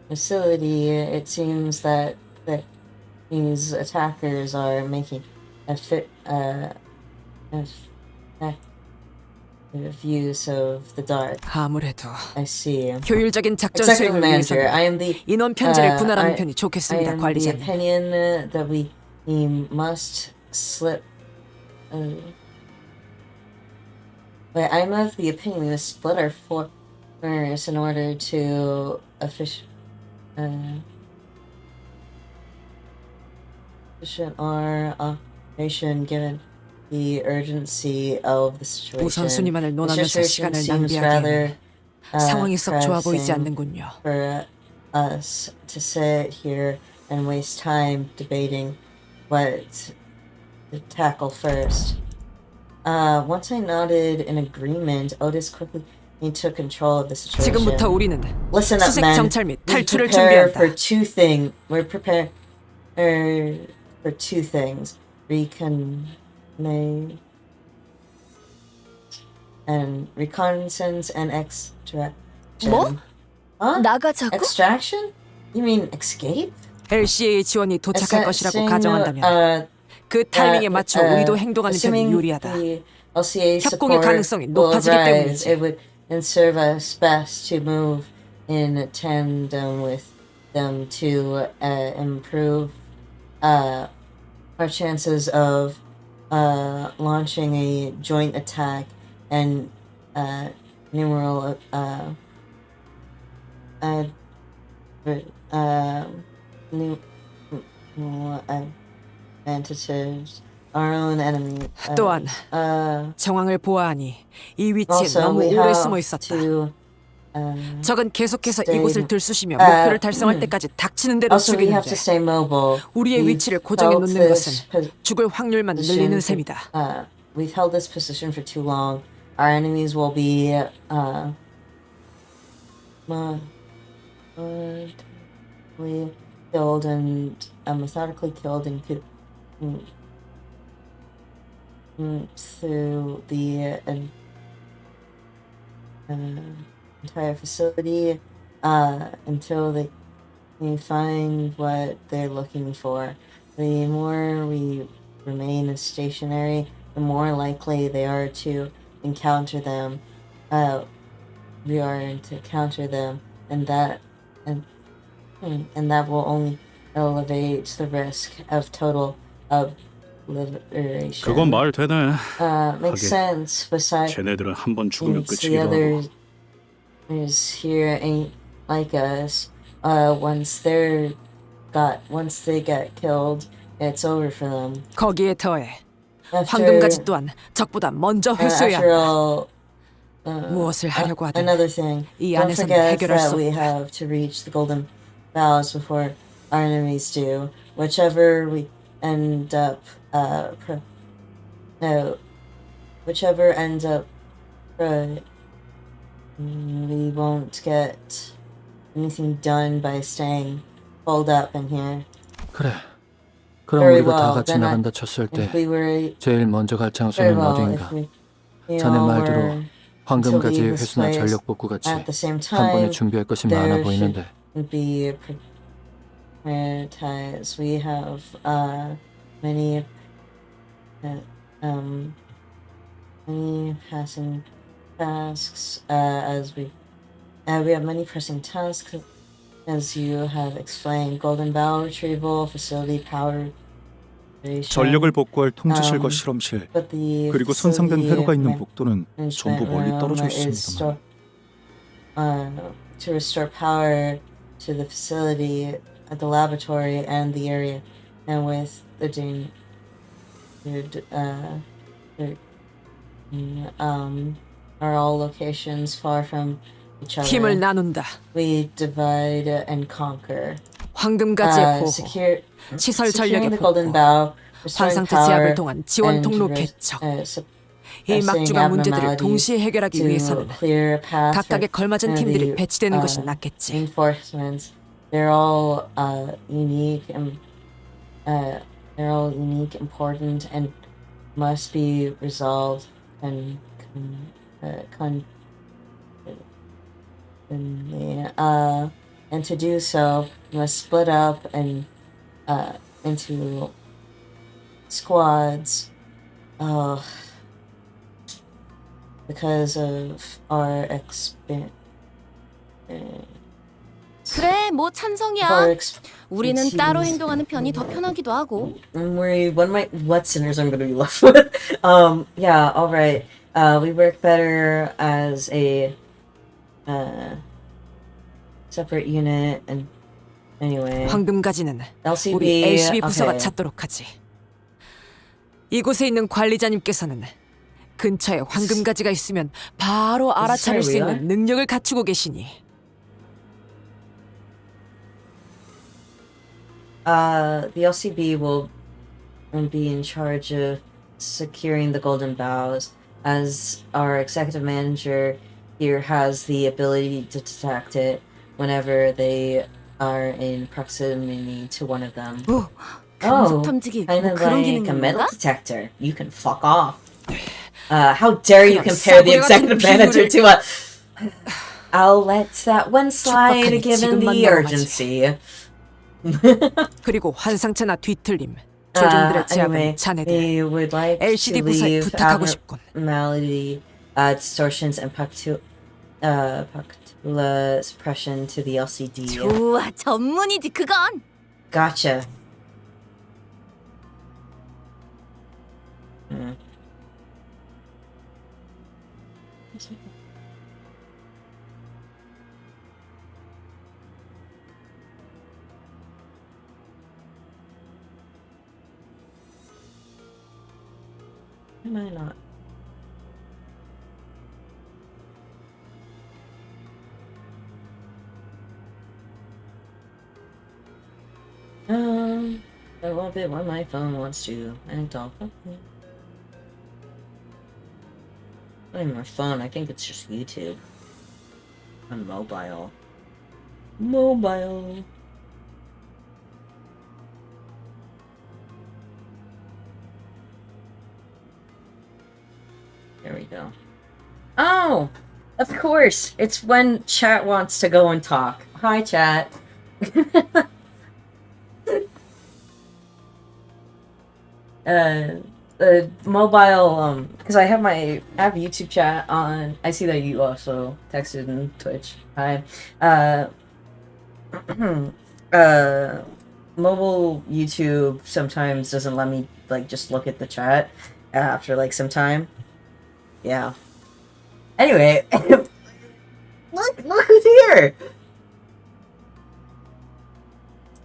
facility. It seems that these attackers are making effective use of the dark. 아무래도 I see. 효율적인 작전 Executive 수행을 Manager, 위해서는 I am the 인원 편제를 분할하는 I 편이 am 좋겠습니다, the 관리자님. opinion that we must slip. Wait, I'm of the opinion we must split our force in order to efficient our operation given the urgency of the situation. 우선순위만을 The 논하면서 situation 시간을 seems 낭비하기에는 rather 상황이 썩 좋아 보이지 pressing 않는군요. for us to sit here and waste time debating what to tackle first. Once I nodded in agreement, Otis quickly took control of the situation. 지금부터 우리는 Listen up, 수색 men. 정찰 및 We 탈출을 prepare 준비한다. for two things. We're prepared for two things: reconnaissance and extraction. 뭐? Huh? 나가자고? Extraction? You mean escape? LCA의 지원이 도착할 것이라고 Assessing, 가정한다면 그 타이밍에 맞춰 우리도 행동하는 편이 assuming 유리하다. the LCA 협공의 support 가능성이 will 높아지기 arise, 때문이지. it would serve us best to move in tandem with them to improve our chances of launching a joint attack and numeral representatives, our own enemy. 또한 정황을 보아하니 이 위치에 Also, 너무 we 오래 have 숨어 있었다. to, 적은 계속해서 stay- 이곳을 들쑤시며 목표를 달성할 때까지 닥치는 대로 Also, we have to 죽이는데 stay mobile. 우리의 We've 위치를 고정해 held 놓는 this 것은 죽을 확률만 position 늘리는 for- 셈이다. We've held this position for too long. Our enemies will be methodically killed and through the entire facility until they find what they're looking for. The more we remain stationary, the more likely they are to encounter them. We are to counter them, and that will only elevate the risk of total obliteration. 그건 말 되네. Makes 하긴 sense. Besides, 쟤네들은 한 번 죽으면 the 끝이기도 하고. others here ain't like us. Once they get killed, it's over for them. 거기에 더해 황금가지 또한 적보다 먼저 회수해야 After 한다. all, 무엇을 하려고 하든 another thing, 이 don't 안에서는 forget 해결할 that 수 we 없다. have to reach the golden boughs before our enemies do. Whichever we end up, whichever ends up, we won't get anything done by staying holed up in here. 그래. 그럼 Very 우리가 다 well. 같이 Then 나간다 쳤을 때 if we were 제일 먼저 갈 very 장소는 well, 어디인가? if we 자네 all 말대로 were to 황금가지의 leave this 회수나 place 전력 복구 같이 at the same 한 번에 time, 준비할 것이 많아 there 보이는데 should be prioritized. We have many passing tasks we have many pressing tasks as you have explained. Golden Bow retrieval, facility power. 전력을 복구할 통제실과 실험실 But the 그리고 손상된 facility 회로가 있는 man- 복도는 전부 management 멀리 room 떨어져 is 있습니다만 to restore power to the facility at the laboratory and the area, and with the are all locations far from each 힘을 other. 나눈다. We divide and conquer. 황금가지의 보호, 시설 전력의 securing the 복구, golden bow, restoring 환상체 power, 제압을 통한 지원 and 통로 res- 개척. suppressing 이 막중한 문제들을 abnormalities 동시에 해결하기 to 위해서는 clear a path 각각의 for 걸맞은 the, 팀들이 배치되는 것이 낫겠지. reinforcements. They're all unique and they're all unique, important, and must be resolved and and to do so, you must split up and into squads. Because of our experience. 그래, 뭐 찬성이야. 우리는 따로 행동하는 편이 더 편하기도 하고. What sinners I'm gonna be left with. Yeah, alright. We work better as a separate unit and anyway. 황금가지는 LCB, 우리 LCB 부서가 okay. 찾도록 하지. 이곳에 있는 관리자님께서는 근처에 황금가지가 있으면 바로 알아차릴 수 real? 있는 능력을 갖추고 계시니. The LCB will be in charge of securing the golden bows, as our executive manager here has the ability to detect it whenever they are in proximity to one of them. 금속 탐지기 kind 뭐 of 그런 like 기능이 a metal 있는가? detector. You can fuck off. How dare you 그냥 compare the 싸구려 같은 executive manager 비유를- to a... I'll let that one slide 촉박하니 given 지금만 the 넘어가지. urgency. 그리고 환상체나 뒤틀림, 조종들의 제압은 Anyway, 자네들 they would like LCD to 부서에 leave 부탁하고 싶군. abnormality, distortions, and particular suppression to the LCD. 좋아, 전문이지 그건. Gotcha. Am I not? I love it when my phone wants to act all fucking. Not even my phone, I think it's just YouTube. On mobile. Mobile. There we go. Oh! Of course! It's when chat wants to go and talk. Hi, chat. Mobile, because I have YouTube chat on. I see that you also texted in Twitch. Hi. Mobile YouTube sometimes doesn't let me, like, just look at the chat after, like, some time. Yeah. Anyway, look who's here!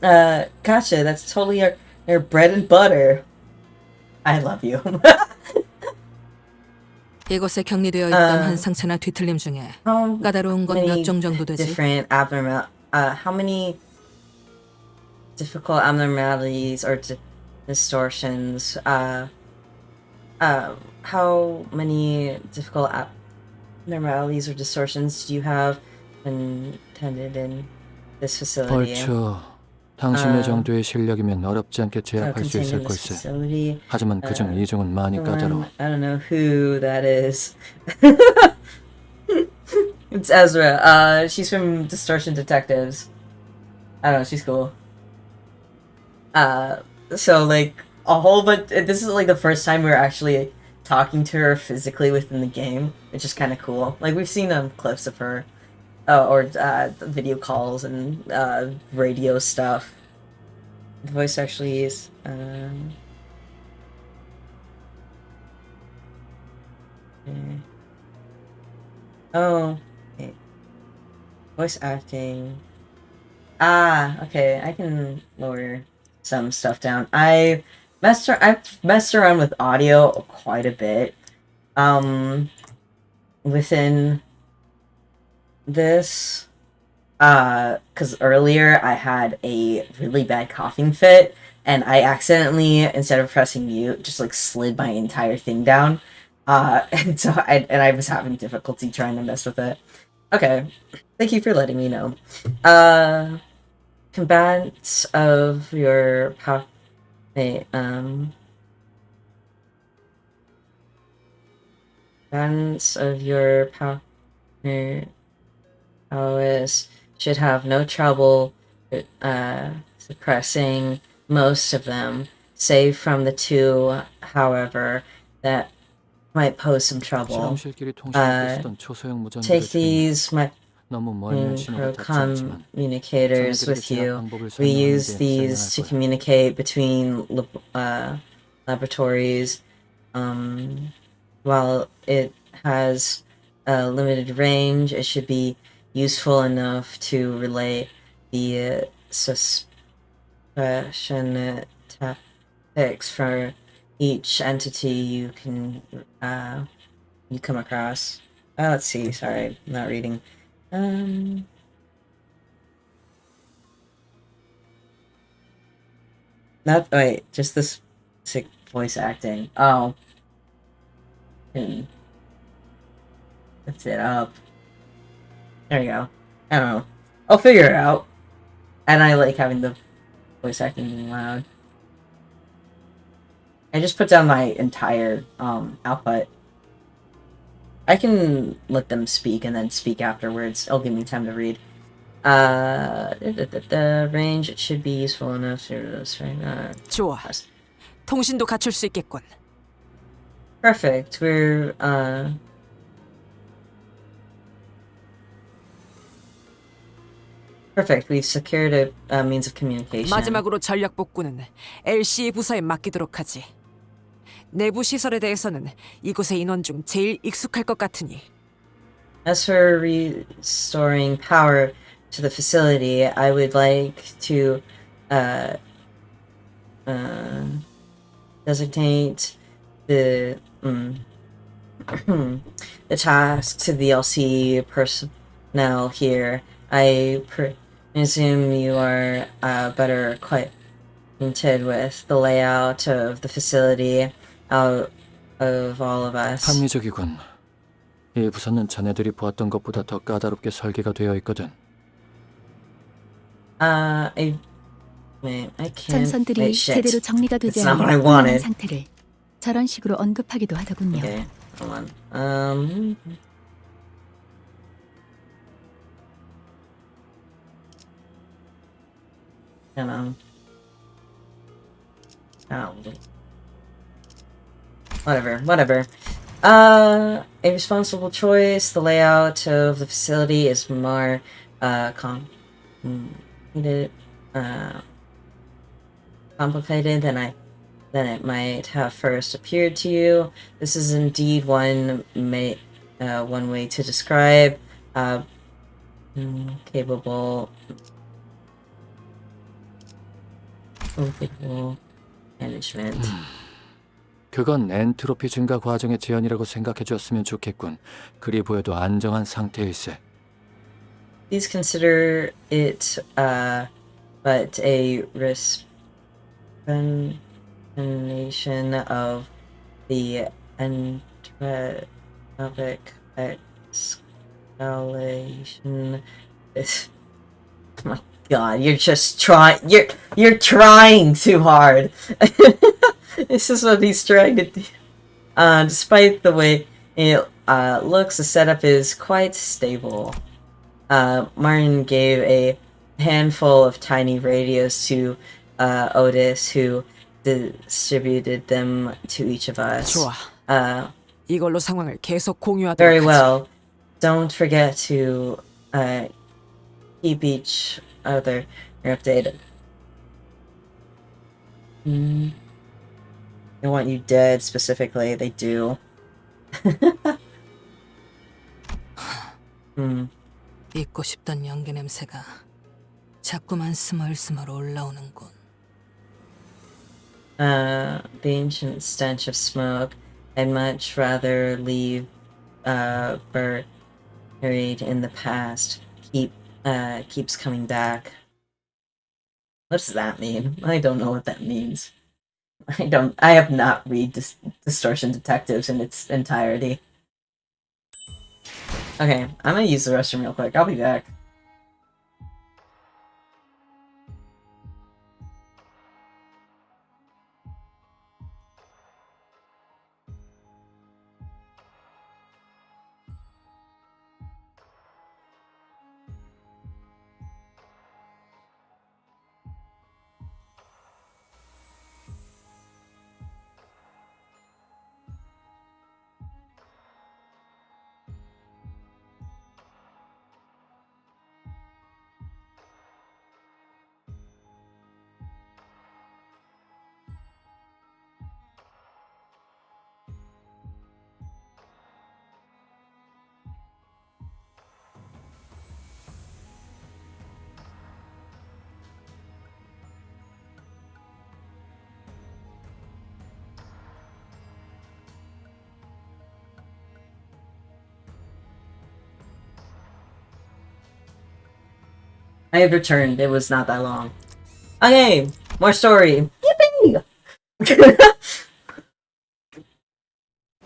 Gotcha, that's totally your bread and butter. I love you. 이곳에 격리되어 있던 한 상처나 뒤틀림 중에 까다로운 건 몇 종 정도 되지? How many difficult abnormalities or distortions? How many difficult abnormalities or distortions do you have intended in this facility? 벌써 당신의 정도의 실력이면 어렵지 않게 제압할 수 있을 걸세. 하지만 그중 이종은 많이 까다로워. I don't know who that is. It's Azuer. She's from Distortion Detectives. I don't know, she's cool. So like a whole bunch. This is like the first time we're actually talking to her physically within the game, which is kind of cool. Like we've seen clips of her. Or video calls and radio stuff. The voice actually is. Oh, okay. Voice acting. Okay. I can lower some stuff down. I've messed around with audio quite a bit. Within this, because earlier I had a really bad coughing fit, and I accidentally, instead of pressing mute, just like slid my entire thing down, and so I was having difficulty trying to mess with it. Okay, thank you for letting me know. Combatants of your combatants of your powers should have no trouble suppressing most of them, save from the two, however, that might pose some trouble. Take these communicators with you. We use these to communicate between laboratories. While it has a limited range, it should be useful enough to relay the suppression tactics for each entity you can you come across. Let's see. Sorry, I'm not reading. Wait, just this sick voice acting. Oh. Lift it up. There you go. I don't know. I'll figure it out. And I like having the voice acting loud. I just put down my entire output. I can let them speak and then speak afterwards. It'll give me time to read. The range, it should be useful enough to this right. 좋아. 통신도 갖출 수 있겠군. Perfect. We're perfect. We've secured a means of communication. 마지막으로 전략 복구는 LC 부서에 맡기도록 하지. 내부 시설에 대해서는 이곳의 인원 중 제일 익숙할 것 같으니. As for restoring power to the facility, I would like to designate the the task to the LC personnel here. I presume you are better acquainted with the layout of the facility out of all of us. 합리적이군. 이 부서는 자네들이 보았던 것보다 더 까다롭게 설계가 되어 있거든. I can't. 전선들이 Wait, shit. 제대로 정리가 되지 It's not what I 않은 wanted. 상태를 저런 식으로 언급하기도 하더군요. Okay, hold on. Hang on. Oh. Whatever. A responsible choice. The layout of the facility is more complicated than it might have first appeared to you. This is indeed one way to describe capable management. 그건 엔트로피 증가 과정의 제한이라고 생각해 줬으면 좋겠군. 그리 보여도 안정한 상태일세. Please consider it but a explanation of the entropic escalation. This, oh my God, you're just trying. You're trying too hard. This is what he's trying to do. Despite the way it looks, the setup is quite stable. Martin gave a handful of tiny radios to Otis, who distributed them to each of us. 좋아. 이걸로 상황을 계속 공유하도록 Very 하지. well. Don't forget to keep each other updated. They want you dead specifically. They do. 잊고 싶던 연기 냄새가 자꾸만 스멀스멀 올라오는군. The ancient stench of smoke. I'd much rather leave buried in the past. Keeps coming back. What does that mean? I don't know what that means. I have not read Distortion Detectives in its entirety. Okay, I'm gonna use the restroom real quick. I'll be back. I have returned. It was not that long. Okay, more story. Yippee!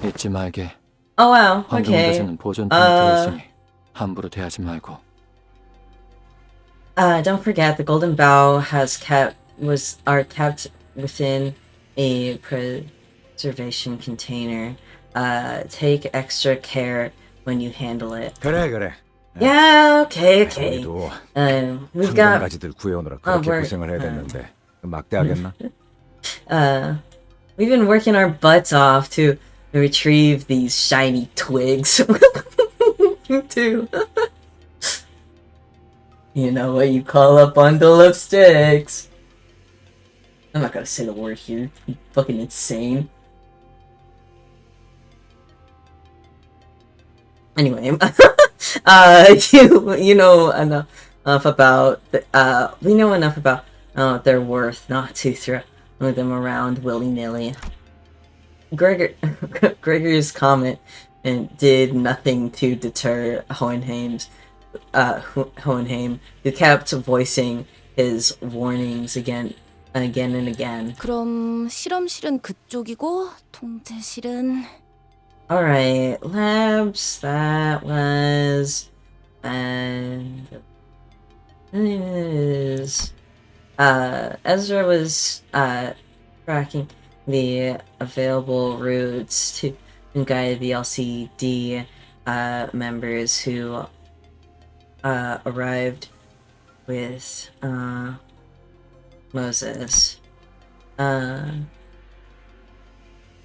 잊지 말게. Oh wow. 황금 Okay. 교수는 보존팀에 들어있으니 함부로 대하지 말고. Don't forget the golden bow are kept within a preservation container. Take extra care when you handle it. 그래. Yeah, okay. 우리도 We've got 가지들 구해오느라 그렇게 고생을 해야 됐는데 막대하겠나? We've been working our butts off to retrieve these shiny twigs. Too. You know what you call a bundle of sticks. I'm not gonna say the word here. You fucking insane. Anyway, you know enough about we know enough about their worth not to throw them around willy-nilly. Gregory's comment and did nothing to deter Hohenheim, who kept voicing his warnings again and again. 그럼 실험실은 그쪽이고 통제실은 Alright, labs, that was... and... is... Ezra was, tracking the available routes to guide the LCD, members who, arrived with, Moses.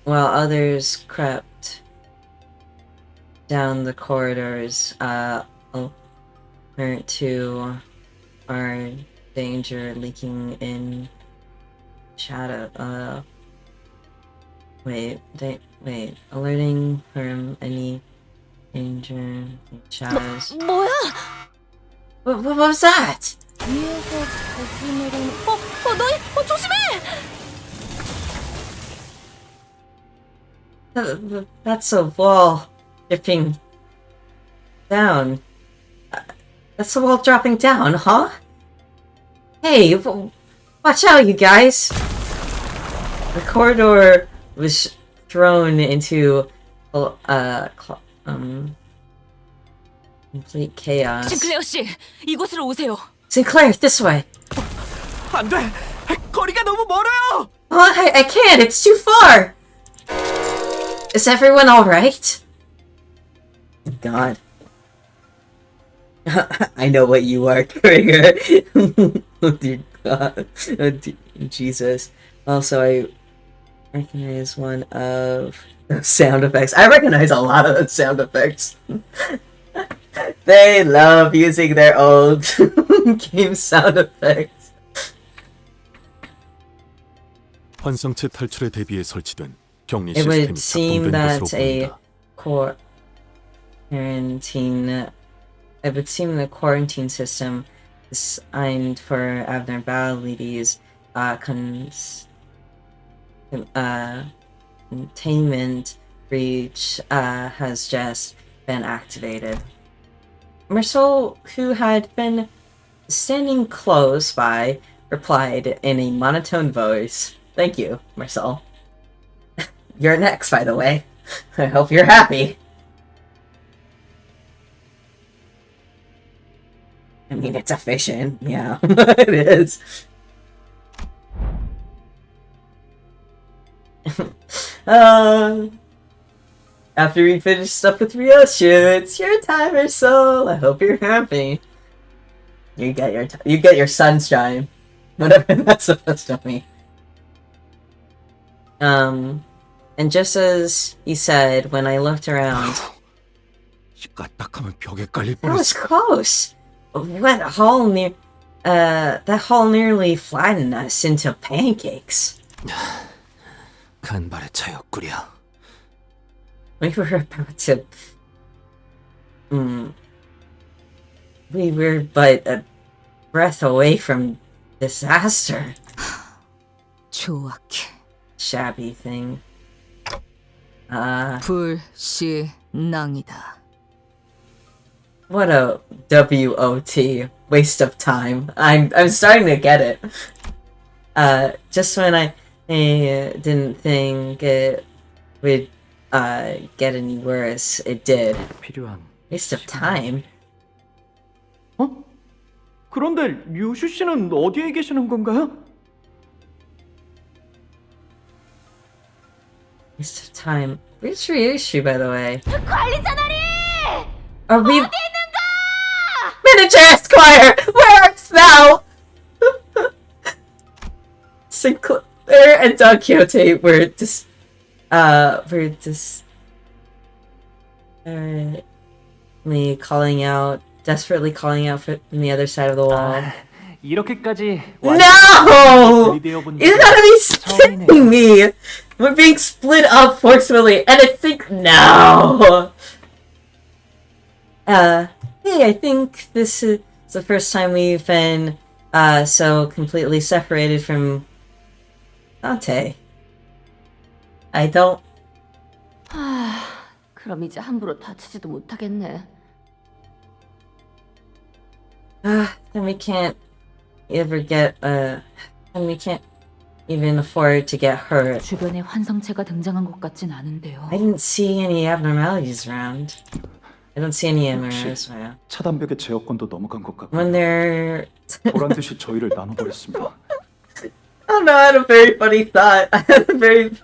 While others crept down the corridors, alert to our danger leaking in shadow. Wait, alerting from any danger in shadows. 뭐야? What was that? 위에서 거기 내려오는 너희 조심해! That's a wall dipping down. That's a wall dropping down, huh? Hey, watch out, you guys! The corridor was thrown into complete chaos. 싱클레어 씨, 이곳으로 오세요. Sinclair, this way. 안 돼. 거리가 너무 멀어요. I can't. It's too far. Is everyone all right? God. I know what you are, Krieger. Oh dear God. Oh, dear Jesus. Also, I recognize one of the sound effects. I recognize a lot of the sound effects. They love using their old game sound effects. 환성체 탈출에 대비해 설치된 격리 It would 시스템이 seem 작동된 that 것으로 a 보인다. it would seem the quarantine system designed for abnormalities, containment breach, has just been activated. Marcel, who had been standing close by, replied in a monotone voice. Thank you, Marcel. You're next, by the way. I hope you're happy. I mean, it's efficient. Yeah, it is. After we finish stuff with Ryoshu, it's your time, Marcel. I hope you're happy. You get your sunshine, whatever that's supposed to mean. And just as he said, when I looked around, that was close. That hall nearly flattened us into pancakes. 간발의 차였구려. We were about to... We were but a breath away from disaster. 조악해. Shabby thing. 불신앙이다. What a WOT. Waste of time. I'm starting to get it. Just when I didn't think it would get any worse, it did. Waste of time. 그런데 류슈 씨는 어디에 계시는 건가요? Waste of time. Where's Ryushu, by the way? 관리자들이! Are we... 어디 있는가? Miniature Esquire! Where art thou? Sinclair and Don Quixote were desperately calling out from the other side of the wall. 이렇게까지 No! You gotta be kidding me! We're being split up forcefully, and it's like, no! Hey, I think this is the first time we've been, so completely separated from Dante. I don't 그럼 이제 함부로 다치지도 못하겠네. Then we can't ever get and we can't even afford to get hurt. 주변에 환상체가 등장한 것 같진 않은데요. I didn't see any abnormalities around. I don't see any MRs around. 차단벽의 제어권도 넘어간 것 같고 When they're 보란 듯이 저희를 나눠버렸습니다. I don't know, I had a very funny thought. I had a very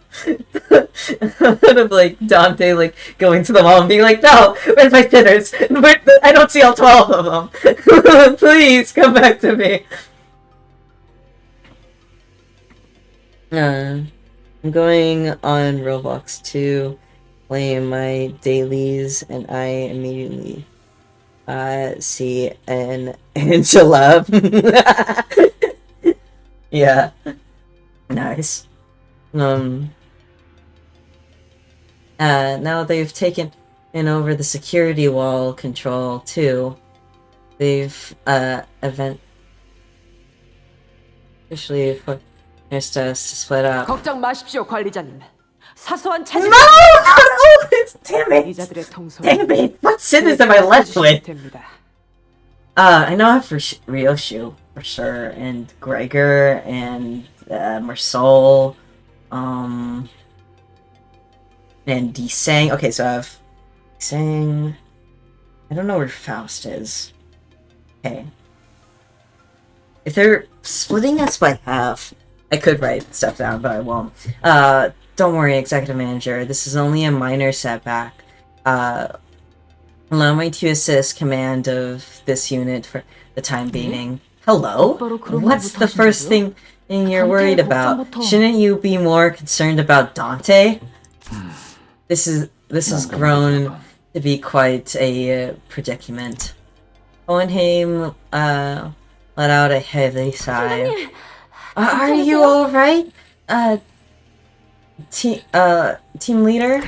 out of like Dante like going to the wall and being like, "No, where's my sinners? I don't see all 12 of them. Please come back to me." I'm going on Roblox to play my dailies, and I immediately see an Angela. Yeah. Nice. Now they've taken over the security wall control too. They've officially forced us to split up. 걱정 마십시오, 관리자님. 사소한 No, 차질. not always. Damn it. 이자들의 통솔. Damn it. What sinners am I left with? I know I have Ryoshu for sure, and Gregor, and Marsol, and Desang. Okay, so I have Desang. I don't know where Faust is. Okay. If they're splitting us by half, I could write stuff down, but I won't. Don't worry, Executive Manager. This is only a minor setback. Allow me to assist command of this unit for the time being. Hello? What's the first thing you're worried about? Shouldn't you be more concerned about Dante? This has grown to be quite a predicament. Hohenheim let out a heavy sigh. Are you alright? Team leader?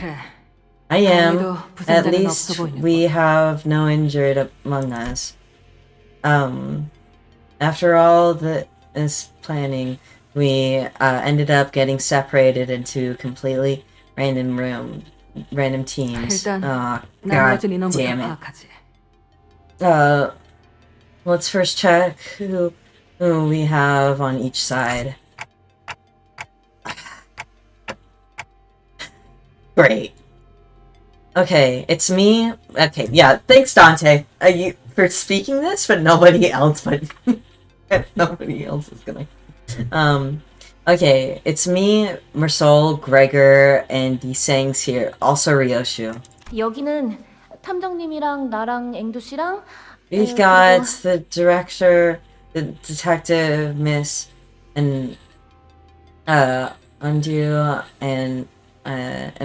I am. At least we have no injured among us. After all this planning, we ended up getting separated into completely random teams. God damn it. Let's first check who we have on each side. Great. Okay, it's me. Okay, yeah, thanks, Dante, for speaking this, but nobody else. But nobody else is gonna. Okay, it's me, Marsol, Gregor, and Desang's here. Also Ryoshu. 여기는 탐정님이랑 나랑 앵두 씨랑. We've got the director, the detective, Miss, and Undu, and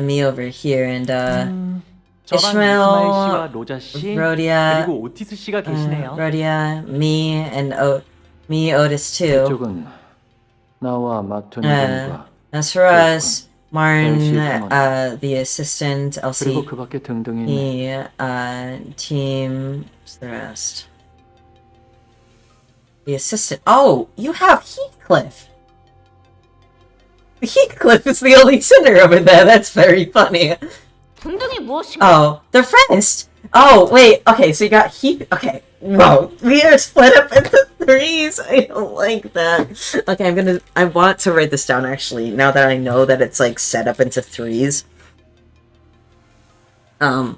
me over here, and Ishmael, Rhodia, Rhodia, me, and me, Otis too. 이쪽은 나와 마토님과 As for us, Martin, the assistant, Elsie, 그리고 그밖에 등등이네. team, what's the rest? The assistant. Oh, you have Heathcliff. Heathcliff is the only sinner over there. That's very funny. Oh, they're friends. Oh, wait. Okay, so you got Heath. Okay, whoa. We are split up into threes. I don't like that. Okay, I want to write this down actually, now that I know that it's like set up into threes. Give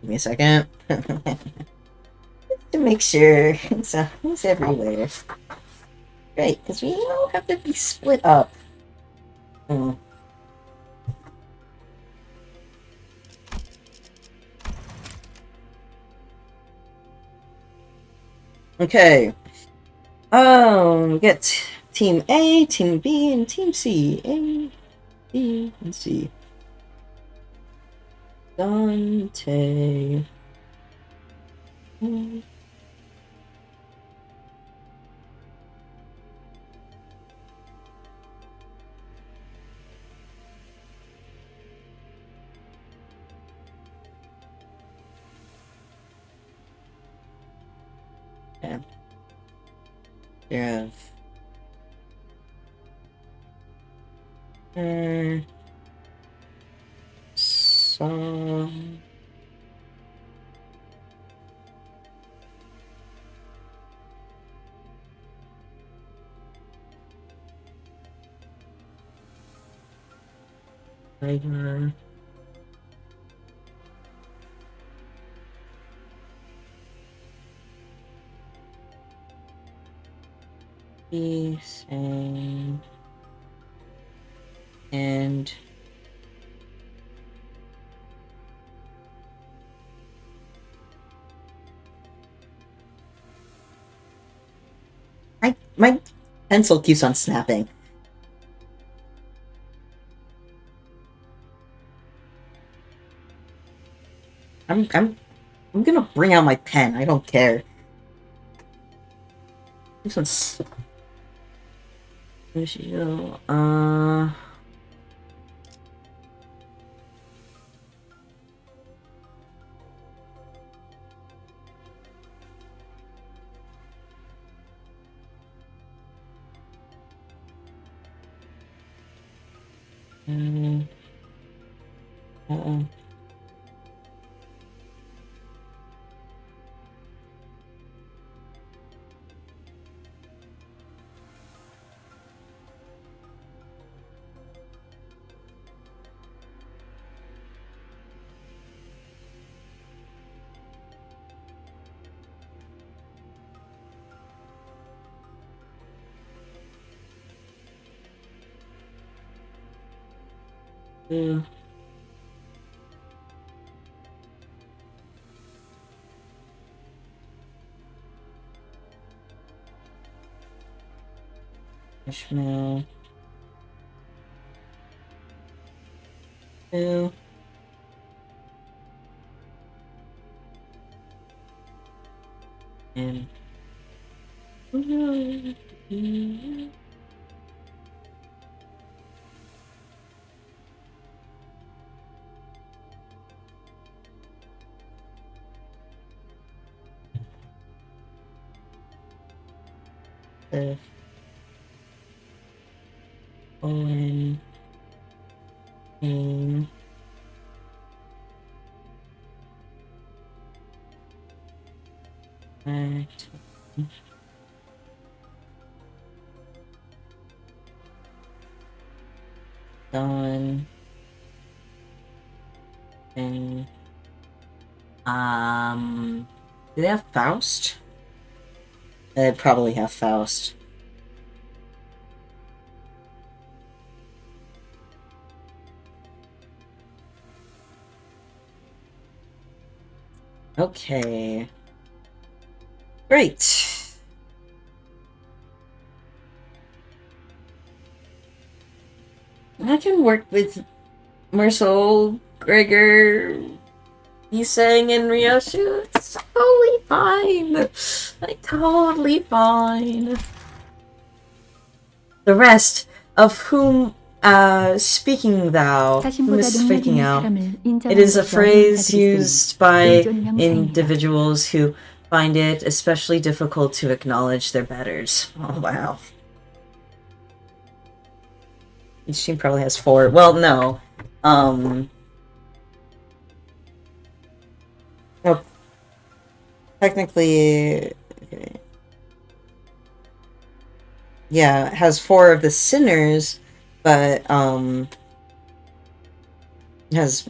me a second. To make sure it's everywhere. Right, because we all have to be split up. Okay. We get Team A, Team B, and Team C. A, B, and C. Dante. Yeah. song. Tiger. Peace and my pencil keeps on snapping. I'm gonna bring out my pen. I don't care. This one's. There she go. Yeah. Ishmael. Two. And. Owen. Kane. Right. Dawn. And do they have Faust? They probably have Faust. Okay. Great. I can work with Marcel, Gregor, Yiseng, and Ryoshu. It's totally fine. Like, totally fine. The rest of whom, speaking thou, whom is speaking out, it is a phrase used by individuals who find it especially difficult to acknowledge their betters. Oh, wow. Each team probably has 4. Well, no. No. Technically... Okay. Yeah, it has 4 of the sinners, but, has,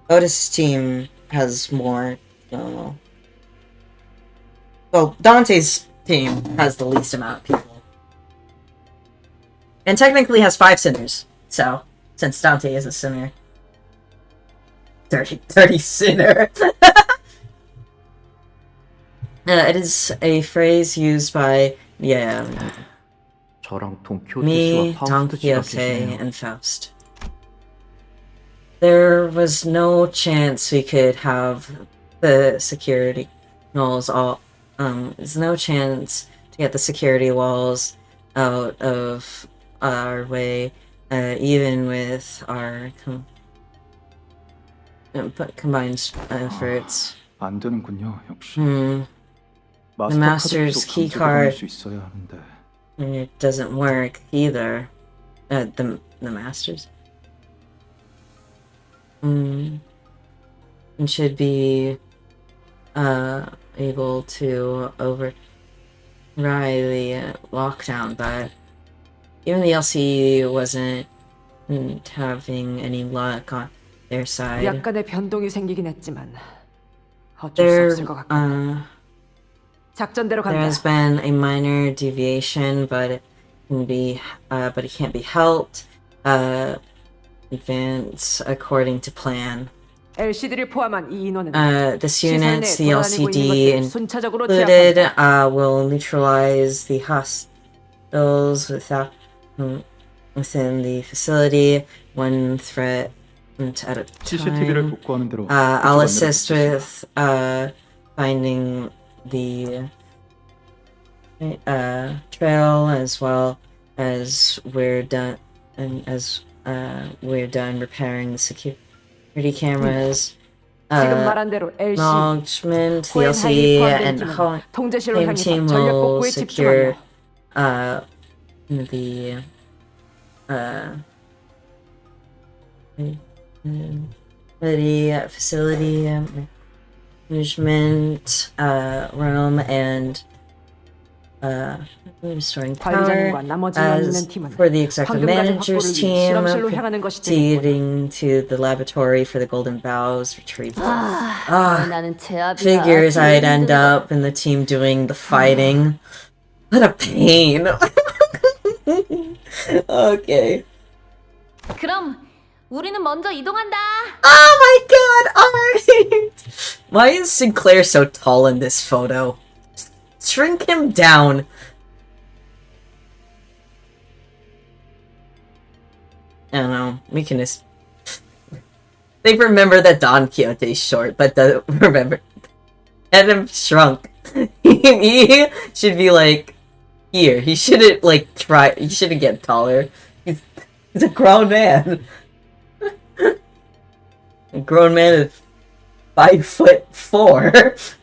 Otis' team has more, I don't know. Well, Dante's team has the least amount of people. And technically has 5 sinners, so, since Dante is a sinner. Dirty sinner! It is a phrase used by, me, Don Quixote, and Faust. There was no chance we could have the security walls all. There's no chance to get the security walls out of our way, even with our combined efforts. 안 되는군요, 역시. The master's keycard. It doesn't work either. The master's. and should be able to override the lockdown, but even the LCD wasn't having any luck on their side. 약간의 변동이 생기긴 했지만 어쩔 수 없을 것 같군. 작전대로 There 간다. has been a minor deviation, but it can't be helped. Advance according to plan. LCD를 포함한 이 인원은 This unit, the LCD 순차적으로 included, 제압한다. will neutralize the hostiles within the facility. One threat at a CCTV를 time. 복구하는 대로 I'll assist with finding the trail as well as we're done repairing the security cameras. 지금 말한 대로 LC, Acknowledgement, the 코엔 LC 하이리 and 포함된 Holland 팀은 통제실로 향해서 team 전력 will 복구에 secure 집중한다. the facility management room and restoring power. 관리자님과 나머지만 있는 As 팀은 for the executive 방금 가진 manager's 확보를 위해 team, 실험실로 향하는 것이 되겠군. proceeding to the laboratory for the golden bows retrieval. 나는 제압이야. Figures I'd end up in the team doing the fighting. What a pain. Okay. 그럼 우리는 먼저 이동한다. Oh my god, alright! Why is Sinclair so tall in this photo? Shrink him down. I don't know, we can just... They remember that Don Quixote's short, but don't remember... Had him shrunk. He should be like... Here, he shouldn't like try... He shouldn't get taller. He's a grown man. A grown man is 5'4".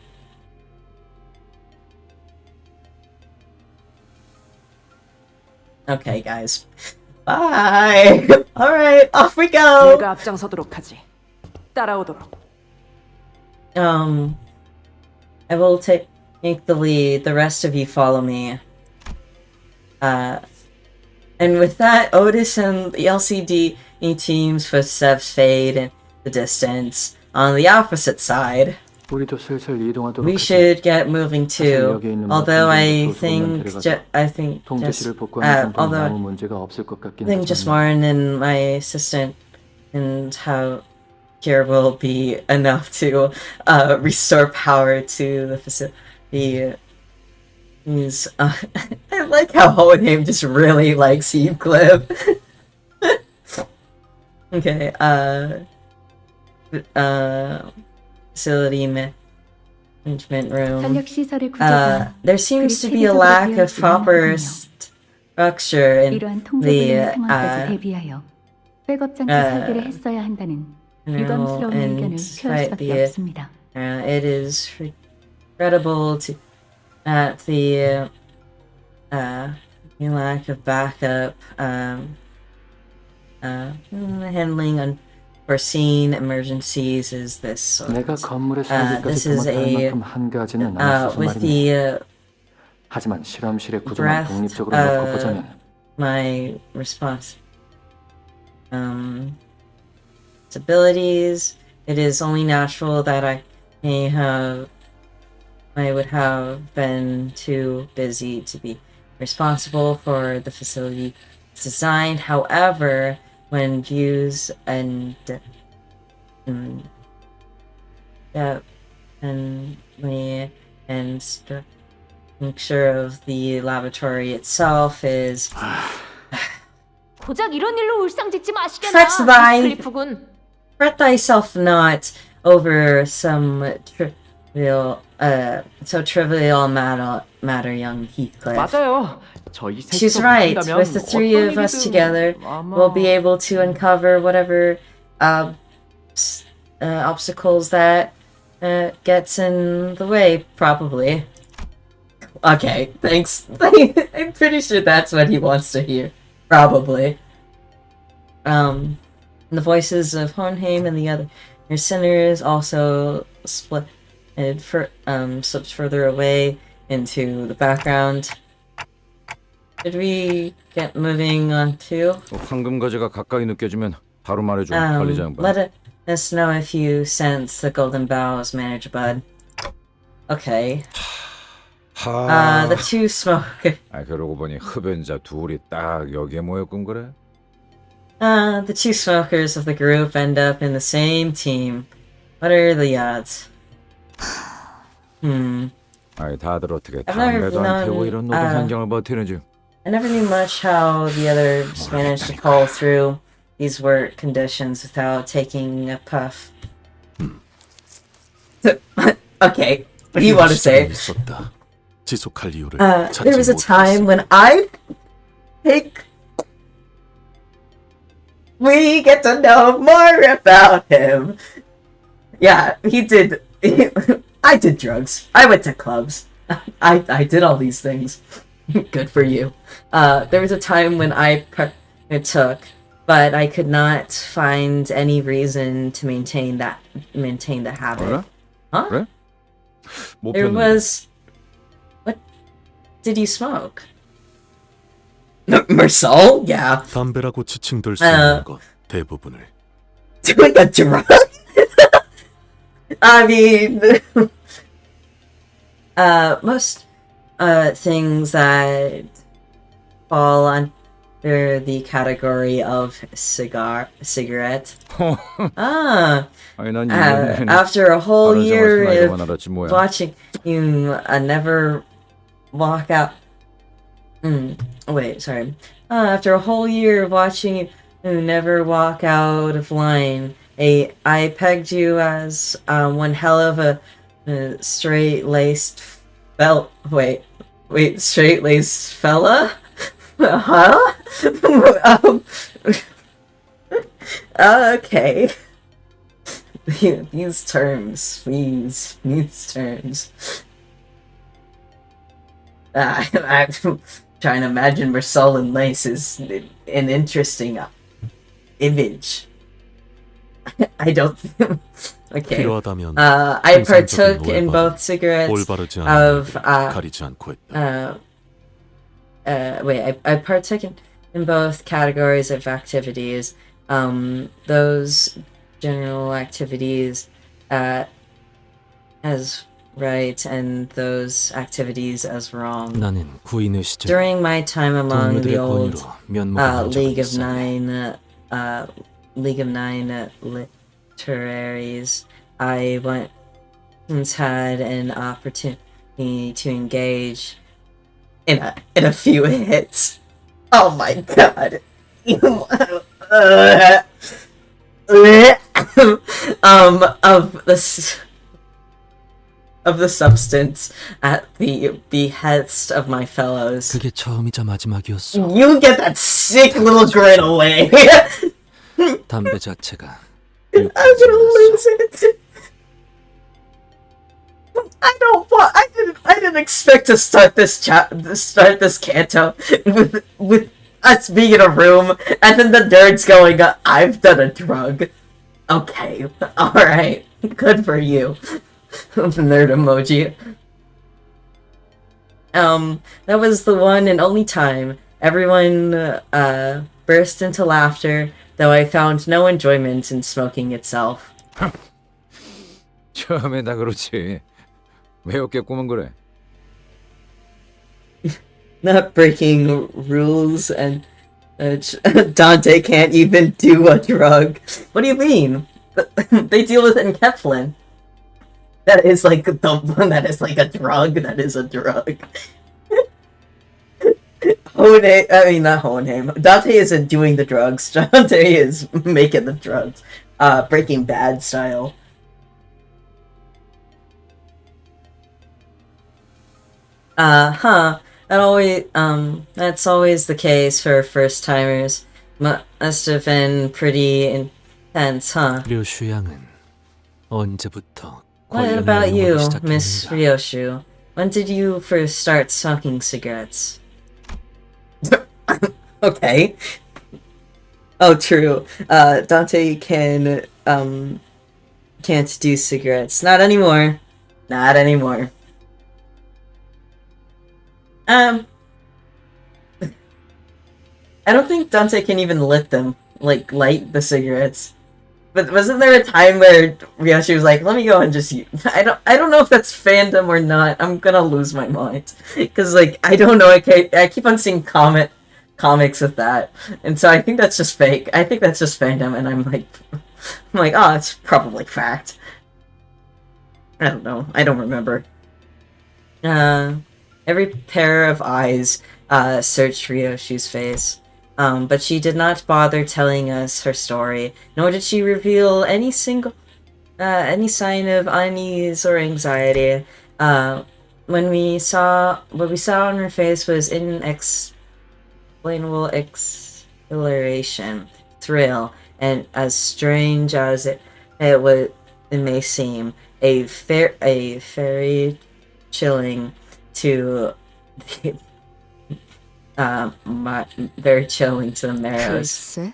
Okay, guys. Bye. All right, off we go. 내가 앞장서도록 하지. 따라오도록. I will take the lead. The rest of you follow me. And with that, Otis and the LCD team's footsteps fade in the distance. On the opposite side, 우리도 슬슬 이동하도록 we 하지. should get moving too. 여기 있는 Although 모든 I 조금만 think, 데려가자. 통제실을 복구하는 정도는 아무 문제가 없을 것 같긴 I think just 하지만 Martin and my assistant and how here will be enough to restore power to the facility. He's, I like how Hohenheim just really likes Heathcliff. Okay, facility management room. 전력 시설을 구조화. There seems to be a lack of proper structure in 이러한 the 통제불능 상황까지 대비하여 백업 장치 설계를 했어야 한다는 유감스러운 의견을 표할 수밖에 없습니다. It is regrettable to that the lack of backup, handling unforeseen emergencies is this sort. 내가 건물의 This 설계까지 is 도맡아할 a 만큼 한가하지는 않았어서 with 말이야. the 하지만 실험실의 구조만 독립적으로 놓고 보자면 my response abilities, it is only natural that I would have been too busy to be responsible for the facility design. However, when views and structure of the laboratory itself is 고작 이런 일로 울상짓지 마시게나. fret thyself not over some trivial matter, young Heathcliff. 맞아요. 저희 She's right. With the three of us together, we'll be able to uncover whatever obstacles that gets in the way, probably. Okay, thanks. I'm pretty sure that's what he wants to hear. Probably. The voices of Hohenheim and the other sinners also split and slipped further away into the background. Should we get moving on too? 황금 거제가 가까이 느껴지면 바로 말해줘. 관리자 양반. Let us know if you sense the golden boughs, Manager Bud. Okay. The two smoke. 그러고 보니 흡연자 둘이 딱 여기에 모였군 그래? The two smokers of the group end up in the same team. What are the odds? 다들 어떻게 I've never 담배도 안 태우고 known, 이런 노동 환경을 버티는지. I never knew much how the others managed to pull through these work conditions without taking a puff. Okay, what do you want to say? 지속할 이유를 There was a time when I think we get to know more about him. Yeah, he did. I did drugs. I went to clubs. I did all these things. Good for you. There was a time when I took, but I could not find any reason to maintain the habit. Huh? 그래? There was. What did you smoke? Marcel? Yeah. 담배라고 지칭될 수 있는 것 대부분을. Doing a drug? I mean, most things that fall under the category of cigarette. After a whole year of watching you never walk out. Wait, sorry. After a whole year of watching you never walk out of line, I pegged you as one hell of a straight-laced straight-laced fella? Huh? Okay. These terms. I'm trying to imagine Marcel and Lace is an interesting image. I don't. Okay. I partook in both cigarettes of. I partook in both categories of activities. Those general activities, as right, and those activities as wrong. 나는 구인의 시절 During my time among the 동료들의 old 권유로 면목을 League of Nine literaries, I once had an opportunity to engage in a few hits. Oh my god. Of the substance at the behest of my fellows. 그게 처음이자 마지막이었어. You get that sick little grin away. 담배 자체가 I'm gonna lose it. I didn't expect to start this canto with us being in a room and then the nerds going, I've done a drug. Okay, alright, good for you. Nerd emoji. That was the one and only time everyone burst into laughter, though I found no enjoyment in smoking itself. 처음에 다 그렇지. 왜 어깨 꼬면 그래? Not breaking rules and Dante can't even do a drug. What do you mean? They deal with it in Keflin. That is like the one that is like a drug. That is a drug. Not Hohenheim. Dante isn't doing the drugs. Dante is making the drugs. Breaking Bad style. That's always the case for first-timers. Must have been pretty intense, huh? 류슈 양은 언제부터 What about you, Miss Ryoshu? When did you first start smoking cigarettes? Okay. Oh, true. Dante can't do cigarettes. Not anymore. Not anymore. I don't think Dante can even light the cigarettes. But wasn't there a time where Ryoshi was like, "Let me go and just use..." I don't know if that's fandom or not. I'm gonna lose my mind because I don't know. I keep on seeing comics with that, and so I think that's just fake. I think that's just fandom, and I'm like, oh, it's probably fact. I don't know. I don't remember. Every pair of eyes searched Ryoshi's face. But she did not bother telling us her story, nor did she reveal any sign of unease or anxiety. What we saw on her face was inexplainable exhilaration, thrill, and as strange as it may seem, a very chilling to very chilling to the marrows. 글쎄,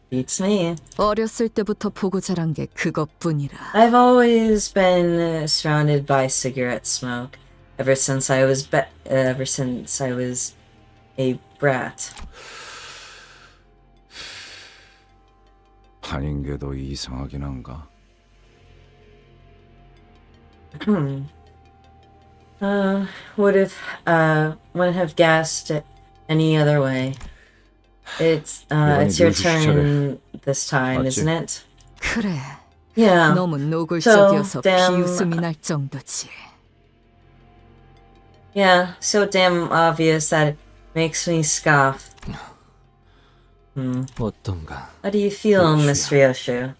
Beats me. 어렸을 때부터 보고 자란 게 그것뿐이라. I've always been surrounded by cigarette smoke ever since I was a brat. 아닌 게 더 이상하긴 한가? Wouldn't have guessed it any other way. It's your turn this time, isn't it? 그래. Yeah. 너무 노골적이어서 So damn- 비웃음이 날 정도지. Yeah, so damn obvious that it makes me scoff. 어떤가? How do you feel, Miss Ryoshu?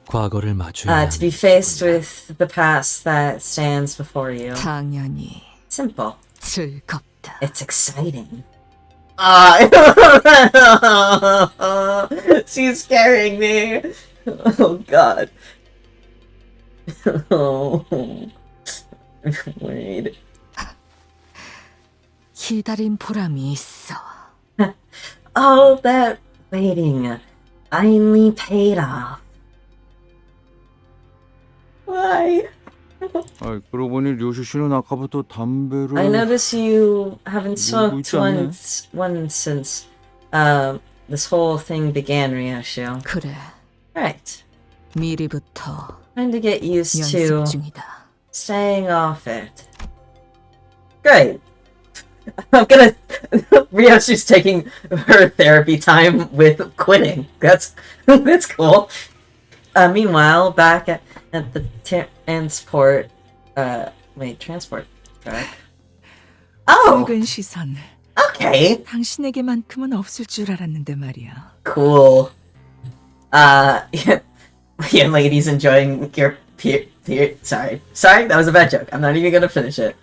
과거를 마주해야 To be faced with the past that stands before you. 당연히. Simple. 즐겁다. It's exciting. She's scaring me. Oh God. Oh. Wait. 기다린 보람이 있어. All that waiting finally paid off. Why? 아, 그러고 보니 류슈 씨는 아까부터 담배를 I notice you haven't smoked 있지 않네? once since this whole thing began, Ryoshu. 그래. Right. 미리부터 Trying to get used to 연습 중이다. staying off it. Great. Ryoshi's taking her therapy time with quitting. That's cool. Meanwhile, back at the transport track. Oh! 붉은 시선. Okay. 당신에게만큼은 없을 줄 알았는데 말이야. Cool. Yeah, ladies enjoying your sorry, that was a bad joke. I'm not even gonna finish it.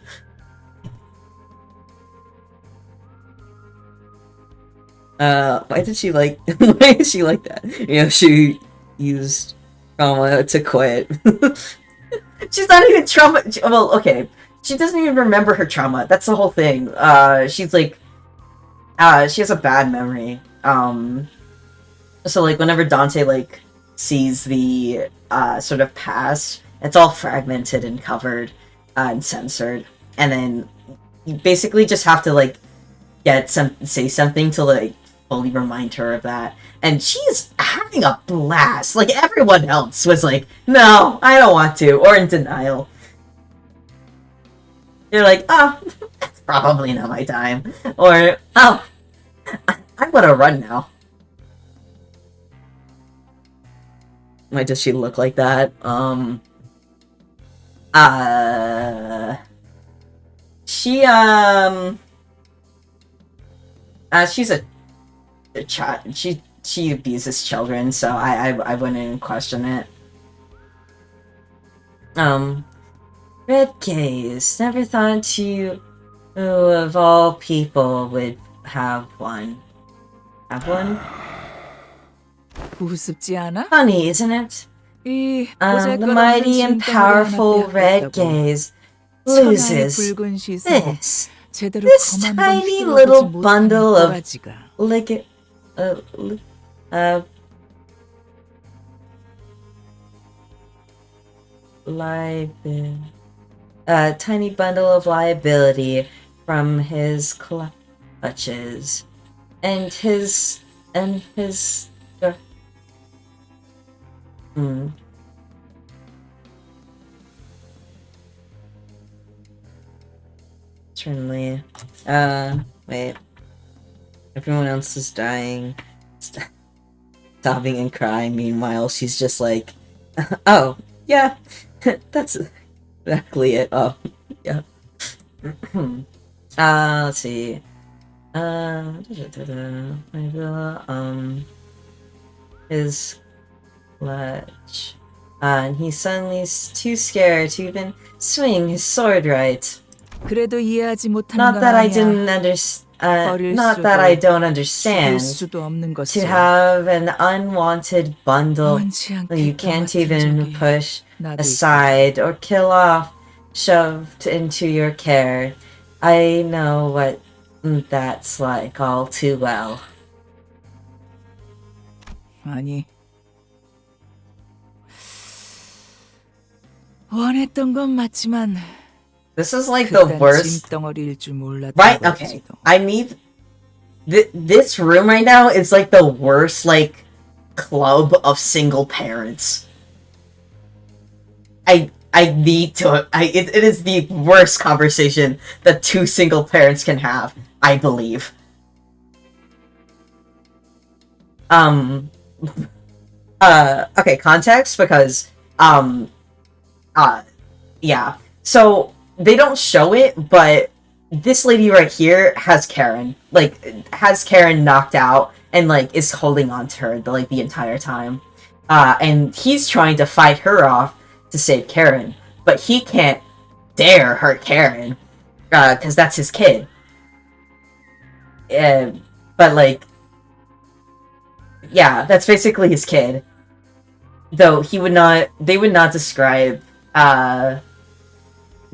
Why did she like that? You know, she used trauma to quit. She's not even trauma. Well, okay. She doesn't even remember her trauma. That's the whole thing. She's like, she has a bad memory. So whenever Dante sees the sort of past, it's all fragmented and covered and censored, and then you basically just have to say something to fully remind her of that. And she's having a blast. Everyone else was like, no, I don't want to, or in denial. You're like, oh, that's probably not my time. Or, oh, I want to run now. Why does she look like that? She's a child. She abuses children, so I wouldn't question it. Red gaze. Never thought you, of all people, would have one. Have one? 우습지 않아? Funny, isn't it? 이 The mighty and powerful red gaze loses 붉은 시선. this tiny little bundle of a tiny bundle of liability from his clutches, and his certainly. Wait. Everyone else is dying, sobbing and crying. Meanwhile, she's just like, "Oh, yeah, that's exactly it. Oh, yeah." Let's see. His clutch. And he's suddenly too scared to even swing his sword right. 그래도 이해하지 못하는 Not 건 that I 아니야. didn't understand. Not that I don't understand. 수도 없는 To 것을 have an unwanted bundle that you can't even push aside or kill off, shoved into your care. I know what that's like all too well. 아니. 원했던 건 맞지만 This is like the worst. 짐덩어리일 줄 몰랐던 Right? Okay. I need this room right now is like the worst like club of single parents. I need to it is the worst conversation that two single parents can have, I believe. Okay, context, because yeah. So they don't show it, but this lady right here has Karen knocked out and like is holding on to her the entire time. And he's trying to fight her off to save Karen, but he can't dare hurt Karen because that's his kid. But like, yeah, that's basically his kid. Though they would not describe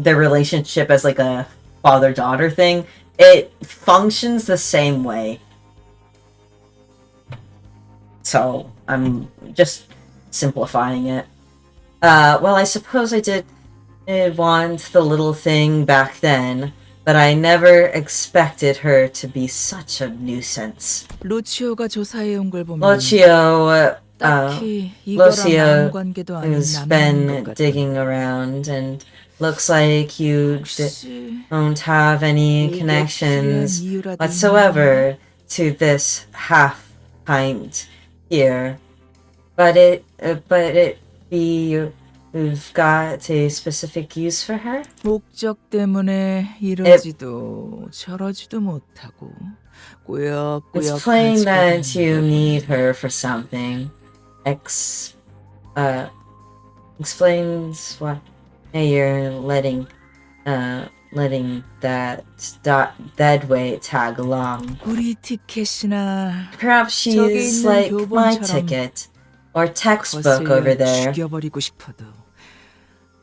their relationship as like a father-daughter thing. It functions the same way. So I'm just simplifying it. Well, I suppose I did want the little thing back then, but I never expected her to be such a nuisance. 루치오가 조사해 온 걸 보면 Lucio 이거랑 관계도 아닌 has 남인 been 것 같아. digging around and looks like you don't have any connections whatsoever to this half pint here. But you've got a specific use for her? 목적 때문에 이러지도 저러지도 못하고 꾸역꾸역 It's plain that you need her for something. Explains why you're letting that dead weight tag along. 우리 티켓이나 Perhaps she's like my ticket or textbook over there. 죽여버리고 싶어도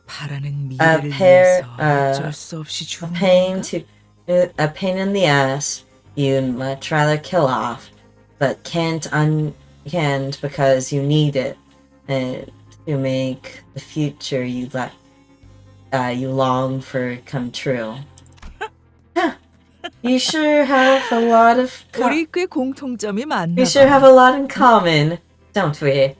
바라는 A 미래를 위해서 어쩔 a 수 없이 주는 pain in the ass you'd much rather kill off, but can't because you need it to make the future you long for come true. You sure have a lot of 우리 꽤 공통점이 많나 we sure have a lot in common, don't we?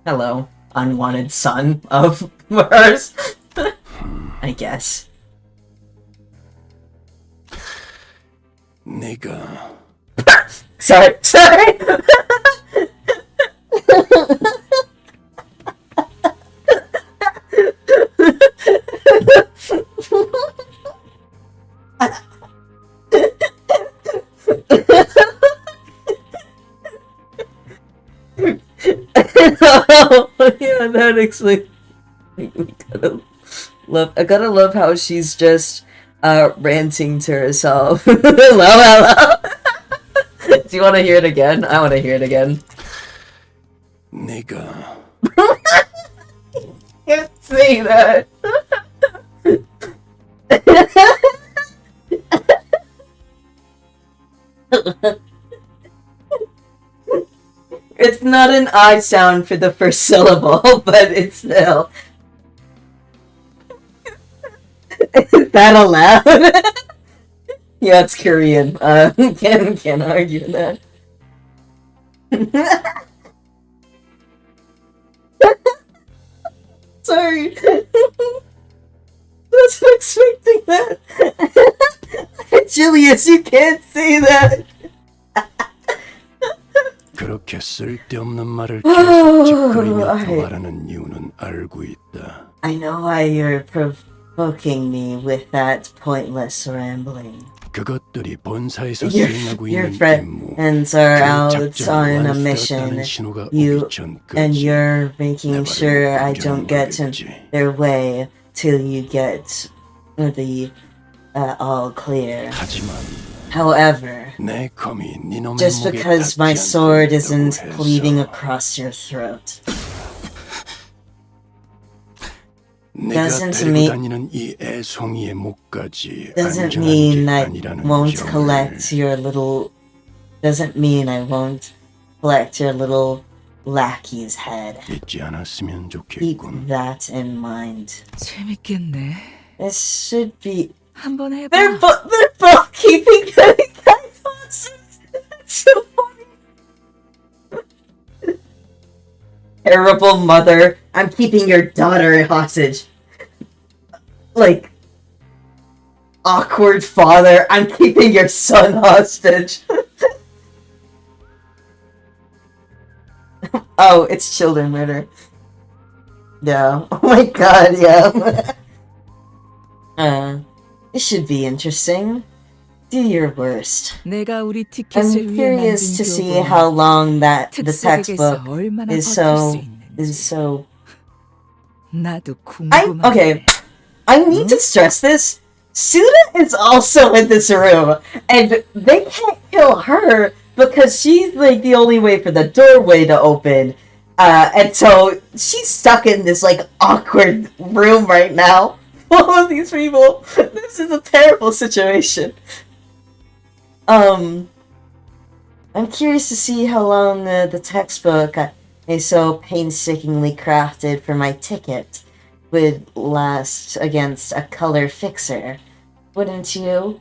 Hello, unwanted son of hers. I guess. 네가 Sorry. Yeah, that explains. I gotta love how she's just ranting to herself. Hello. Do you want to hear it again? I want to hear it again. 네가 Can't say that. It's not an I sound for the first syllable, but it's still. Is that allowed? Yeah, it's Korean. Can't argue that. Sorry. Wasn't expecting that. Julius, you can't say that. 그렇게 쓸데없는 말을 계속 짓거리며 더 말하는 이유는 알고 있다. I know why you're provoking me with that pointless rambling. 그것들이 본사에서 수행하고 Your 있는 임무, friends are 그 out 작전을 on a 완수했다는 mission. 신호가 You 오기 전까지 and you're making sure I don't get in 모르겠지. their way till you get the all clear. 하지만 However, 내 검이 네 놈의 just 목에 because 닿지 my sword 않도록 isn't 해서 bleeding across your throat 내가 doesn't 데리고 mean 다니는 이 애송이의 목까지 doesn't 안전한 mean 게 I 아니라는 won't 점을 collect your little doesn't mean I won't collect your little lackey's head. 잊지 않았으면 Keep 좋겠군. that in mind. 재밌겠네. This should be. 한번 해봐. They're both keeping the guys hostage. That's so funny. Terrible mother. I'm keeping your daughter hostage. Like, awkward father. I'm keeping your son hostage. Oh, it's children murder. Yeah. Oh my god, yeah. This should be interesting. Do your worst. 내가 우리 I'm 티켓을 위해 curious to 만든 see 기록은 how long that the 특색에게서 textbook 얼마나 is 버틸 수 so 나도 I 궁금하네. okay. I need to stress this. Suda is also in this room, and they can't kill her because she's like the only way for the doorway to open. And so she's stuck in this like awkward room right now. All of these people. This is a terrible situation. I'm curious to see how long the textbook is so painstakingly crafted for my ticket would last against a color fixer. Wouldn't you?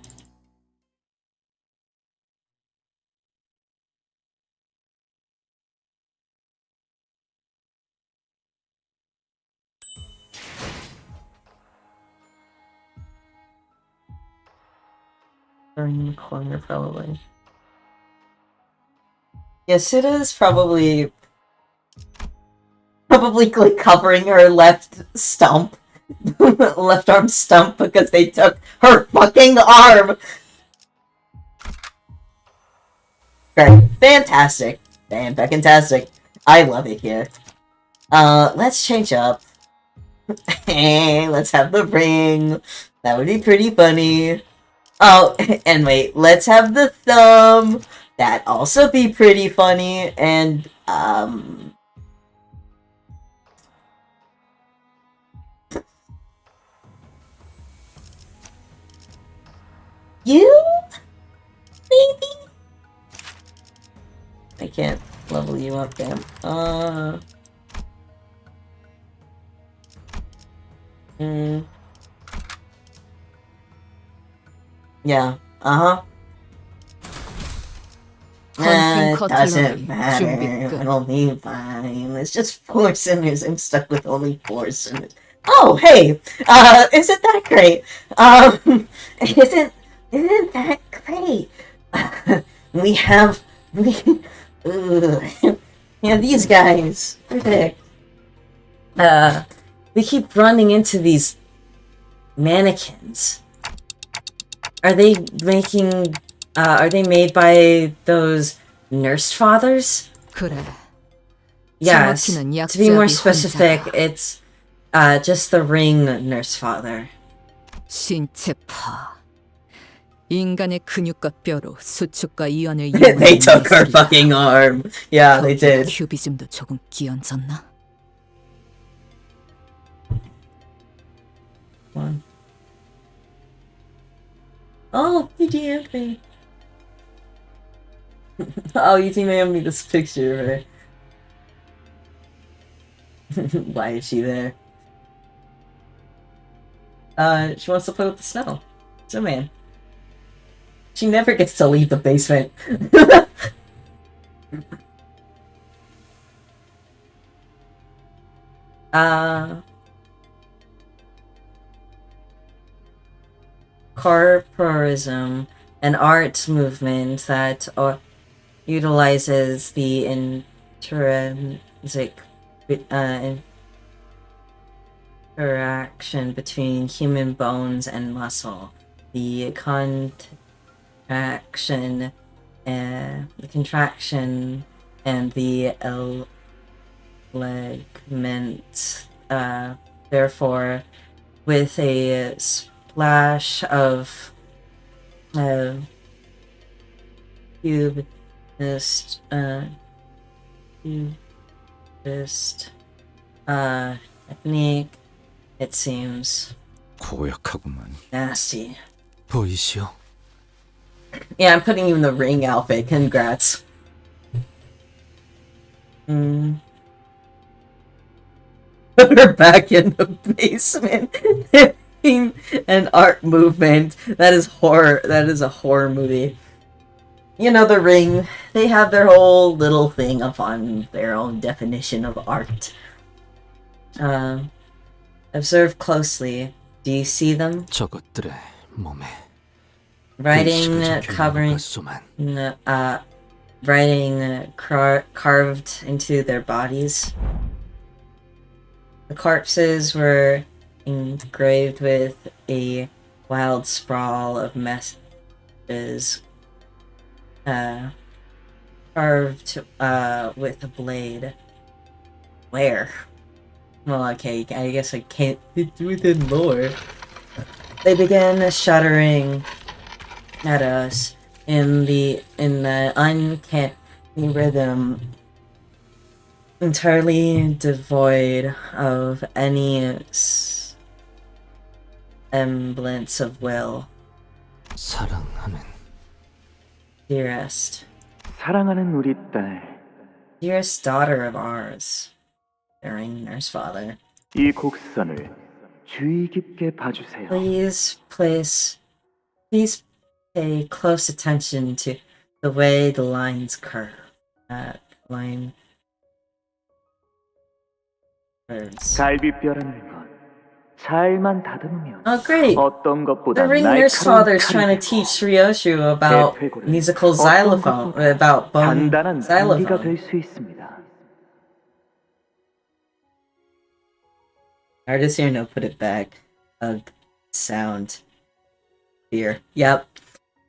Or in the corner, probably. Yes, it is probably like covering her left stump, left arm stump, because they took her fucking arm. Great, fantastic, fantastic. I love it here. Let's change up. Let's have the ring. That would be pretty funny. Oh, and wait, let's have the thumb. That'd also be pretty funny. And, you? Maybe? I can't level you up, damn. Yeah, it doesn't matter. It'll be fine. It's just 4 sinners. I'm stuck with only 4 sinners. Oh, hey! Isn't that great? Isn't that great? Yeah, these guys. Perfect. We keep running into these mannequins. Are they made by those nurse fathers? 그래. Yes. 정확히는 To be more 약자비 specific, 혼자야. it's just the ring nurse father. 신체파. 인간의 근육과 뼈로 수축과 이완을 They 이용하는 took her 미술이다. fucking arm. Yeah, they did. 큐비즘도 조금 끼얹었나? One. Oh, you DM'd me. Oh, you DM'd me this picture, right? Why is she there? She wants to play with the snow. So man. She never gets to leave the basement. Corporism, an art movement that utilizes the intrinsic interaction between human bones and muscle. The contraction and the ligament, therefore, with a splash of cubist technique, it seems. 고약하구만. Nasty. 보이시오. Yeah, I'm putting you in the ring outfit. Congrats. Put her back in the basement. An art movement. That is horror. That is a horror movie. You know, The Ring. They have their whole little thing on their own definition of art. Observe closely. Do you see them? 저것들의 몸에 Writing carved into their bodies. The corpses were engraved with a wild sprawl of messages, carved with a blade. Where? Well, okay, I guess I can't. It's within lore. They began shuddering at us in the uncanny rhythm, entirely devoid of any semblance of will. 사랑하는 Dearest. 사랑하는 우리 딸. Dearest daughter of ours. During nurse father. 이 곡선을 주의 깊게 봐주세요. Please pay close attention to the way the lines curve. Line curves. 갈비뼈라는 것 잘만 다듬으면 Oh, great! 어떤 것보다 The ring nurse 날카로운 father is trying to teach Ryoshu about musical xylophone, about bone 단단한 xylophone. 공기가 될 수 있습니다. Artist here, no, put it back. Sound. Here. Yep.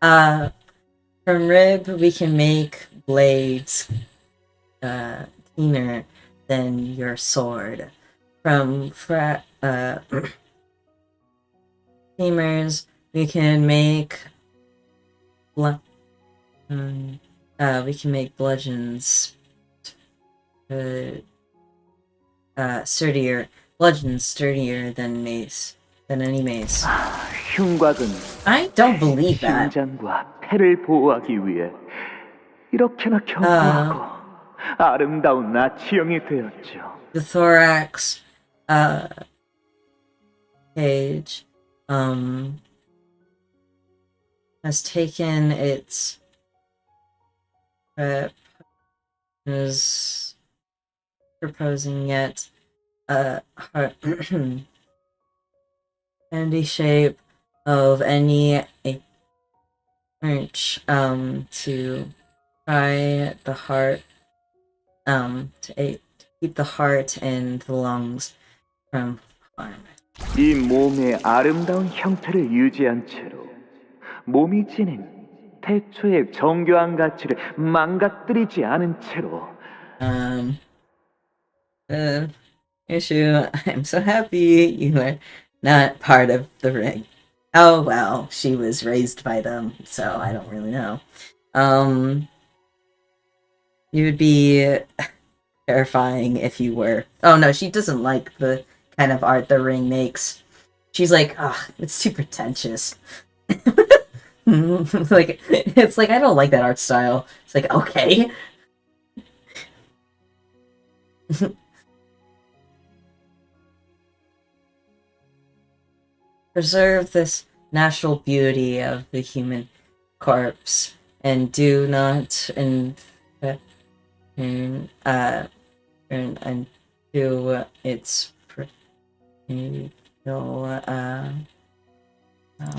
From rib, we can make blades, keener than your sword. From femurs, we can make bludgeons, sturdier than any mace. 흉곽은 I don't believe that. 심장과 폐를 보호하기 위해 이렇게나 견고하고 아름다운 나치형이 되었죠. The thorax cage has taken its is proposing yet handy shape of any inch to try the heart to keep the heart and the lungs from harm. 이 몸의 아름다운 형태를 유지한 채로 몸이 지닌 태초의 정교한 가치를 망가뜨리지 않은 채로 Issue, I'm so happy you are not part of the ring. Oh well, she was raised by them, so I don't really know. You would be terrifying if you were. Oh no, she doesn't like the kind of art the ring makes. She's like, ah, it's too pretentious. Like, it's like, I don't like that art style. It's like, okay. preserve this natural beauty of the human corpse and do not turn into its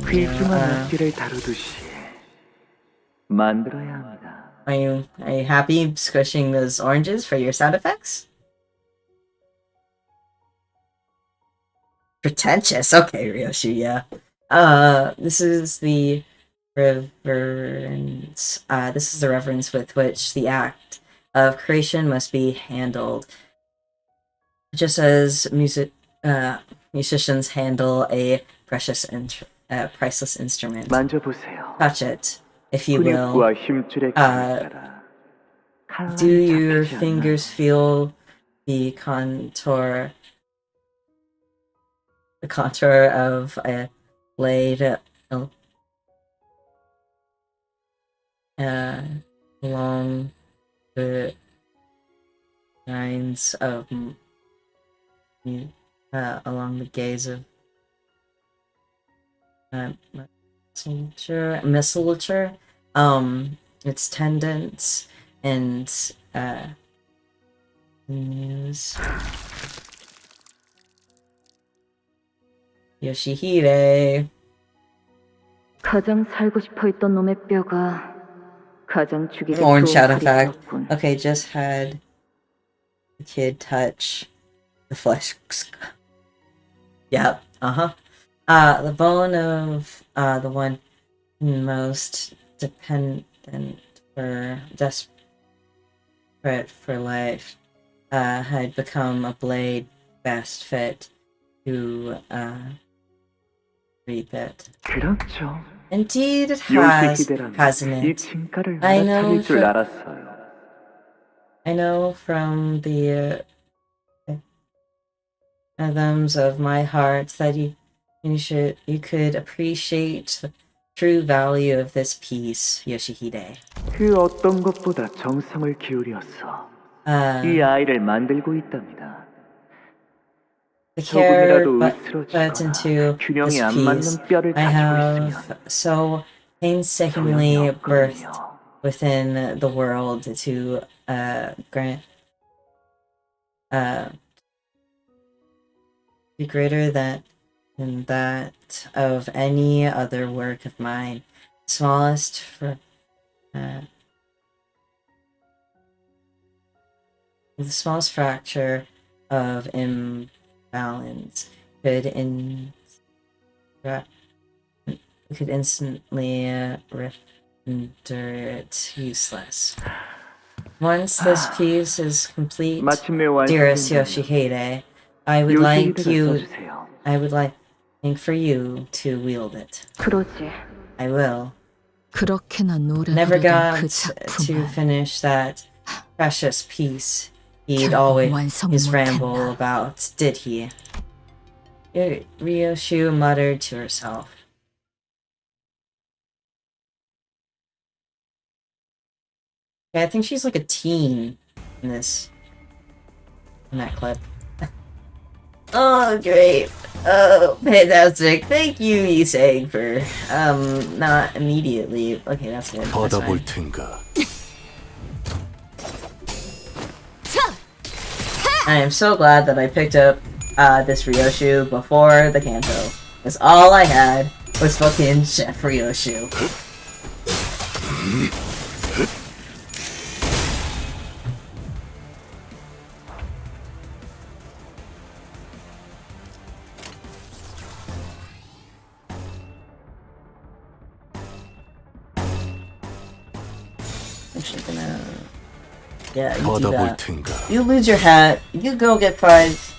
귀중한 악기를 다루듯이 만들어야 합니다. Are you happy squishing those oranges for your sound effects? Pretentious. Okay, Ryoshi, yeah. This is the reverence. This is the reverence with which the act of creation must be handled. Just as musicians handle a priceless instrument. 만져보세요. Touch it, if you will. 근육과 힘줄의 기운을 따라 Do your fingers feel the contour of a blade along the lines of along the gaze of musculature, its tendons and sinews. Yoshihide. 가장 살고 싶어 했던 놈의 뼈가 가장 죽이기 Orange 좋은 shot effect. 칼이었군. Okay, just had the kid touch the flesh. Yep. The bone of the one most dependent for desperate for life had become a blade best fit to reap it. 그렇죠. Indeed it has, hasn't 이 it? 진가를 I know 알아차릴 줄 알았어요. I know from the rhythms of my heart that you could appreciate the true value of this piece, Yoshihide. 그 어떤 것보다 정성을 기울여서 이 아이를 만들고 있답니다. The care put 으스러지거나 into 균형이 this 안 piece 맞는 뼈를 I 가지고 have 있으면 so painstakingly birthed within the world to grant be greater than that of any other work of mine. Smallest for the smallest fracture of imbalance could instantly render it useless. Once this piece is complete, dearest Yoshihide, I would like for you to wield it. 그러지. I will. 그렇게나 Never 노력을 got 그 to 작품을 finish that precious piece he'd always ramble about, did he? Ryoshu muttered to herself. Yeah, I think she's like a teen in that clip. Oh, great. Oh, fantastic. Thank you, Yusei, for, not immediately. Okay, that's good. That's 받아볼 fine. 텐가. I am so glad that I picked up, this Ryoshu before the Canto. Because all I had was fucking Chef Ryoshu. Actually gonna... Yeah, you do 받아볼 that. 텐가. You lose your hat. You go get 5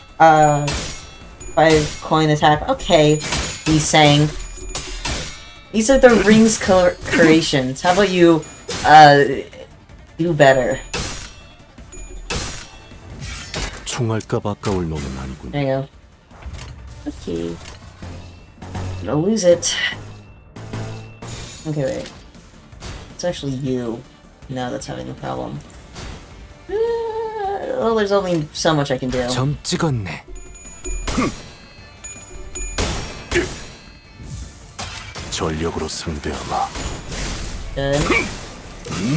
coin attack. Okay, he's saying. These are the rings creations. How about you, do better? 총알값 아까울 놈은 아니군. There you go. Okay. Gonna lose it. Okay, wait. It's actually you. No, that's having the problem. Well, there's only so much I can do. 점 찍었네. 전력으로 상대하마. Good.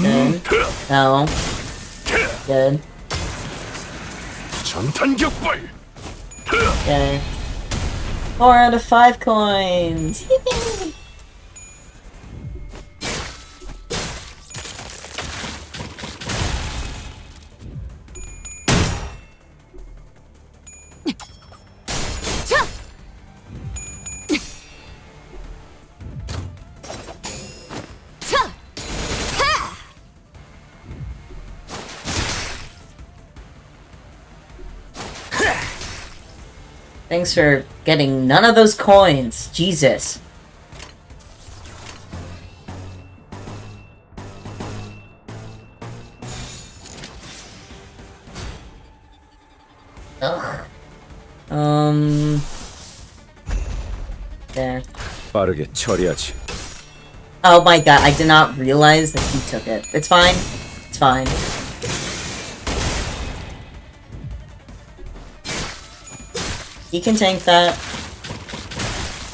Good. No. Good. 전탄격발. Okay. 4 out of 5 coins. Yippee! Thanks for getting none of those coins. Jesus. Ugh. There. 빠르게 처리하지. Oh my god, I did not realize that he took it. It's fine. It's fine. You can tank that.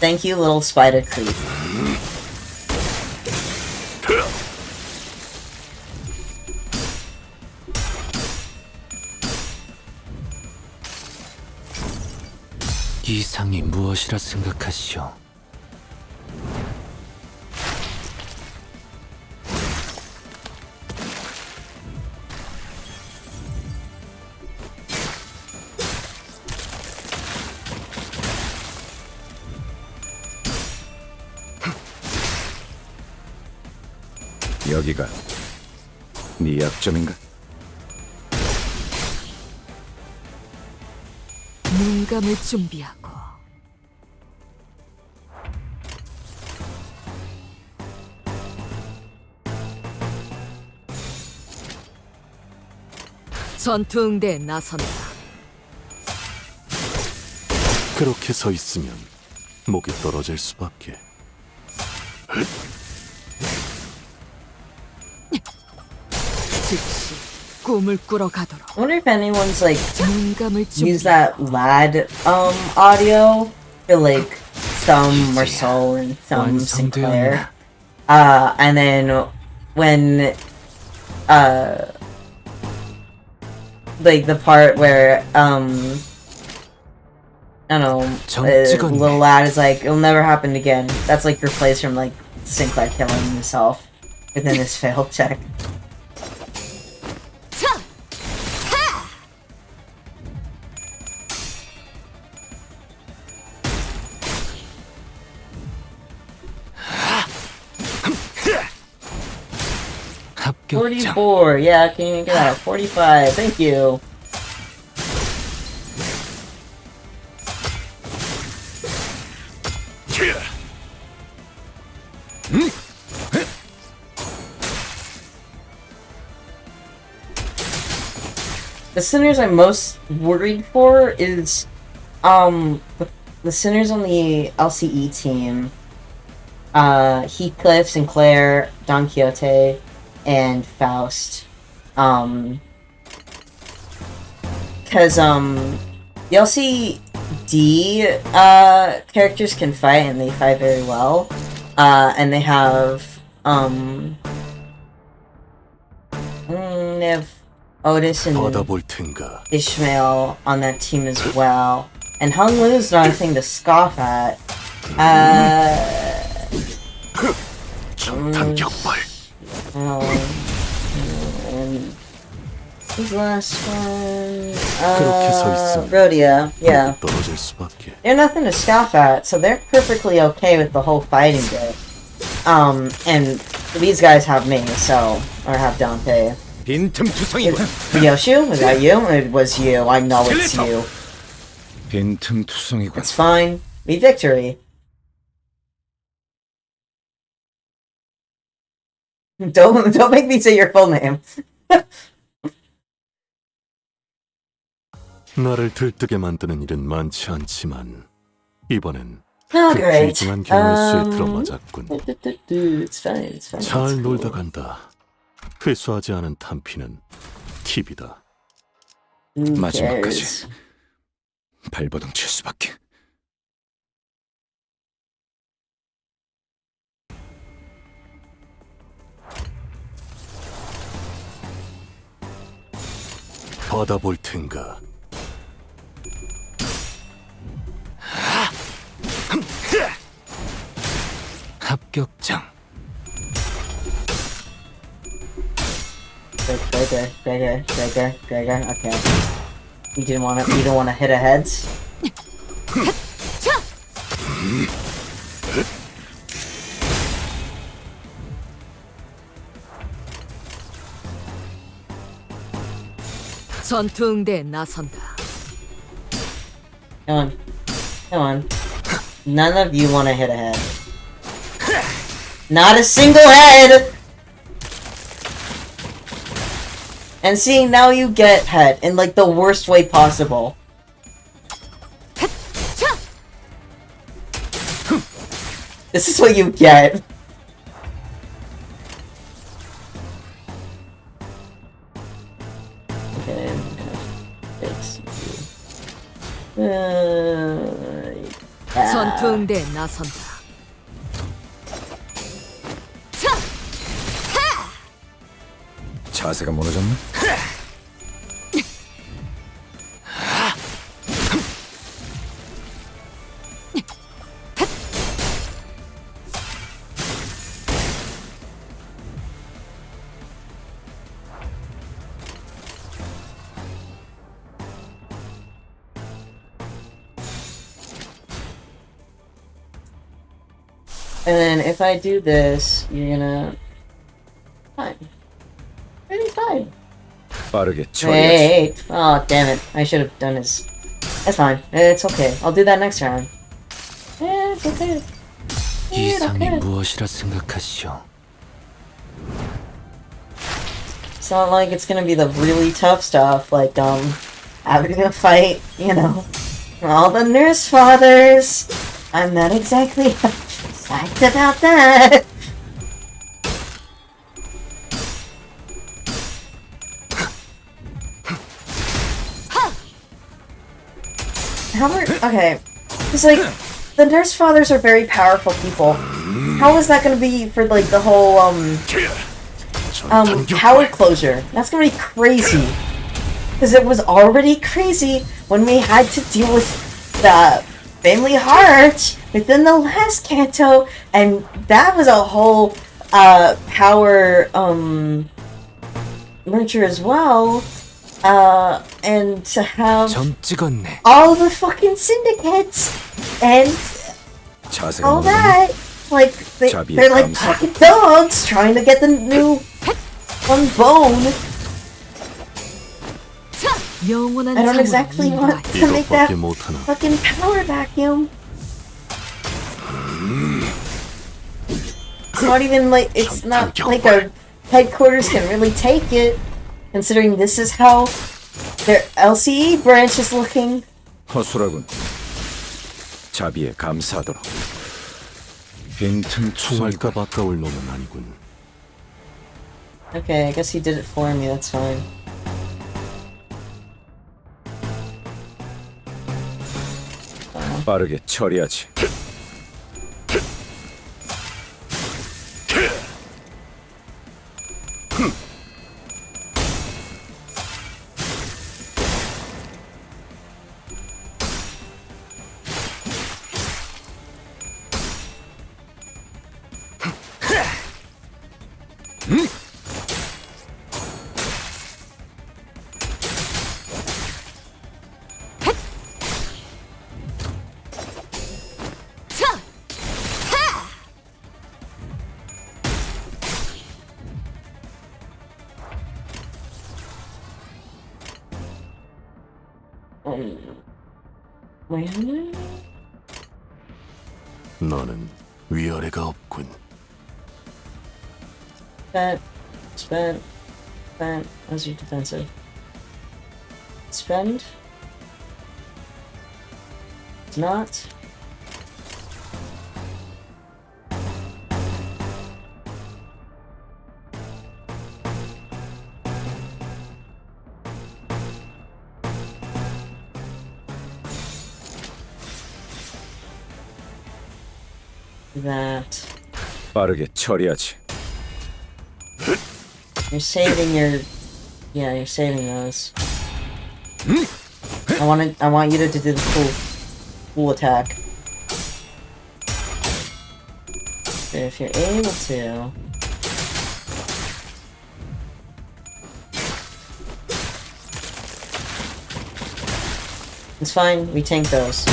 Thank you, little spider creep. 이상이 무엇이라 생각하시오? 여기가 네 약점인가? 눈 감을 준비하고 전투 응대에 나선다. 그렇게 서 있으면 목이 떨어질 수밖에. 즉시 꿈을 꾸러 가도록. I wonder if anyone's like 눈 감을 use that lad audio for like Thumb or Soul and Thumb Sinclair. And then when like the part where I don't know, little lad is like, it'll never happen again. That's like replaced from like Sinclair killing himself within his fail check. 합격점. 44, yeah, can you get that? 45, thank you. The sinners I'm most worried for is the sinners on the LCE team. Heathcliff, Sinclair, Don Quixote, and Faust. Because the LCD characters can fight, and they fight very well. And they have Otis and Ishmael on that team as well. And Hung Lu's not a thing to scoff at. And who's the last one? Rhodia, yeah. They're nothing to scoff at, so they're perfectly okay with the whole fighting bit. And these guys have me, so, or have Dante. Yoshu, was that you? It was you. I know it's you. 빈틈투성이군. It's fine. We victory. Don't make me say your full name. 나를 들뜨게 만드는 일은 많지 않지만 이번엔 Oh, 그 great. 귀중한 경우의 수에 들어맞았군. It's fine, it's fine. 잘 놀다 간다. 회수하지 않은 탄피는 팁이다. 마지막까지 발버둥 칠 수밖에. 받아볼 텐가. 합격장. Gregor. Okay. You didn't want to hit a heads. 전투 응대에 나선다. Come on. None of you want to hit a head. Not a single head! And see, now you get head in like the worst way possible. This is what you get. Okay, I'm gonna fix you. 전투 응대에 나선다. 자세가 무너졌나? And then if I do this, you're gonna... Fine. Really fine. 빠르게 처리하지. Wait. Oh, damn it. I should have done this. That's fine. It's okay. I'll do that next round. It's okay. 이상이 무엇이라 생각하시오? It's not like it's gonna be the really tough stuff, like, having a fight, you know, all the nurse fathers. I'm not exactly psyched about that. Okay, it's like, the nurse fathers are very powerful people. How is that gonna be for, like, the whole, power closure? That's gonna be crazy. Because it was already crazy when we had to deal with the family heart within the last Canto, and that was a whole, power, merger as well. And to have 점 찍었네. all the fucking syndicates and all that, like they're like fucking dogs trying to get the new one bone. I don't exactly want to make that fucking power vacuum. It's not even like, it's not like our headquarters can really take it, considering this is how their LCE branch is looking. 허술하군. 자비에 감사하도록. 빈틈 총알가 바꿔올 놈은 아니군. Okay, I guess he did it for me, that's fine. 빠르게 처리하지. 너는 위아래가 없군. Spend. How's your defensive? Spend. Not. That. 빠르게 처리하지. You're saving your... Yeah, you're saving those. I want you to do the cool attack. So if you're able to. It's fine, we tank those.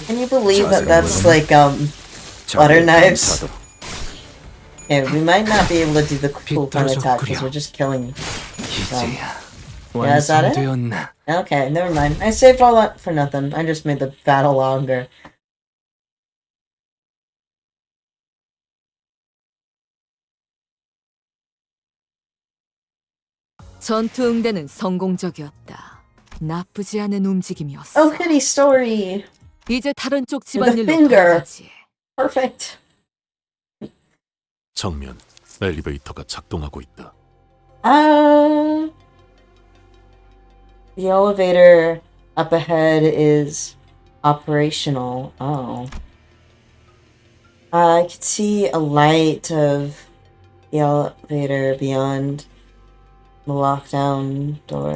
Can you believe that that's like, butter knives? Okay, we might not be able to do the cool time attack because we're just killing them. Yeah, is that it? Okay, never mind. I saved all that for nothing. I just made the battle longer. 전투 응대는 성공적이었다. 나쁘지 않은 움직임이었어. Oh, kitty story. 이제 다른 쪽 With a 집안일로 finger. 돌아가지. Perfect. 정면 엘리베이터가 작동하고 있다. The elevator up ahead is operational. Oh. I could see a light of the elevator beyond the lockdown door.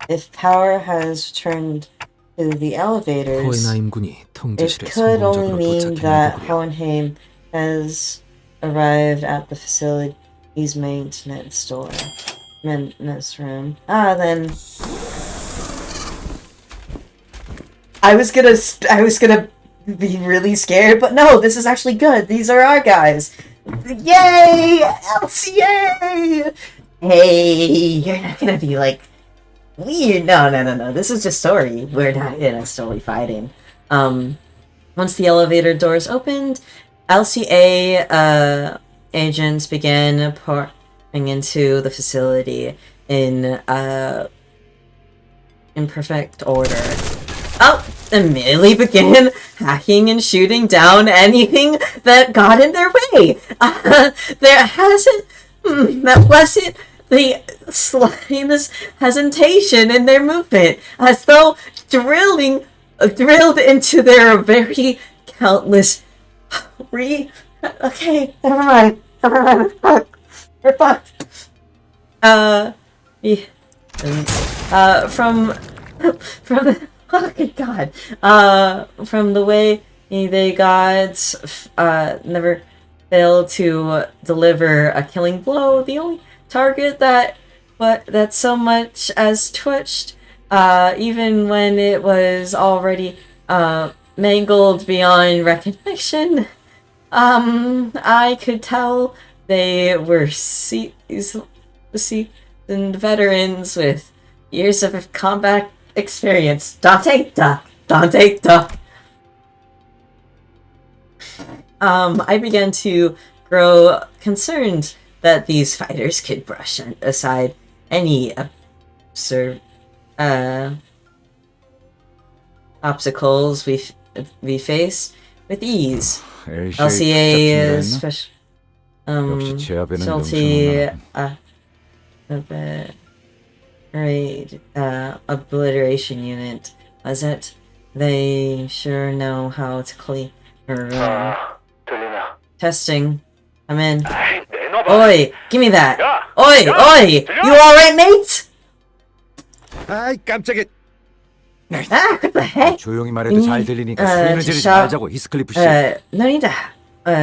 If power has returned to the elevators, 호에나임군이 it 통제실에 could only 성공적으로 mean that 도착했나 보구려. Hohenheim has arrived at the facility's maintenance room. Then I was gonna be really scared, but no, this is actually good. These are our guys. Yay! LCA! Hey, you're not gonna be like weird. No. This is just story. We're not in a story fighting. Once the elevator doors opened, LCA agents began pouring into the facility in perfect order. Immediately began hacking and shooting down anything that got in their way. That wasn't the slightest hesitation in their movement, as though drilled into their very countless okay, never mind. We're fucked. From the oh good god. From the way they got never failed to deliver a killing blow. The only target that so much as twitched, even when it was already mangled beyond recognition. I could tell they were seasoned veterans with years of combat experience. Dante Duck. I began to grow concerned that these fighters could brush aside any obstacles we face with ease. LCA is specialty obliteration unit. Was it? They sure know how to clean a room. Testing. I'm in. Oi, give me that. Oi, you alright, mate? 아이 깜짝이야. What the heck? 조용히 말해도 잘 들리니까 소리는 지르지 말자고 히스클리프 씨. No need to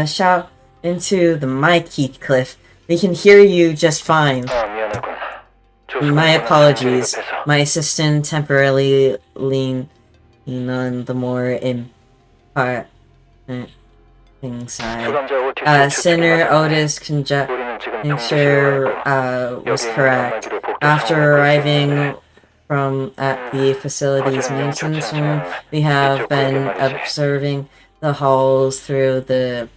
shout into the mic, Heathcliff. We can hear you just fine. My apologies. My assistant temporarily leaned on the more important side. Senator Otis conjecture was correct. After arriving at the facility's maintenance room, we have been observing the halls through the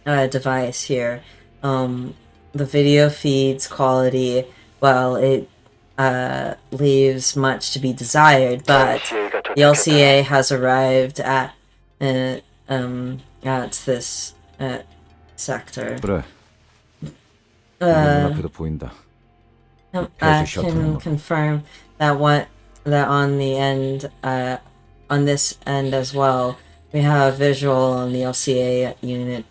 device here. The video feed's quality, well, it leaves much to be desired, but the LCA has arrived at this sector. 그래. 눈앞에도 보인다. I can confirm that on this end as well, we have visual on the LCA unit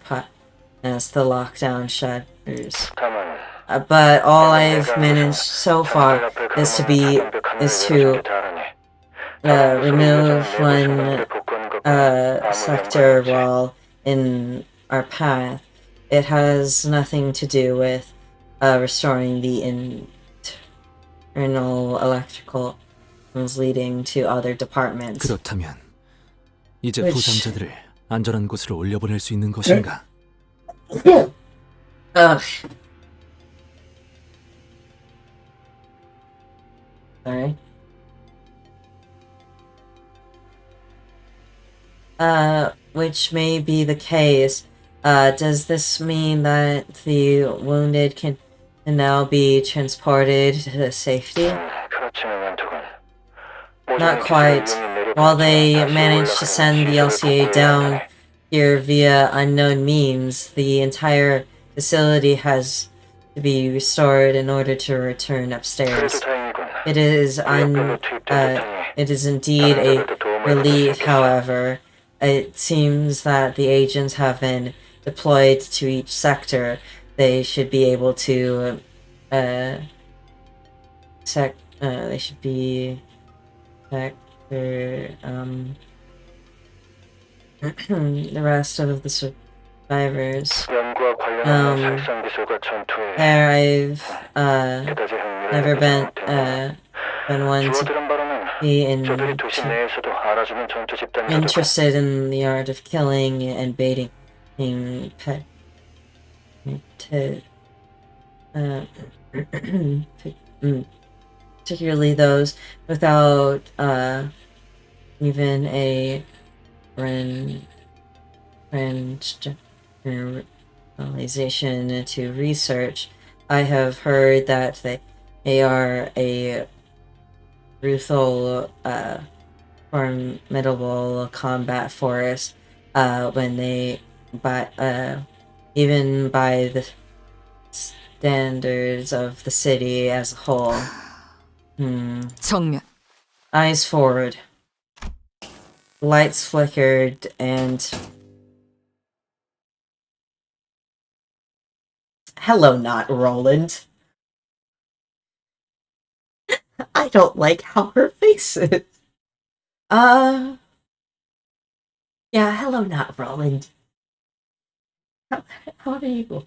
as the lockdown shutters. But all I've managed so far is to remove one sector wall in our path. It has nothing to do with restoring the internal electrical leading to other departments. 그렇다면 이제 Which- 부상자들을 안전한 곳으로 올려보낼 수 있는 것인가? Sorry. Which may be the case. Does this mean that the wounded can now be transported to safety? Not quite. While they managed to send the LCA down here via unknown means, the entire facility has to be restored in order to return upstairs. It is indeed a relief, however. It seems that the agents have been deployed to each sector. They should be able to they should be sector the rest of the survivors. There I've never been one to be interested in the art of killing and baiting particularly those without even a realization to research. I have heard that they are a brutal, formidable combat force when they, even by the standards of the city as a whole. 정면. Eyes forward. Lights flickered and... Hello, not Roland. I don't like how her face is. Yeah, hello, not Roland. How are you?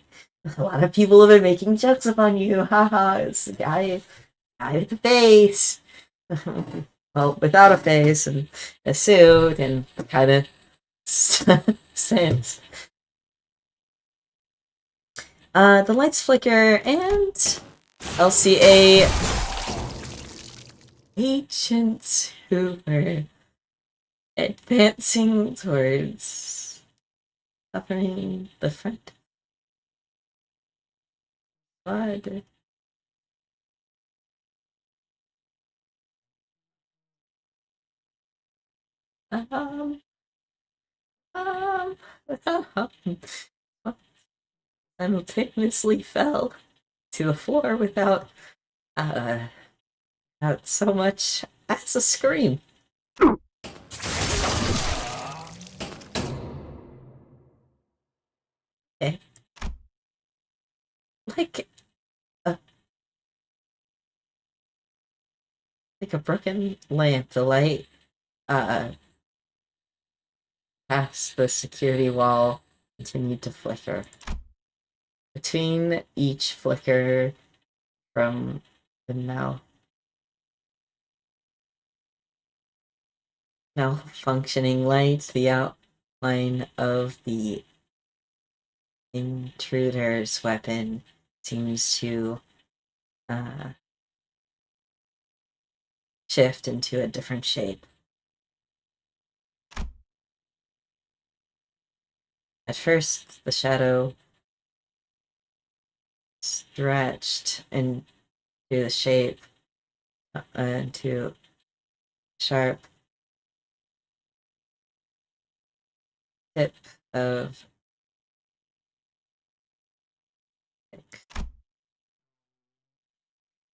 A lot of people have been making jokes upon you. Haha, it's the guy with the face. Well, without a face and a suit and kind of sense. The lights flicker and LCA agents who were advancing towards covering the front. Blood. Simultaneously fell to the floor without so much as a scream. Okay. Like a broken lamp, the light past the security wall continued to flicker. Between each flicker from the malfunctioning light, the outline of the intruder's weapon seems to shift into a different shape. At first, the shadow stretched into the shape, into sharp tip of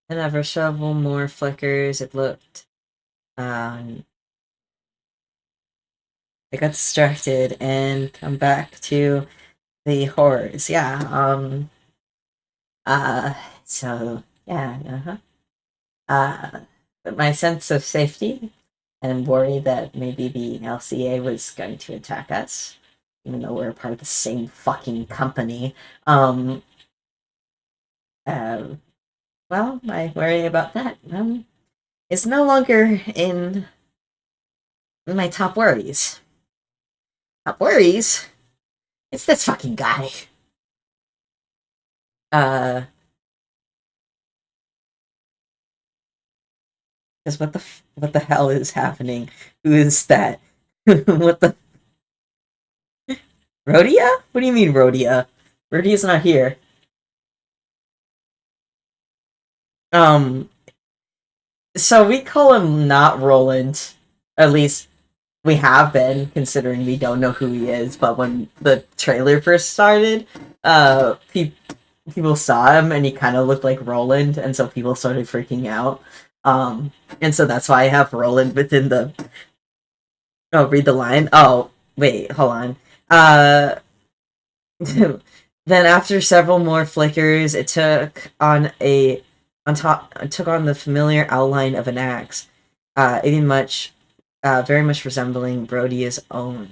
and ever several more flickers. It looked they got distracted and come back to the horrors. Yeah. So yeah. But my sense of safety and worry that maybe the LCA was going to attack us, even though we're part of the same fucking company. Well, my worry about that is no longer in my top worries. Top worries? It's this fucking guy. Because what the hell is happening? Who is that? What the? Rhodia? What do you mean Rhodia? Rhodia's not here. So we call him not Roland. At least we have been, considering we don't know who he is. But when the trailer first started, people saw him and he kind of looked like Roland, and so people started freaking out. And so that's why I have Roland within the. Oh, read the line. Oh, wait, hold on. Then after several more flickers, it took on the familiar outline of an axe, very much resembling Brody's own.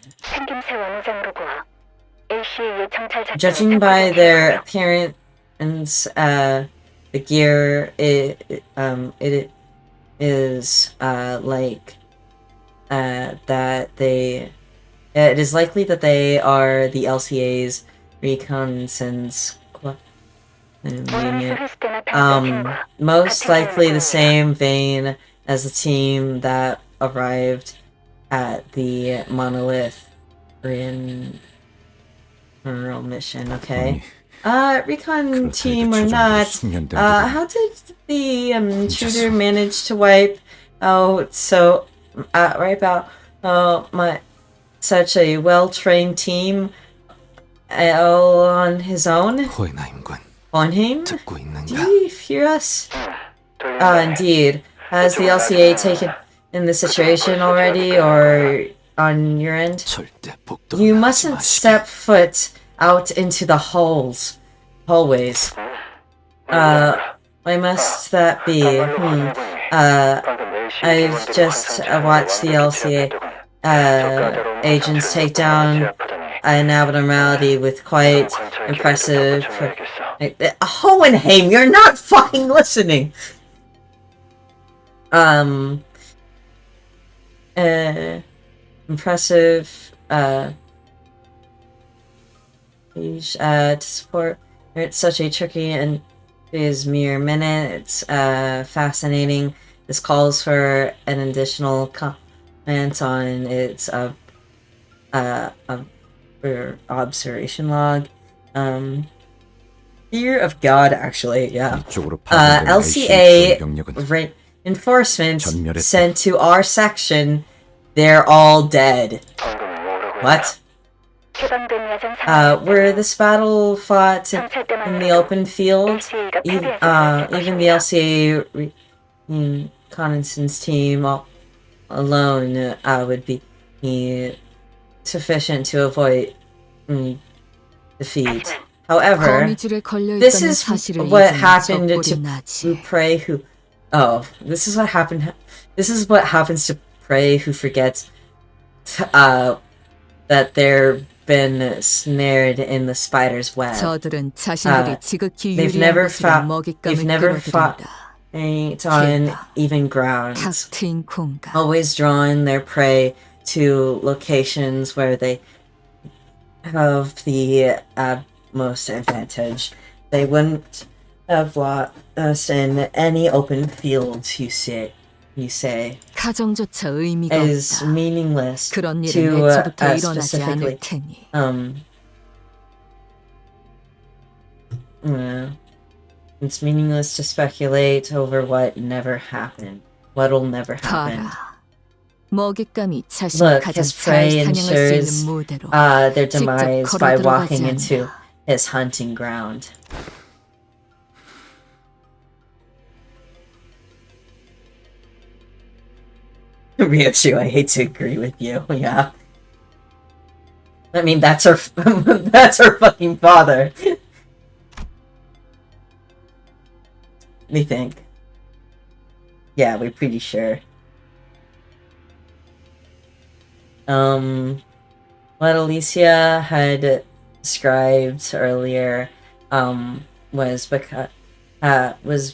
Judging by their appearance, the gear it is like that they. It is likely that they are the LCA's reconnaissance unit. Most likely the same vein as the team that arrived at the Monolith mission, okay? Recon team or not, how did the intruder manage to wipe out such a well-trained team all on his own? On him? Do you hear us? Indeed. Has the LCA taken in the situation already, or on your end? You mustn't step foot out into the hallways. Why must that be? I've just watched the LCA agents take down an abnormality with quite impressive. Hohenheim, you're not fucking listening. Impressive. To support such a tricky and is mere minutes. Fascinating. This calls for an additional comment on its observation log. Fear of God, actually, yeah. LCA reinforcements sent to our section. They're all dead. What? Were this battle fought in the open field? Even the LCA reconnaissance team alone would be sufficient to avoid defeat. However, this is what happened to Prey who... Oh, this is what happened... This is what happens to Prey who forgets that they've been snared in the spider's web. They've never fought on even grounds. Always drawn their prey to locations where they have the most advantage. They wouldn't have lost in any open field, you say. Is meaningless to specifically. It's meaningless to speculate over what'll never happen. Look, his prey ensures their demise by walking into his hunting ground. Ryochu, I hate to agree with you, yeah. I mean, that's her. That's her fucking father. We think. Yeah, we're pretty sure. What Alicia had described earlier, was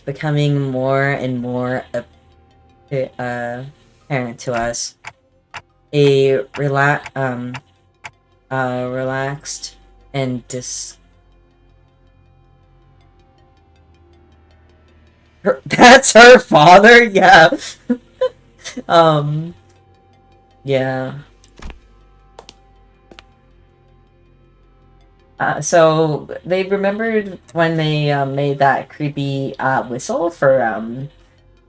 becoming more and more apparent to us. A relaxed and that's her father? Yeah. Yeah. So they remembered when they made that creepy whistle for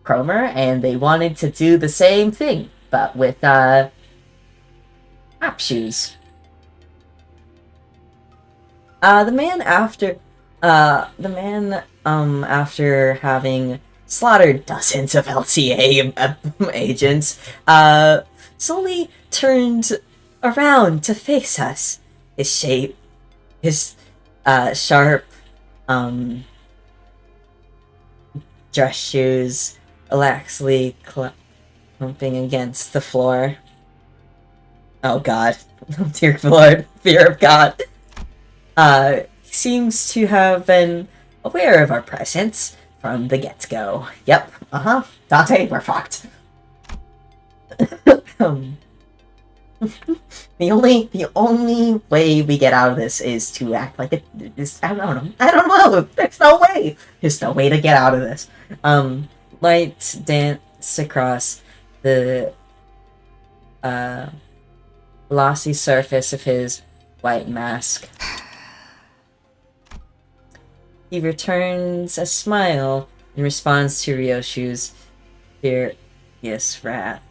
Cromer, and they wanted to do the same thing, but with app shoes. The man after having slaughtered dozens of LTA agents, slowly turned around to face us. His shape, his sharp dress shoes laxly clumping against the floor. Oh god. Dear Lord, fear of God. He seems to have been aware of our presence from the get-go. Yep, Dante, we're fucked. The only way we get out of this is to act like it is. I don't know. There's no way. There's no way to get out of this. Lights dance across the glossy surface of his white mask. He returns a smile in response to Ryoshu's furious wrath.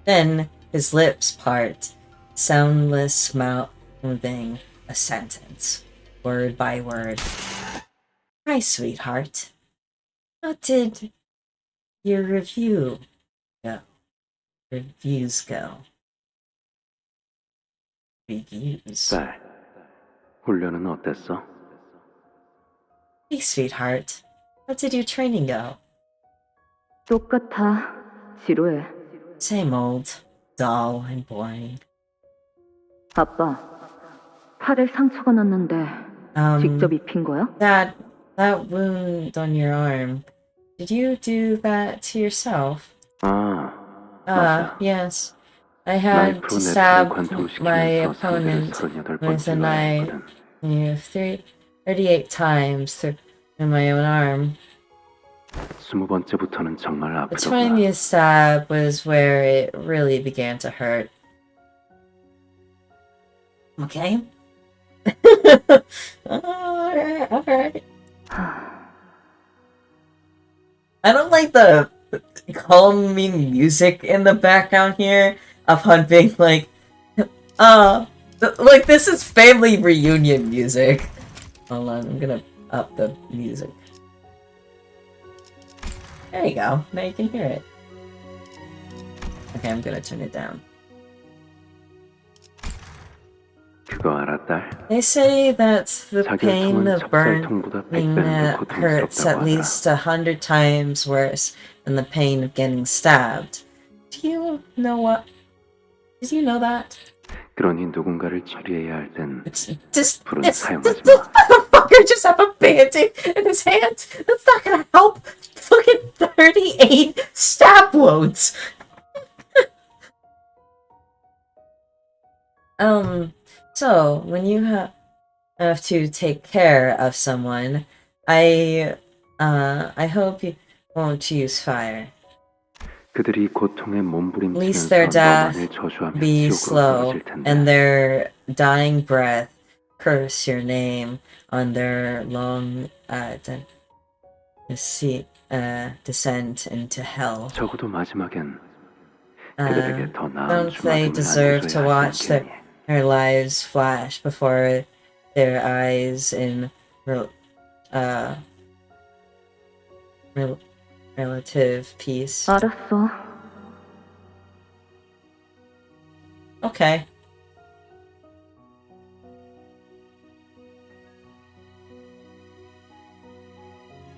Then his lips part, soundless mouthing a sentence, word by word. Hi, sweetheart. How did your reviews go? Reviews. 딸, 훈련은 어땠어? Hey, sweetheart. How did your training go? 똑같아. 지루해. Same old. Dull and boring. 아빠, 팔에 상처가 났는데 직접 입힌 거야? Dad, that wound on your arm. Did you do that to yourself? 맞아. Yes. I had to stab my opponent with a knife 38 times through my own arm. 20번째부터는 정말 The 아프더구나. 20th stab was where it really began to hurt. Okay. Alright. I don't like the calming music in the background here of Hunt being like, like this is family reunion music. Hold on, I'm gonna up the music. There you go. Now you can hear it. Okay, I'm gonna turn it down. 그거 알아, 딸? They say that the pain 자결통은 of burning 찹쌀통보다 100배는 더 hurts 고통스럽다고 at 하더라. least 100 times worse than the pain of getting stabbed. Do you know what? Did you know that? 그러니 누군가를 처리해야 할 땐 Just 불은 this 사용하지 마. motherfucker just have a band-aid in his hand. That's not gonna help. Fucking 38 stab wounds. So when you have to take care of someone, I hope you won't use fire. 그들이 고통에 At least their 몸부림치면서 death 너만을 저주하며 be 지옥으로 slow, 떨어질 텐데. and their dying breath curse your name on their long descent into hell. 적어도 마지막엔 그들에게 더 나은 Don't they 주마등을 deserve to 안겨줘야 watch 하지 않겠니? their lives flash before their eyes in relative peace? 알았어. Okay.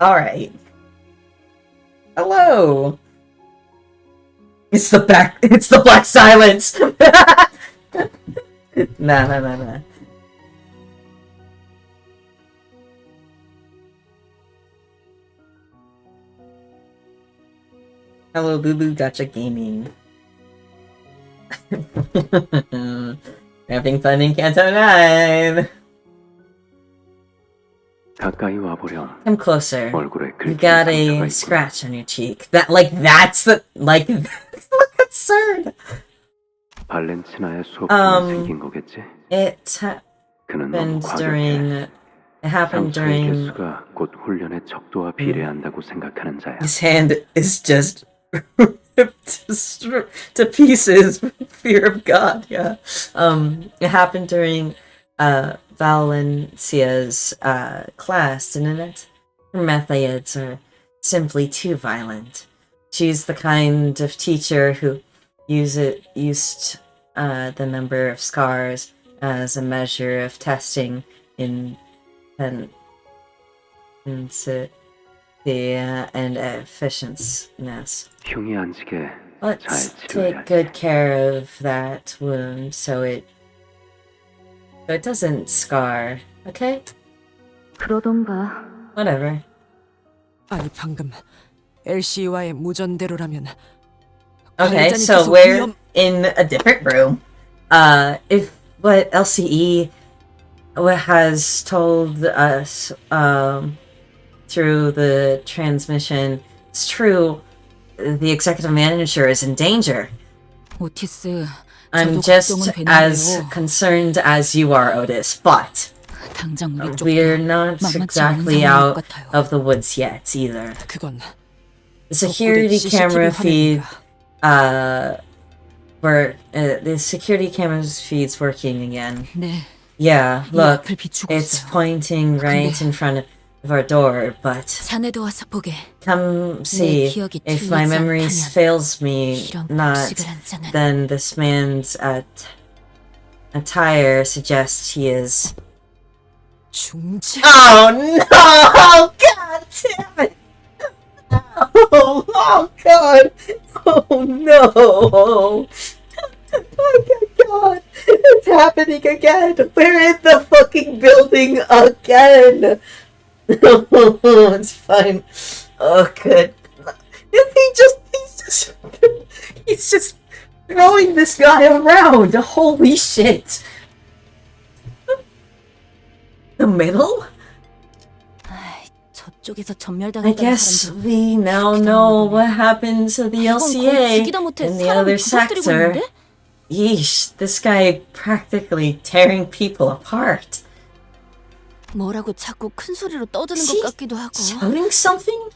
Alright. Hello! It's the Black Silence! Nah. Hello, Boo Gotcha Gaming. Having fun in Canto 9! 가까이 와보렴. Come closer. 얼굴에 You 긁힌 got 상처가 a 있구나. scratch on your cheek. That's the concern. 발렌티나의 수업 중에 생긴 거겠지? It 그는 너무 happened 상처의 during. 개수가 곧 훈련의 척도와 비례한다고 생각하는 자야. His hand is just ripped to pieces. Fear of God. Yeah. It happened during Valencia's class, didn't it? Her methods are simply too violent. She's the kind of teacher who used the number of scars as a measure of testing intensity and efficiency. 흉이 안 지게 잘 Let's take 치료해야지. good care of that wound so it doesn't scar, okay? 그러던가. Whatever. 아니 방금 LC와의 무전대로라면 Okay, so we're in a different room. If what LCE has told us through the transmission is true, the executive manager is in danger. 오티스, I'm 저도 just 걱정은 as 되는데요. concerned as you are, Otis, but 당장 우리 쪽 we're not 만만치 않은 exactly 상황인 out 것 같아요. of the woods yet either. 그건 The security 덕분에 camera CCTV feed, the security camera's feed's working again. 네. Yeah, 이 look, 앞을 비추고 it's 있어요. pointing right in front of our door, but 자네도 와서 보게. come see 기억이 if my 틀리지 memory 않다면 fails me 이런 not, 복식을 한 자는 then this man's attire suggests he is. 중재. Oh no! God damn it! Oh God! Oh no! Oh my God! It's happening again! We're in the fucking building again! It's fine. Oh good. He's just throwing this guy around! Holy shit! The middle? 저쪽에서 I 전멸당했다는 guess 사람들. we now know what happened to the 이건 거의 LCA 죽이다 못해 in the 사람을 other 부서뜨리고 sector. 있는데? Yeesh, this guy practically tearing people apart. 뭐라고 자꾸 큰 소리로 떠드는 Is 것 he 같기도 하고. shouting something?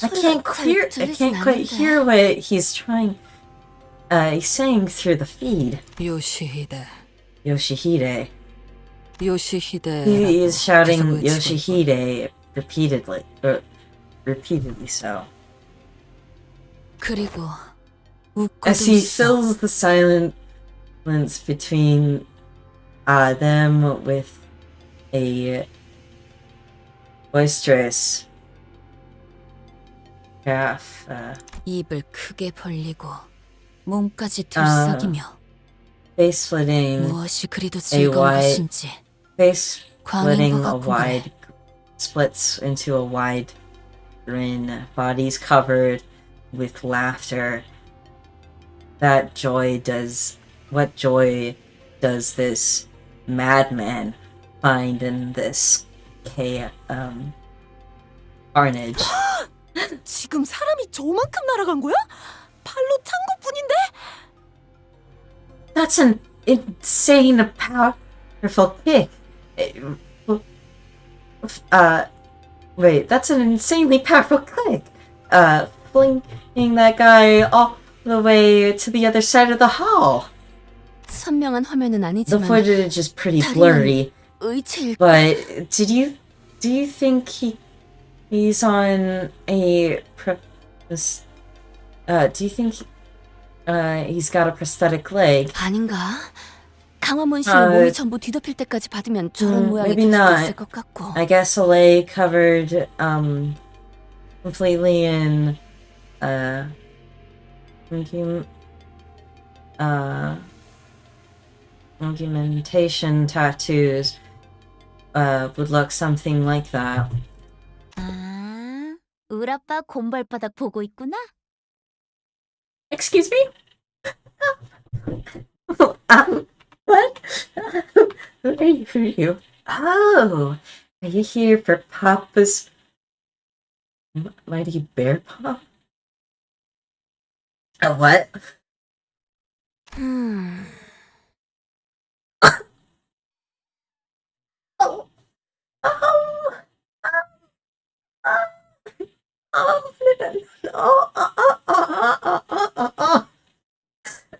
I 소리가 can't 잘 들리진 quite 않는데. hear what he's he's saying through the feed. 요시히데. Yoshihide. 요시히데. He is shouting 계속 외치고 Yoshihide repeatedly so. 그리고 As 웃고도 he 있어. fills the silence between them with a boisterous laugh. 입을 크게 벌리고 몸까지 들썩이며 Face splitting 무엇이 그리도 a 즐거운 wide 것인지 face 광인 splitting 것 a 같군 wide splits into a wide grin, bodies covered with laughter. What joy does this madman find in this carnage? 지금 사람이 저만큼 날아간 거야? 발로 찬 것뿐인데? That's an insane powerful kick. Wait, that's an insanely powerful kick. Flinging that guy all the way to the other side of the hall. 선명한 화면은 The 아니지만 footage is pretty 다리는 blurry, 의체일 but do you think he's on a do you think he's got a prosthetic leg? 아닌가? 강화문신을 몸이 전부 뒤덮일 때까지 받으면 저런 모양이 maybe 될 수도 not. 있을 것 같고. I guess a leg covered completely in augmentation tattoos would look something like that. 아, 울 아빠 곰발바닥 보고 있구나. Excuse me? What? Who are you? Oh, are you here for Papa's Mighty Bear Paw? A what?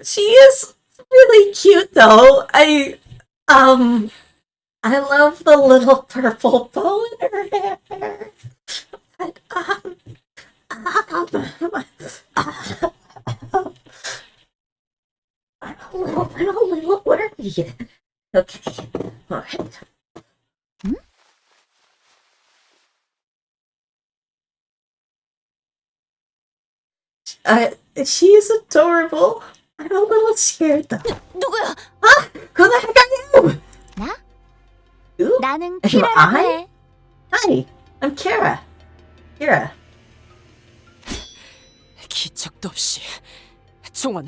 She is really cute though. I love the little purple bow in her hair. But, I'm a little worried. Okay, alright. She is adorable. I'm a little scared though. 누구야? Who the heck are you? 나? Who? 나는 Am 키라라고 I? 해. Hi, I'm Kira. Kira. 기척도 없이. 종원,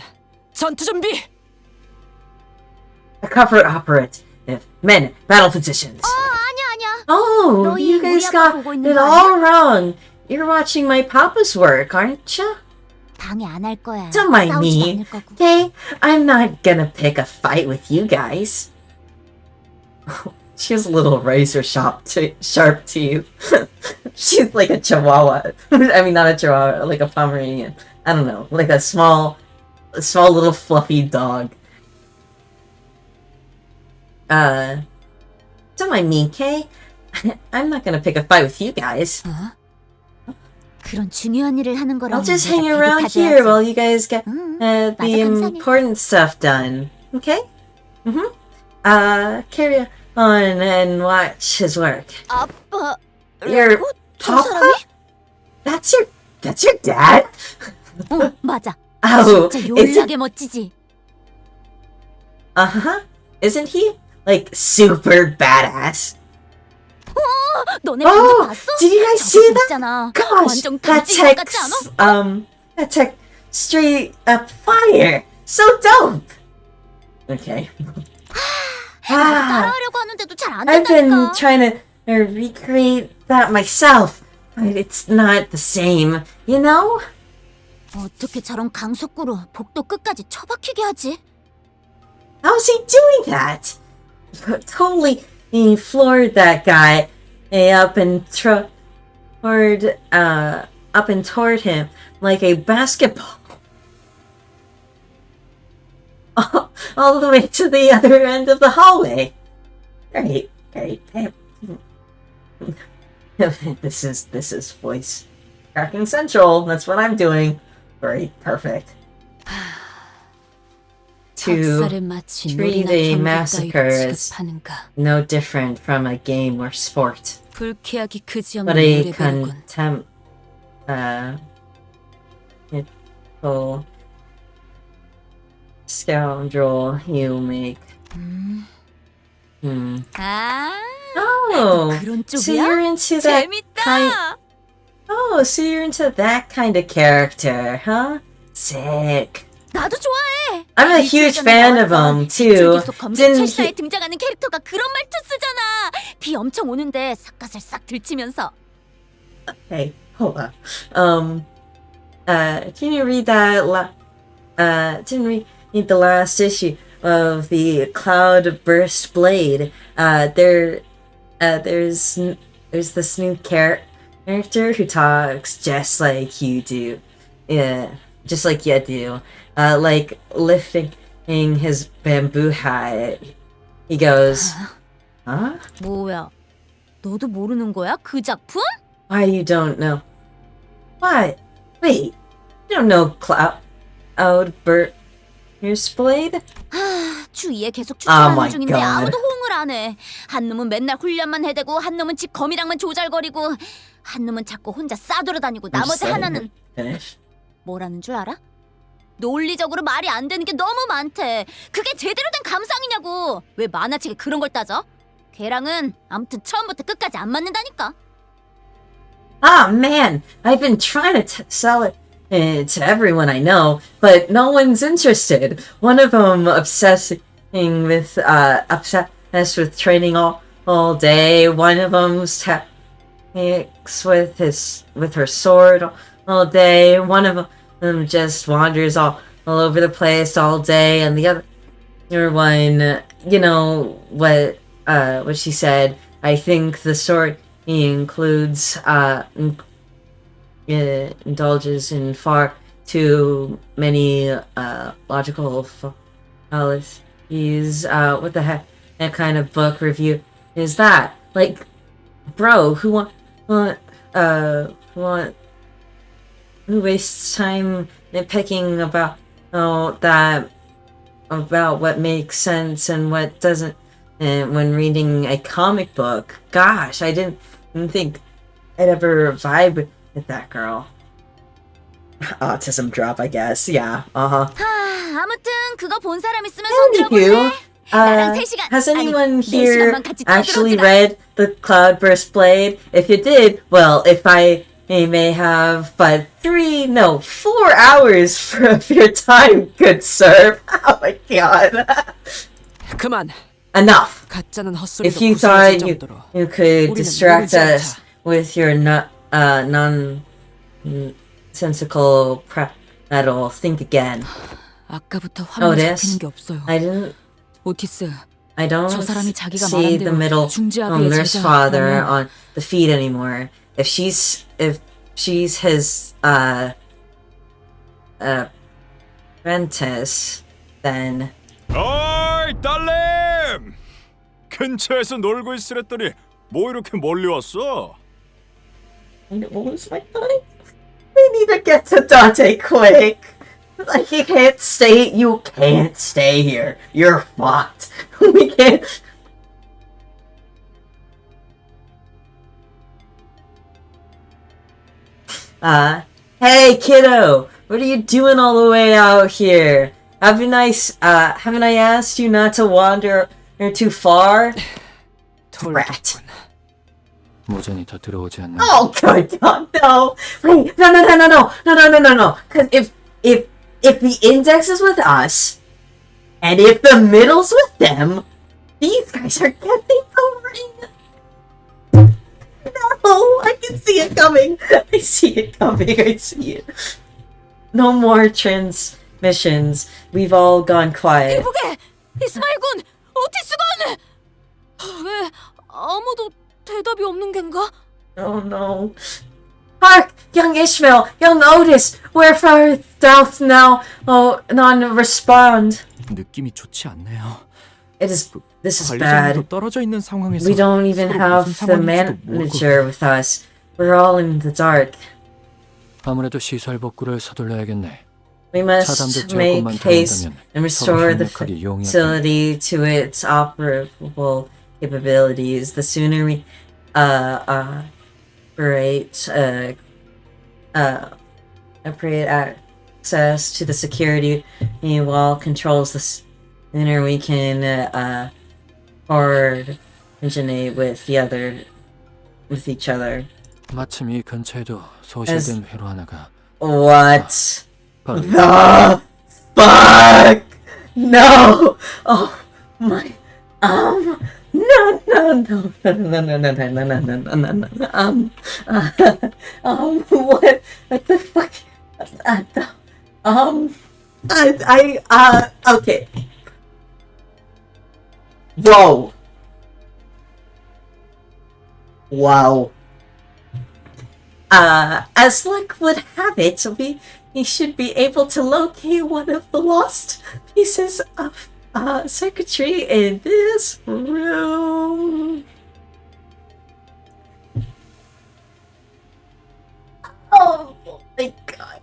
전투 준비. A cover operative. Men, battle positions. 아니야. Oh, 너희 you guys 우리 아빠 got 보고 있는 it 거 all 아니야? wrong. You're watching my papa's work, aren't you? 방해 안 할 거야. Don't mind 싸우지도 me, 않을 거고. okay? I'm not gonna pick a fight with you guys. She has little razor sharp teeth. She's like a chihuahua. I mean, not a chihuahua, like a Pomeranian. I don't know, like a small little fluffy dog. Don't mind me, okay? I'm not gonna pick a fight with you guys. 그런 중요한 일을 하는 거라면 I'll just 내가 hang around 대비타줘야지. here while you guys get the 감사해. important stuff done. Okay? Carry on and watch his work. 아빠. Your 저 papa? 사람이? That's your dad? 맞아. Oh, 진짜 요란하게 멋지지. Uh-huh. Isn't he? Like, super badass. 너네 방금 봤어? Did you guys 저기 see that? 있잖아. Gosh, 완전 that 강진 것 같지 않아? that took straight up fire. So dope. Okay. 따라하려고 하는데도 잘 안 I've been 된다니까. trying to recreate that myself, but it's not the same, you know? 어떻게 저런 강속구로 복도 끝까지 처박히게 하지? How's he doing that? Totally floored that guy up and toward him like a basketball. All the way to the other end of the hallway. Great. This is voice cracking central. That's what I'm doing. Great, perfect. To 학살을 마친 treat 놀이나 a 경기 massacre 따위로 as 취급하는가. no different from a game or sport, 불쾌하기 그지없는 but a 노래배로군. contemptible scoundrel you make. 아, Oh, 그런 so 쪽이야? you're into that 재밌다. kind. Oh, so you're into that kind of character, huh? Sick. 나도 좋아해. I'm a huge fan of him too. 계속 검색 Didn't 철사에 he? 등장하는 캐릭터가 그런 말투 쓰잖아. 비 엄청 오는데 삿갓을 싹 들치면서. Hey, hold on. Can you read that? Didn't read the last issue of the Cloudburst Blade. There's this new character who talks just like you do. Yeah, just like you do. Like lifting his bamboo hat. He goes, huh? 뭐야? 너도 모르는 거야? 그 작품? Why you don't know? What? Wait, you don't know Cloudburst Blade? 주위에 계속 Oh my 추천하는 중인데 God. 아무도 호응을 생각을 안 해. 한 놈은 맨날 훈련만 해대고 한 놈은 집 거미랑만 조잘거리고 한 놈은 자꾸 혼자 싸돌아다니고 나머지 하나는 뭐라는 줄 알아? 논리적으로 말이 안 되는 게 너무 많대. 그게 제대로 된 감상이냐고. 왜 만화책에 그런 걸 따져? 걔랑은 아무튼 처음부터 끝까지 안 맞는다니까. Ah, man, I've been trying to sell it to everyone I know, but no one's interested. One of them obsessed with training all day. One of them's with her sword all day. One of them just wanders all over the place all day, and the other one, you know what she said. I think the sword includes indulges in far too many logical fallacies. What the heck? That kind of book review is that? Like, bro, who wastes time nitpicking about about what makes sense and what doesn't when reading a comic book? Gosh, I didn't think I'd ever vibe with that girl. Autism drop, I guess. Yeah. 아무튼 그거 본 사람 있으면 손 들어볼래? Has anyone here actually read The Cloudburst Blade? If you did, well, if I may have but 4 hours of your time, good sir. Oh my god. 그만. Enough. 가짜는 헛소리도 If you thought you could distract us with your nonsensical prattle, think again. 아까부터 화면에 잡히는 게 없어요. 오티스, I don't 저 사람이 자기가 see the middle 중지아비의 nurse father 제자라면 on the feed anymore. If she's his apprentice, then. 어이, 딸님! 근처에서 놀고 있으랬더니 뭐 이렇게 멀리 왔어? What was my point? We need to get to Dante quick. Like, you can't stay here. You're fucked. We can't. Hey kiddo, what are you doing all the way out here? Haven't I asked you not to wander too far? Rat. 모전이 더 들어오지 않는. Oh god, no! Wait, no! Because if the index is with us, and if the middle's with them, these guys are getting the ring. No, I can see it coming. I see it coming. I see it. No more transmissions. We've all gone quiet. 이보게! 이스마일군! 오티스군! 왜 아무도 대답이 없는 겐가? Oh no. Hark! Young Ishmael! Young Otis! Where far south now? Oh, none respond. 느낌이 좋지 않네요. This is bad. 떨어져 있는 상황에서 We don't even have the manager with us. We're all in the dark. 아무래도 시설 복구를 서둘러야겠네. We must make haste and restore the facility to its operable capabilities. The sooner we operate access to the security wall controls, the sooner we can coordinate with each other. 마침 이 근처에도 소실된 회로 하나가. What the fuck? No! Oh my no. What the fuck? Okay. Whoa. Wow. As luck would have it, we should be able to locate one of the lost pieces of circuitry in this room. Oh my god.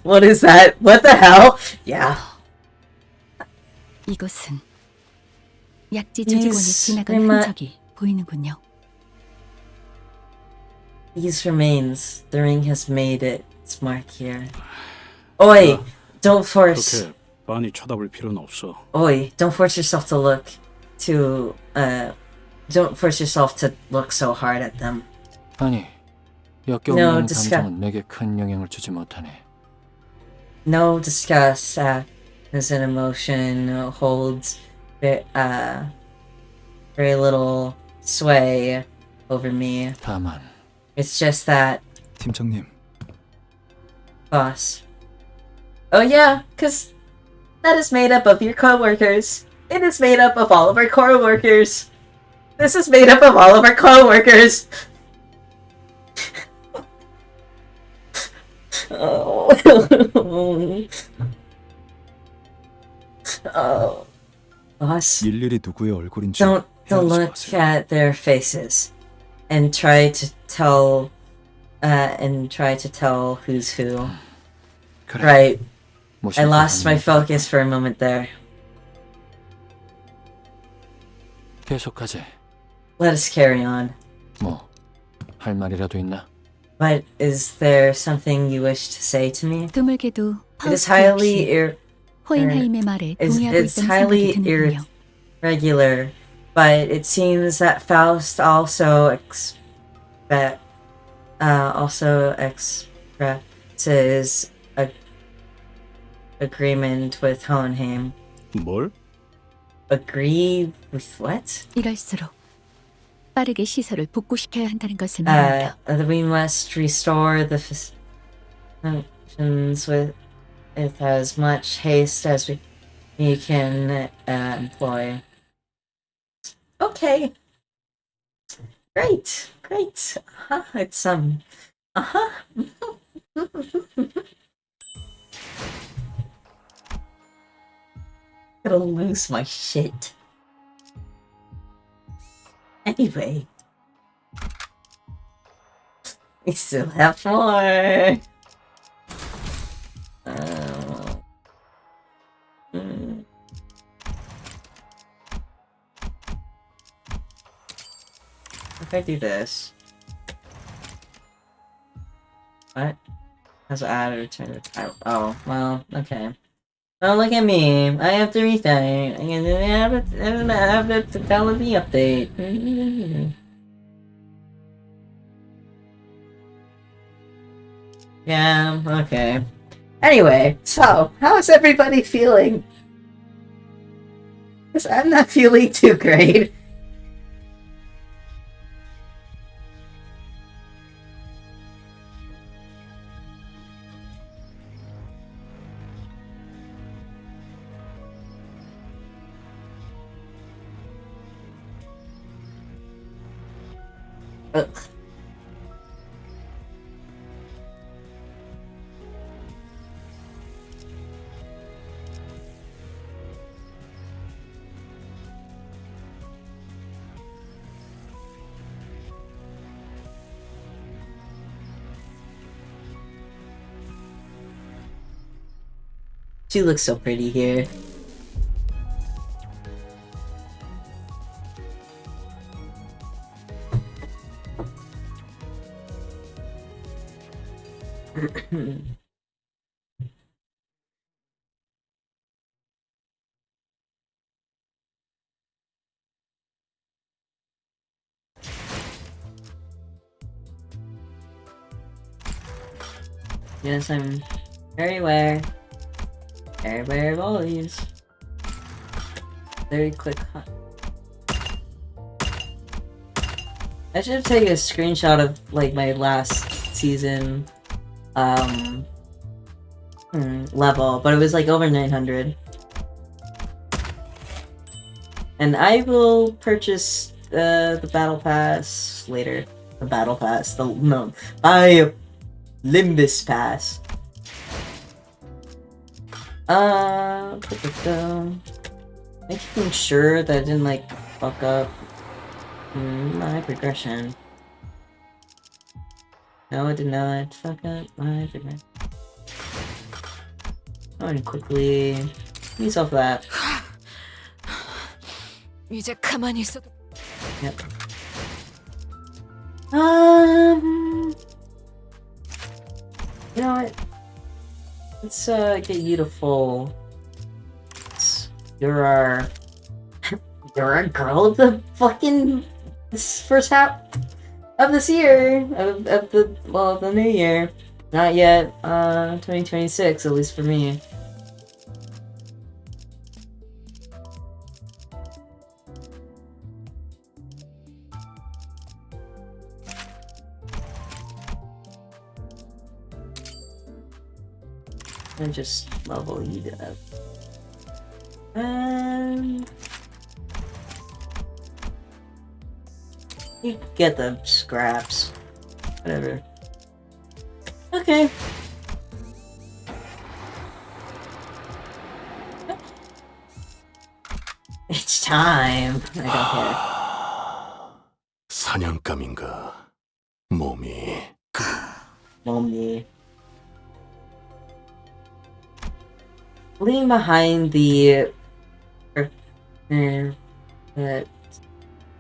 What is that? What the hell? Yeah. 이것은 약지 조직원이 지나간 흔적이 보이는군요. These remains, the ring has made its mark here. Oi, don't force. 그렇게 빤히 쳐다볼 필요는 없어. Oi, don't force yourself to look too. Don't force yourself to look so hard at them. 아니, 역겨운 감정은 내게 큰 영향을 주지 못하네. No disgust as an emotion holds very little sway over me. 다만, It's just that. 팀장님. Boss. Oh yeah, cause that is made up of your coworkers. It is made up of all of our coworkers. This is made up of all of our coworkers. Oh. Oh. Boss. 일일이 누구의 얼굴인지 Don't look at their faces and try to tell who's who. 그래. Right. I lost my focus for a moment there. 계속하지. Let us carry on. 뭐, 할 말이라도 있나? But is there something you wish to say to me? 드물게도 It is 파우스트 highly 역시 호인하임의 말에 동의하고 it's 있다는 highly 생각이 드는군요. irregular, but it seems that Faust also expresses agreement with Hohenheim. 뭘? Agree with what? 이럴수록 빠르게 시설을 복구시켜야 한다는 것을 말합니다. We must restore the functions with as much haste as we can employ. Okay. Great. It's gonna lose my shit. Anyway, we still have more. If I do this, what? Has added return to title. Oh, well, okay. Oh, look at me. I have to restart. I have to tell the update. Yeah, okay. Anyway, so, how is everybody feeling? Because I'm not feeling too great. Ugh. She looks so pretty here. Yes, I'm very aware. Very aware of all of these. Very quick hunt. I should have taken a screenshot of like my last season level, but it was like over 900. And I will purchase the battle pass later. The battle pass. Buy Limbus pass. Making sure that I didn't like fuck up my progression. No, I did not fuck up my progression. Going quickly. Use off that. 이제 가만히 있어도. Yep. You know what? Let's get you to full. You're our girl of the fucking this first half of this year of the new year. Not yet 2026, at least for me. And just level you up. You get the scraps. Whatever. Okay. It's time. I don't care. 사냥감인가? 몸이 leaving behind the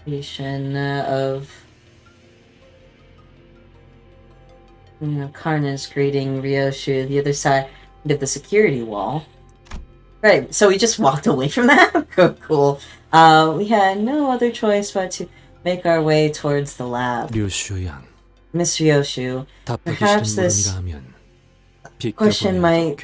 reputation of Karna's greeting Ryoshu the other side of the security wall. Right, so we just walked away from that? Cool. We had no other choice but to make our way towards the lab. 류슈 양, Miss Ryoshu, perhaps this question might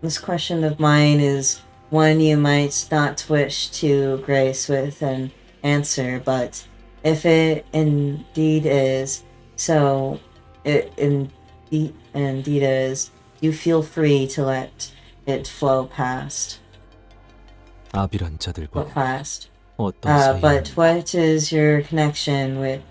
this question of mine is one you might not wish to grace with an answer, but if it indeed is, so it indeed is, you feel free to let it flow past. 아비란 자들과 Past. 어떤 사이? But what is your connection with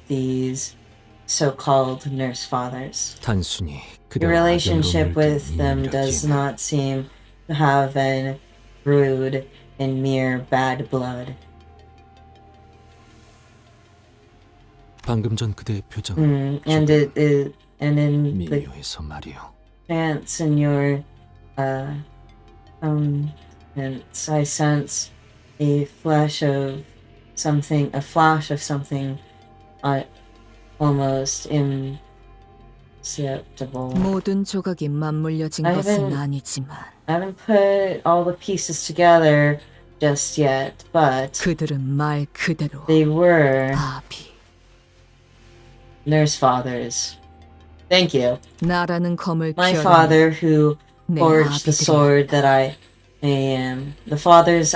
these so-called nurse fathers? 단순히 Your 그대와 relationship 악연으로 with them 물든 does 인연이라기엔 not seem to have been brewed in mere bad blood. 방금 전 그대의 표정은 And in the 미묘해서 말이오. chance in your countenance, I sense a flash of something almost imperceptible. 모든 조각이 맞물려진 것은 아니지만 I haven't put all the pieces together just yet, but 그들은 말 그대로 they were 아비. nurse fathers. Thank you. 나라는 검을 My 키워낸 father who 내 forged the 아비들이었다. sword that I am. The fathers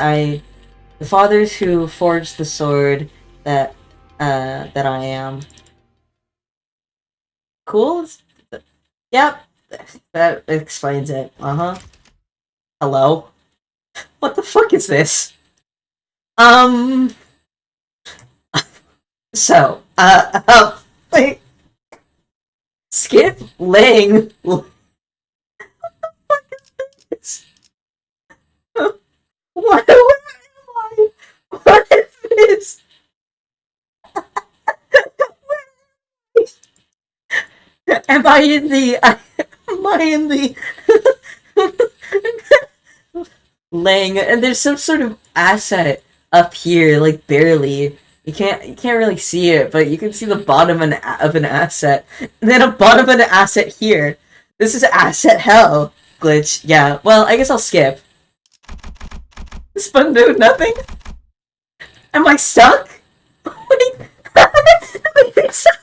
who forged the sword that I am. Cool? Yep. That explains it. Hello? What the fuck is this? So, wait. Skip Lang. What the fuck is this? What am I? What is this? Am I in the Lang? And there's some sort of asset up here, like barely. You can't really see it, but you can see the bottom of an asset, and then a bottom of an asset here. This is asset hell glitch. Yeah. Well, I guess I'll skip. This button do nothing. Am I stuck? Wait. Am I stuck?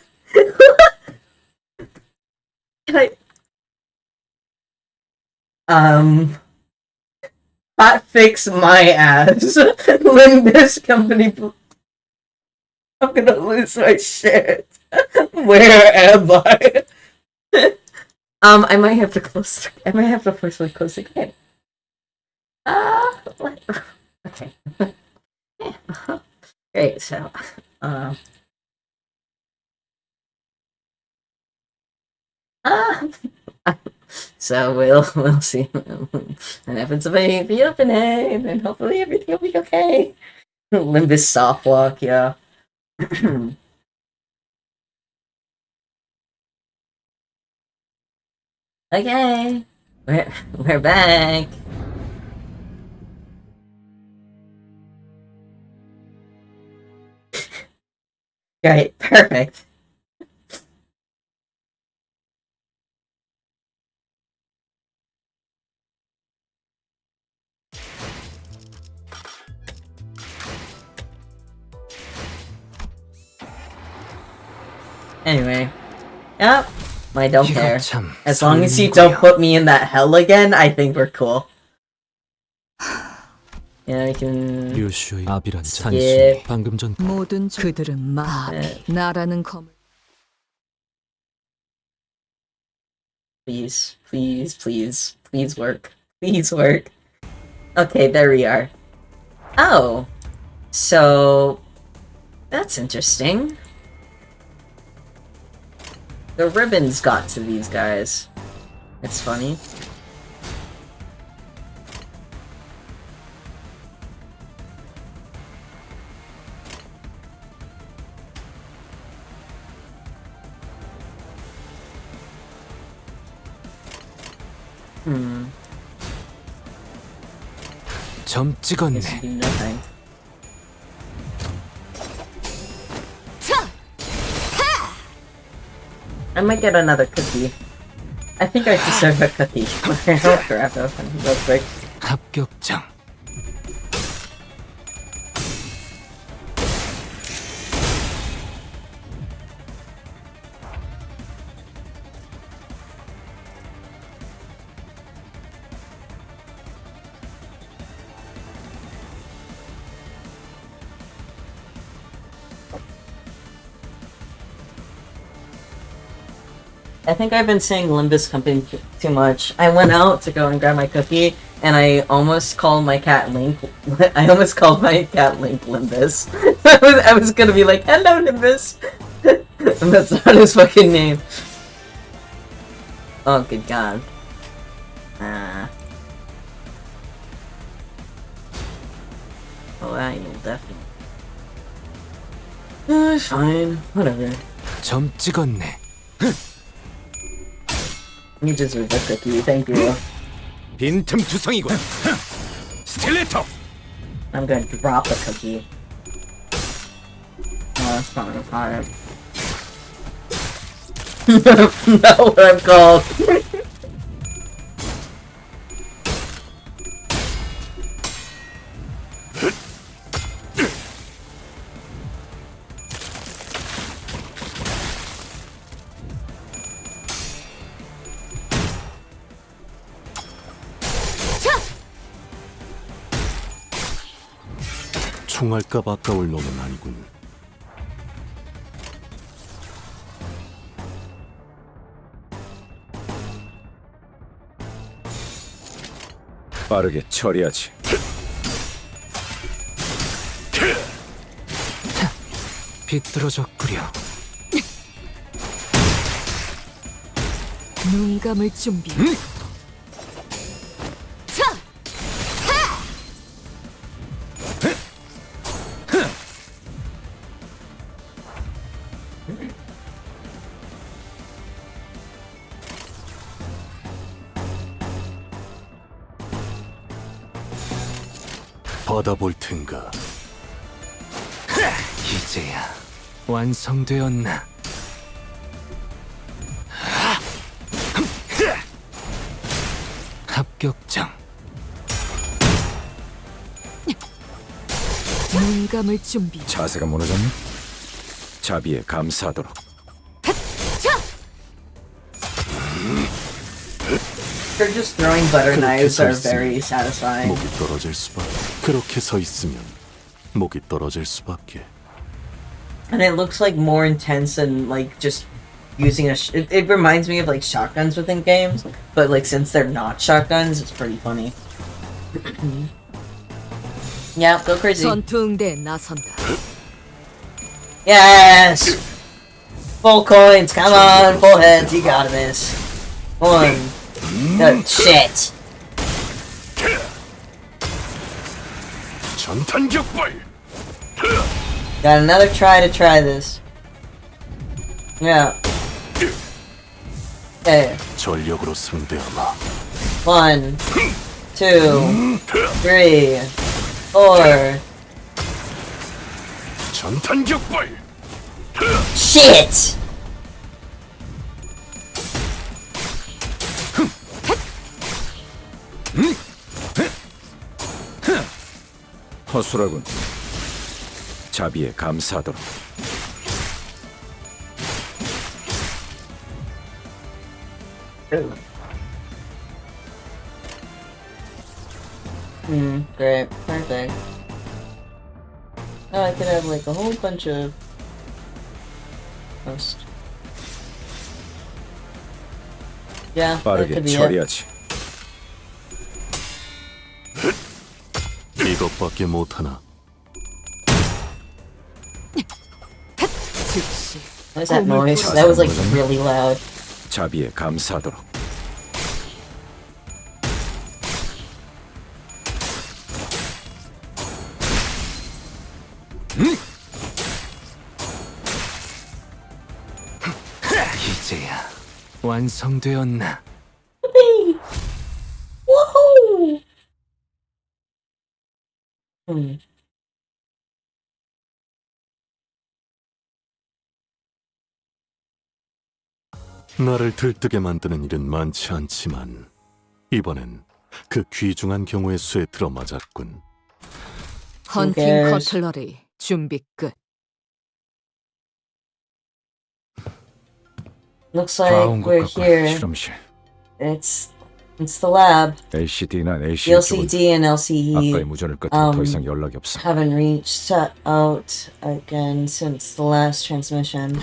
Can I? Hot fix my ass. Limbus company. I'm gonna lose my shit. Where am I? I might have to close. I might have to forcefully close the game. Okay. Great. So, so we'll see what happens if you open it, and hopefully everything will be okay. Limbus soft walk, yeah. Okay, we're back. Great, perfect. Anyway, yep, I don't care. As long as you don't put me in that hell again, I think we're cool. Yeah, I can 류슈의 아비란 skip. 찬순이 방금 전 모든 그들은 나라는 검을 Please, please, please, please work. Please work. Okay, there we are. Oh, so that's interesting. The ribbons got to these guys. It's funny. 점 찍었네. Nothing. I might get another cookie. I think I deserve a cookie. I'll grab it real quick. 합격장. I think I've been saying Limbus company too much. I went out to go and grab my cookie, and I almost called my cat Link. I almost called my cat Link Limbus. I was gonna be like, "Hello, Limbus." And that's not his fucking name. Oh, good god. Oh, I will definitely. It's fine. Whatever. 점 찍었네. You deserve a cookie, thank you. 빈틈 투성이군. 스틸레터. I'm gonna drop a cookie. Oh, that's not what I'm called. Not what I'm called. 총알값 아까울 놈은 아니군. 빠르게 처리하지. 비뚤어졌구려. 눈 감을 준비. 받아볼 텐가. 이제야 완성되었나? 합격장. 눈 감을 준비. 자세가 무너졌니? 자비에 감사하도록. They're just throwing butter knives are very satisfying. 목이 떨어질 수밖에. 그렇게 서 있으면 목이 떨어질 수밖에. And it looks like more intense than like just using a. It reminds me of like shotguns within games, but like since they're not shotguns, it's pretty funny. Yeah, go crazy. 전투응대에 나선다. Yes! Full coins, come on, full heads, you got this. One. Oh, shit. 전탄격발. Got another try to try this. Yeah. Okay. 전력으로 상대하마. 1, 2, 3, 4. 전탄격발. Shit! 허술하군. 자비에 감사하도록. Great. Perfect. Now I could have like a whole bunch of most. Yeah, that 빠르게 could be it. 처리하지. 이것밖에 못하나. What was that noise? That was like really loud. 자비에 감사하도록. 이제야 완성되었나? Woohoo! 나를 들뜨게 만드는 일은 많지 않지만 이번엔 그 귀중한 경우의 수에 들어맞았군. 헌팅 커틀러리 준비 끝. Looks like we're here. 실험실. It's the lab. LCD나 The LCD LCD and LCE 아까의 무전을 끝으로 더 이상 연락이 없어. haven't reached out again since the last transmission.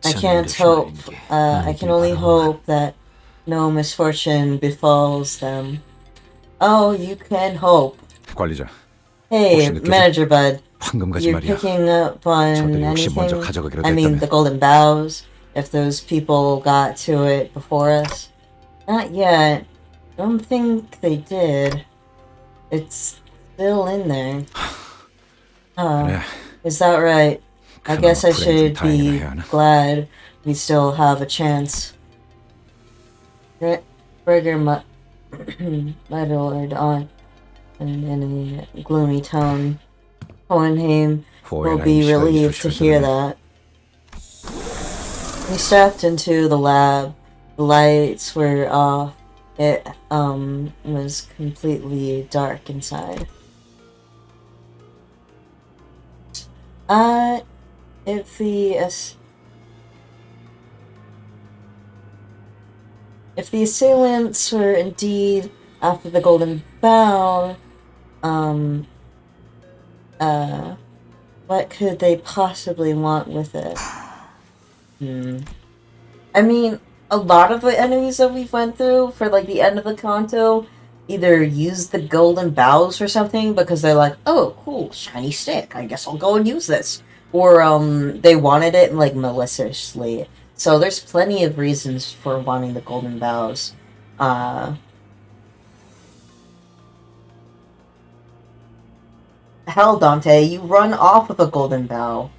I can't hope. I can only hope that no misfortune befalls them. Oh, you can hope. 관리자. Hey, Manager Bud. 황금가지 You're 말이야. picking up on 저들이 혹시 먼저 anything? 가져가기라도 I mean, 했다면. the golden boughs. If those people got to it before us. Not yet. Don't think they did. It's still in there. Is that right? I guess I should be glad we still have a chance. Burger muttered on in a gloomy tone. Hohenheim will be relieved to hear that. We stepped into the lab. The lights were off. It was completely dark inside. If the assailants were indeed after the golden bough, what could they possibly want with it? I mean, a lot of the enemies that we went through for like the end of the Canto either use the golden boughs or something because they're like, oh, cool, shiny stick. I guess I'll go and use this. Or they wanted it like maliciously. So there's plenty of reasons for wanting the golden boughs. Hell, Dante, you run off with a golden bough.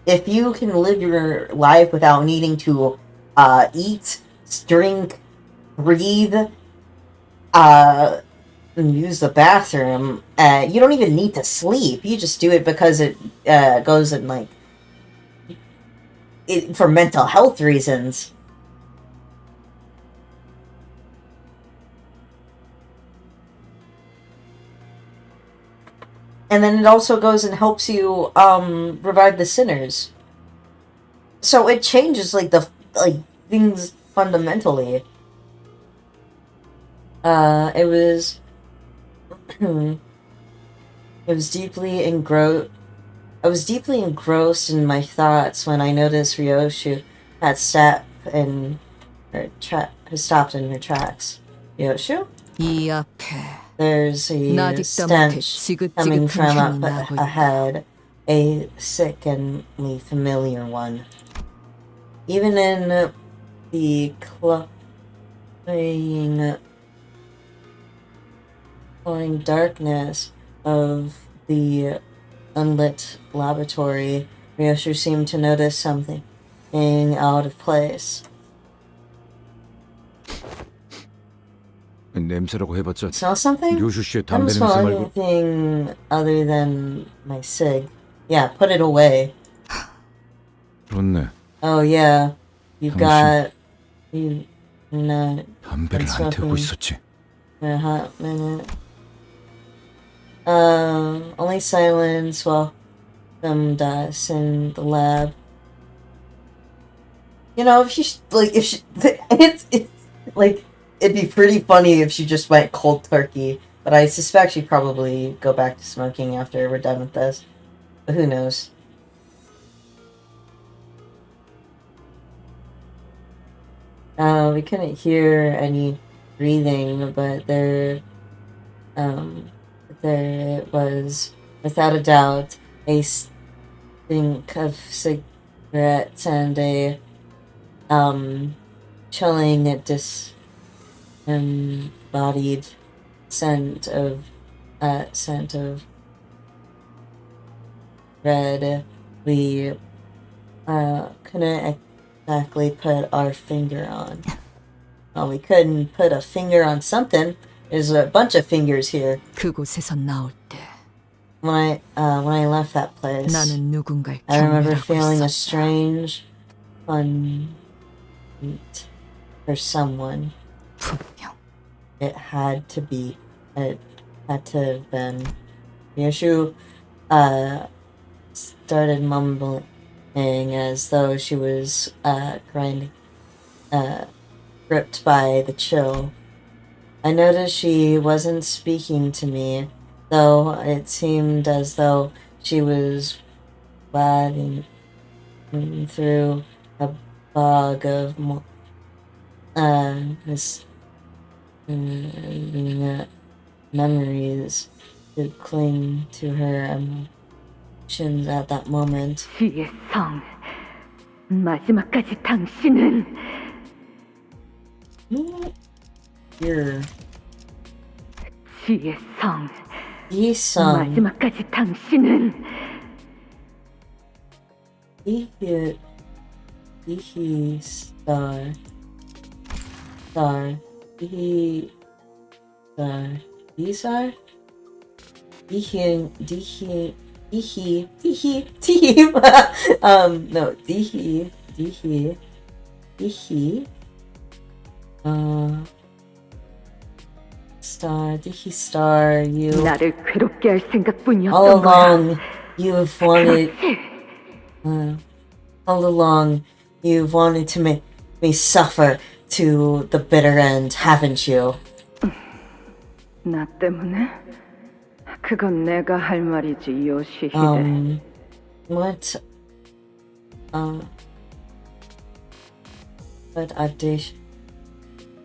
If you can live your life without needing to eat, drink, breathe, use the bathroom, you don't even need to sleep. You just do it because it goes in like for mental health reasons. And then it also goes and helps you revive the sinners. So it changes like things fundamentally. It was it was deeply engrossed. I was deeply engrossed in my thoughts when I noticed Ryoshu had stopped in her tracks. Ryoshu? 이 앞에 There's a stench coming from up ahead, a sickeningly familiar one. Even in the cloying darkness of the unlit laboratory, Ryoshu seemed to notice something out of place. 냄새라고 해봤자 Smell something? 류슈 씨의 I don't 담배 smell 냄새 말고 anything other than my cig. Yeah, put it away. 좋네. Oh yeah, you've got 담배를 안 태우고 있었지. for a hot minute. Only silence welcomed us in the lab. You know, if she it's like it'd be pretty funny if she just went cold turkey. But I suspect she'd probably go back to smoking after we're done with this. But who knows? We couldn't hear any breathing, but there it was, without a doubt, a stink of cigarettes and a chilling, disembodied scent of red. We couldn't exactly put our finger on. Well, we couldn't put a finger on something. There's a bunch of fingers here. 그곳에서 나올 때 When I left that place, 나는 누군가를 I remember 경멸하고 feeling a 있었다. strange hunt for someone. 분명 It had to have been. Yoshu started mumbling as though she was gripped by the chill. I noticed she wasn't speaking to me, though it seemed as though she was wading through a bog of memories to cling to her emotions at that moment. 지의 성, 마지막까지 당신은 Here. 지의 성, 이 성. 마지막까지 당신은 이히 star 이히 star 이살 이히 team no dihi star you 나를 괴롭게 할 생각뿐이었던 all 거야. along you've wanted all along you've wanted to make me suffer to the bitter end, haven't you? 나 때문에? 그건 내가 할 말이지, 요시히데. What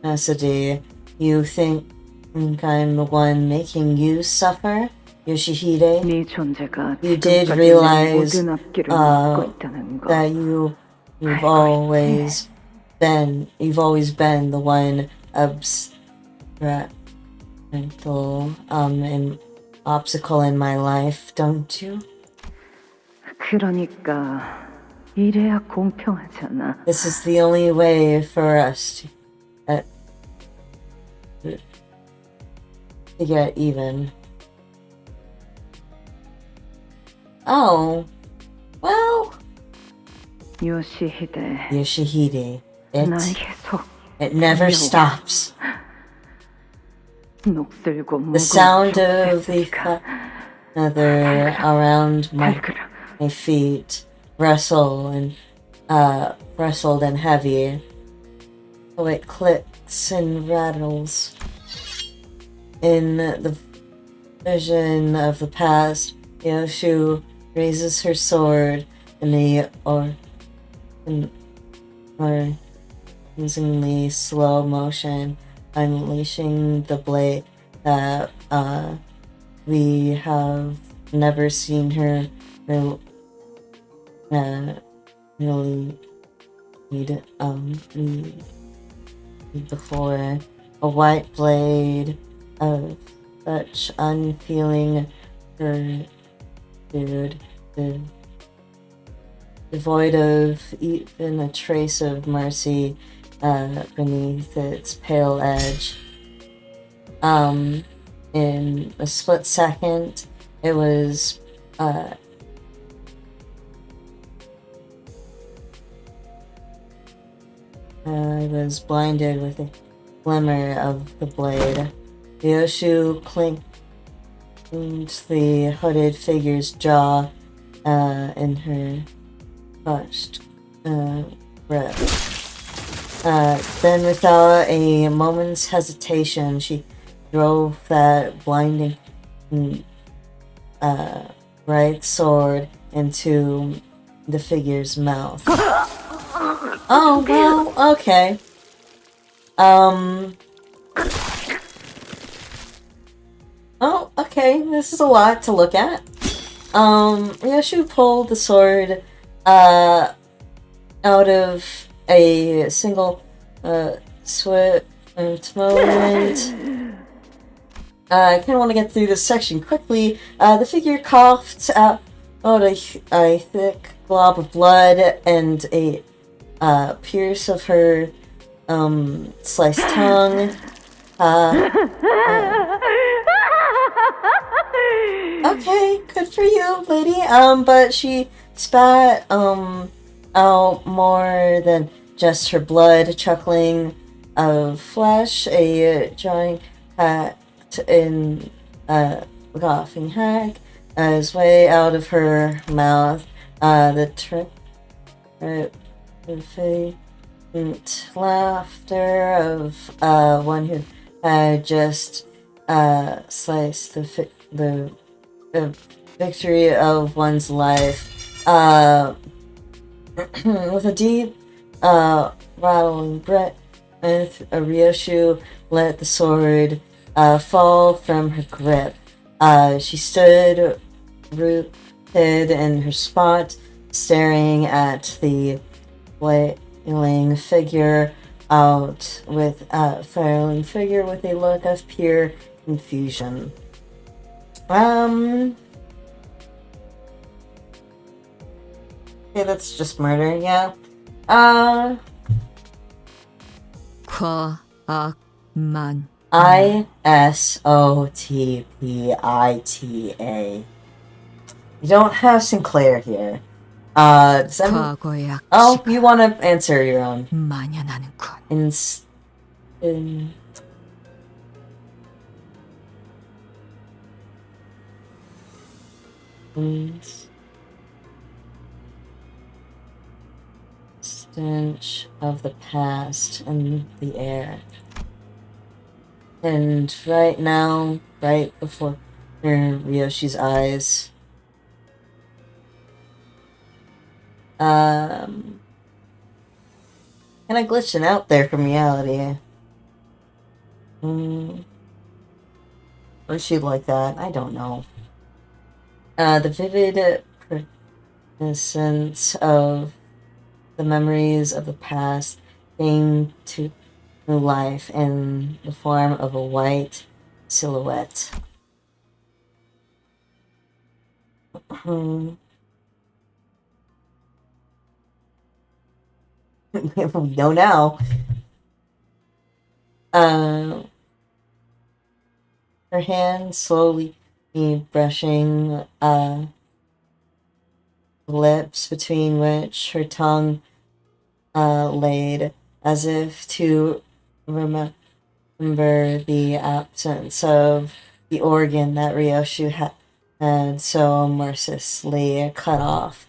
audacity, you think I'm the one making you suffer, Yoshihide? 네 존재가 You did 지금까지 내 realize 모든 앞길을 막고 있다는 거. that you've always been the one obstacle in my life, don't you? 그러니까 이래야 공평하잖아. This is the only way for us to get even. Oh, well. Yoshihide. It never stops. The sound of the feather around my feet wrestled and heavy. Oh, it clicks and rattles. In the vision of the past, Yoshu raises her sword in the amazingly slow motion, unleashing the blade that we have never seen her really need before. A white blade of such unfeeling fortitude, devoid of even a trace of mercy beneath its pale edge. In a split second, it was I was blinded with a glimmer of the blade. Ryoshu clinked the hooded figure's jaw in her crushed grip. Then, without a moment's hesitation, she drove that blinding bright sword into the figure's mouth. Oh, well, okay. Oh, okay, this is a lot to look at. Ryoshu pulled the sword, out of a single, swift moment. I kind of want to get through this section quickly. The figure coughed out a thick glob of blood and a pierce of her sliced tongue. Okay, good for you, lady. But she spat out more than just her blood, chuckling of flesh, a giant cat in a laughing hag his way out of her mouth. The faint laughter of one who had just sliced the victory of one's life. With a deep rattling breath, Ryoshu let the sword fall from her grip. She stood rooted in her spot, staring at the flailing figure with a look of pure confusion. Okay, that's just murder, yeah. 과학만 ISOTPITA. You don't have Sinclair here. 과거의 Oh, you want to answer your own. 만연하는군. Stench of the past in the air. And right now, right before Ryoshi's eyes, kind of glitching out there from reality. Was she like that? I don't know. The vivid presence of the memories of the past came to new life in the form of a white silhouette. We know now. Her hand slowly brushing lips between which her tongue laid, as if to remember the absence of the organ that Ryoshu had so mercilessly cut off.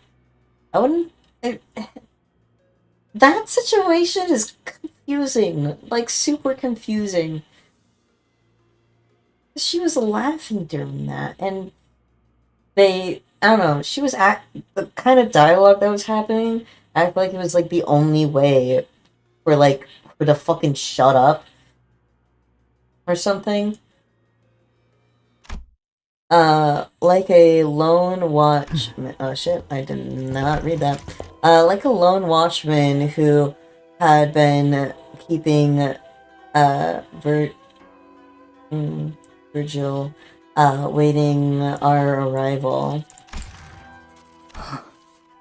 I wouldn't... that situation is confusing. Like, super confusing. She was laughing during that, and I don't know, she was the kind of dialogue that was happening, act like it was, like, the only way for her to fucking shut up. Or something. Like a lone watchman. Oh shit, I did not read that. Like a lone watchman who had been keeping, Virgil, waiting our arrival.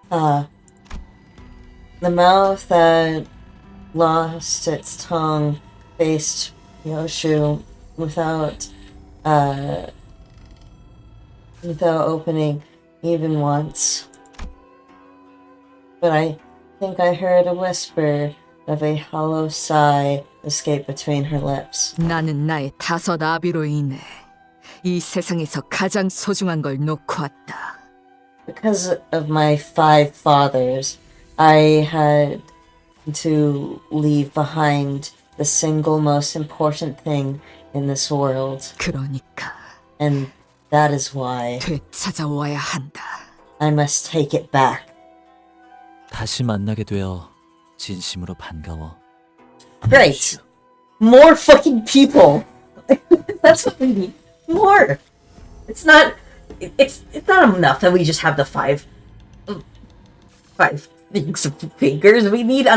The mouth that lost its tongue faced Ryoshu without opening even once. But I think I heard a whisper of a hollow sigh escape between her lips. 나는 나의 5 아비로 인해 이 세상에서 가장 소중한 걸 놓고 왔다. Because of my 5 fathers, I had to leave behind the single most important thing in this world. 그러니까 And that is why 되찾아와야 한다. I must take it back. 다시 만나게 되어 진심으로 반가워. Great. More fucking people. That's what we need. More. It's not enough that we just have the 5 things of fingers. We need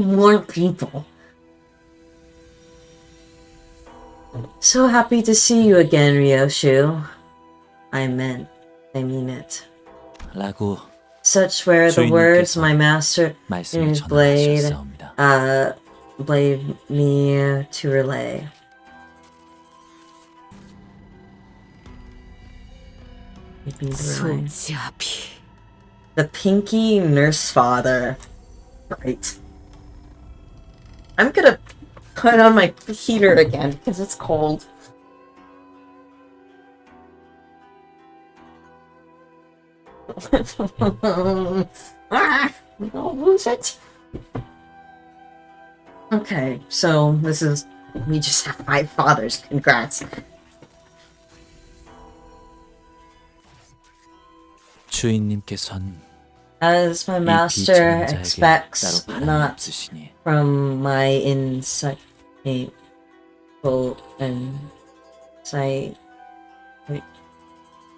more people. So happy to see you again, Ryoshu. I mean it. 라고 Such were the words my master 말씀을 blade 전하셨사옵니다. blade me to relay. 손잡이. The pinky nurse father. Right. I'm gonna put on my heater again because it's cold. I'll lose it. Okay, so we just have 5 fathers. Congrats. 주인님께선 As my master expects not from my insightful and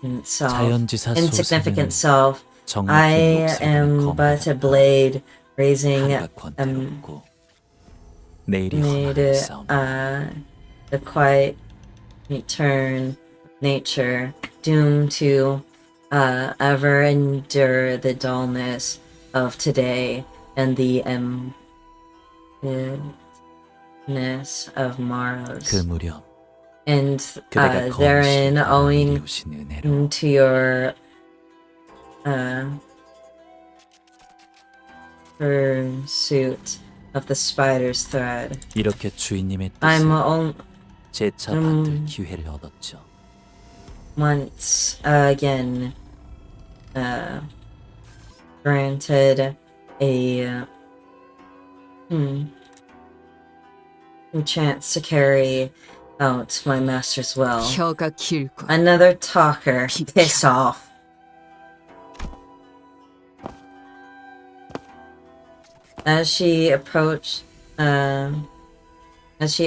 insignificant self, I am but a blade raising the quiet return nature, doomed to ever endure the dullness of today and the emptiness of morrows. 그 무렵 And therein, owing to your pursuit of the spider's thread, 이렇게 주인님의 I'm 재차 받을 기회를 얻었죠. once again granted a chance to carry out my master's will. 혀가 길고. Another talker. Piss off. As she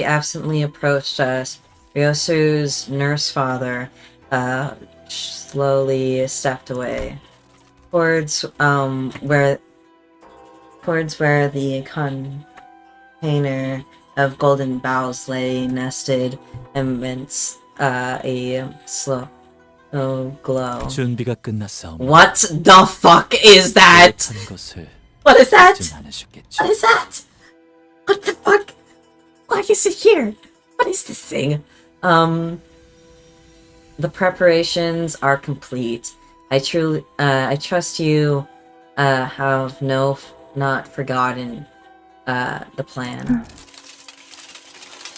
absently approached us, Ryosu's nurse father slowly stepped away towards where the container of golden boughs lay nested amidst a slow glow. 준비가 끝났사옵니다. What the fuck is that? What is that? What is that? What the fuck? Why is it here? What is this thing? The preparations are complete. I trust you have not forgotten the plan.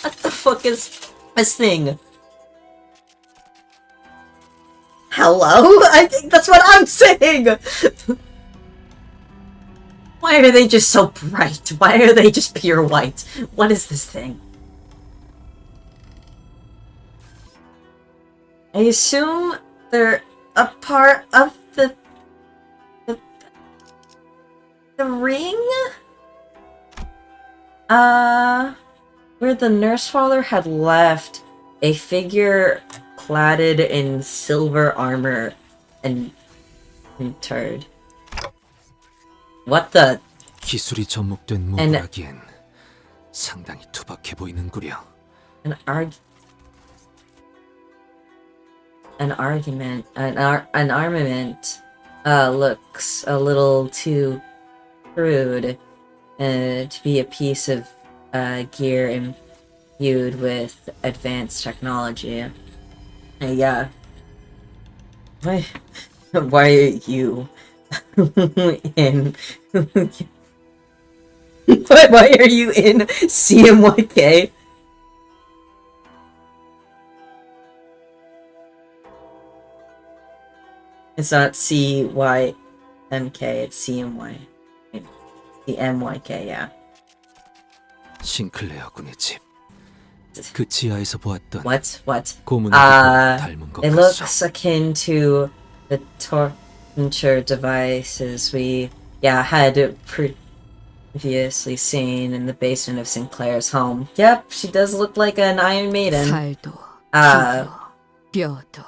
What the fuck is this thing? Hello? I think that's what I'm saying! Why are they just so bright? Why are they just pure white? What is this thing? I assume they're a part of the ring? Where the nurse father had left a figure cladded in silver armor and interred. What the? 기술이 접목된 무기라기엔 상당히 투박해 보이는구려. An armament looks a little too crude to be a piece of gear imbued with advanced technology. Yeah. Why are you in? Why are you in CMYK? It's not CYMK, it's CMY. CMYK, yeah. 싱클레어 군의 집. 그 지하에서 보았던 What? 고문 닮은 것 It 같소. looks akin to the torture devices we, had previously seen in the basement of Sinclair's home. Yep, she does look like an Iron Maiden. 살도, 뼈도.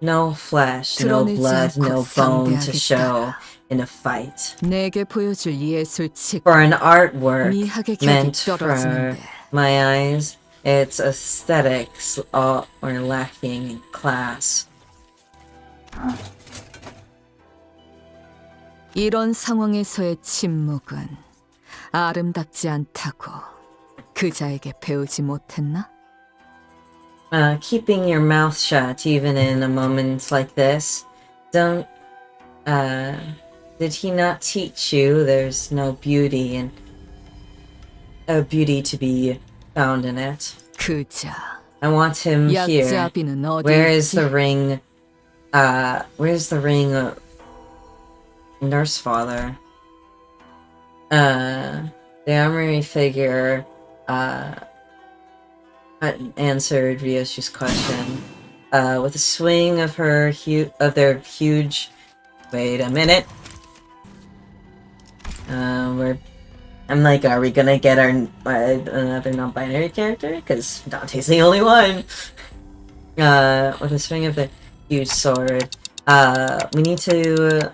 No flesh, no blood, no bone to show in a fight. 내게 보여줄 예술책. For an artwork 미학의 격이 meant for 떨어지는데. my eyes, its aesthetics are lacking in class. 이런 상황에서의 침묵은 아름답지 않다고 그자에게 배우지 못했나? Keeping your mouth shut even in a moment like this. Did he not teach you there's no beauty in beauty to be found in it? 그자. I want him here. 약자비는 어디 Where is 있지? the ring? Where's the ring? Nurse father. The armory figure. Answered Ryoshi's question. With a swing of their huge. Wait a minute. I'm like, are we gonna get another non-binary character? Because Dante's the only one. With a swing of the huge sword. We need to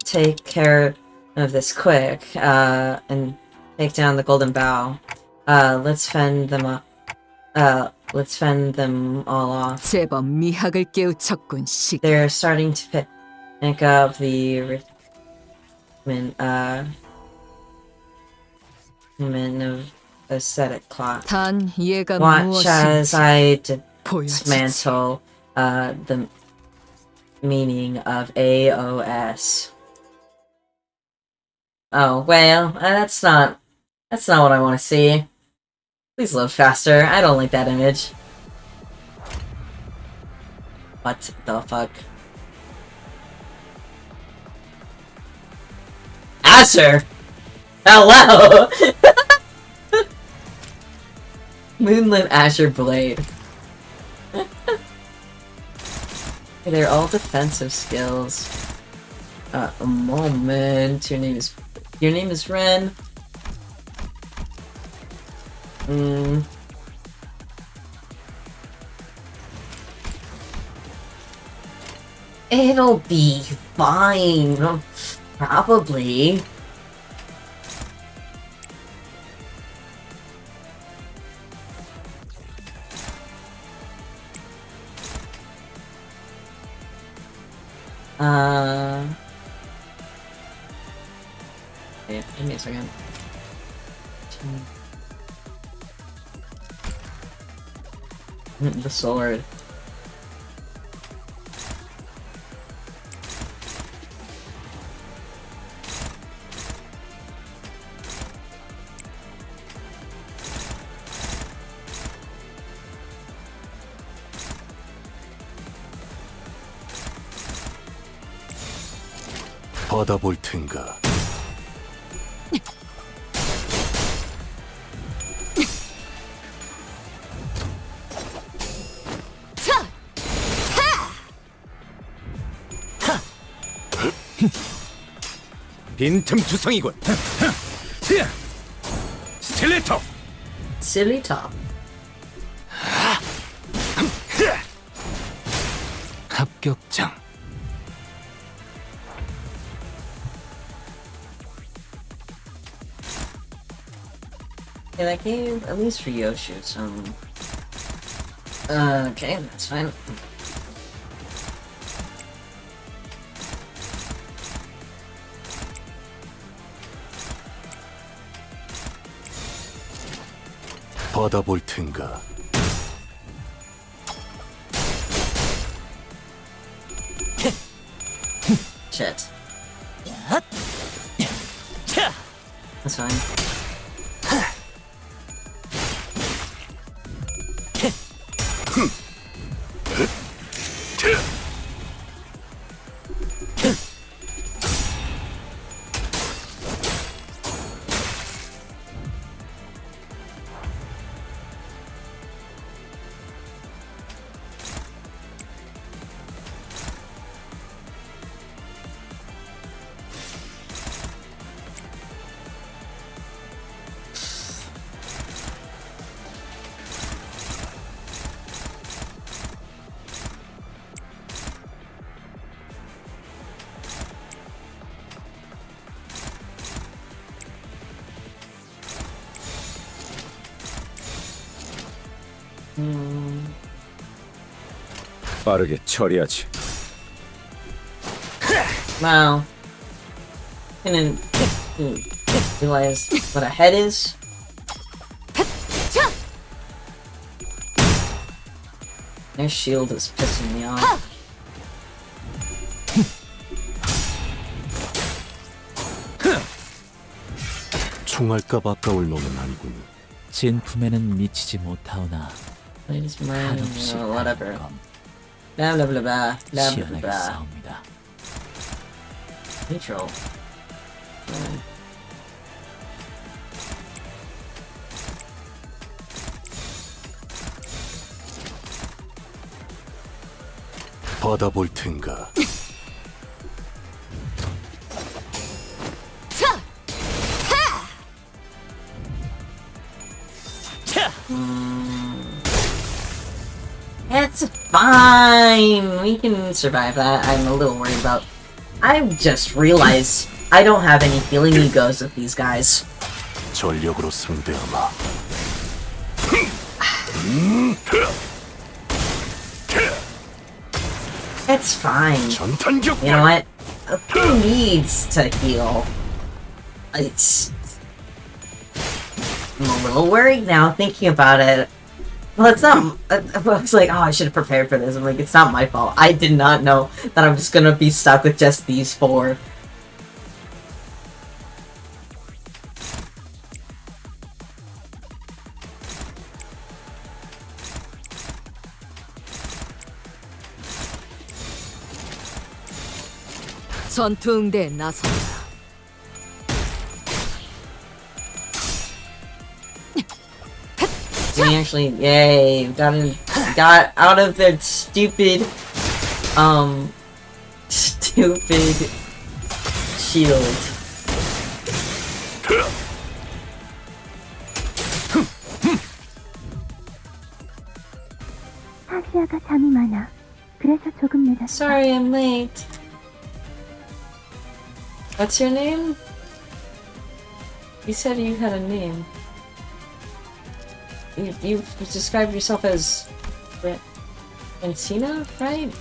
take care of this quick. And take down the golden bow. Let's fend them up. Let's fend them all off. 제법 미학을 깨우쳤군, 시. They're starting to pick up the of aesthetic cloth. 단 얘가 Watch as I 보여주지. dismantle the meaning of AOS. Oh well, that's not what I want to see. Please load faster. I don't like that image. What the fuck? Azuer! Hello! Moonlit Azuer Blade. They're all defensive skills. A moment. Your name is Ren. It'll be fine. Probably. Wait, give me a second. The sword. 받아볼 텐가. 빈틈 투성이군. 스틸레터. 스틸레터. 합격장. Yeah, that gave at least for Yoshi some. Okay, that's fine. 받아볼 텐가. Shit. That's fine. 빠르게 처리하지. Wow. Didn't realize what a head is. Their shield is pissing me off. 총알값 아까울 놈은 아니군. 진품에는 미치지 못하오나 Latest mine, 한없이 whatever. Blah blah blah blah. Blah blah 시원하게 blah. 싸웁니다. Neutral. 받아볼 텐가. It's fine. We can survive that. I'm a little worried about. I just realized I don't have any healing egos with these guys. 전력으로 상대하마. It's fine. You know what? Who needs to heal? It's. I'm a little worried now thinking about it. Well, it's not. I was like, oh, I should have prepared for this. I'm like, it's not my fault. I did not know that I'm just gonna be stuck with just these four. 전투응대에 나선다. We actually, yay, got out of that stupid shield. 타시아가 잠이 많아. 그래서 조금 늦었어. Sorry, I'm late. What's your name? You said you had a name. You described yourself as Francina, right?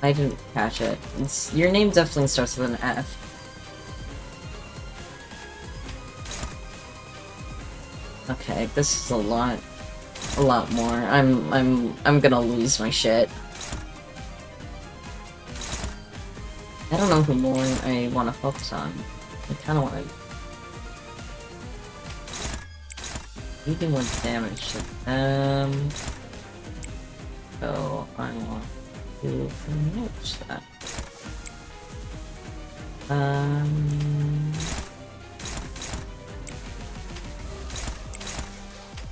I didn't catch it. Your name definitely starts with an F. Okay, this is a lot more. I'm gonna lose my shit. I don't know who more I want to focus on. I kind of want to do more damage to them. So I want to promote that.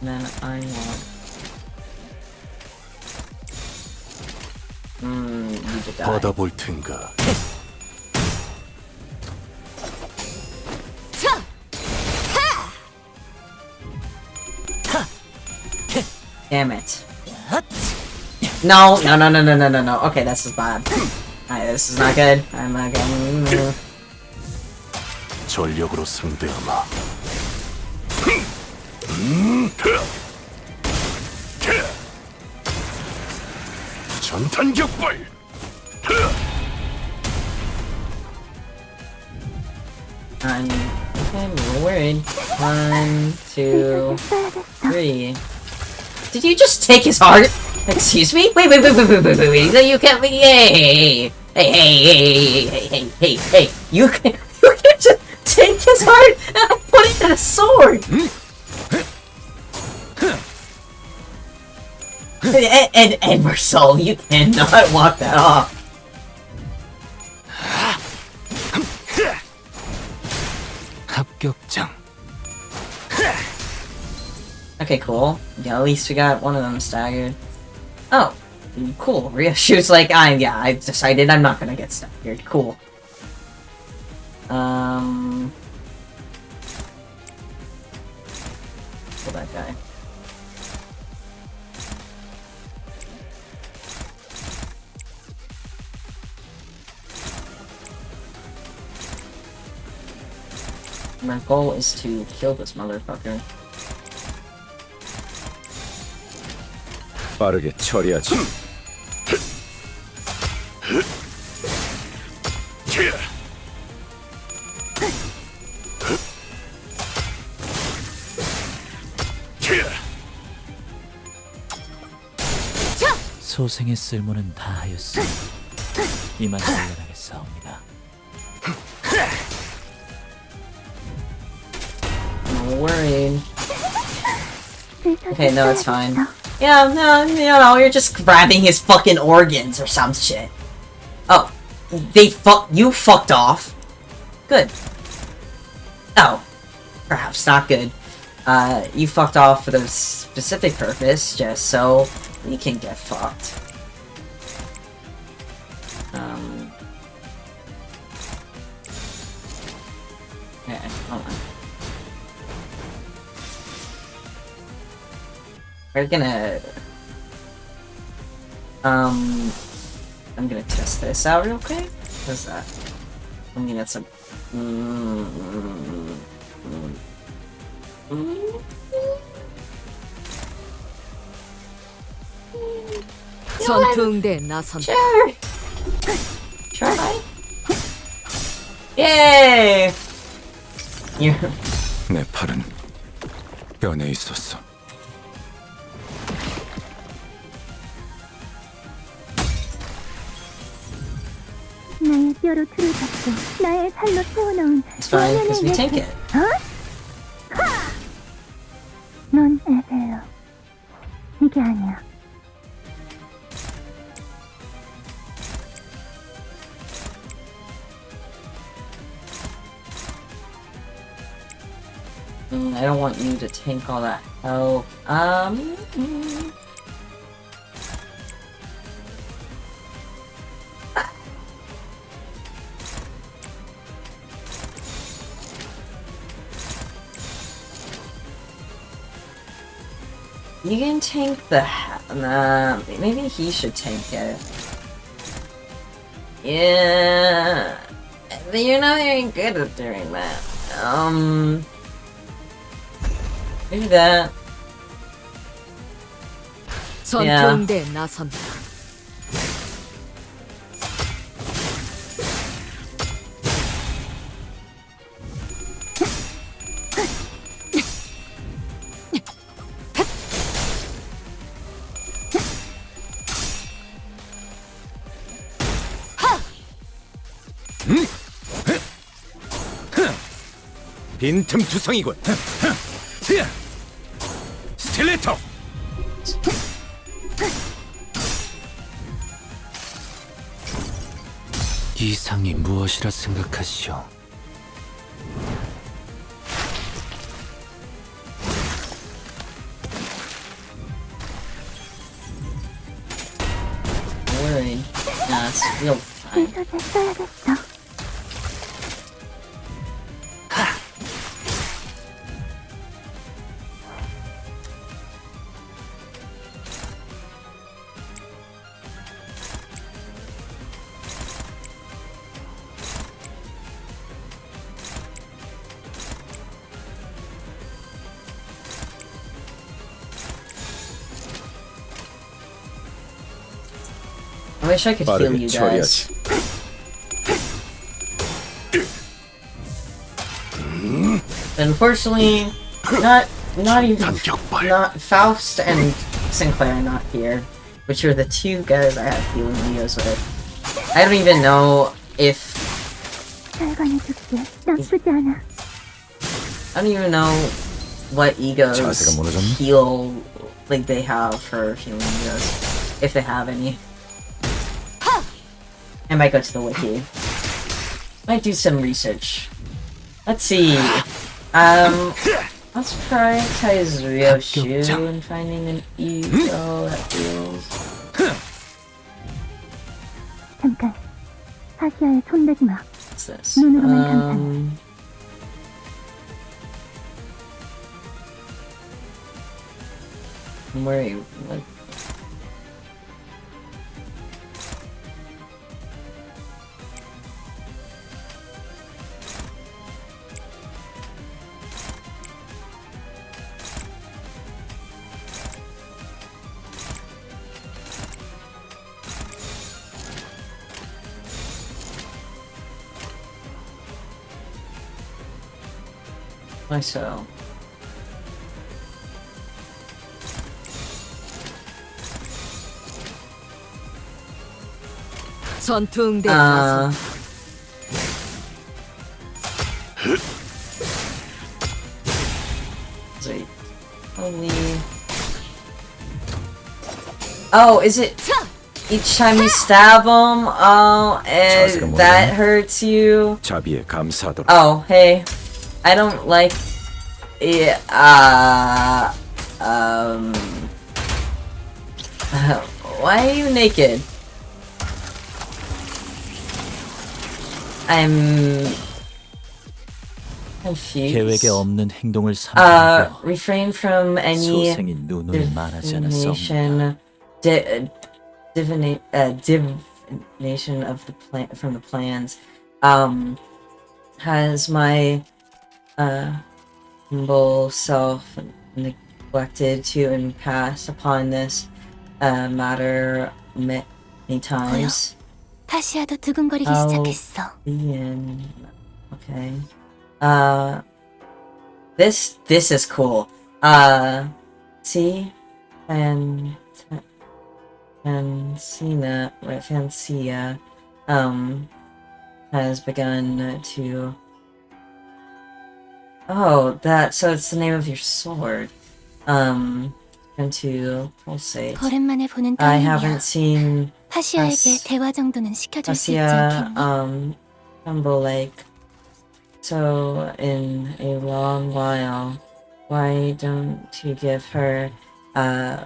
Then I want. You to die. 받아볼 텐가. Damn it. No. Okay, this is bad. Alright, this is not good. I'm not going. 전력으로 상대하마. 전탄격발. I'm worried. 1, 2, 3. Did you just take his heart? Excuse me? Wait. No, you can't be. Hey. You can't just take his heart and put it in a sword. And Marcel, you cannot walk that off. 합격장. Okay, cool. Yeah, at least we got one of them staggered. Oh, cool. Ryoshu's like, I've decided I'm not gonna get staggered. Cool. Kill that guy. My goal is to kill this motherfucker. 빠르게 처리하지. 소생의 쓸모는 다하였으니 이만 물러나겠사옵니다. I'm worried. Okay, no, it's fine. Yeah, no, you're just grabbing his fucking organs or some shit. Oh, you fucked off. Good. Oh, perhaps not good. You fucked off for the specific purpose, just so we can get fucked. Okay, hold on. We're gonna... I'm gonna test this out real quick. What's that? I'm gonna get some... 전투응대에 나선다. Sure. Try. Yay! 내 팔은 변해 있었어. 나의 뼈로 틀을 잡고 나의 살로 채워넣은 It's fine, because we take it. 넌 에베요. 이게 아니야. I don't want you to tank all that health. You can tank the maybe he should tank it. Yeah, but you're not very good at doing that. Do that. 전투응대에 나선다. 빈틈 투성이군. 스틸레터. 이상이 무엇이라 생각하시오? Worried. Nah, it's real fine. I wish I could heal you guys. Unfortunately, not Faust and Sinclair are not here, which are the two guys I have healing videos with. I don't even know if 잘관해줄게. 나쁘지 않아. I don't even know what egos 자세가 무너졌네. heal like they have for healing egos, if they have any. I might go to the wiki. Might do some research. Let's see. Let's prioritize Ryoshu and finding an ego that feels. 잠깐. 사시아에 손대지 마. What's this? 눈으로만 감탄. Where are you? Like, myself. 전투응대 Wait. Holy. Oh, is it each time you stab them? Oh, and that hurts you. 자비에 감사하도록. Oh, hey. I don't like it. Why are you naked? I'm confused. 계획에 없는 행동을 삼고 refrain from any 소생이 눈을 말하지 divination, 않았습니다. divination of the plan from the plans. Has my humble self neglected to impasse upon this matter many times. 타시아도 두근거리기 I'll 시작했어. be in. Okay. This is cool. See, Fancia, has begun to. Oh, so it's the name of your sword. Begun to pulsate. 오랜만에 보는 I 딸이야. haven't seen 타시아에게 대화 정도는 시켜줄 수 있지 Tasia, 않겠니? Humble Lake. So, in a long while, why don't you give her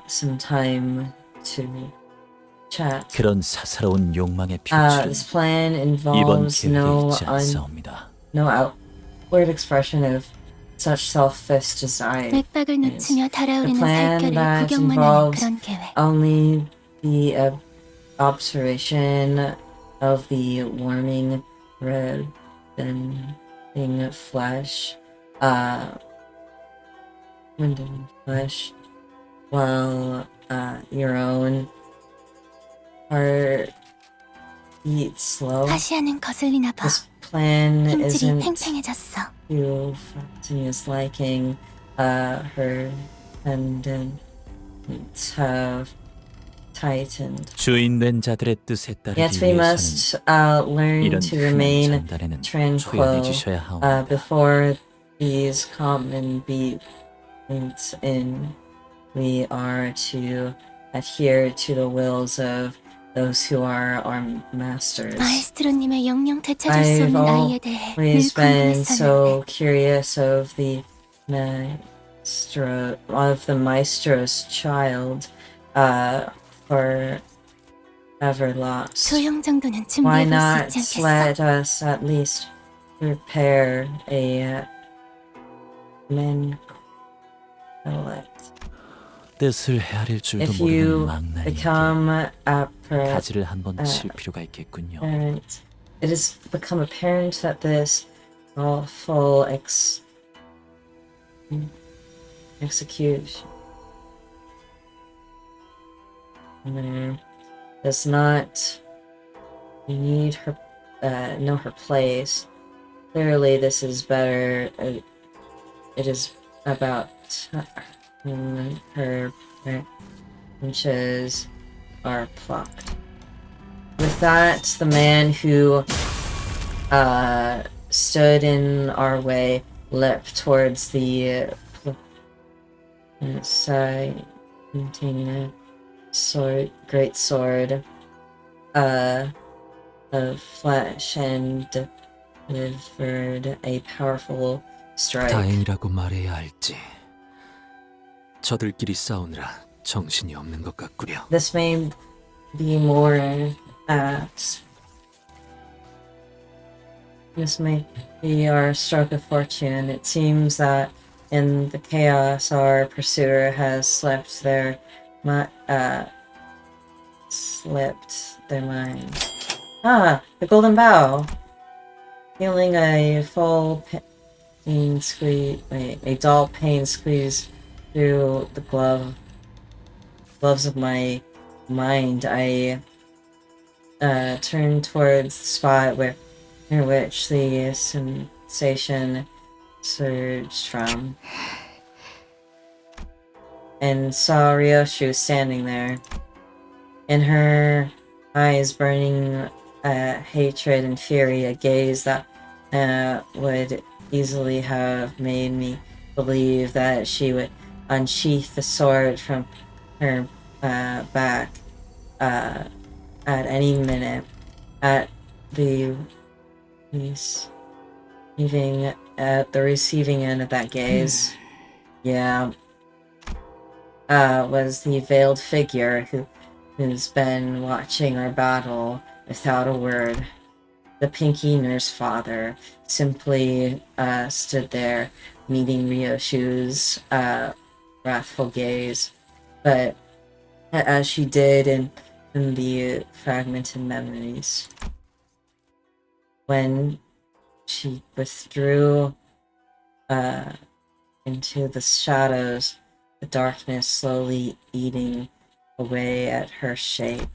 some time to chat? 그런 사사로운 욕망의 This 표출은 plan 이번 involves 계획에 있지 않사옵니다. no outward expression of such selfish desire. 맥박을 놓치며 The 달아오르는 plan 살결을 that 구경만 하는 involves 그런 계획. only the observation of the warming red bending flesh, bending flesh, while your own heart beats slow. 타시아는 거슬리나 봐. This plan 힘줄이 isn't 팽팽해졌어. to Fatinya's liking. Her tendons have tightened. 주인된 자들의 뜻에 따르기 Yet we must 위해서는 learn 이런 to 흔한 remain 전달에는 tranquil 초연해주셔야 하옵니다. before these common beats in. We are to adhere to the wills of those who are our masters. 마에스트로님의 영영 되찾을 수 I've 없는 아이에 대해 늘 always been 궁금했었는데 so curious of the maestro's child, forever lost. 소용 정도는 Why 준비해볼 수 not 있지 않겠어? let us at least prepare a mancolet? 뜻을 헤아릴 줄도 If 모르는 you 망나니에게 become 가지를 한번 칠 필요가 있겠군요. apparent, it has become apparent that this awful execution does not need her know her place. Clearly, this is better. It is about her branches are plucked. With that, the man who stood in our way, leapt towards the side, containing a sword, great sword, of flesh, and delivered a powerful strike. 다행이라고 말해야 할지. 저들끼리 싸우느라 정신이 없는 것 같구려. This may be more, this may be our stroke of fortune. It seems that in the chaos our pursuer has slipped their mind. The golden bow! Feeling a dull pain squeeze through the gloves of my mind, I turned towards the spot near which the sensation surged from, and saw Ryoshu standing there. In her eyes burning hatred and fury, a gaze that would easily have made me believe that she would unsheath the sword from her back at any minute. At the receiving end of that gaze, was the veiled figure who's been watching our battle without a word. The Pinky Nurse Father simply stood there, meeting Ryoshu's wrathful gaze. But as she did in the fragmented memories, when she withdrew into the shadows, the darkness slowly eating away at her shape,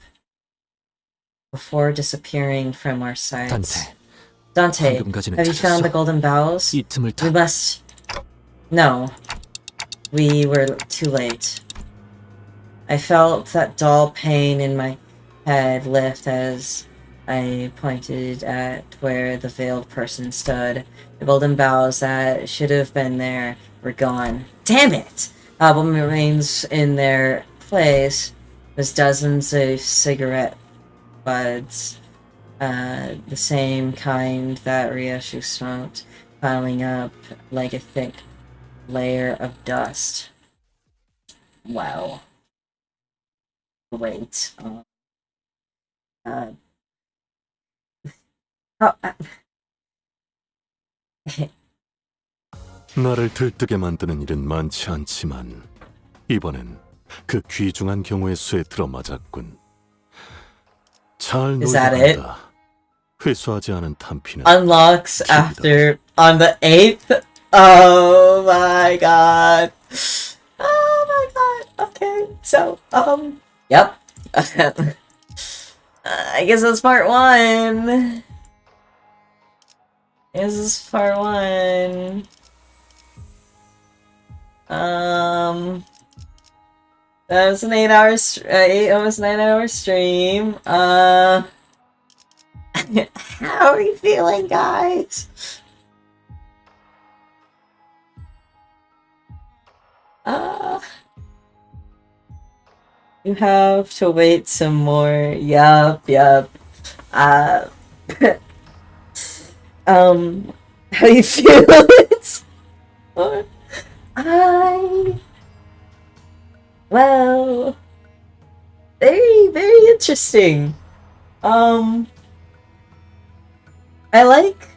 before disappearing from our sights. Dante, have you found the golden bowels? We must... No. We were too late. I felt that dull pain in my head lift as I pointed at where the veiled person stood. The golden bowels that should have been there were gone. Damn it! What remains in their place was dozens of cigarette buds, the same kind that Ryoshu smoked, piling up like a thick layer of dust. Wow. Wait. 나를 들뜨게 만드는 일은 많지 않지만 이번엔 그 귀중한 경우의 수에 들어맞았군. 잘 놀다 회수하지 않은 탄피는 Unlocks after on the 8th. Oh my god. Oh my god. Okay. So, yep. I guess that's part 1. This is part 1. That was an 8 almost 9-hour stream. How are you feeling, guys? You have to wait some more. Yup. How do you feel? Well, very, very interesting. I like...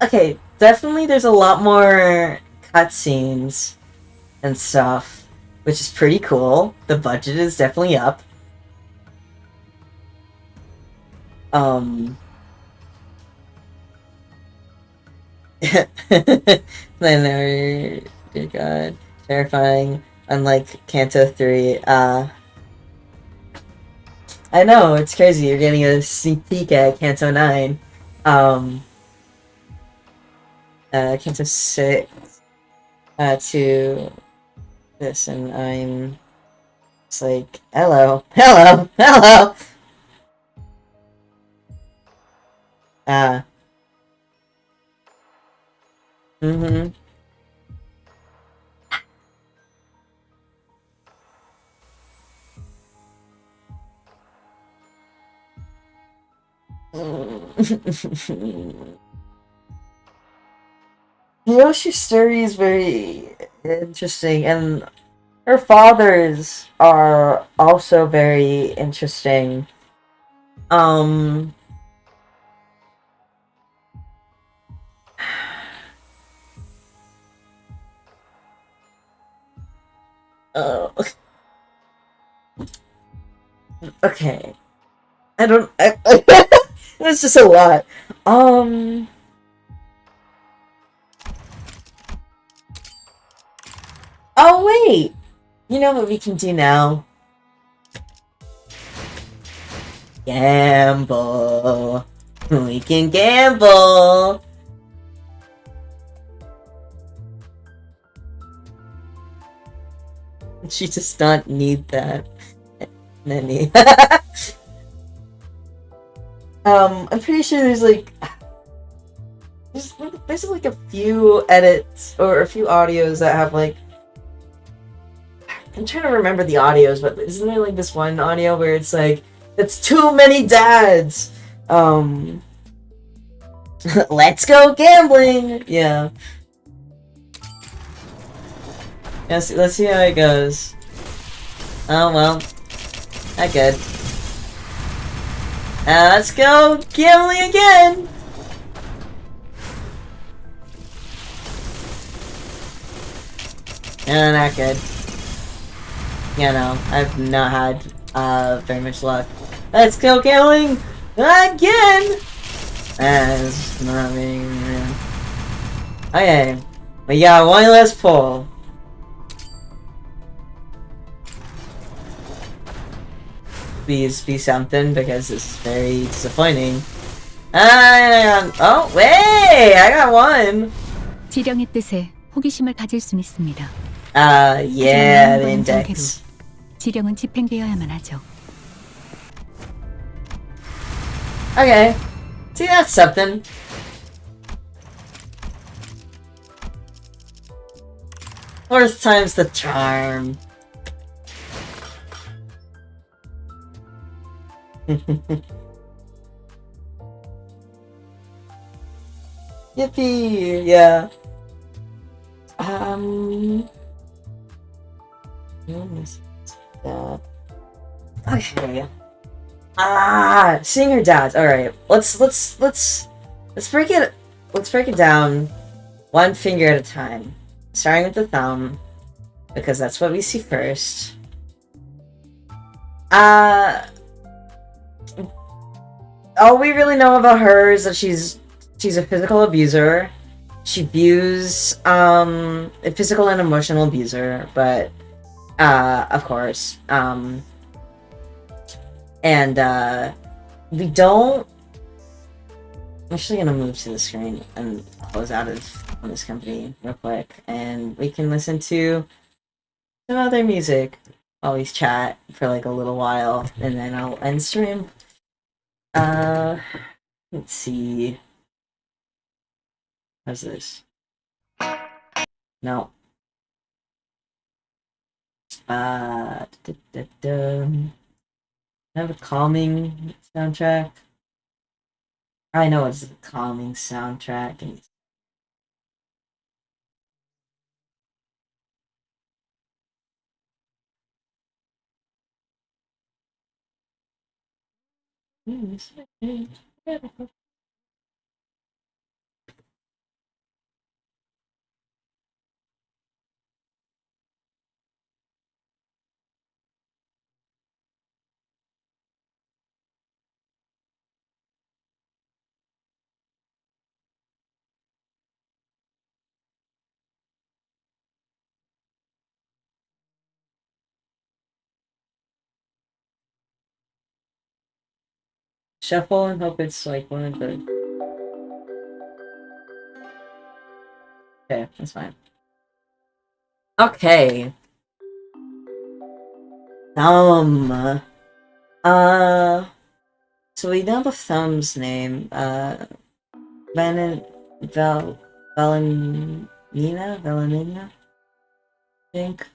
Okay, definitely there's a lot more cutscenes and stuff, which is pretty cool. The budget is definitely up. Dear God, terrifying. Unlike Canto 3, I know, it's crazy, you're getting a sneak peek at Canto 9. Canto 6, to this, and I'm just like, hello. Mm-hmm. Yoshi's story is very interesting, and her fathers are also very interesting. Uh, okay. I don't. That's just a lot. Oh wait. You know what we can do now? Gamble. We can gamble. She does not need that. Many. I'm pretty sure there's like a few edits or a few audios that have like, I'm trying to remember the audios, but isn't there like this one audio where it's like, it's too many dads. Let's go gambling. Yeah. Let's see how it goes. Oh well, not good. Let's go gambling again. Not good. You know, I've not had very much luck. Let's go gambling again. It's not being. Okay, we got one less pull. Please be something, because this is very disappointing. Oh wait, I got one. 지령의 뜻에 호기심을 가질 수는 있습니다. Yeah, the index. 지령은 집행되어야만 하죠. Okay, see, that's something. Fourth time's the charm. Yippee! Yeah. Okay. Seeing her dads. All right. Let's break it. Let's break it down, one finger at a time. Starting with the thumb, because that's what we see first. All we really know about her is that she's a physical abuser. She views a physical and emotional abuser, but of course, and we don't. I'm actually gonna move to the screen and close out of this company real quick, and we can listen to some other music while we chat for like a little while, and then I'll end stream. Let's see. How's this? No. I have a calming soundtrack. I know it's a calming soundtrack. And shuffle and hope it's like one of the. Okay, that's fine. Okay. So we know the thumb's name. Valenina, I think.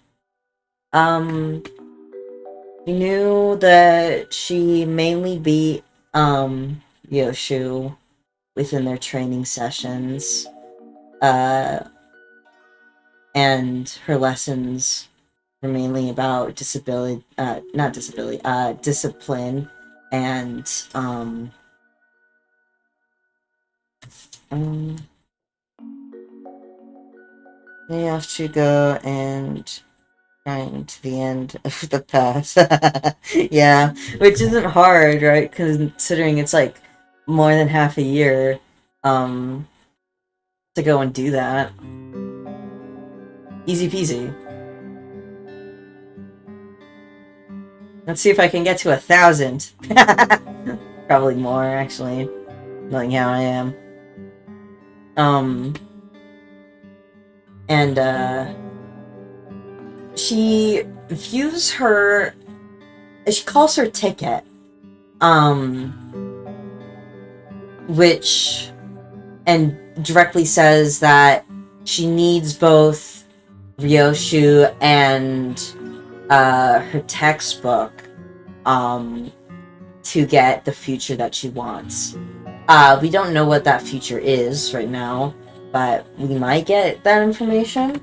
We knew that she mainly beat Yoshu within their training sessions. And her lessons were mainly about discipline and they have to go and grind to the end of the pass. Yeah, which isn't hard, right? Considering it's like more than half a year to go and do that. Easy peasy. Let's see if I can get to 1,000. Probably more, actually, knowing how I am. And she views her, she calls her ticket, which, and directly says that she needs both Ryoshu and her textbook to get the future that she wants. We don't know what that future is right now, but we might get that information.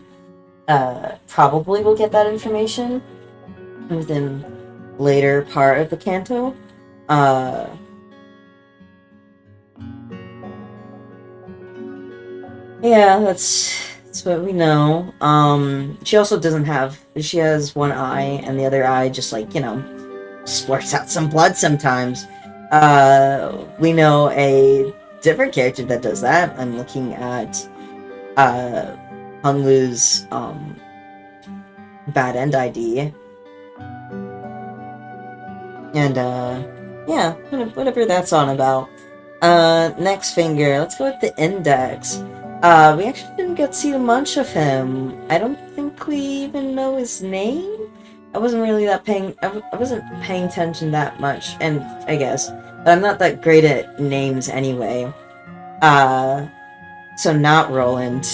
Probably we'll get that information within later part of the Canto. Yeah, that's what we know. She also doesn't have, she has one eye, and the other eye just, like, you know, splurts out some blood sometimes. We know a different character that does that. I'm looking at Honglu's bad end ID. And yeah, whatever that's on about. Next finger, let's go with the index. We actually didn't get to see much of him. I don't think we even know his name. I wasn't really I wasn't paying attention that much, and I guess, but I'm not that great at names anyway. So not Roland.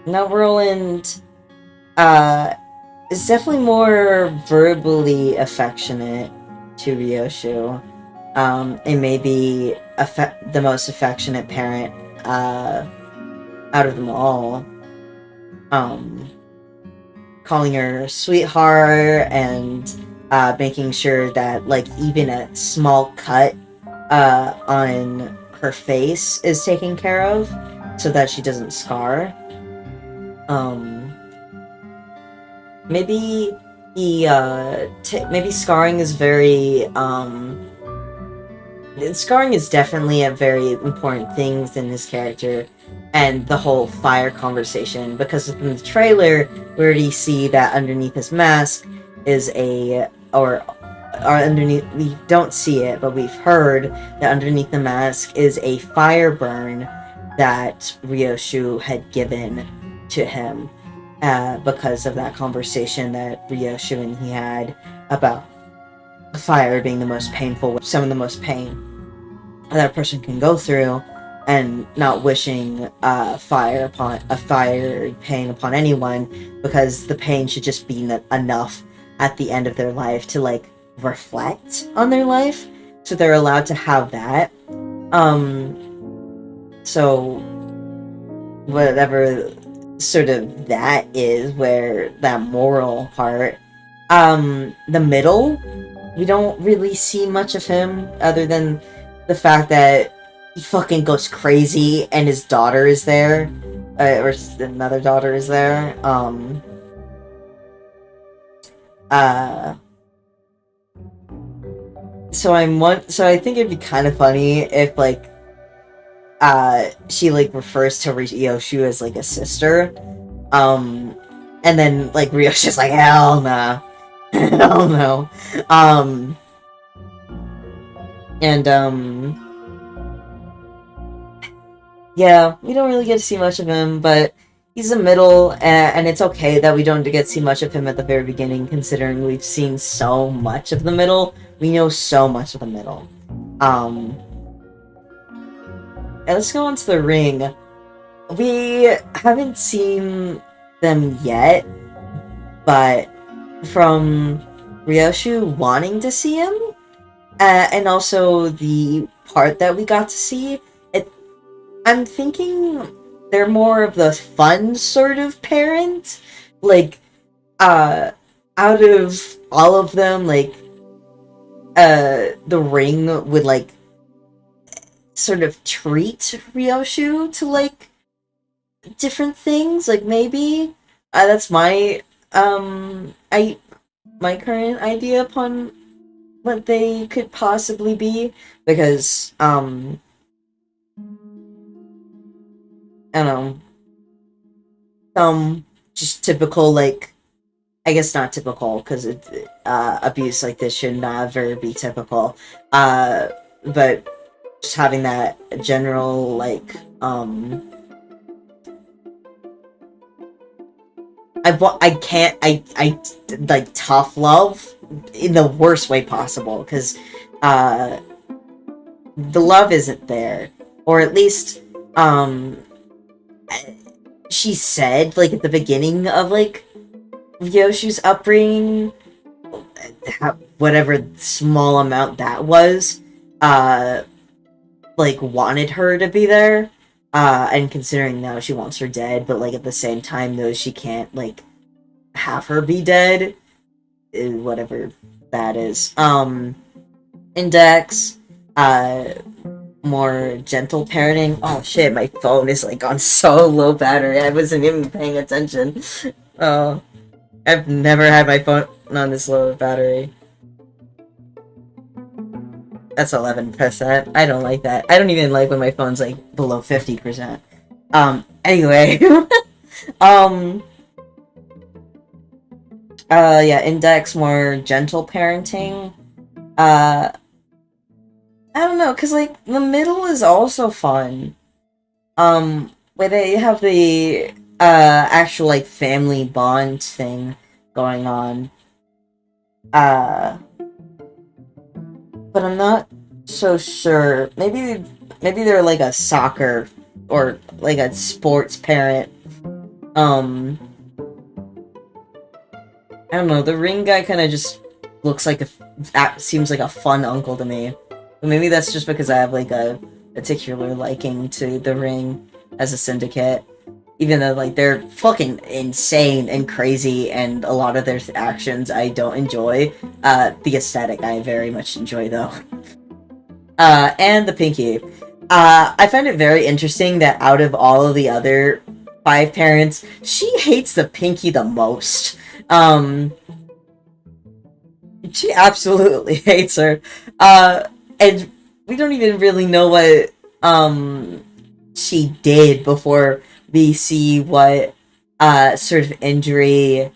Now Roland, is definitely more verbally affectionate to Ryoshu. And maybe the most affectionate parent, out of them all. Calling her sweetheart and making sure that, like, even a small cut on her face is taken care of so that she doesn't scar. Maybe maybe scarring is very scarring is definitely a very important thing within his character, and the whole fire conversation, because in the trailer we already see that underneath his mask is or underneath, we don't see it, but we've heard that underneath the mask is a fire burn that Ryoshu had given to him, because of that conversation that Ryoshu and he had about fire being the most painful, some of the most pain that a person can go through, and not wishing fire pain upon anyone, because the pain should just be enough at the end of their life to, like, reflect on their life, so they're allowed to have that. So whatever sort of that is, where that moral part, the middle, we don't really see much of him other than the fact that he fucking goes crazy and his daughter is there, or another daughter is there. So I think it'd be kind of funny if, like, she, like, refers to Ryoshu as, like, a sister, and then, like, Ryoshu's like, hell nah. Hell no. Yeah, we don't really get to see much of him, but he's a middle, and it's okay that we don't get to see much of him at the very beginning, considering we've seen so much of the middle. We know so much of the middle. And let's go on to the ring. We haven't seen them yet, but from Ryoshu wanting to see him, and also the part that we got to see, I'm thinking they're more of the fun sort of parent. Like, out of all of them, like, the ring would, like, sort of treat Ryoshu to, like, different things. Like, maybe, that's my, my current idea upon what they could possibly be, because, I don't know, some just typical, like, I guess not typical, because abuse like this should never be typical, but just having that general, like, I like tough love in the worst way possible, because the love isn't there, or at least she said, like, at the beginning of, like, Ryoshu's upbringing, whatever small amount that was, like, wanted her to be there, and considering now she wants her dead, but, like, at the same time knows she can't, like, have her be dead, whatever that is. Index, more gentle parenting. Oh shit, my phone is, like, on so low battery, I wasn't even paying attention. I've never had my phone on this low battery. That's 11%. I don't like that. I don't even like when my phone's, like, below 50%. Anyway. Yeah, Index, more gentle parenting. I don't know, because, like, the middle is also fun. Where they have the, actual, like, family bond thing going on. But I'm not so sure. Maybe they're, like, a soccer or, like, a sports parent. I don't know, the ring guy kind of just looks like seems like a fun uncle to me. But maybe that's just because I have, like, a particular liking to the ring as a syndicate. Even though, like, they're fucking insane and crazy, and a lot of their actions I don't enjoy. The aesthetic I very much enjoy, though. And the Pinky. I find it very interesting that out of all of the other 5 parents, she hates the Pinky the most. She absolutely hates her. And we don't even really know what, she did before we see what, sort of injury,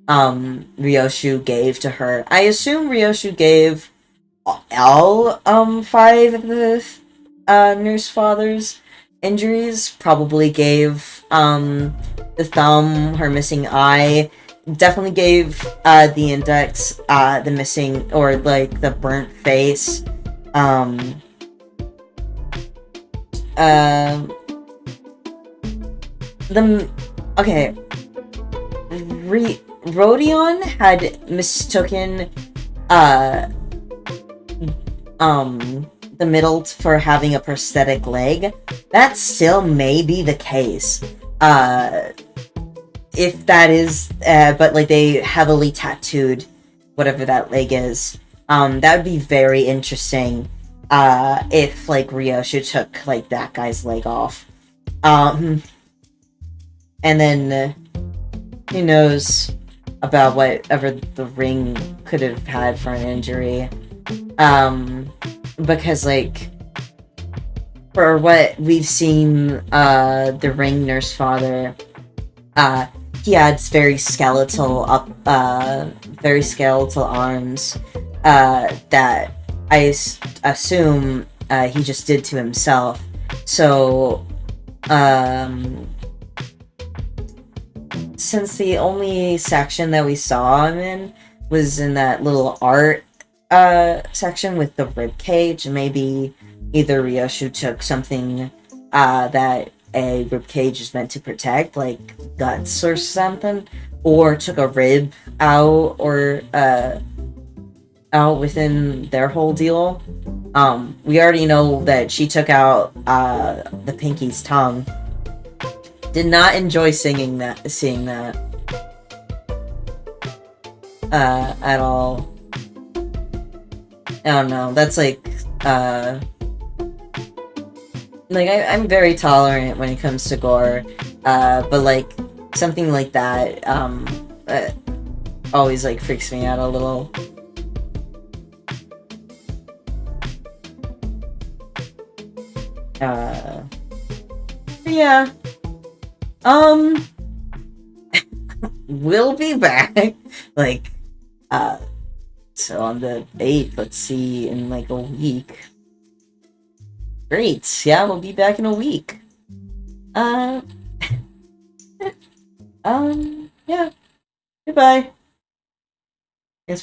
Ryoshu gave to her. I assume Ryoshu gave all, 5 of the, nurse father's injuries. Probably gave, the thumb, her missing eye. Definitely gave, the Index, the missing, or, like, the burnt face. Okay. Rodion had mistaken, the middle for having a prosthetic leg. That still may be the case. If that is, but, like, they heavily tattooed whatever that leg is. That would be very interesting, if, like, Ryoshu took, like, that guy's leg off. And then, who knows about whatever the ring could have had for an injury. Because, like, for what we've seen, the ring nurse father, he has very skeletal arms, that I assume, he just did to himself. So, since the only section that we saw him in was in that little art section with the rib cage, maybe either Ryoshu took something that a rib cage is meant to protect, like guts or something, or took a rib out or out within their whole deal. We already know that she took out the Pinky's tongue. Did not enjoy seeing that at all. I don't know. That's like I'm very tolerant when it comes to gore, but like something like that always like freaks me out a little. Yeah. We'll be back. Like, so on the 8th, let's see, in like a week. Great. Yeah, we'll be back in a week. Yeah. Goodbye.